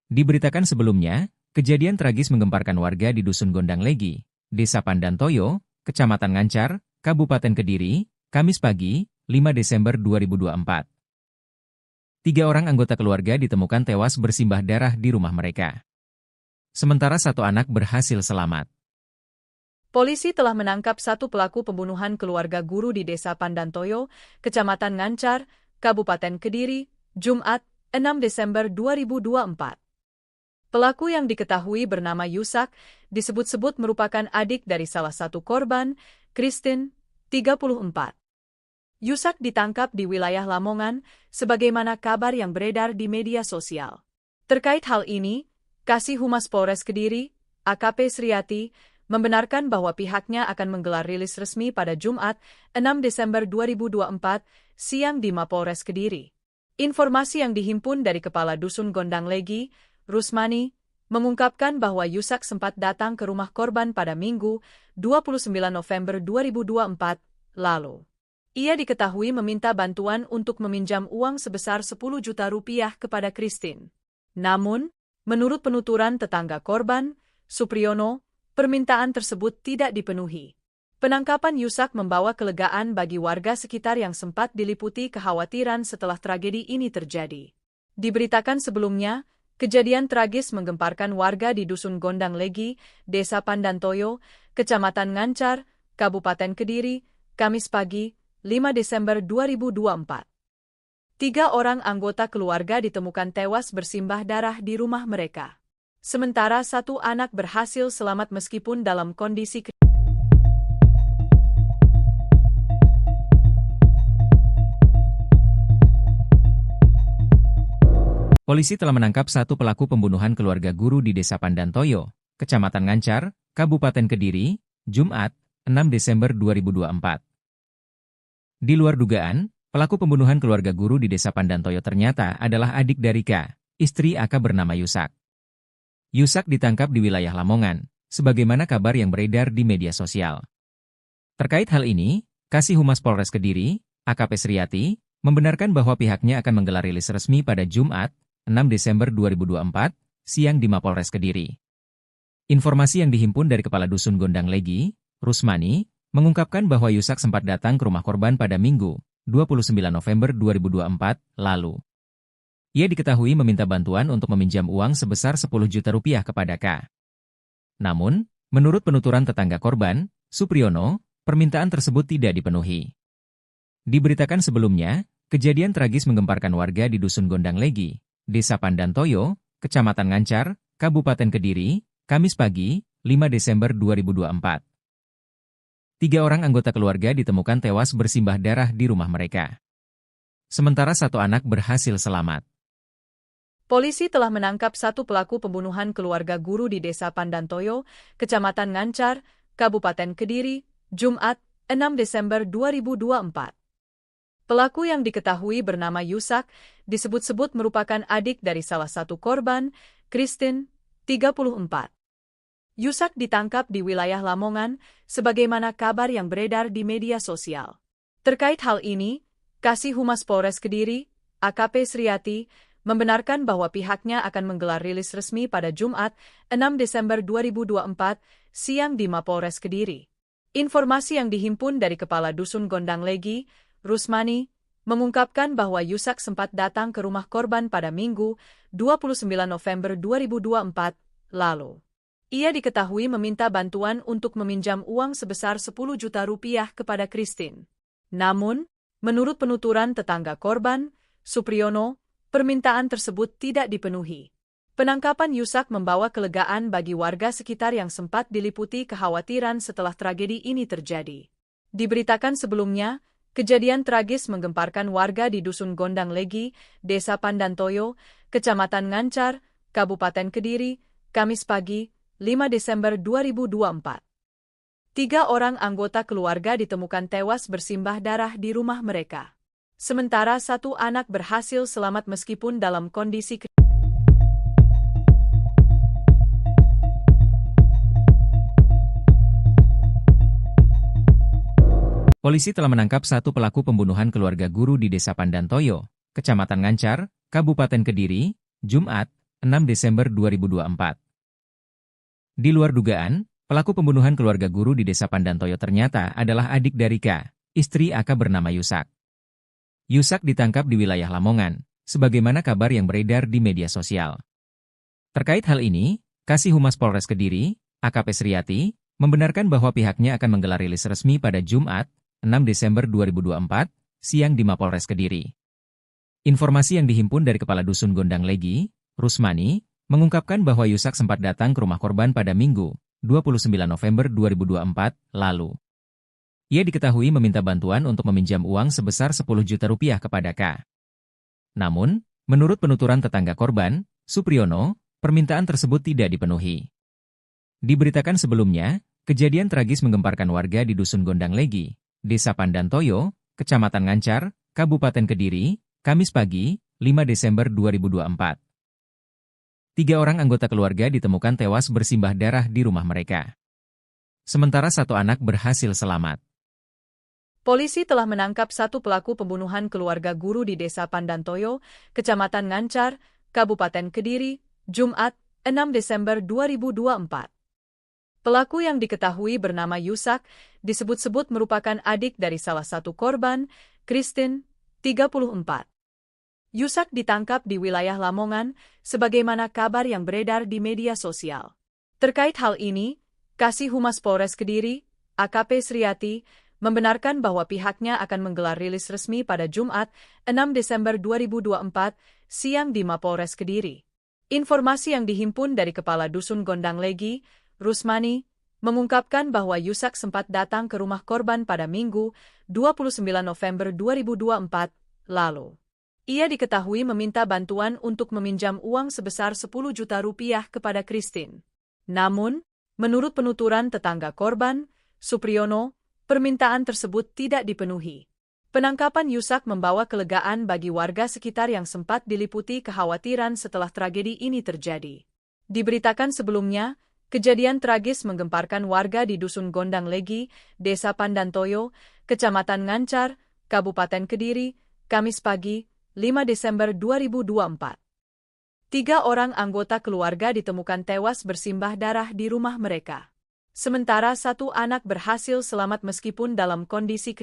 Diberitakan sebelumnya, kejadian tragis menggemparkan warga di Dusun Gondang Legi, Desa Pandantoyo, Kecamatan Ngancar, Kabupaten Kediri, Kamis pagi, 5 Desember 2024. 3 orang anggota keluarga ditemukan tewas bersimbah darah di rumah mereka. Sementara 1 anak berhasil selamat. Polisi telah menangkap 1 pelaku pembunuhan keluarga guru di Desa Pandantoyo, Kecamatan Ngancar, Kabupaten Kediri, Jumat, 6 Desember 2024. Pelaku yang diketahui bernama Yusak, disebut-sebut merupakan adik dari salah satu korban, Christine, 34. Yusak ditangkap di wilayah Lamongan, sebagaimana kabar yang beredar di media sosial. Terkait hal ini, Kasih Humas Polres Kediri, AKP Sriati, membenarkan bahwa pihaknya akan menggelar rilis resmi pada Jumat, 6 Desember 2024, siang di Mapolres Kediri. Informasi yang dihimpun dari Kepala Dusun Gondang Legi, Rusmani, mengungkapkan bahwa Yusak sempat datang ke rumah korban pada Minggu, 29 November 2024, lalu. Ia diketahui meminta bantuan untuk meminjam uang sebesar 10 juta rupiah kepada Christine. Namun, menurut penuturan tetangga korban, Supriyono, permintaan tersebut tidak dipenuhi. Penangkapan Yusak membawa kelegaan bagi warga sekitar yang sempat diliputi kekhawatiran setelah tragedi ini terjadi. Diberitakan sebelumnya, kejadian tragis menggemparkan warga di Dusun Gondang Legi, Desa Pandantoyo, Kecamatan Ngancar, Kabupaten Kediri, Kamis pagi, 5 Desember 2024. 3 orang anggota keluarga ditemukan tewas bersimbah darah di rumah mereka. Sementara 1 anak berhasil selamat meskipun dalam kondisi kritis. Polisi telah menangkap 1 pelaku pembunuhan keluarga guru di Desa Pandantoyo, Kecamatan Ngancar, Kabupaten Kediri, Jumat, 6 Desember 2024. Di luar dugaan, pelaku pembunuhan keluarga guru di Desa Pandantoyo ternyata adalah adik dari K, istri AK bernama Yusak. Yusak ditangkap di wilayah Lamongan, sebagaimana kabar yang beredar di media sosial. Terkait hal ini, Kasih Humas Polres Kediri, AKP Sriati, membenarkan bahwa pihaknya akan menggelar rilis resmi pada Jumat, 6 Desember 2024, siang di Mapolres Kediri. Informasi yang dihimpun dari Kepala Dusun Gondang Legi, Rusmani, mengungkapkan bahwa Yusak sempat datang ke rumah korban pada Minggu, 29 November 2024, lalu. Ia diketahui meminta bantuan untuk meminjam uang sebesar 10 juta rupiah kepada K. Namun, menurut penuturan tetangga korban, Supriyono, permintaan tersebut tidak dipenuhi. Diberitakan sebelumnya, kejadian tragis menggemparkan warga di Dusun Gondang Legi, Desa Pandantoyo, Kecamatan Ngancar, Kabupaten Kediri, Kamis pagi, 5 Desember 2024. 3 orang anggota keluarga ditemukan tewas bersimbah darah di rumah mereka. Sementara 1 anak berhasil selamat. Polisi telah menangkap 1 pelaku pembunuhan keluarga guru di Desa Pandantoyo, Kecamatan Ngancar, Kabupaten Kediri, Jumat, 6 Desember 2024. Pelaku yang diketahui bernama Yusak, disebut-sebut merupakan adik dari salah satu korban, Christine, 34. Yusak ditangkap di wilayah Lamongan, sebagaimana kabar yang beredar di media sosial. Terkait hal ini, Kasih Humas Polres Kediri, AKP Sriati, membenarkan bahwa pihaknya akan menggelar rilis resmi pada Jumat, 6 Desember 2024, siang di Mapolres Kediri. Informasi yang dihimpun dari Kepala Dusun Gondang Legi, Rusmani, mengungkapkan bahwa Yusak sempat datang ke rumah korban pada Minggu, 29 November 2024, lalu. Ia diketahui meminta bantuan untuk meminjam uang sebesar 10 juta rupiah kepada Christine. Namun, menurut penuturan tetangga korban, Supriyono, permintaan tersebut tidak dipenuhi. Penangkapan Yusak membawa kelegaan bagi warga sekitar yang sempat diliputi kekhawatiran setelah tragedi ini terjadi. Diberitakan sebelumnya, kejadian tragis menggemparkan warga di Dusun Gondang Legi, Desa Pandantoyo, Kecamatan Ngancar, Kabupaten Kediri, Kamis pagi, 5 Desember 2024. 3 orang anggota keluarga ditemukan tewas bersimbah darah di rumah mereka. Sementara 1 anak berhasil selamat meskipun dalam kondisi Polisi telah menangkap 1 pelaku pembunuhan keluarga guru di Desa Pandantoyo, Kecamatan Ngancar, Kabupaten Kediri, Jumat, 6 Desember 2024. Di luar dugaan, pelaku pembunuhan keluarga guru di Desa Pandantoyo ternyata adalah adik dari K, istri AK bernama Yusak. Yusak ditangkap di wilayah Lamongan, sebagaimana kabar yang beredar di media sosial. Terkait hal ini, Kasih Humas Polres Kediri, AKP Sriati, membenarkan bahwa pihaknya akan menggelar rilis resmi pada Jumat, 6 Desember 2024, siang di Mapolres Kediri. Informasi yang dihimpun dari Kepala Dusun Gondang Legi, Rusmani, mengungkapkan bahwa Yusak sempat datang ke rumah korban pada Minggu, 29 November 2024, lalu. Ia diketahui meminta bantuan untuk meminjam uang sebesar 10 juta rupiah kepada K. Namun, menurut penuturan tetangga korban, Supriyono, permintaan tersebut tidak dipenuhi. Diberitakan sebelumnya, kejadian tragis menggemparkan warga di Dusun Gondang Legi, Desa Pandantoyo, Kecamatan Ngancar, Kabupaten Kediri, Kamis pagi, 5 Desember 2024. 3 orang anggota keluarga ditemukan tewas bersimbah darah di rumah mereka. Sementara 1 anak berhasil selamat. Polisi telah menangkap 1 pelaku pembunuhan keluarga guru di Desa Pandantoyo, Kecamatan Ngancar, Kabupaten Kediri, Jumat, 6 Desember 2024. Pelaku yang diketahui bernama Yusak, disebut-sebut merupakan adik dari salah satu korban, Christine, 34. Yusak ditangkap di wilayah Lamongan, sebagaimana kabar yang beredar di media sosial. Terkait hal ini, Kasih Humas Polres Kediri, AKP Sriati, membenarkan bahwa pihaknya akan menggelar rilis resmi pada Jumat, 6 Desember 2024, siang di Mapolres Kediri. Informasi yang dihimpun dari Kepala Dusun Gondang Legi, Rusmani, mengungkapkan bahwa Yusak sempat datang ke rumah korban pada Minggu, 29 November 2024, lalu. Ia diketahui meminta bantuan untuk meminjam uang sebesar 10 juta rupiah kepada Christine. Namun, menurut penuturan tetangga korban, Supriyono, permintaan tersebut tidak dipenuhi. Penangkapan Yusak membawa kelegaan bagi warga sekitar yang sempat diliputi kekhawatiran setelah tragedi ini terjadi. Diberitakan sebelumnya, kejadian tragis menggemparkan warga di Dusun Gondang Legi, Desa Pandantoyo, Kecamatan Ngancar, Kabupaten Kediri, Kamis pagi, 5 Desember 2024. 3 orang anggota keluarga ditemukan tewas bersimbah darah di rumah mereka. Sementara 1 anak berhasil selamat meskipun dalam kondisi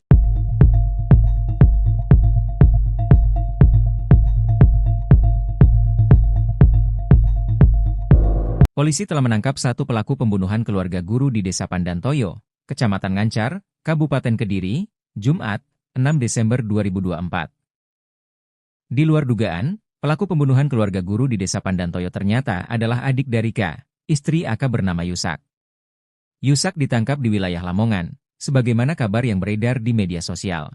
Polisi telah menangkap 1 pelaku pembunuhan keluarga guru di Desa Pandantoyo, Kecamatan Ngancar, Kabupaten Kediri, Jumat, 6 Desember 2024. Di luar dugaan, pelaku pembunuhan keluarga guru di Desa Pandantoyo ternyata adalah adik dari K, istri AK bernama Yusak. Yusak ditangkap di wilayah Lamongan, sebagaimana kabar yang beredar di media sosial.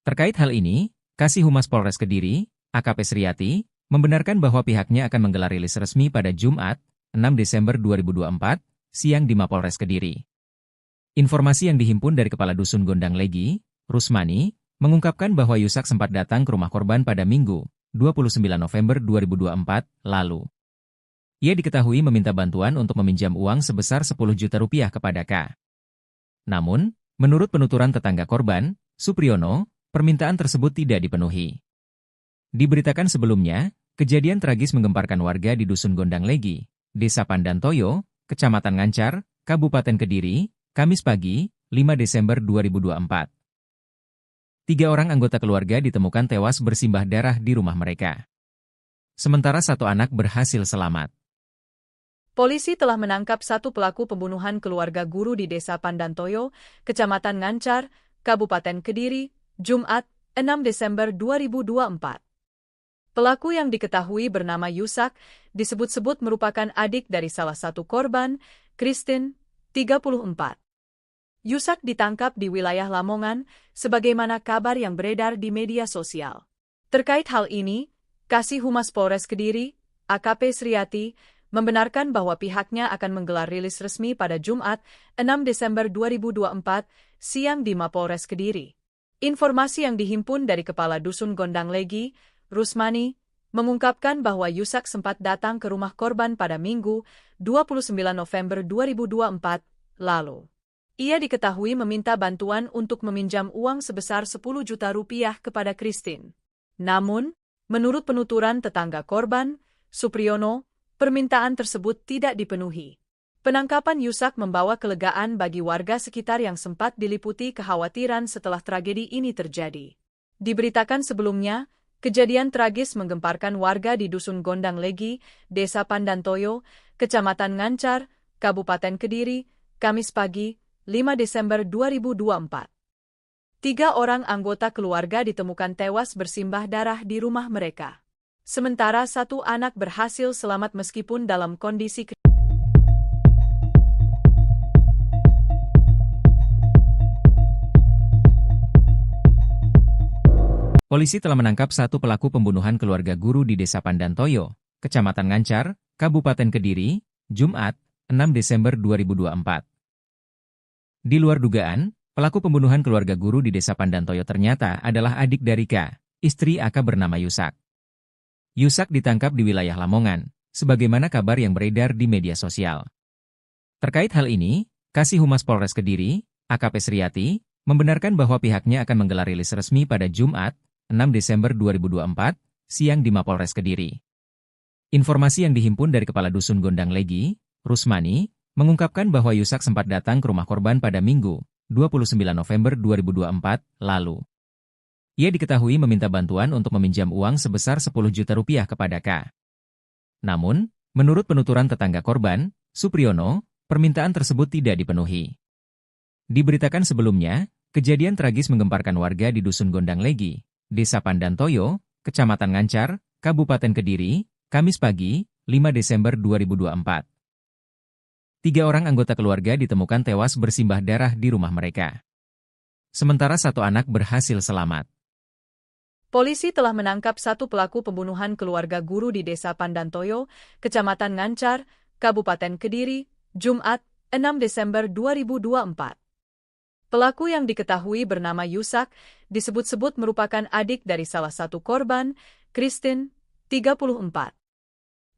Terkait hal ini, Kasih Humas Polres Kediri, AKP Sriati, membenarkan bahwa pihaknya akan menggelar rilis resmi pada Jumat, 6 Desember 2024, siang di Mapolres Kediri. Informasi yang dihimpun dari Kepala Dusun Gondang Legi, Rusmani, mengungkapkan bahwa Yusak sempat datang ke rumah korban pada Minggu, 29 November 2024, lalu. Ia diketahui meminta bantuan untuk meminjam uang sebesar 10 juta rupiah kepada K. Namun, menurut penuturan tetangga korban, Supriyono, permintaan tersebut tidak dipenuhi. Diberitakan sebelumnya, kejadian tragis menggemparkan warga di Dusun Gondang Legi, Desa Pandantoyo, Kecamatan Ngancar, Kabupaten Kediri, Kamis pagi, 5 Desember 2024. 3 orang anggota keluarga ditemukan tewas bersimbah darah di rumah mereka. Sementara 1 anak berhasil selamat. Polisi telah menangkap 1 pelaku pembunuhan keluarga guru di Desa Pandantoyo, Kecamatan Ngancar, Kabupaten Kediri, Jumat, 6 Desember 2024. Pelaku yang diketahui bernama Yusak disebut-sebut merupakan adik dari salah satu korban, Christine, 34. Yusak ditangkap di wilayah Lamongan, sebagaimana kabar yang beredar di media sosial. Terkait hal ini, Kasih Humas Polres Kediri, AKP Sriati, membenarkan bahwa pihaknya akan menggelar rilis resmi pada Jumat, 6 Desember 2024, siang di Mapolres Kediri. Informasi yang dihimpun dari Kepala Dusun Gondang Legi, Rusmani, mengungkapkan bahwa Yusak sempat datang ke rumah korban pada Minggu, 29 November 2024, lalu. Ia diketahui meminta bantuan untuk meminjam uang sebesar 10 juta rupiah kepada Christine. Namun, menurut penuturan tetangga korban, Supriyono, permintaan tersebut tidak dipenuhi. Penangkapan Yusak membawa kelegaan bagi warga sekitar yang sempat diliputi kekhawatiran setelah tragedi ini terjadi. Diberitakan sebelumnya, kejadian tragis menggemparkan warga di Dusun Gondang Legi, Desa Pandantoyo, Kecamatan Ngancar, Kabupaten Kediri, Kamis pagi, 5 Desember 2024. 3 orang anggota keluarga ditemukan tewas bersimbah darah di rumah mereka. Sementara 1 anak berhasil selamat meskipun dalam kondisi Polisi telah menangkap 1 pelaku pembunuhan keluarga guru di Desa Pandantoyo, Kecamatan Ngancar, Kabupaten Kediri, Jumat, 6 Desember 2024. Di luar dugaan, pelaku pembunuhan keluarga guru di Desa Pandantoyo ternyata adalah adik dari K, istri AK bernama Yusak. Yusak ditangkap di wilayah Lamongan, sebagaimana kabar yang beredar di media sosial. Terkait hal ini, Kasih Humas Polres Kediri, AKP Sriati, membenarkan bahwa pihaknya akan menggelar rilis resmi pada Jumat, 6 Desember 2024, siang di Mapolres Kediri. Informasi yang dihimpun dari Kepala Dusun Gondang Legi, Rusmani, mengungkapkan bahwa Yusak sempat datang ke rumah korban pada Minggu, 29 November 2024, lalu. Ia diketahui meminta bantuan untuk meminjam uang sebesar 10 juta rupiah kepada K. Namun, menurut penuturan tetangga korban, Supriyono, permintaan tersebut tidak dipenuhi. Diberitakan sebelumnya, kejadian tragis menggemparkan warga di Dusun Gondang Legi, Desa Pandantoyo, Kecamatan Ngancar, Kabupaten Kediri, Kamis pagi, 5 Desember 2024. 3 orang anggota keluarga ditemukan tewas bersimbah darah di rumah mereka. Sementara 1 anak berhasil selamat. Polisi telah menangkap 1 pelaku pembunuhan keluarga guru di Desa Pandantoyo, Kecamatan Ngancar, Kabupaten Kediri, Jumat, 6 Desember 2024. Pelaku yang diketahui bernama Yusak disebut-sebut merupakan adik dari salah satu korban, Christine, 34.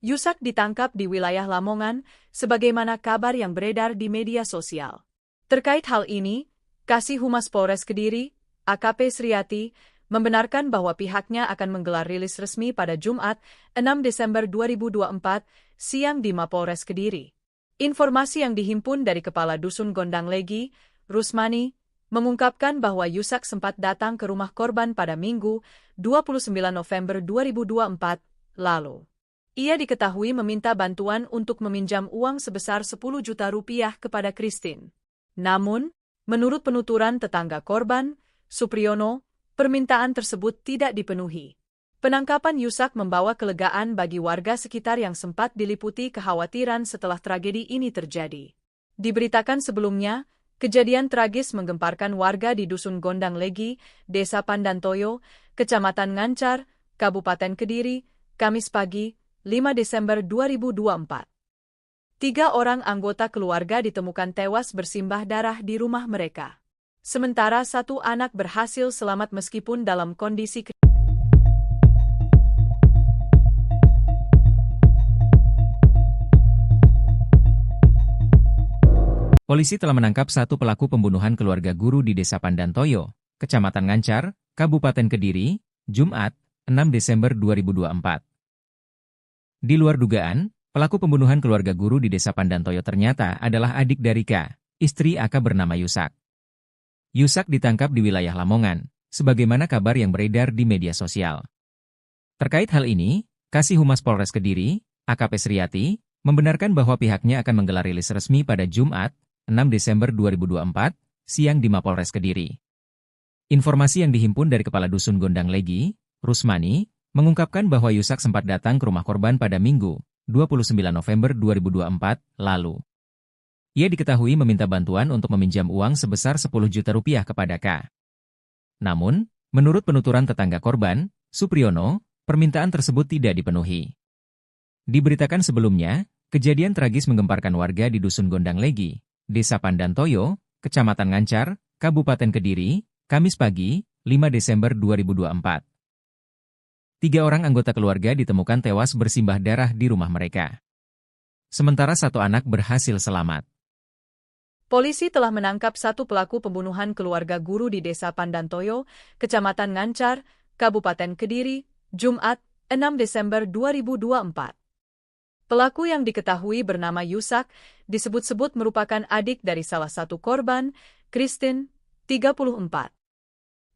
Yusak ditangkap di wilayah Lamongan, sebagaimana kabar yang beredar di media sosial. Terkait hal ini, Kasih Humas Polres Kediri, AKP Sriati, membenarkan bahwa pihaknya akan menggelar rilis resmi pada Jumat, 6 Desember 2024, siang di Mapolres Kediri. Informasi yang dihimpun dari Kepala Dusun Gondang Legi, Rusmani, mengungkapkan bahwa Yusak sempat datang ke rumah korban pada Minggu, 29 November 2024, lalu. Ia diketahui meminta bantuan untuk meminjam uang sebesar 10 juta rupiah kepada Christine. Namun, menurut penuturan tetangga korban, Supriyono, permintaan tersebut tidak dipenuhi. Penangkapan Yusak membawa kelegaan bagi warga sekitar yang sempat diliputi kekhawatiran setelah tragedi ini terjadi. Diberitakan sebelumnya, kejadian tragis menggemparkan warga di Dusun Gondang Legi, Desa Pandantoyo, Kecamatan Ngancar, Kabupaten Kediri, Kamis pagi, 5 Desember 2024. 3 orang anggota keluarga ditemukan tewas bersimbah darah di rumah mereka. Sementara 1 anak berhasil selamat meskipun dalam kondisi Polisi telah menangkap 1 pelaku pembunuhan keluarga guru di Desa Pandantoyo, Kecamatan Ngancar, Kabupaten Kediri, Jumat, 6 Desember 2024. Di luar dugaan, pelaku pembunuhan keluarga guru di Desa Pandantoyo ternyata adalah adik dari K, istri AK bernama Yusak. Yusak ditangkap di wilayah Lamongan, sebagaimana kabar yang beredar di media sosial. Terkait hal ini, Kasih Humas Polres Kediri, AKP Sriati, membenarkan bahwa pihaknya akan menggelar rilis resmi pada Jumat, 6 Desember 2024, siang di Mapolres Kediri. Informasi yang dihimpun dari Kepala Dusun Gondang Legi, Rusmani, mengungkapkan bahwa Yusak sempat datang ke rumah korban pada Minggu, 29 November 2024, lalu. Ia diketahui meminta bantuan untuk meminjam uang sebesar 10 juta rupiah kepada K. Namun, menurut penuturan tetangga korban, Supriyono, permintaan tersebut tidak dipenuhi. Diberitakan sebelumnya, kejadian tragis menggemparkan warga di Dusun Gondang Legi, Desa Pandantoyo, Kecamatan Ngancar, Kabupaten Kediri, Kamis pagi, 5 Desember 2024. 3 orang anggota keluarga ditemukan tewas bersimbah darah di rumah mereka. Sementara 1 anak berhasil selamat. Polisi telah menangkap 1 pelaku pembunuhan keluarga guru di Desa Pandantoyo, Kecamatan Ngancar, Kabupaten Kediri, Jumat, 6 Desember 2024. Pelaku yang diketahui bernama Yusak, disebut-sebut merupakan adik dari salah satu korban, Christine, 34.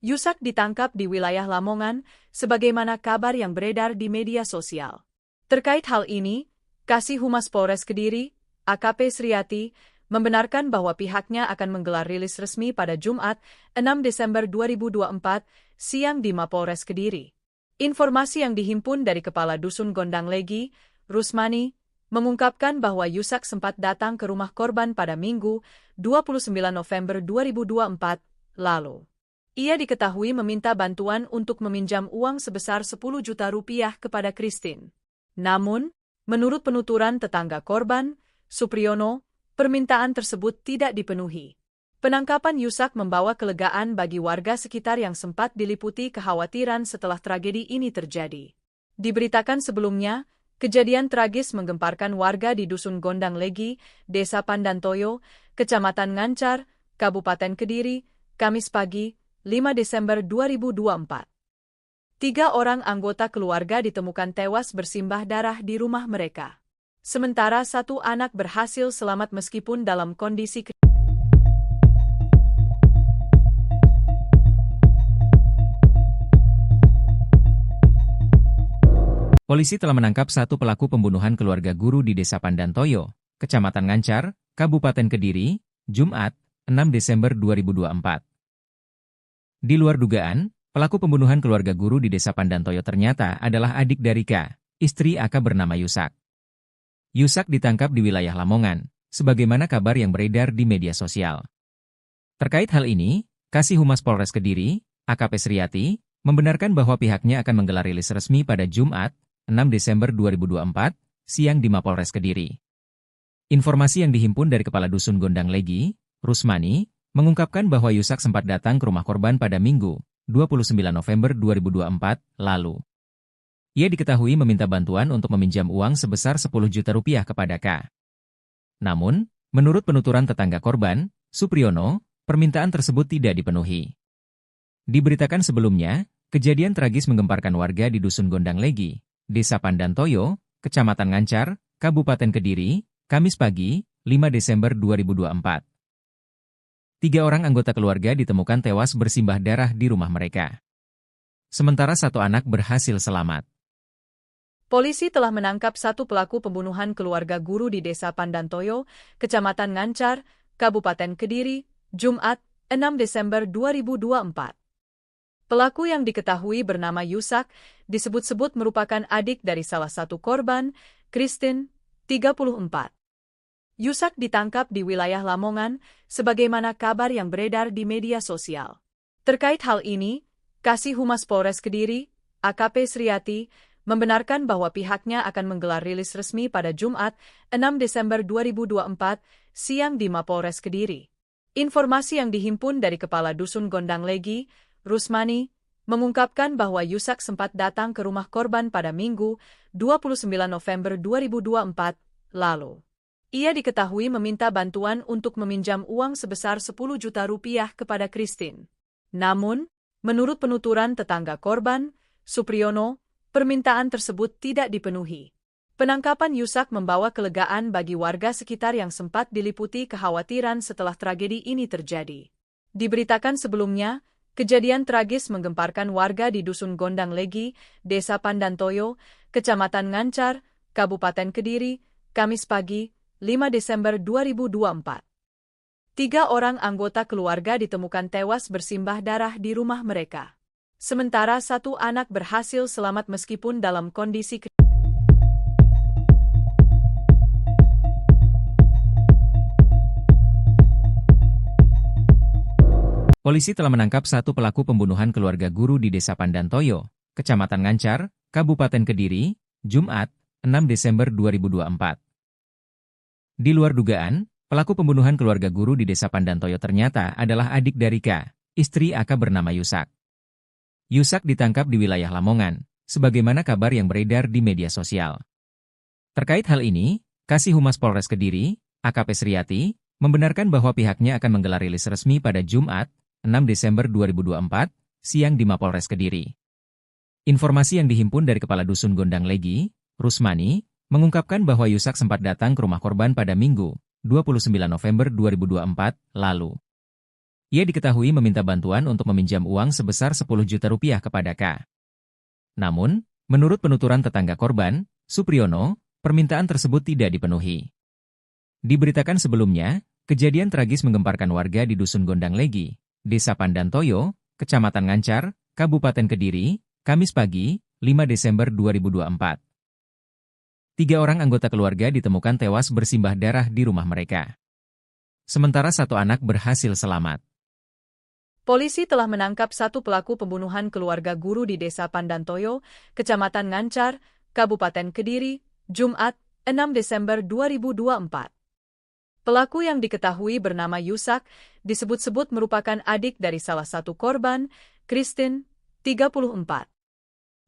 Yusak ditangkap di wilayah Lamongan, sebagaimana kabar yang beredar di media sosial. Terkait hal ini, Kasih Humas Polres Kediri, AKP Sriati, membenarkan bahwa pihaknya akan menggelar rilis resmi pada Jumat, 6 Desember 2024, siang di Mapolres Kediri. Informasi yang dihimpun dari Kepala Dusun Gondang Legi, Rusmani, mengungkapkan bahwa Yusak sempat datang ke rumah korban pada Minggu, 29 November 2024, lalu. Ia diketahui meminta bantuan untuk meminjam uang sebesar 10 juta rupiah kepada Christine. Namun, menurut penuturan tetangga korban, Supriyono, permintaan tersebut tidak dipenuhi. Penangkapan Yusak membawa kelegaan bagi warga sekitar yang sempat diliputi kekhawatiran setelah tragedi ini terjadi. Diberitakan sebelumnya, kejadian tragis menggemparkan warga di Dusun Gondang Legi, Desa Pandantoyo, Kecamatan Ngancar, Kabupaten Kediri, Kamis pagi, 5 Desember 2024. 3 orang anggota keluarga ditemukan tewas bersimbah darah di rumah mereka. Sementara 1 anak berhasil selamat meskipun dalam kondisi kritis. Polisi telah menangkap 1 pelaku pembunuhan keluarga guru di Desa Pandantoyo, Kecamatan Ngancar, Kabupaten Kediri, Jumat, 6 Desember 2024. Di luar dugaan, pelaku pembunuhan keluarga guru di Desa Pandantoyo ternyata adalah adik dari K, istri AK bernama Yusak. Yusak ditangkap di wilayah Lamongan, sebagaimana kabar yang beredar di media sosial. Terkait hal ini, Kasih Humas Polres Kediri, AKP Sriati, membenarkan bahwa pihaknya akan menggelar rilis resmi pada Jumat, 6 Desember 2024, siang di Mapolres Kediri. Informasi yang dihimpun dari Kepala Dusun Gondang Legi, Rusmani, mengungkapkan bahwa Yusak sempat datang ke rumah korban pada Minggu, 29 November 2024, lalu. Ia diketahui meminta bantuan untuk meminjam uang sebesar 10 juta rupiah kepada K. Namun, menurut penuturan tetangga korban, Supriyono, permintaan tersebut tidak dipenuhi. Diberitakan sebelumnya, kejadian tragis menggemparkan warga di Dusun Gondang Legi, Desa Pandantoyo, Kecamatan Ngancar, Kabupaten Kediri, Kamis pagi, 5 Desember 2024. 3 orang anggota keluarga ditemukan tewas bersimbah darah di rumah mereka. Sementara 1 anak berhasil selamat. Polisi telah menangkap 1 pelaku pembunuhan keluarga guru di Desa Pandantoyo, Kecamatan Ngancar, Kabupaten Kediri, Jumat, 6 Desember 2024. Pelaku yang diketahui bernama Yusak, disebut-sebut merupakan adik dari salah satu korban, Christine, 34. Yusak ditangkap di wilayah Lamongan, sebagaimana kabar yang beredar di media sosial. Terkait hal ini, Kasih Humas Polres Kediri, AKP Sriati, membenarkan bahwa pihaknya akan menggelar rilis resmi pada Jumat, 6 Desember 2024, siang di Mapolres Kediri. Informasi yang dihimpun dari Kepala Dusun Gondang Legi, Rusmani, mengungkapkan bahwa Yusak sempat datang ke rumah korban pada Minggu, 29 November 2024, lalu. Ia diketahui meminta bantuan untuk meminjam uang sebesar 10 juta rupiah kepada Christine. Namun, menurut penuturan tetangga korban, Supriyono, permintaan tersebut tidak dipenuhi. Penangkapan Yusak membawa kelegaan bagi warga sekitar yang sempat diliputi kekhawatiran setelah tragedi ini terjadi. Diberitakan sebelumnya, kejadian tragis menggemparkan warga di Dusun Gondang Legi, Desa Pandantoyo, Kecamatan Ngancar, Kabupaten Kediri, Kamis pagi, 5 Desember 2024. 3 orang anggota keluarga ditemukan tewas bersimbah darah di rumah mereka. Sementara satu anak berhasil selamat meskipun dalam kondisi Polisi telah menangkap satu pelaku pembunuhan keluarga guru di Desa Pandantoyo, Kecamatan Ngancar, Kabupaten Kediri, Jumat, 6 Desember 2024. Di luar dugaan, pelaku pembunuhan keluarga guru di Desa Pandantoyo ternyata adalah adik dari K, istri AK bernama Yusak. Yusak ditangkap di wilayah Lamongan, sebagaimana kabar yang beredar di media sosial. Terkait hal ini, Kasih Humas Polres Kediri, AKP Sriati, membenarkan bahwa pihaknya akan menggelar rilis resmi pada Jumat, 6 Desember 2024, siang di Mapolres Kediri. Informasi yang dihimpun dari Kepala Dusun Gondang Legi, Rusmani, mengungkapkan bahwa Yusak sempat datang ke rumah korban pada Minggu, 29 November 2024, lalu. Ia diketahui meminta bantuan untuk meminjam uang sebesar 10 juta rupiah kepada K. Namun, menurut penuturan tetangga korban, Supriyono, permintaan tersebut tidak dipenuhi. Diberitakan sebelumnya, kejadian tragis menggemparkan warga di Dusun Gondang Legi, Desa Pandantoyo, Kecamatan Ngancar, Kabupaten Kediri, Kamis pagi, 5 Desember 2024. 3 orang anggota keluarga ditemukan tewas bersimbah darah di rumah mereka. Sementara satu anak berhasil selamat. Polisi telah menangkap satu pelaku pembunuhan keluarga guru di Desa Pandantoyo, Kecamatan Ngancar, Kabupaten Kediri, Jumat, 6 Desember 2024. Pelaku yang diketahui bernama Yusak, disebut-sebut merupakan adik dari salah satu korban, Christine, 34.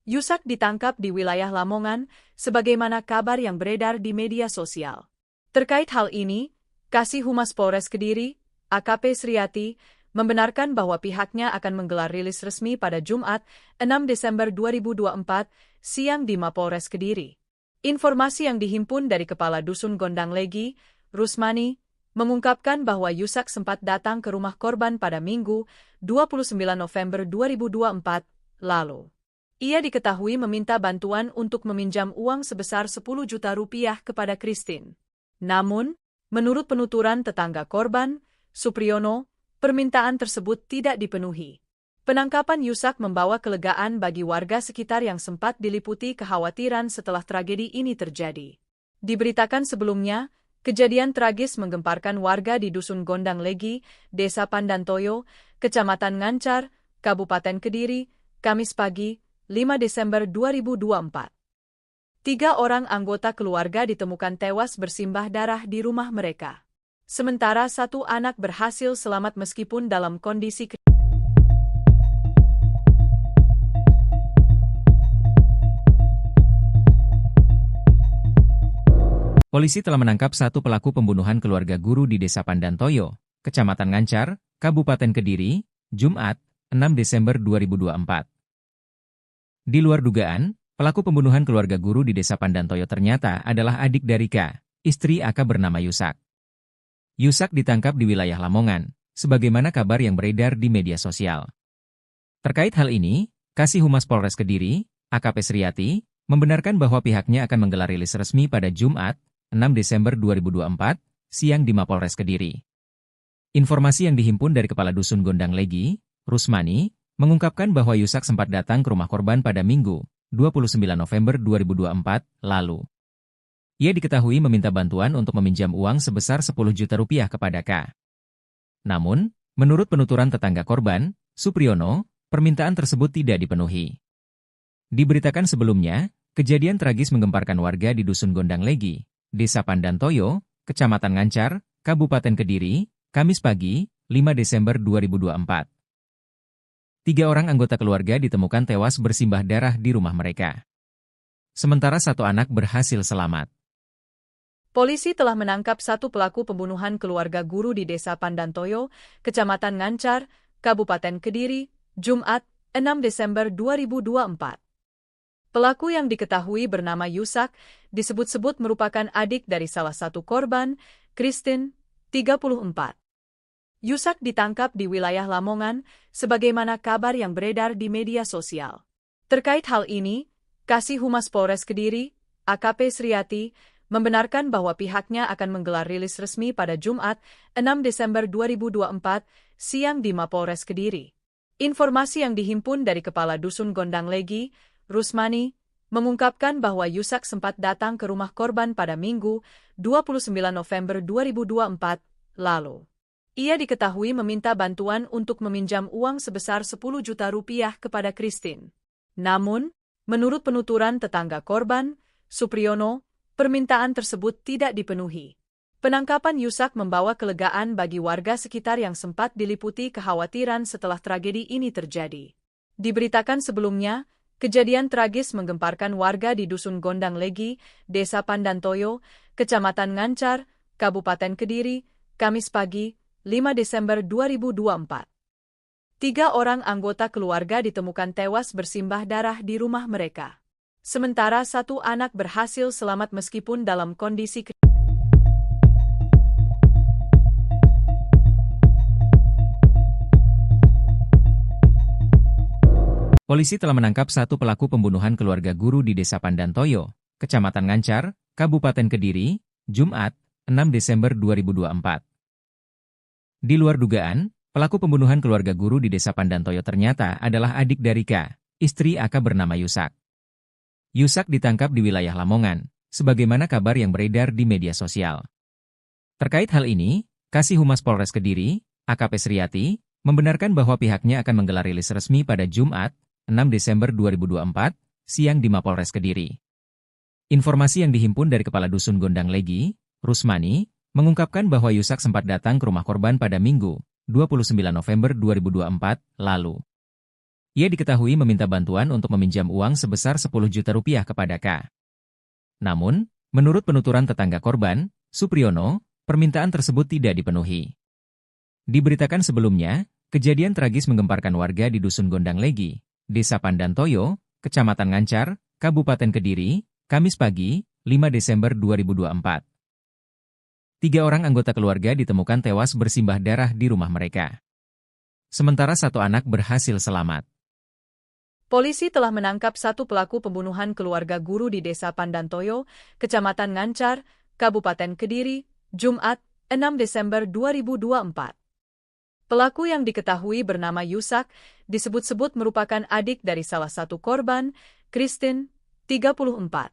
Yusak ditangkap di wilayah Lamongan, sebagaimana kabar yang beredar di media sosial. Terkait hal ini, Kasih Humas Polres Kediri, AKP Sriati, membenarkan bahwa pihaknya akan menggelar rilis resmi pada Jumat, 6 Desember 2024, siang di Mapolres Kediri. Informasi yang dihimpun dari Kepala Dusun Gondang Legi, Rusmani, mengungkapkan bahwa Yusak sempat datang ke rumah korban pada Minggu, 29 November 2024, lalu. Ia diketahui meminta bantuan untuk meminjam uang sebesar 10 juta rupiah kepada Christine. Namun, menurut penuturan tetangga korban, Supriyono, permintaan tersebut tidak dipenuhi. Penangkapan Yusak membawa kelegaan bagi warga sekitar yang sempat diliputi kekhawatiran setelah tragedi ini terjadi. Diberitakan sebelumnya, kejadian tragis menggemparkan warga di Dusun Gondang Legi, Desa Pandantoyo, Kecamatan Ngancar, Kabupaten Kediri, Kamis pagi, 5 Desember 2024. 3 orang anggota keluarga ditemukan tewas bersimbah darah di rumah mereka. Sementara satu anak berhasil selamat meskipun dalam kondisi Polisi telah menangkap satu pelaku pembunuhan keluarga guru di Desa Pandantoyo, Kecamatan Ngancar, Kabupaten Kediri, Jumat, 6 Desember 2024. Di luar dugaan, pelaku pembunuhan keluarga guru di Desa Pandantoyo ternyata adalah adik dari K, istri AK bernama Yusak. Yusak ditangkap di wilayah Lamongan, sebagaimana kabar yang beredar di media sosial. Terkait hal ini, Kasih Humas Polres Kediri, AKP Sriati, membenarkan bahwa pihaknya akan menggelar rilis resmi pada Jumat, 6 Desember 2024, siang di Mapolres Kediri. Informasi yang dihimpun dari Kepala Dusun Gondang Legi, Rusmani, mengungkapkan bahwa Yusak sempat datang ke rumah korban pada Minggu, 29 November 2024, lalu. Ia diketahui meminta bantuan untuk meminjam uang sebesar 10 juta rupiah kepada K. Namun, menurut penuturan tetangga korban, Supriyono, permintaan tersebut tidak dipenuhi. Diberitakan sebelumnya, kejadian tragis menggemparkan warga di Dusun Gondang Legi, Desa Pandantoyo, Kecamatan Ngancar, Kabupaten Kediri, Kamis pagi, 5 Desember 2024. 3 orang anggota keluarga ditemukan tewas bersimbah darah di rumah mereka. Sementara satu anak berhasil selamat. Polisi telah menangkap satu pelaku pembunuhan keluarga guru di Desa Pandantoyo, Kecamatan Ngancar, Kabupaten Kediri, Jumat, 6 Desember 2024. Pelaku yang diketahui bernama Yusak, disebut-sebut merupakan adik dari salah satu korban, Christine, 34. Yusak ditangkap di wilayah Lamongan, sebagaimana kabar yang beredar di media sosial. Terkait hal ini, Kasih Humas Polres Kediri, AKP Sriati, membenarkan bahwa pihaknya akan menggelar rilis resmi pada Jumat, 6 Desember 2024, siang di Mapolres Kediri. Informasi yang dihimpun dari Kepala Dusun Gondang Legi, Rusmani, mengungkapkan bahwa Yusak sempat datang ke rumah korban pada Minggu, 29 November 2024, lalu. Ia diketahui meminta bantuan untuk meminjam uang sebesar 10 juta rupiah kepada Christine. Namun, menurut penuturan tetangga korban, Supriyono, permintaan tersebut tidak dipenuhi. Penangkapan Yusak membawa kelegaan bagi warga sekitar yang sempat diliputi kekhawatiran setelah tragedi ini terjadi. Diberitakan sebelumnya, kejadian tragis menggemparkan warga di Dusun Gondang Legi, Desa Pandantoyo, Kecamatan Ngancar, Kabupaten Kediri, Kamis pagi, 5 Desember 2024. 3 orang anggota keluarga ditemukan tewas bersimbah darah di rumah mereka. Sementara 1 anak berhasil selamat meskipun dalam kondisi Polisi telah menangkap 1 pelaku pembunuhan keluarga guru di Desa Pandantoyo, Kecamatan Ngancar, Kabupaten Kediri, Jumat, 6 Desember 2024. Di luar dugaan, pelaku pembunuhan keluarga guru di Desa Pandantoyo ternyata adalah adik dari K, istri AK bernama Yusak. Yusak ditangkap di wilayah Lamongan, sebagaimana kabar yang beredar di media sosial. Terkait hal ini, Kasih Humas Polres Kediri, AKP Sriati, membenarkan bahwa pihaknya akan menggelar rilis resmi pada Jumat, 6 Desember 2024, siang di Mapolres Kediri. Informasi yang dihimpun dari Kepala Dusun Gondang Legi, Rusmani, mengungkapkan bahwa Yusak sempat datang ke rumah korban pada Minggu, 29 November 2024, lalu. Ia diketahui meminta bantuan untuk meminjam uang sebesar 10 juta rupiah kepada K. Namun, menurut penuturan tetangga korban, Supriyono, permintaan tersebut tidak dipenuhi. Diberitakan sebelumnya, kejadian tragis menggemparkan warga di Dusun Gondang Legi, Desa Pandantoyo, Kecamatan Ngancar, Kabupaten Kediri, Kamis pagi, 5 Desember 2024. 3 orang anggota keluarga ditemukan tewas bersimbah darah di rumah mereka. Sementara 1 anak berhasil selamat. Polisi telah menangkap 1 pelaku pembunuhan keluarga guru di Desa Pandantoyo, Kecamatan Ngancar, Kabupaten Kediri, Jumat, 6 Desember 2024. Pelaku yang diketahui bernama Yusak, disebut-sebut merupakan adik dari salah satu korban, Christine, 34.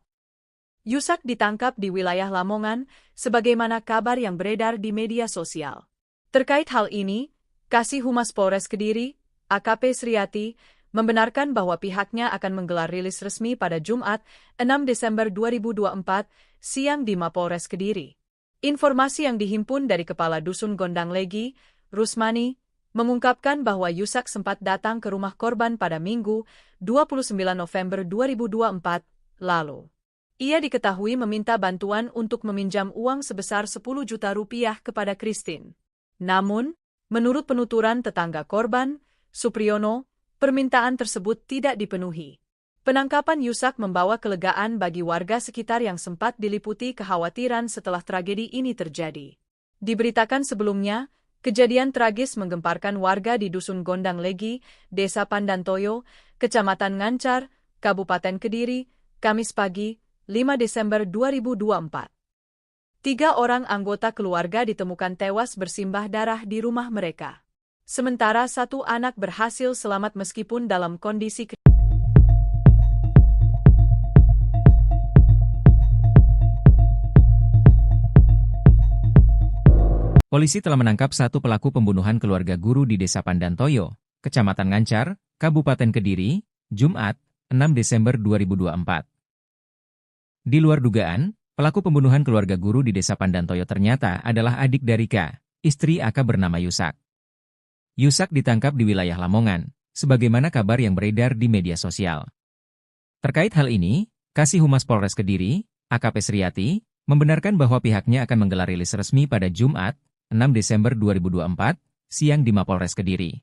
Yusak ditangkap di wilayah Lamongan, sebagaimana kabar yang beredar di media sosial. Terkait hal ini, Kasih Humas Polres Kediri, AKP Sriati, membenarkan bahwa pihaknya akan menggelar rilis resmi pada Jumat, 6 Desember 2024, siang di Mapolres Kediri. Informasi yang dihimpun dari Kepala Dusun Gondang Legi, Rusmani, mengungkapkan bahwa Yusak sempat datang ke rumah korban pada Minggu, 29 November 2024, lalu. Ia diketahui meminta bantuan untuk meminjam uang sebesar 10 juta rupiah kepada Christine. Namun, menurut penuturan tetangga korban, Supriyono, permintaan tersebut tidak dipenuhi. Penangkapan Yusak membawa kelegaan bagi warga sekitar yang sempat diliputi kekhawatiran setelah tragedi ini terjadi. Diberitakan sebelumnya, kejadian tragis menggemparkan warga di Dusun Gondang Legi, Desa Pandantoyo, Kecamatan Ngancar, Kabupaten Kediri, Kamis pagi, 5 Desember 2024. 3 orang anggota keluarga ditemukan tewas bersimbah darah di rumah mereka. Sementara 1 anak berhasil selamat meskipun dalam kondisi Polisi telah menangkap 1 pelaku pembunuhan keluarga guru di Desa Pandantoyo, Kecamatan Ngancar, Kabupaten Kediri, Jumat, 6 Desember 2024. Di luar dugaan, pelaku pembunuhan keluarga guru di Desa Pandantoyo ternyata adalah adik dari K, istri AK bernama Yusak. Yusak ditangkap di wilayah Lamongan, sebagaimana kabar yang beredar di media sosial. Terkait hal ini, Kasih Humas Polres Kediri, AKP Sriati, membenarkan bahwa pihaknya akan menggelar rilis resmi pada Jumat, 6 Desember 2024, siang di Mapolres Kediri.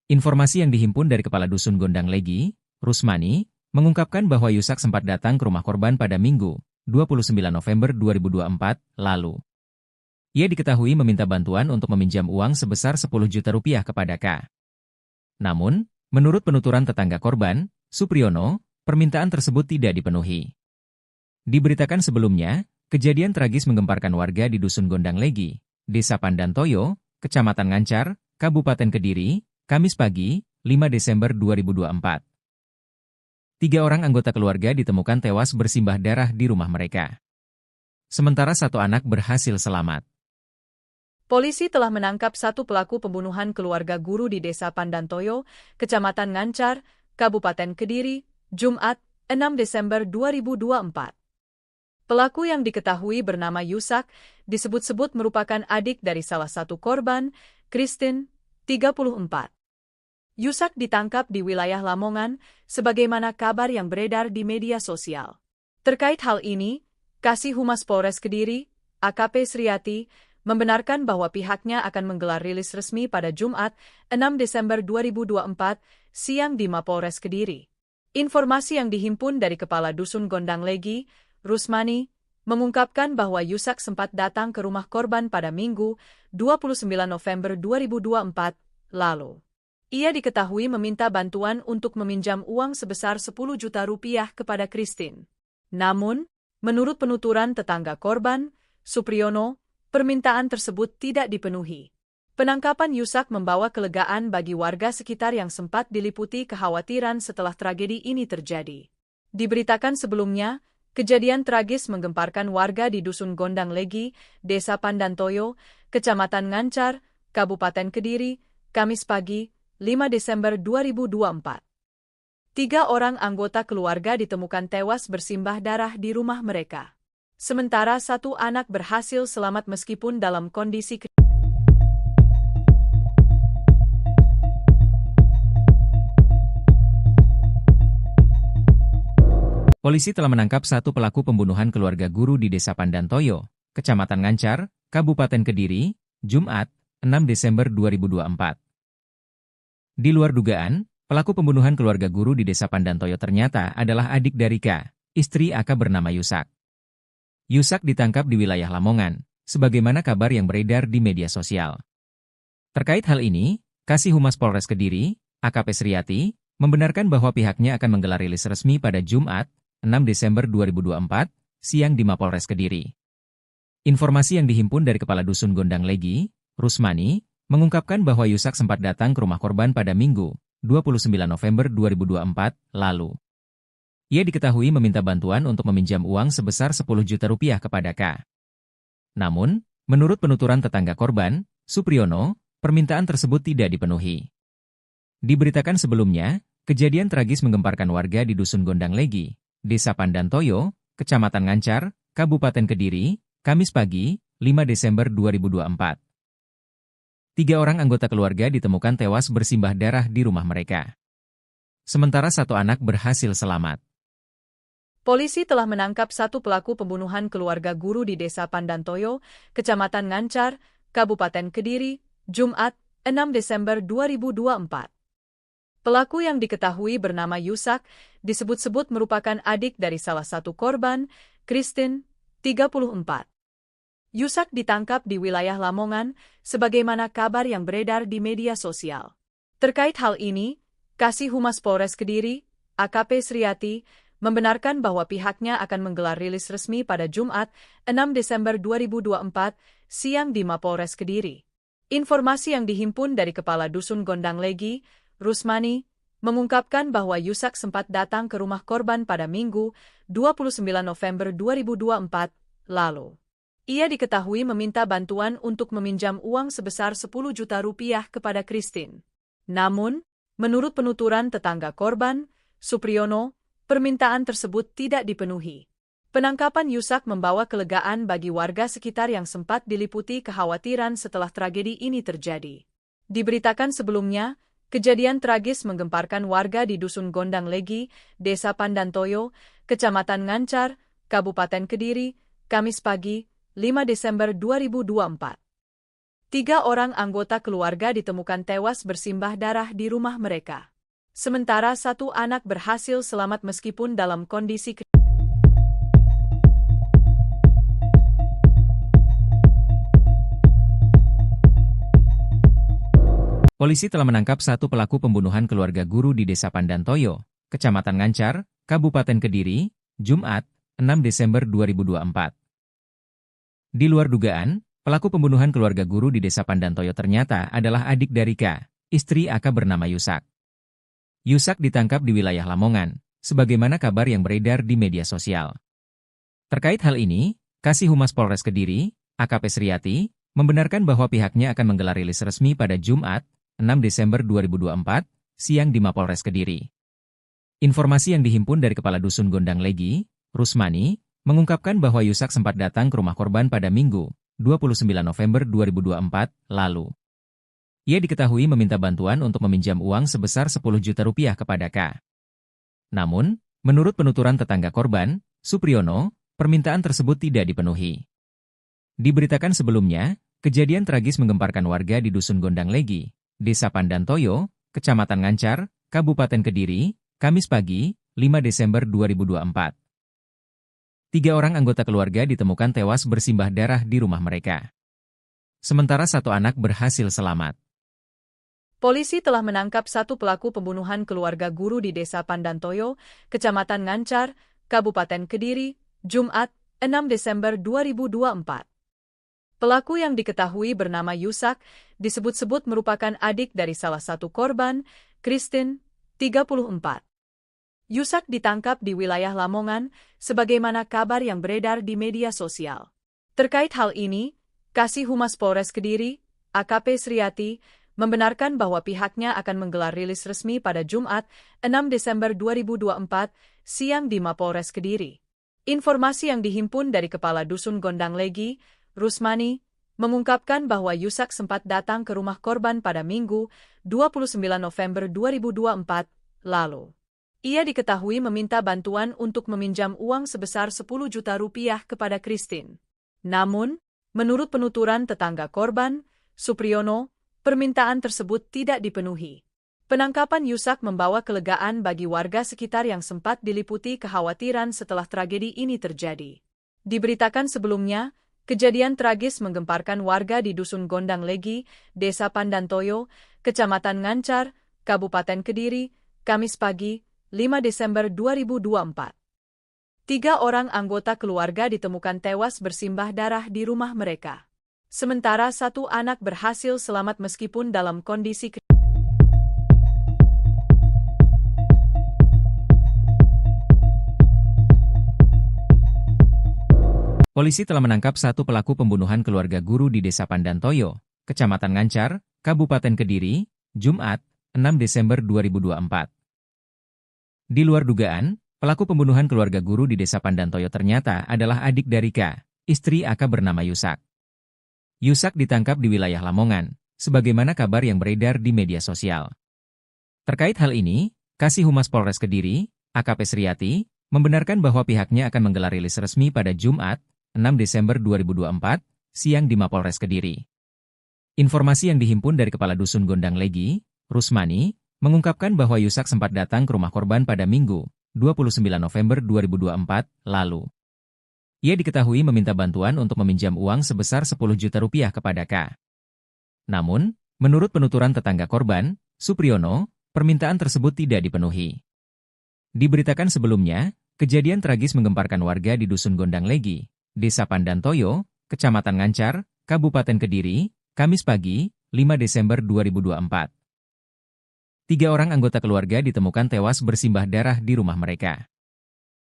Informasi yang dihimpun dari Kepala Dusun Gondang Legi, Rusmani, mengungkapkan bahwa Yusak sempat datang ke rumah korban pada Minggu, 29 November 2024, lalu. Ia diketahui meminta bantuan untuk meminjam uang sebesar 10 juta rupiah kepada K. Namun, menurut penuturan tetangga korban, Supriyono, permintaan tersebut tidak dipenuhi. Diberitakan sebelumnya, kejadian tragis menggemparkan warga di Dusun Gondang Legi, Desa Pandantoyo, Kecamatan Ngancar, Kabupaten Kediri, Kamis pagi, 5 Desember 2024. 3 orang anggota keluarga ditemukan tewas bersimbah darah di rumah mereka. Sementara 1 anak berhasil selamat. Polisi telah menangkap 1 pelaku pembunuhan keluarga guru di Desa Pandantoyo, Kecamatan Ngancar, Kabupaten Kediri, Jumat, 6 Desember 2024. Pelaku yang diketahui bernama Yusak, disebut-sebut merupakan adik dari salah satu korban, Christine, 34. Yusak ditangkap di wilayah Lamongan, sebagaimana kabar yang beredar di media sosial. Terkait hal ini, Kasih Humas Polres Kediri, AKP Sriati, membenarkan bahwa pihaknya akan menggelar rilis resmi pada Jumat, 6 Desember 2024, siang di Mapolres Kediri. Informasi yang dihimpun dari Kepala Dusun Gondang Legi, Rusmani, mengungkapkan bahwa Yusak sempat datang ke rumah korban pada Minggu, 29 November 2024, lalu. Ia diketahui meminta bantuan untuk meminjam uang sebesar 10 juta rupiah kepada Christine. Namun, menurut penuturan tetangga korban, Supriyono, permintaan tersebut tidak dipenuhi. Penangkapan Yusak membawa kelegaan bagi warga sekitar yang sempat diliputi kekhawatiran setelah tragedi ini terjadi. Diberitakan sebelumnya, kejadian tragis menggemparkan warga di Dusun Gondang Legi, Desa Pandantoyo, Kecamatan Ngancar, Kabupaten Kediri, Kamis pagi, 5 Desember 2024. 3 orang anggota keluarga ditemukan tewas bersimbah darah di rumah mereka. Sementara 1 anak berhasil selamat meskipun dalam kondisi Polisi telah menangkap 1 pelaku pembunuhan keluarga guru di Desa Pandantoyo, Kecamatan Ngancar, Kabupaten Kediri, Jumat, 6 Desember 2024. Di luar dugaan, pelaku pembunuhan keluarga guru di Desa Pandantoyo ternyata adalah adik dari K, istri AK bernama Yusak. Yusak ditangkap di wilayah Lamongan, sebagaimana kabar yang beredar di media sosial. Terkait hal ini, Kasih Humas Polres Kediri, AKP Sriati, membenarkan bahwa pihaknya akan menggelar rilis resmi pada Jumat, 6 Desember 2024, siang di Mapolres Kediri. Informasi yang dihimpun dari Kepala Dusun Gondang Legi, Rusmani, mengungkapkan bahwa Yusak sempat datang ke rumah korban pada Minggu, 29 November 2024, lalu. Ia diketahui meminta bantuan untuk meminjam uang sebesar 10 juta rupiah kepada K. Namun, menurut penuturan tetangga korban, Supriyono, permintaan tersebut tidak dipenuhi. Diberitakan sebelumnya, kejadian tragis menggemparkan warga di Dusun Gondang Legi, Desa Pandantoyo, Kecamatan Ngancar, Kabupaten Kediri, Kamis pagi, 5 Desember 2024. 3 orang anggota keluarga ditemukan tewas bersimbah darah di rumah mereka. Sementara 1 anak berhasil selamat. Polisi telah menangkap 1 pelaku pembunuhan keluarga guru di Desa Pandantoyo, Kecamatan Ngancar, Kabupaten Kediri, Jumat, 6 Desember 2024. Pelaku yang diketahui bernama Yusak, disebut-sebut merupakan adik dari salah satu korban, Christine, 34. Yusak ditangkap di wilayah Lamongan, sebagaimana kabar yang beredar di media sosial. Terkait hal ini, Kasih Humas Polres Kediri, AKP Sriati, membenarkan bahwa pihaknya akan menggelar rilis resmi pada Jumat, 6 Desember 2024, siang di Mapolres Kediri. Informasi yang dihimpun dari Kepala Dusun Gondang Legi, Rusmani, mengungkapkan bahwa Yusak sempat datang ke rumah korban pada Minggu, 29 November 2024, lalu. Ia diketahui meminta bantuan untuk meminjam uang sebesar 10 juta rupiah kepada Christine. Namun, menurut penuturan tetangga korban, Supriyono, permintaan tersebut tidak dipenuhi. Penangkapan Yusak membawa kelegaan bagi warga sekitar yang sempat diliputi kekhawatiran setelah tragedi ini terjadi. Diberitakan sebelumnya, kejadian tragis menggemparkan warga di Dusun Gondang Legi, Desa Pandantoyo, Kecamatan Ngancar, Kabupaten Kediri, Kamis pagi, 5 Desember 2024. 3 orang anggota keluarga ditemukan tewas bersimbah darah di rumah mereka. Sementara 1 anak berhasil selamat meskipun dalam kondisi Polisi telah menangkap 1 pelaku pembunuhan keluarga guru di Desa Pandantoyo, Kecamatan Ngancar, Kabupaten Kediri, Jumat, 6 Desember 2024. Di luar dugaan, pelaku pembunuhan keluarga guru di Desa Pandantoyo ternyata adalah adik dari K, istri AK bernama Yusak. Yusak ditangkap di wilayah Lamongan, sebagaimana kabar yang beredar di media sosial. Terkait hal ini, Kasih Humas Polres Kediri, AKP Sriati, membenarkan bahwa pihaknya akan menggelar rilis resmi pada Jumat, 6 Desember 2024, siang di Mapolres Kediri. Informasi yang dihimpun dari Kepala Dusun Gondang Legi, Rusmani, mengungkapkan bahwa Yusak sempat datang ke rumah korban pada Minggu, 29 November 2024, lalu. Ia diketahui meminta bantuan untuk meminjam uang sebesar 10 juta rupiah kepada K. Namun, menurut penuturan tetangga korban, Supriyono, permintaan tersebut tidak dipenuhi. Diberitakan sebelumnya, kejadian tragis menggemparkan warga di Dusun Gondang Legi, Desa Pandantoyo, Kecamatan Ngancar, Kabupaten Kediri, Kamis pagi, 5 Desember 2024. 3 orang anggota keluarga ditemukan tewas bersimbah darah di rumah mereka. Sementara 1 anak berhasil selamat. Polisi telah menangkap 1 pelaku pembunuhan keluarga guru di Desa Pandantoyo, Kecamatan Ngancar, Kabupaten Kediri, Jumat, 6 Desember 2024. Pelaku yang diketahui bernama Yusak, disebut-sebut merupakan adik dari salah satu korban, Christine, 34. Yusak ditangkap di wilayah Lamongan, sebagaimana kabar yang beredar di media sosial. Terkait hal ini, Kasih Humas Polres Kediri, AKP Sriati, membenarkan bahwa pihaknya akan menggelar rilis resmi pada Jumat, 6 Desember 2024, siang di Mapolres Kediri. Informasi yang dihimpun dari Kepala Dusun Gondang Legi, Rusmani, mengungkapkan bahwa Yusak sempat datang ke rumah korban pada Minggu, 29 November 2024, lalu. Ia diketahui meminta bantuan untuk meminjam uang sebesar 10 juta rupiah kepada Christine. Namun, menurut penuturan tetangga korban, Supriyono, permintaan tersebut tidak dipenuhi. Penangkapan Yusak membawa kelegaan bagi warga sekitar yang sempat diliputi kekhawatiran setelah tragedi ini terjadi. Diberitakan sebelumnya, kejadian tragis menggemparkan warga di Dusun Gondang Legi, Desa Pandantoyo, Kecamatan Ngancar, Kabupaten Kediri, Kamis pagi, 5 Desember 2024. 3 orang anggota keluarga ditemukan tewas bersimbah darah di rumah mereka. Sementara 1 anak berhasil selamat meskipun dalam kondisi Polisi telah menangkap 1 pelaku pembunuhan keluarga guru di Desa Pandantoyo, Kecamatan Ngancar, Kabupaten Kediri, Jumat, 6 Desember 2024. Di luar dugaan, pelaku pembunuhan keluarga guru di Desa Pandantoyo ternyata adalah adik dari K, istri AK bernama Yusak. Yusak ditangkap di wilayah Lamongan, sebagaimana kabar yang beredar di media sosial. Terkait hal ini, Kasih Humas Polres Kediri, AKP Sriati, membenarkan bahwa pihaknya akan menggelar rilis resmi pada Jumat, 6 Desember 2024, siang di Mapolres Kediri. Informasi yang dihimpun dari Kepala Dusun Gondang Legi, Rusmani, mengungkapkan bahwa Yusak sempat datang ke rumah korban pada Minggu, 29 November 2024, lalu. Ia diketahui meminta bantuan untuk meminjam uang sebesar 10 juta rupiah kepada K. Namun, menurut penuturan tetangga korban, Supriyono, permintaan tersebut tidak dipenuhi. Diberitakan sebelumnya, kejadian tragis menggemparkan warga di Dusun Gondang Legi, Desa Pandantoyo, Kecamatan Ngancar, Kabupaten Kediri, Kamis pagi, 5 Desember 2024. 3 orang anggota keluarga ditemukan tewas bersimbah darah di rumah mereka.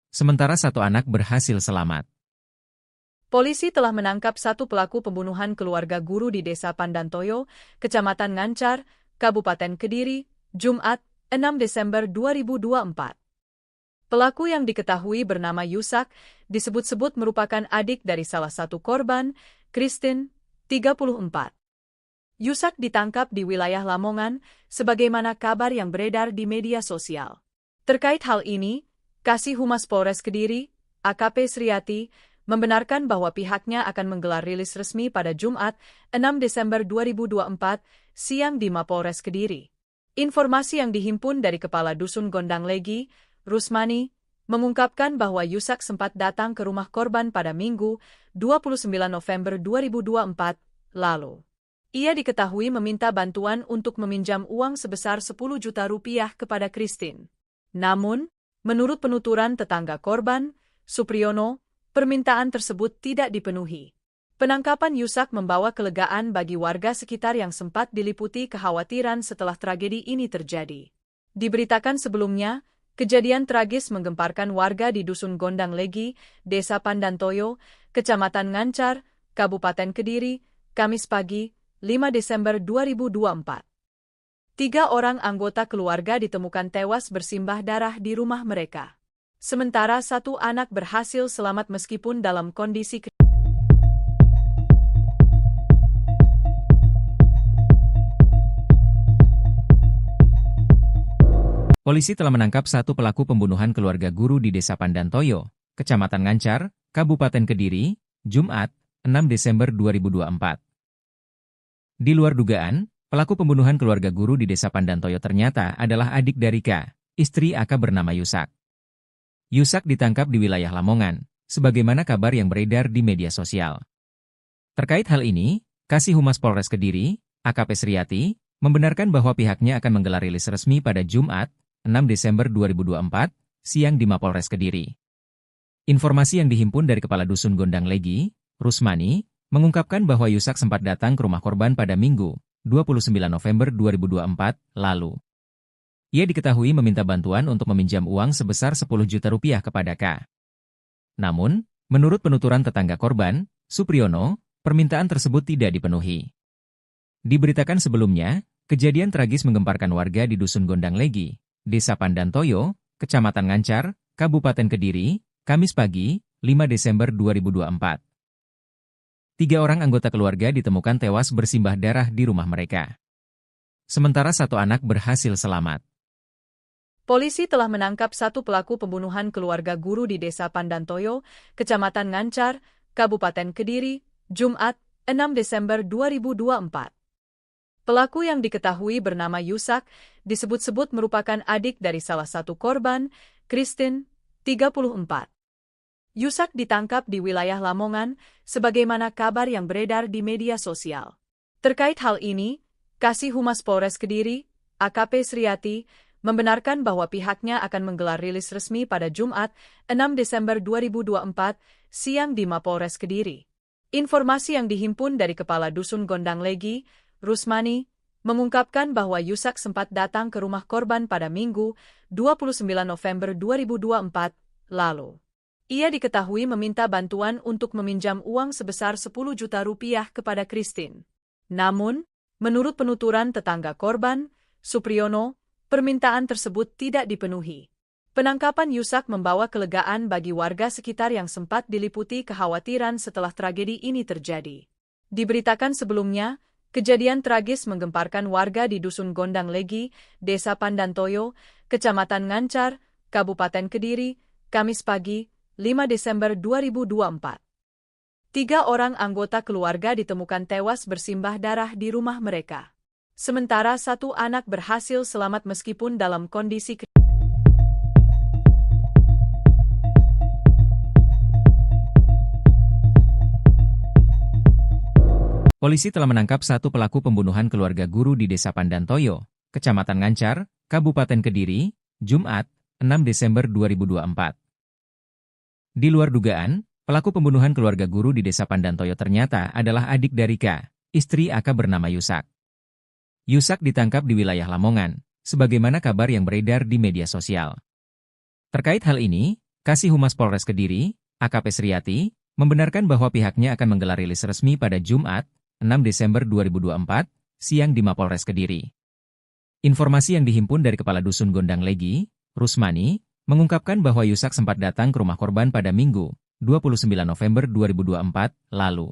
Sementara 1 anak berhasil selamat. Polisi telah menangkap 1 pelaku pembunuhan keluarga guru di Desa Pandantoyo, Kecamatan Ngancar, Kabupaten Kediri, Jumat, 6 Desember 2024. Pelaku yang diketahui bernama Yusak, disebut-sebut merupakan adik dari salah satu korban, Christine, 34. Yusak ditangkap di wilayah Lamongan, sebagaimana kabar yang beredar di media sosial. Terkait hal ini, Kasih Humas Polres Kediri, AKP Sriati, membenarkan bahwa pihaknya akan menggelar rilis resmi pada Jumat, 6 Desember 2024, siang di Mapolres Kediri. Informasi yang dihimpun dari Kepala Dusun Gondang Legi, Rusmani, mengungkapkan bahwa Yusak sempat datang ke rumah korban pada Minggu, 29 November 2024, lalu. Ia diketahui meminta bantuan untuk meminjam uang sebesar 10 juta rupiah kepada Christine. Namun, menurut penuturan tetangga korban, Supriyono, permintaan tersebut tidak dipenuhi. Penangkapan Yusak membawa kelegaan bagi warga sekitar yang sempat diliputi kekhawatiran setelah tragedi ini terjadi. Diberitakan sebelumnya, kejadian tragis menggemparkan warga di Dusun Gondang Legi, Desa Pandantoyo, Kecamatan Ngancar, Kabupaten Kediri, Kamis pagi, 5 Desember 2024. 3 orang anggota keluarga ditemukan tewas bersimbah darah di rumah mereka. Sementara 1 anak berhasil selamat meskipun dalam kondisi Polisi telah menangkap 1 pelaku pembunuhan keluarga guru di Desa Pandantoyo, Kecamatan Ngancar, Kabupaten Kediri, Jumat, 6 Desember 2024. Di luar dugaan, pelaku pembunuhan keluarga guru di Desa Pandantoyo ternyata adalah adik dari K, istri AK bernama Yusak. Yusak ditangkap di wilayah Lamongan, sebagaimana kabar yang beredar di media sosial. Terkait hal ini, Kasih Humas Polres Kediri, AKP Sriati, membenarkan bahwa pihaknya akan menggelar rilis resmi pada Jumat, 6 Desember 2024, siang di Mapolres Kediri. Informasi yang dihimpun dari Kepala Dusun Gondang Legi, Rusmani, mengungkapkan bahwa Yusak sempat datang ke rumah korban pada Minggu, 29 November 2024, lalu. Ia diketahui meminta bantuan untuk meminjam uang sebesar 10 juta rupiah kepada K. Namun, menurut penuturan tetangga korban, Supriyono, permintaan tersebut tidak dipenuhi. Diberitakan sebelumnya, kejadian tragis menggemparkan warga di Dusun Gondang Legi, Desa Pandantoyo, Kecamatan Ngancar, Kabupaten Kediri, Kamis pagi, 5 Desember 2024. 3 orang anggota keluarga ditemukan tewas bersimbah darah di rumah mereka. Sementara 1 anak berhasil selamat. Polisi telah menangkap 1 pelaku pembunuhan keluarga guru di Desa Pandantoyo, Kecamatan Ngancar, Kabupaten Kediri, Jumat, 6 Desember 2024. Pelaku yang diketahui bernama Yusak, disebut-sebut merupakan adik dari salah satu korban, Christine, 34. Yusak ditangkap di wilayah Lamongan, sebagaimana kabar yang beredar di media sosial. Terkait hal ini, Kasih Humas Polres Kediri, AKP Sriati, membenarkan bahwa pihaknya akan menggelar rilis resmi pada Jumat, 6 Desember 2024, siang di Mapolres Kediri. Informasi yang dihimpun dari Kepala Dusun Gondang Legi, Rusmani, mengungkapkan bahwa Yusak sempat datang ke rumah korban pada Minggu, 29 November 2024, lalu. Ia diketahui meminta bantuan untuk meminjam uang sebesar 10 juta rupiah kepada Christine. Namun, menurut penuturan tetangga korban, Supriyono, permintaan tersebut tidak dipenuhi. Penangkapan Yusak membawa kelegaan bagi warga sekitar yang sempat diliputi kekhawatiran setelah tragedi ini terjadi. Diberitakan sebelumnya, kejadian tragis menggemparkan warga di Dusun Gondang Legi, Desa Pandantoyo, Kecamatan Ngancar, Kabupaten Kediri, Kamis pagi, 5 Desember 2024. 3 orang anggota keluarga ditemukan tewas bersimbah darah di rumah mereka. Sementara 1 anak berhasil selamat meskipun dalam kondisi Polisi telah menangkap 1 pelaku pembunuhan keluarga guru di Desa Pandantoyo, Kecamatan Ngancar, Kabupaten Kediri, Jumat, 6 Desember 2024. Di luar dugaan, pelaku pembunuhan keluarga guru di Desa Pandantoyo ternyata adalah adik dari K, istri AK bernama Yusak. Yusak ditangkap di wilayah Lamongan, sebagaimana kabar yang beredar di media sosial. Terkait hal ini, Kasih Humas Polres Kediri, AKP Sriati, membenarkan bahwa pihaknya akan menggelar rilis resmi pada Jumat, 6 Desember 2024, siang di Mapolres Kediri. Informasi yang dihimpun dari Kepala Dusun Gondang Legi, Rusmani, mengungkapkan bahwa Yusak sempat datang ke rumah korban pada Minggu, 29 November 2024, lalu.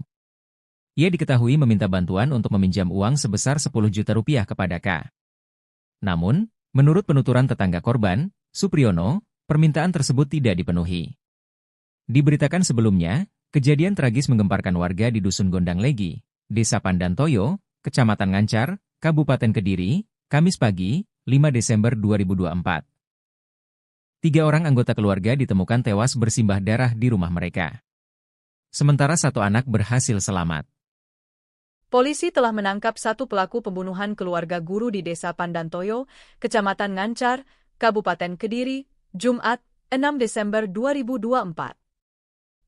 Ia diketahui meminta bantuan untuk meminjam uang sebesar 10 juta rupiah kepada K. Namun, menurut penuturan tetangga korban, Supriyono, permintaan tersebut tidak dipenuhi. Diberitakan sebelumnya, kejadian tragis menggemparkan warga di Dusun Gondang Legi, Desa Pandantoyo, Kecamatan Ngancar, Kabupaten Kediri, Kamis pagi, 5 Desember 2024. 3 orang anggota keluarga ditemukan tewas bersimbah darah di rumah mereka. Sementara 1 anak berhasil selamat. Polisi telah menangkap 1 pelaku pembunuhan keluarga guru di Desa Pandantoyo, Kecamatan Ngancar, Kabupaten Kediri, Jumat, 6 Desember 2024.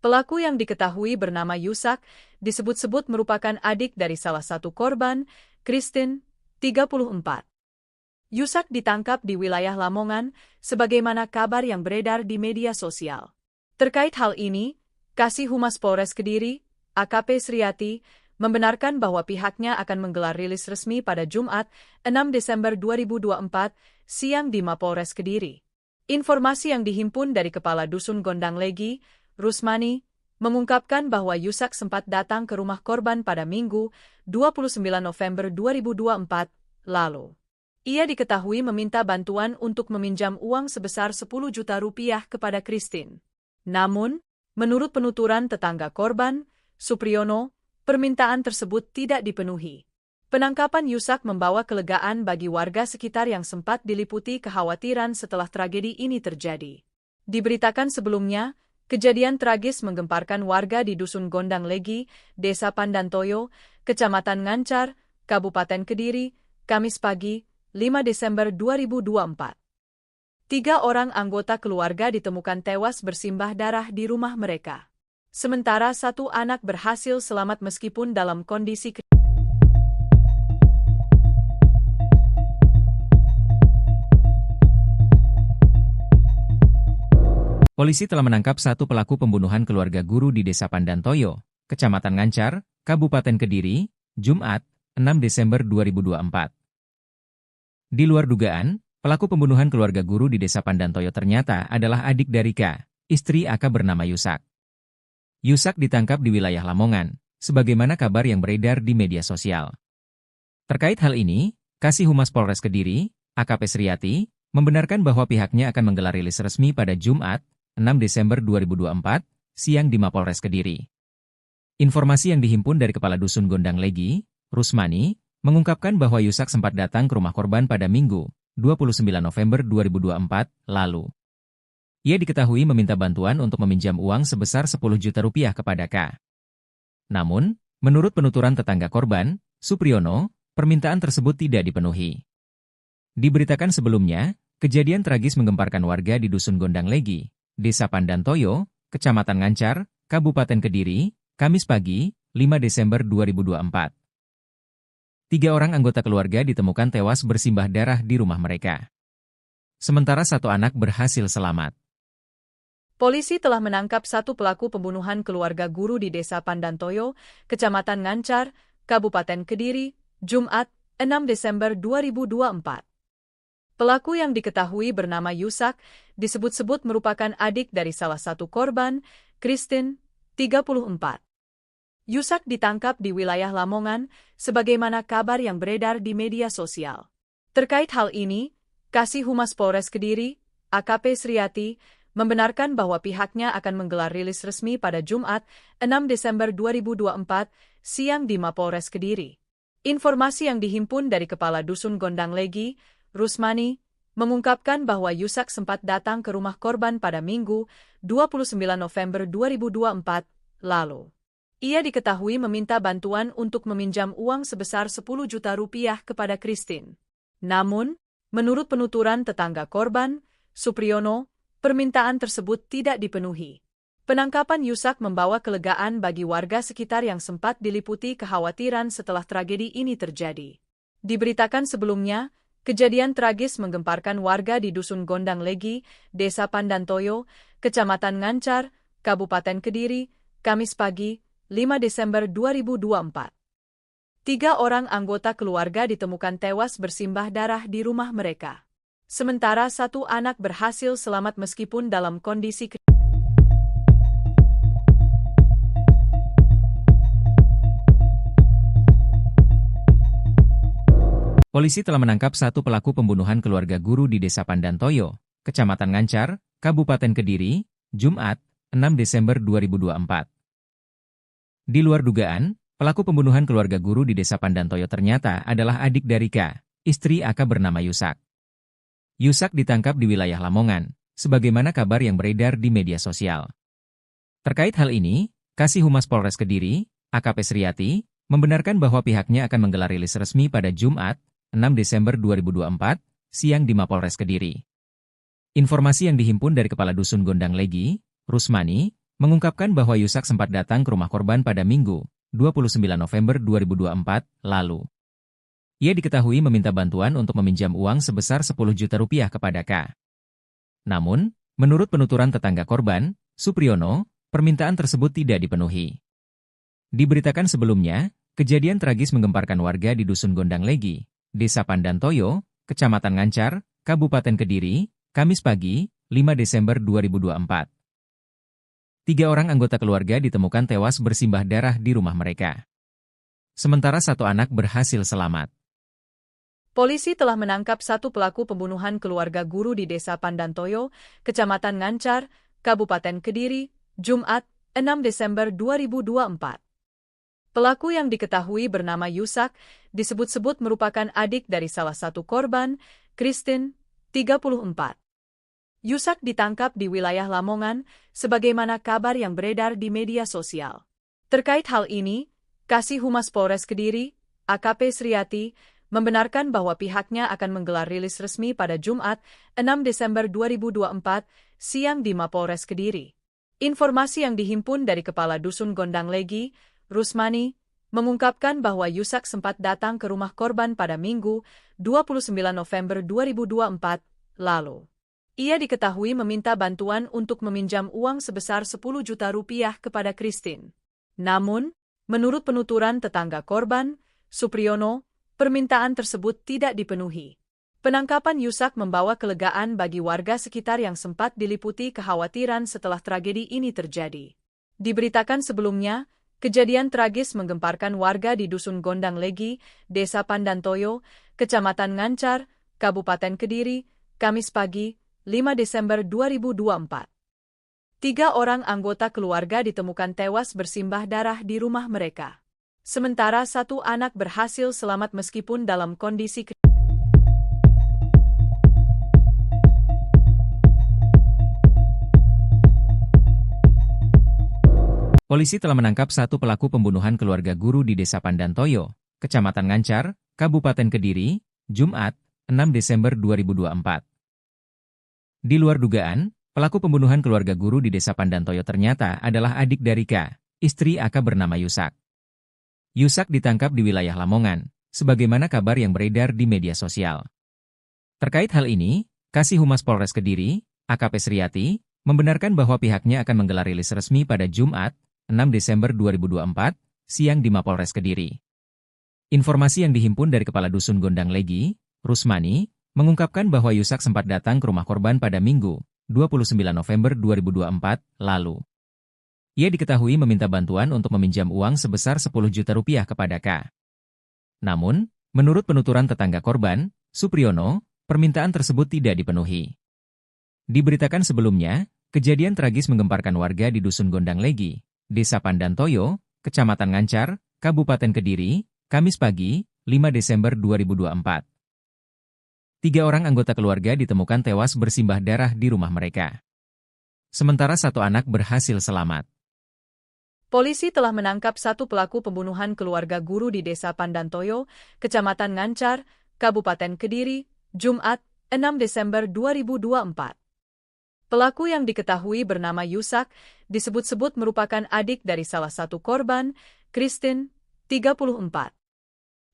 Pelaku yang diketahui bernama Yusak, disebut-sebut merupakan adik dari salah satu korban, Christine, 34. Yusak ditangkap di wilayah Lamongan, sebagaimana kabar yang beredar di media sosial. Terkait hal ini, Kasih Humas Polres Kediri, AKP Sriati, membenarkan bahwa pihaknya akan menggelar rilis resmi pada Jumat, 6 Desember 2024, siang di Mapolres Kediri. Informasi yang dihimpun dari Kepala Dusun Gondang Legi, Rusmani, mengungkapkan bahwa Yusak sempat datang ke rumah korban pada Minggu, 29 November 2024, lalu. Ia diketahui meminta bantuan untuk meminjam uang sebesar 10 juta rupiah kepada Christine. Namun, menurut penuturan tetangga korban, Supriyono, permintaan tersebut tidak dipenuhi. Penangkapan Yusak membawa kelegaan bagi warga sekitar yang sempat diliputi kekhawatiran setelah tragedi ini terjadi. Diberitakan sebelumnya, kejadian tragis menggemparkan warga di Dusun Gondang Legi, Desa Pandantoyo, Kecamatan Ngancar, Kabupaten Kediri, Kamis pagi, 5 Desember 2024. 3 orang anggota keluarga ditemukan tewas bersimbah darah di rumah mereka. Sementara 1 anak berhasil selamat meskipun dalam kondisi Polisi telah menangkap 1 pelaku pembunuhan keluarga guru di Desa Pandantoyo, Kecamatan Ngancar, Kabupaten Kediri, Jumat, 6 Desember 2024. Di luar dugaan, pelaku pembunuhan keluarga guru di Desa Pandantoyo ternyata adalah adik dari K, istri AK bernama Yusak. Yusak ditangkap di wilayah Lamongan, sebagaimana kabar yang beredar di media sosial. Terkait hal ini, Kasih Humas Polres Kediri, AKP Sriati, membenarkan bahwa pihaknya akan menggelar rilis resmi pada Jumat, 6 Desember 2024, siang di Mapolres Kediri. Informasi yang dihimpun dari Kepala Dusun Gondang Legi, Rusmani, mengungkapkan bahwa Yusak sempat datang ke rumah korban pada Minggu, 29 November 2024, lalu. Ia diketahui meminta bantuan untuk meminjam uang sebesar 10 juta rupiah kepada K. Namun, menurut penuturan tetangga korban, Supriyono, permintaan tersebut tidak dipenuhi. Diberitakan sebelumnya, kejadian tragis menggemparkan warga di Dusun Gondang Legi, Desa Pandantoyo, Kecamatan Ngancar, Kabupaten Kediri, Kamis pagi, 5 Desember 2024. 3 orang anggota keluarga ditemukan tewas bersimbah darah di rumah mereka. Sementara 1 anak berhasil selamat. Polisi telah menangkap 1 pelaku pembunuhan keluarga guru di Desa Pandantoyo, Kecamatan Ngancar, Kabupaten Kediri, Jumat, 6 Desember 2024. Pelaku yang diketahui bernama Yusak, disebut-sebut merupakan adik dari salah satu korban, Christine, 34. Yusak ditangkap di wilayah Lamongan, sebagaimana kabar yang beredar di media sosial. Terkait hal ini, Kasih Humas Polres Kediri, AKP Sriati, membenarkan bahwa pihaknya akan menggelar rilis resmi pada Jumat, 6 Desember 2024, siang di Mapolres Kediri. Informasi yang dihimpun dari Kepala Dusun Gondang Legi, Rusmani, mengungkapkan bahwa Yusak sempat datang ke rumah korban pada Minggu, 29 November 2024, lalu. Ia diketahui meminta bantuan untuk meminjam uang sebesar 10 juta rupiah kepada Christine. Namun, menurut penuturan tetangga korban, Supriyono, permintaan tersebut tidak dipenuhi. Penangkapan Yusak membawa kelegaan bagi warga sekitar yang sempat diliputi kekhawatiran setelah tragedi ini terjadi. Diberitakan sebelumnya, kejadian tragis menggemparkan warga di Dusun Gondang Legi, Desa Pandantoyo, Kecamatan Ngancar, Kabupaten Kediri, Kamis pagi, 5 Desember 2024. 3 orang anggota keluarga ditemukan tewas bersimbah darah di rumah mereka. Sementara 1 anak berhasil selamat meskipun dalam kondisi Polisi telah menangkap 1 pelaku pembunuhan keluarga guru di Desa Pandantoyo, Kecamatan Ngancar, Kabupaten Kediri, Jumat, 6 Desember 2024. Di luar dugaan, pelaku pembunuhan keluarga guru di Desa Pandantoyo ternyata adalah adik dari K, istri AK bernama Yusak. Yusak ditangkap di wilayah Lamongan, sebagaimana kabar yang beredar di media sosial. Terkait hal ini, Kasih Humas Polres Kediri, AKP Sriati, membenarkan bahwa pihaknya akan menggelar rilis resmi pada Jumat, 6 Desember 2024, siang di Mapolres Kediri. Informasi yang dihimpun dari Kepala Dusun Gondang Legi, Rusmani, mengungkapkan bahwa Yusak sempat datang ke rumah korban pada Minggu, 29 November 2024, lalu. Ia diketahui meminta bantuan untuk meminjam uang sebesar 10 juta rupiah kepada K. Namun, menurut penuturan tetangga korban, Supriyono, permintaan tersebut tidak dipenuhi. Diberitakan sebelumnya, kejadian tragis menggemparkan warga di Dusun Gondang Legi, Desa Pandantoyo, Kecamatan Ngancar, Kabupaten Kediri, Kamis pagi, 5 Desember 2024. 3 orang anggota keluarga ditemukan tewas bersimbah darah di rumah mereka. Sementara 1 anak berhasil selamat. Polisi telah menangkap 1 pelaku pembunuhan keluarga guru di Desa Pandantoyo, Kecamatan Ngancar, Kabupaten Kediri, Jumat, 6 Desember 2024. Pelaku yang diketahui bernama Yusak, disebut-sebut merupakan adik dari salah satu korban, Christine, 34. Yusak ditangkap di wilayah Lamongan, sebagaimana kabar yang beredar di media sosial. Terkait hal ini, Kasih Humas Polres Kediri, AKP Sriati, membenarkan bahwa pihaknya akan menggelar rilis resmi pada Jumat, 6 Desember 2024, siang di Mapolres Kediri. Informasi yang dihimpun dari Kepala Dusun Gondang Legi, Rusmani, mengungkapkan bahwa Yusak sempat datang ke rumah korban pada Minggu, 29 November 2024, lalu. Ia diketahui meminta bantuan untuk meminjam uang sebesar 10 juta rupiah kepada Christine. Namun, menurut penuturan tetangga korban, Supriyono, permintaan tersebut tidak dipenuhi. Penangkapan Yusak membawa kelegaan bagi warga sekitar yang sempat diliputi kekhawatiran setelah tragedi ini terjadi. Diberitakan sebelumnya, kejadian tragis menggemparkan warga di Dusun Gondang Legi, Desa Pandantoyo, Kecamatan Ngancar, Kabupaten Kediri, Kamis pagi, 5 Desember 2024. 3 orang anggota keluarga ditemukan tewas bersimbah darah di rumah mereka. Sementara 1 anak berhasil selamat meskipun dalam kondisi Polisi telah menangkap 1 pelaku pembunuhan keluarga guru di Desa Pandantoyo, Kecamatan Ngancar, Kabupaten Kediri, Jumat, 6 Desember 2024. Di luar dugaan, pelaku pembunuhan keluarga guru di Desa Pandantoyo ternyata adalah adik dari K, istri AK bernama Yusak. Yusak ditangkap di wilayah Lamongan, sebagaimana kabar yang beredar di media sosial. Terkait hal ini, Kasih Humas Polres Kediri, AKP Sriati, membenarkan bahwa pihaknya akan menggelar rilis resmi pada Jumat, 6 Desember 2024, siang di Mapolres Kediri. Informasi yang dihimpun dari Kepala Dusun Gondang Legi, Rusmani, mengungkapkan bahwa Yusak sempat datang ke rumah korban pada Minggu, 29 November 2024, lalu. Ia diketahui meminta bantuan untuk meminjam uang sebesar 10 juta rupiah kepada K. Namun, menurut penuturan tetangga korban, Supriyono, permintaan tersebut tidak dipenuhi. Diberitakan sebelumnya, kejadian tragis menggemparkan warga di Dusun Gondang Legi, Desa Pandantoyo, Kecamatan Ngancar, Kabupaten Kediri, Kamis pagi, 5 Desember 2024. 3 orang anggota keluarga ditemukan tewas bersimbah darah di rumah mereka. Sementara 1 anak berhasil selamat. Polisi telah menangkap 1 pelaku pembunuhan keluarga guru di Desa Pandantoyo, Kecamatan Ngancar, Kabupaten Kediri, Jumat, 6 Desember 2024. Pelaku yang diketahui bernama Yusak, disebut-sebut merupakan adik dari salah satu korban, Christine, 34.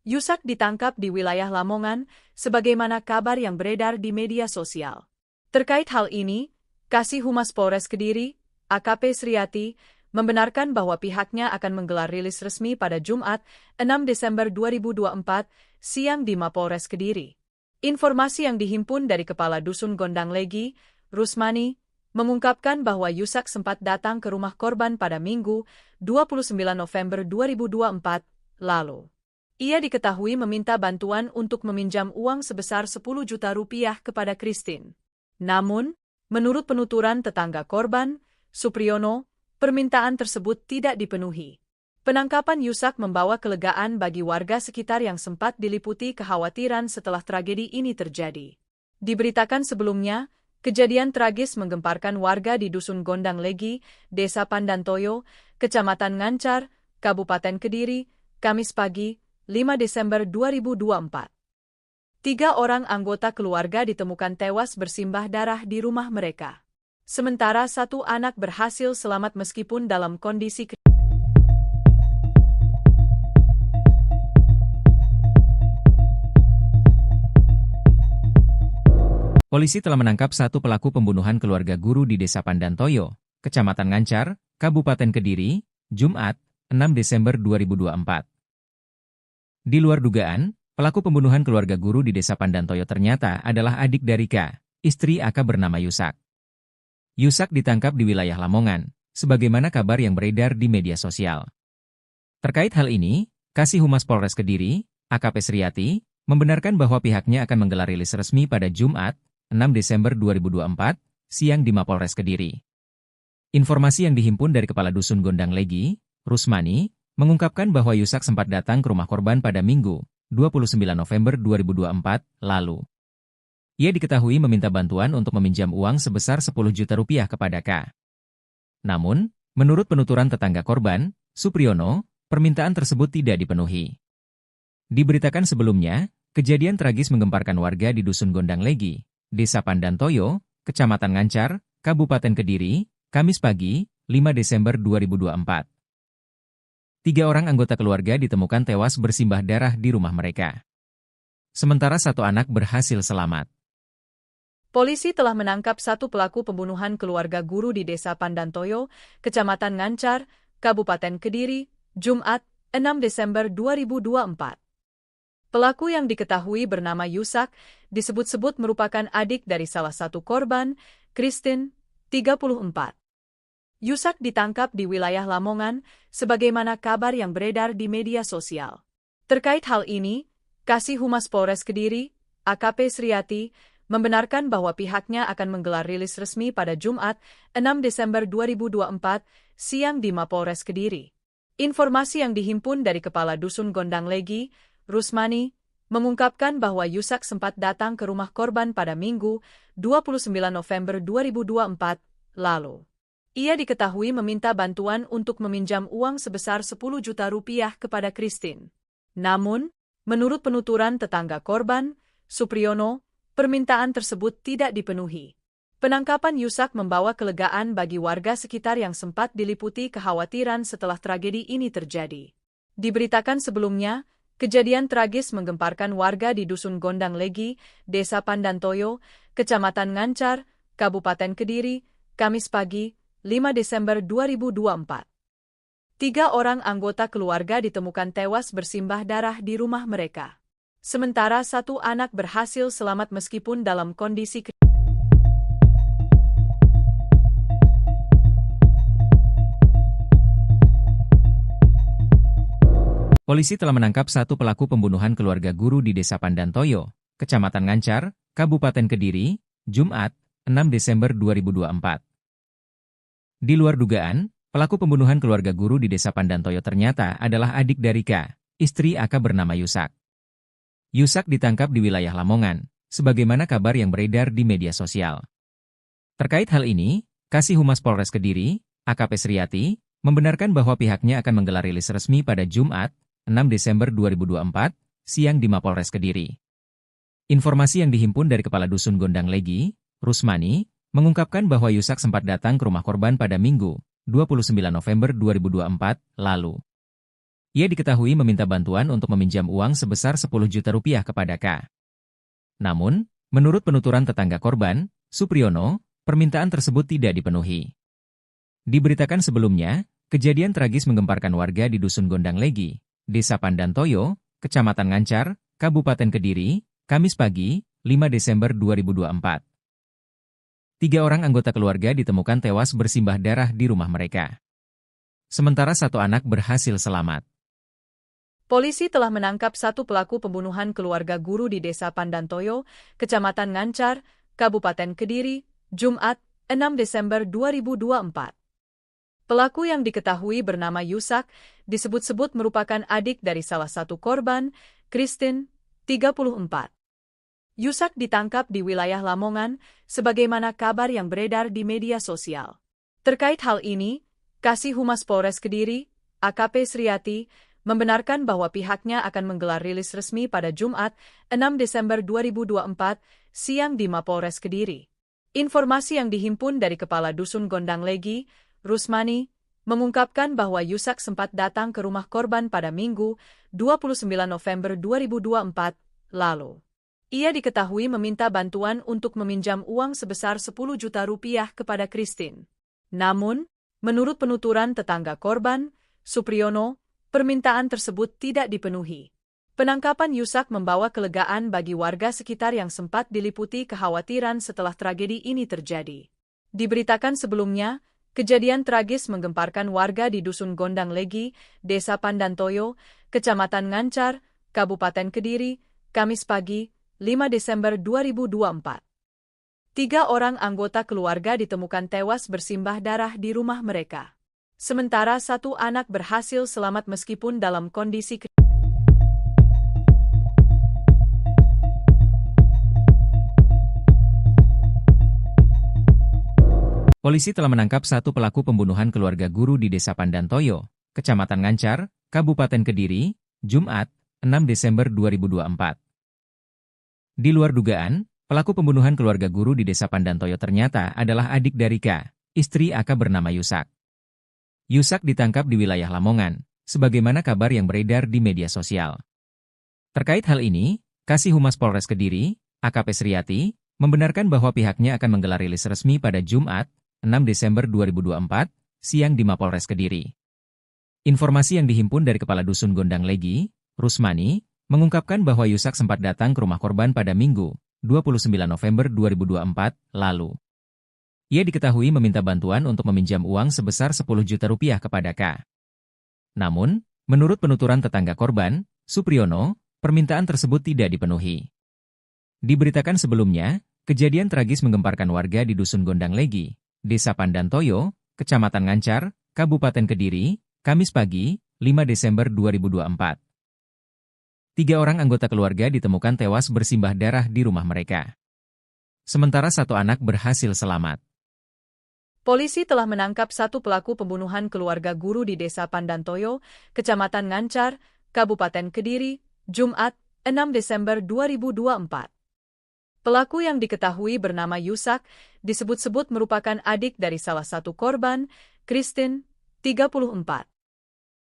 Yusak ditangkap di wilayah Lamongan, sebagaimana kabar yang beredar di media sosial. Terkait hal ini, Kasih Humas Polres Kediri, AKP Sriati, membenarkan bahwa pihaknya akan menggelar rilis resmi pada Jumat, 6 Desember 2024, siang di Mapolres Kediri. Informasi yang dihimpun dari Kepala Dusun Gondang Legi, Rusmani, mengungkapkan bahwa Yusak sempat datang ke rumah korban pada Minggu, 29 November 2024, lalu. Ia diketahui meminta bantuan untuk meminjam uang sebesar 10 juta rupiah kepada Christine. Namun, menurut penuturan tetangga korban, Supriyono, permintaan tersebut tidak dipenuhi. Penangkapan Yusak membawa kelegaan bagi warga sekitar yang sempat diliputi kekhawatiran setelah tragedi ini terjadi. Diberitakan sebelumnya, kejadian tragis menggemparkan warga di Dusun Gondang Legi, Desa Pandantoyo, Kecamatan Ngancar, Kabupaten Kediri, Kamis pagi, 5 Desember 2024. 3 orang anggota keluarga ditemukan tewas bersimbah darah di rumah mereka. Sementara 1 anak berhasil selamat meskipun dalam kondisi Polisi telah menangkap satu pelaku pembunuhan keluarga guru di Desa Pandantoyo, Kecamatan Ngancar, Kabupaten Kediri, Jumat, 6 Desember 2024. Di luar dugaan, pelaku pembunuhan keluarga guru di Desa Pandantoyo ternyata adalah adik dari K, istri AK bernama Yusak. Yusak ditangkap di wilayah Lamongan, sebagaimana kabar yang beredar di media sosial. Terkait hal ini, Kasih Humas Polres Kediri, AKP Sriati, membenarkan bahwa pihaknya akan menggelar rilis resmi pada Jumat, 6 Desember 2024, siang di Mapolres Kediri. Informasi yang dihimpun dari Kepala Dusun Gondang Legi, Rusmani, mengungkapkan bahwa Yusak sempat datang ke rumah korban pada Minggu, 29 November 2024, lalu. Ia diketahui meminta bantuan untuk meminjam uang sebesar 10 juta rupiah kepada K. Namun, menurut penuturan tetangga korban, Supriyono, permintaan tersebut tidak dipenuhi. Diberitakan sebelumnya, kejadian tragis menggemparkan warga di Dusun Gondang Legi, Desa Pandantoyo, Kecamatan Ngancar, Kabupaten Kediri, Kamis pagi, 5 Desember 2024. 3 orang anggota keluarga ditemukan tewas bersimbah darah di rumah mereka. Sementara 1 anak berhasil selamat. Polisi telah menangkap 1 pelaku pembunuhan keluarga guru di Desa Pandantoyo, Kecamatan Ngancar, Kabupaten Kediri, Jumat, 6 Desember 2024. Pelaku yang diketahui bernama Yusak, disebut-sebut merupakan adik dari salah satu korban, Christine, 34. Yusak ditangkap di wilayah Lamongan, sebagaimana kabar yang beredar di media sosial. Terkait hal ini, Kasih Humas Polres Kediri, AKP Sriati, membenarkan bahwa pihaknya akan menggelar rilis resmi pada Jumat, 6 Desember 2024, siang di Mapolres Kediri. Informasi yang dihimpun dari Kepala Dusun Gondang Legi, Rusmani, mengungkapkan bahwa Yusak sempat datang ke rumah korban pada Minggu, 29 November 2024, lalu. Ia diketahui meminta bantuan untuk meminjam uang sebesar 10 juta rupiah kepada Christine. Namun, menurut penuturan tetangga korban, Supriyono, permintaan tersebut tidak dipenuhi. Penangkapan Yusak membawa kelegaan bagi warga sekitar yang sempat diliputi kekhawatiran setelah tragedi ini terjadi. Diberitakan sebelumnya, kejadian tragis menggemparkan warga di Dusun Gondang Legi, Desa Pandantoyo, Kecamatan Ngancar, Kabupaten Kediri, Kamis pagi, 5 Desember 2024. 3 orang anggota keluarga ditemukan tewas bersimbah darah di rumah mereka. Sementara 1 anak berhasil selamat meskipun dalam kondisi Polisi telah menangkap 1 pelaku pembunuhan keluarga guru di Desa Pandantoyo, Kecamatan Ngancar, Kabupaten Kediri, Jumat, 6 Desember 2024. Di luar dugaan, pelaku pembunuhan keluarga guru di Desa Pandantoyo ternyata adalah adik dari K, istri AK bernama Yusak. Yusak ditangkap di wilayah Lamongan, sebagaimana kabar yang beredar di media sosial. Terkait hal ini, Kasih Humas Polres Kediri, AKP Sriati, membenarkan bahwa pihaknya akan menggelar rilis resmi pada Jumat, 6 Desember 2024, siang di Mapolres Kediri. Informasi yang dihimpun dari Kepala Dusun Gondang Legi, Rusmani, mengungkapkan bahwa Yusak sempat datang ke rumah korban pada Minggu, 29 November 2024, lalu. Ia diketahui meminta bantuan untuk meminjam uang sebesar 10 juta rupiah kepada K. Namun, menurut penuturan tetangga korban, Supriyono, permintaan tersebut tidak dipenuhi. Diberitakan sebelumnya, kejadian tragis menggemparkan warga di Dusun Gondang Legi, Desa Pandantoyo, Kecamatan Ngancar, Kabupaten Kediri, Kamis pagi, 5 Desember 2024. 3 orang anggota keluarga ditemukan tewas bersimbah darah di rumah mereka. Sementara 1 anak berhasil selamat. Polisi telah menangkap 1 pelaku pembunuhan keluarga guru di Desa Pandantoyo, Kecamatan Ngancar, Kabupaten Kediri, Jumat, 6 Desember 2024. Pelaku yang diketahui bernama Yusak, disebut-sebut merupakan adik dari salah satu korban, Christine, 34. Yusak ditangkap di wilayah Lamongan, sebagaimana kabar yang beredar di media sosial. Terkait hal ini, Kasih Humas Polres Kediri, AKP Sriati, membenarkan bahwa pihaknya akan menggelar rilis resmi pada Jumat, 6 Desember 2024, siang di Mapolres Kediri. Informasi yang dihimpun dari Kepala Dusun Gondang Legi, Rusmani, mengungkapkan bahwa Yusak sempat datang ke rumah korban pada Minggu, 29 November 2024, lalu. Ia diketahui meminta bantuan untuk meminjam uang sebesar 10 juta rupiah kepada Christine. Namun, menurut penuturan tetangga korban, Supriyono, permintaan tersebut tidak dipenuhi. Penangkapan Yusak membawa kelegaan bagi warga sekitar yang sempat diliputi kekhawatiran setelah tragedi ini terjadi. Diberitakan sebelumnya, kejadian tragis menggemparkan warga di Dusun Gondang Legi, Desa Pandantoyo, Kecamatan Ngancar, Kabupaten Kediri, Kamis pagi, 5 Desember 2024. 3 orang anggota keluarga ditemukan tewas bersimbah darah di rumah mereka. Sementara 1 anak berhasil selamat meskipun dalam kondisi Polisi telah menangkap 1 pelaku pembunuhan keluarga guru di Desa Pandantoyo, Kecamatan Ngancar, Kabupaten Kediri, Jumat, 6 Desember 2024. Di luar dugaan, pelaku pembunuhan keluarga guru di Desa Pandantoyo ternyata adalah adik dari K, istri AK bernama Yusak. Yusak ditangkap di wilayah Lamongan, sebagaimana kabar yang beredar di media sosial. Terkait hal ini, Kasih Humas Polres Kediri, AKP Sriati, membenarkan bahwa pihaknya akan menggelar rilis resmi pada Jumat, 6 Desember 2024, siang di Mapolres Kediri. Informasi yang dihimpun dari Kepala Dusun Gondang Legi, Rusmani, mengungkapkan bahwa Yusak sempat datang ke rumah korban pada Minggu, 29 November 2024, lalu. Ia diketahui meminta bantuan untuk meminjam uang sebesar 10 juta rupiah kepada K. Namun, menurut penuturan tetangga korban, Supriyono, permintaan tersebut tidak dipenuhi. Diberitakan sebelumnya, kejadian tragis menggemparkan warga di Dusun Gondang Legi, Desa Pandantoyo, Kecamatan Ngancar, Kabupaten Kediri, Kamis pagi, 5 Desember 2024. 3 orang anggota keluarga ditemukan tewas bersimbah darah di rumah mereka. Sementara 1 anak berhasil selamat. Polisi telah menangkap 1 pelaku pembunuhan keluarga guru di Desa Pandantoyo, Kecamatan Ngancar, Kabupaten Kediri, Jumat, 6 Desember 2024. Pelaku yang diketahui bernama Yusak, disebut-sebut merupakan adik dari salah satu korban, Christine, 34.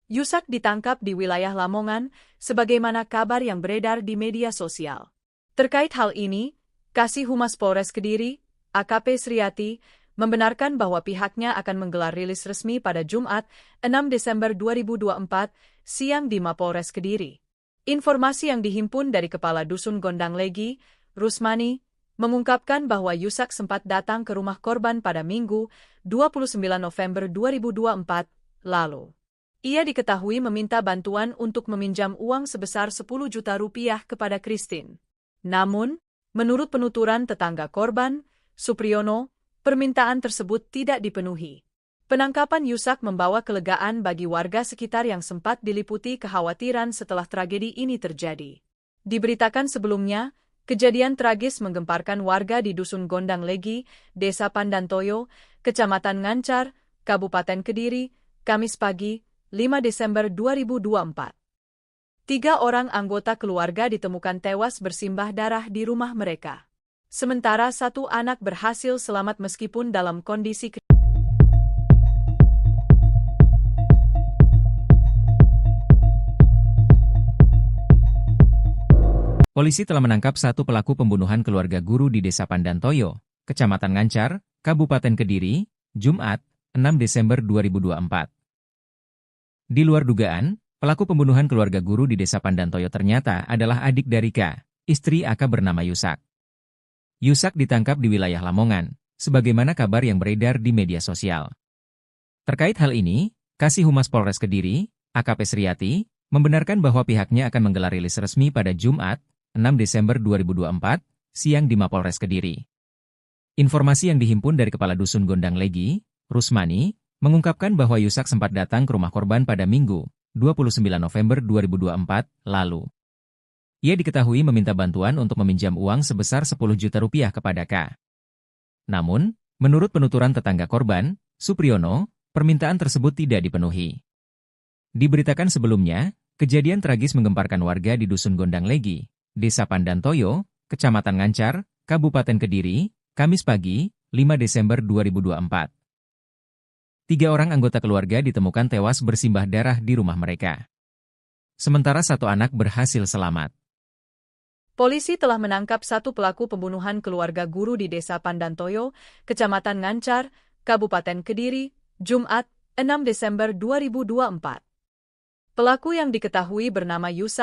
Yusak ditangkap di wilayah Lamongan, sebagaimana kabar yang beredar di media sosial. Terkait hal ini, Kasih Humas Polres Kediri, AKP Sriati, membenarkan bahwa pihaknya akan menggelar rilis resmi pada Jumat, 6 Desember 2024, siang di Mapolres Kediri. Informasi yang dihimpun dari Kepala Dusun Gondang Legi, Rusmani, mengungkapkan bahwa Yusak sempat datang ke rumah korban pada Minggu, 29 November 2024, lalu. Ia diketahui meminta bantuan untuk meminjam uang sebesar 10 juta rupiah kepada Christine. Namun, menurut penuturan tetangga korban, Supriyono, permintaan tersebut tidak dipenuhi. Penangkapan Yusak membawa kelegaan bagi warga sekitar yang sempat diliputi kekhawatiran setelah tragedi ini terjadi. Diberitakan sebelumnya, kejadian tragis menggemparkan warga di Dusun Gondang Legi, Desa Pandantoyo, Kecamatan Ngancar, Kabupaten Kediri, Kamis pagi, 5 Desember 2024. 3 orang anggota keluarga ditemukan tewas bersimbah darah di rumah mereka. Sementara 1 anak berhasil selamat meskipun dalam kondisi Polisi telah menangkap 1 pelaku pembunuhan keluarga guru di Desa Pandantoyo, Kecamatan Ngancar, Kabupaten Kediri, Jumat, 6 Desember 2024. Di luar dugaan, pelaku pembunuhan keluarga guru di Desa Pandantoyo ternyata adalah adik dari K, istri AK bernama Yusak. Yusak ditangkap di wilayah Lamongan, sebagaimana kabar yang beredar di media sosial. Terkait hal ini, Kasih Humas Polres Kediri, AKP Sriati, membenarkan bahwa pihaknya akan menggelar rilis resmi pada Jumat, 6 Desember 2024, siang di Mapolres Kediri. Informasi yang dihimpun dari Kepala Dusun Gondang Legi, Rusmani, mengungkapkan bahwa Yusak sempat datang ke rumah korban pada Minggu, 29 November 2024, lalu. Ia diketahui meminta bantuan untuk meminjam uang sebesar 10 juta rupiah kepada K. Namun, menurut penuturan tetangga korban, Supriyono, permintaan tersebut tidak dipenuhi. Diberitakan sebelumnya, kejadian tragis menggemparkan warga di Dusun Gondang Legi, Desa Pandantoyo, Kecamatan Ngancar, Kabupaten Kediri, Kamis pagi, 5 Desember 2024. 3 orang anggota keluarga ditemukan tewas bersimbah darah di rumah mereka. Sementara 1 anak berhasil selamat. Polisi telah menangkap satu pelaku pembunuhan keluarga guru di Desa Pandantoyo, Kecamatan Ngancar, Kabupaten Kediri, Jumat, 6 Desember 2024. Pelaku yang diketahui bernama Yusak,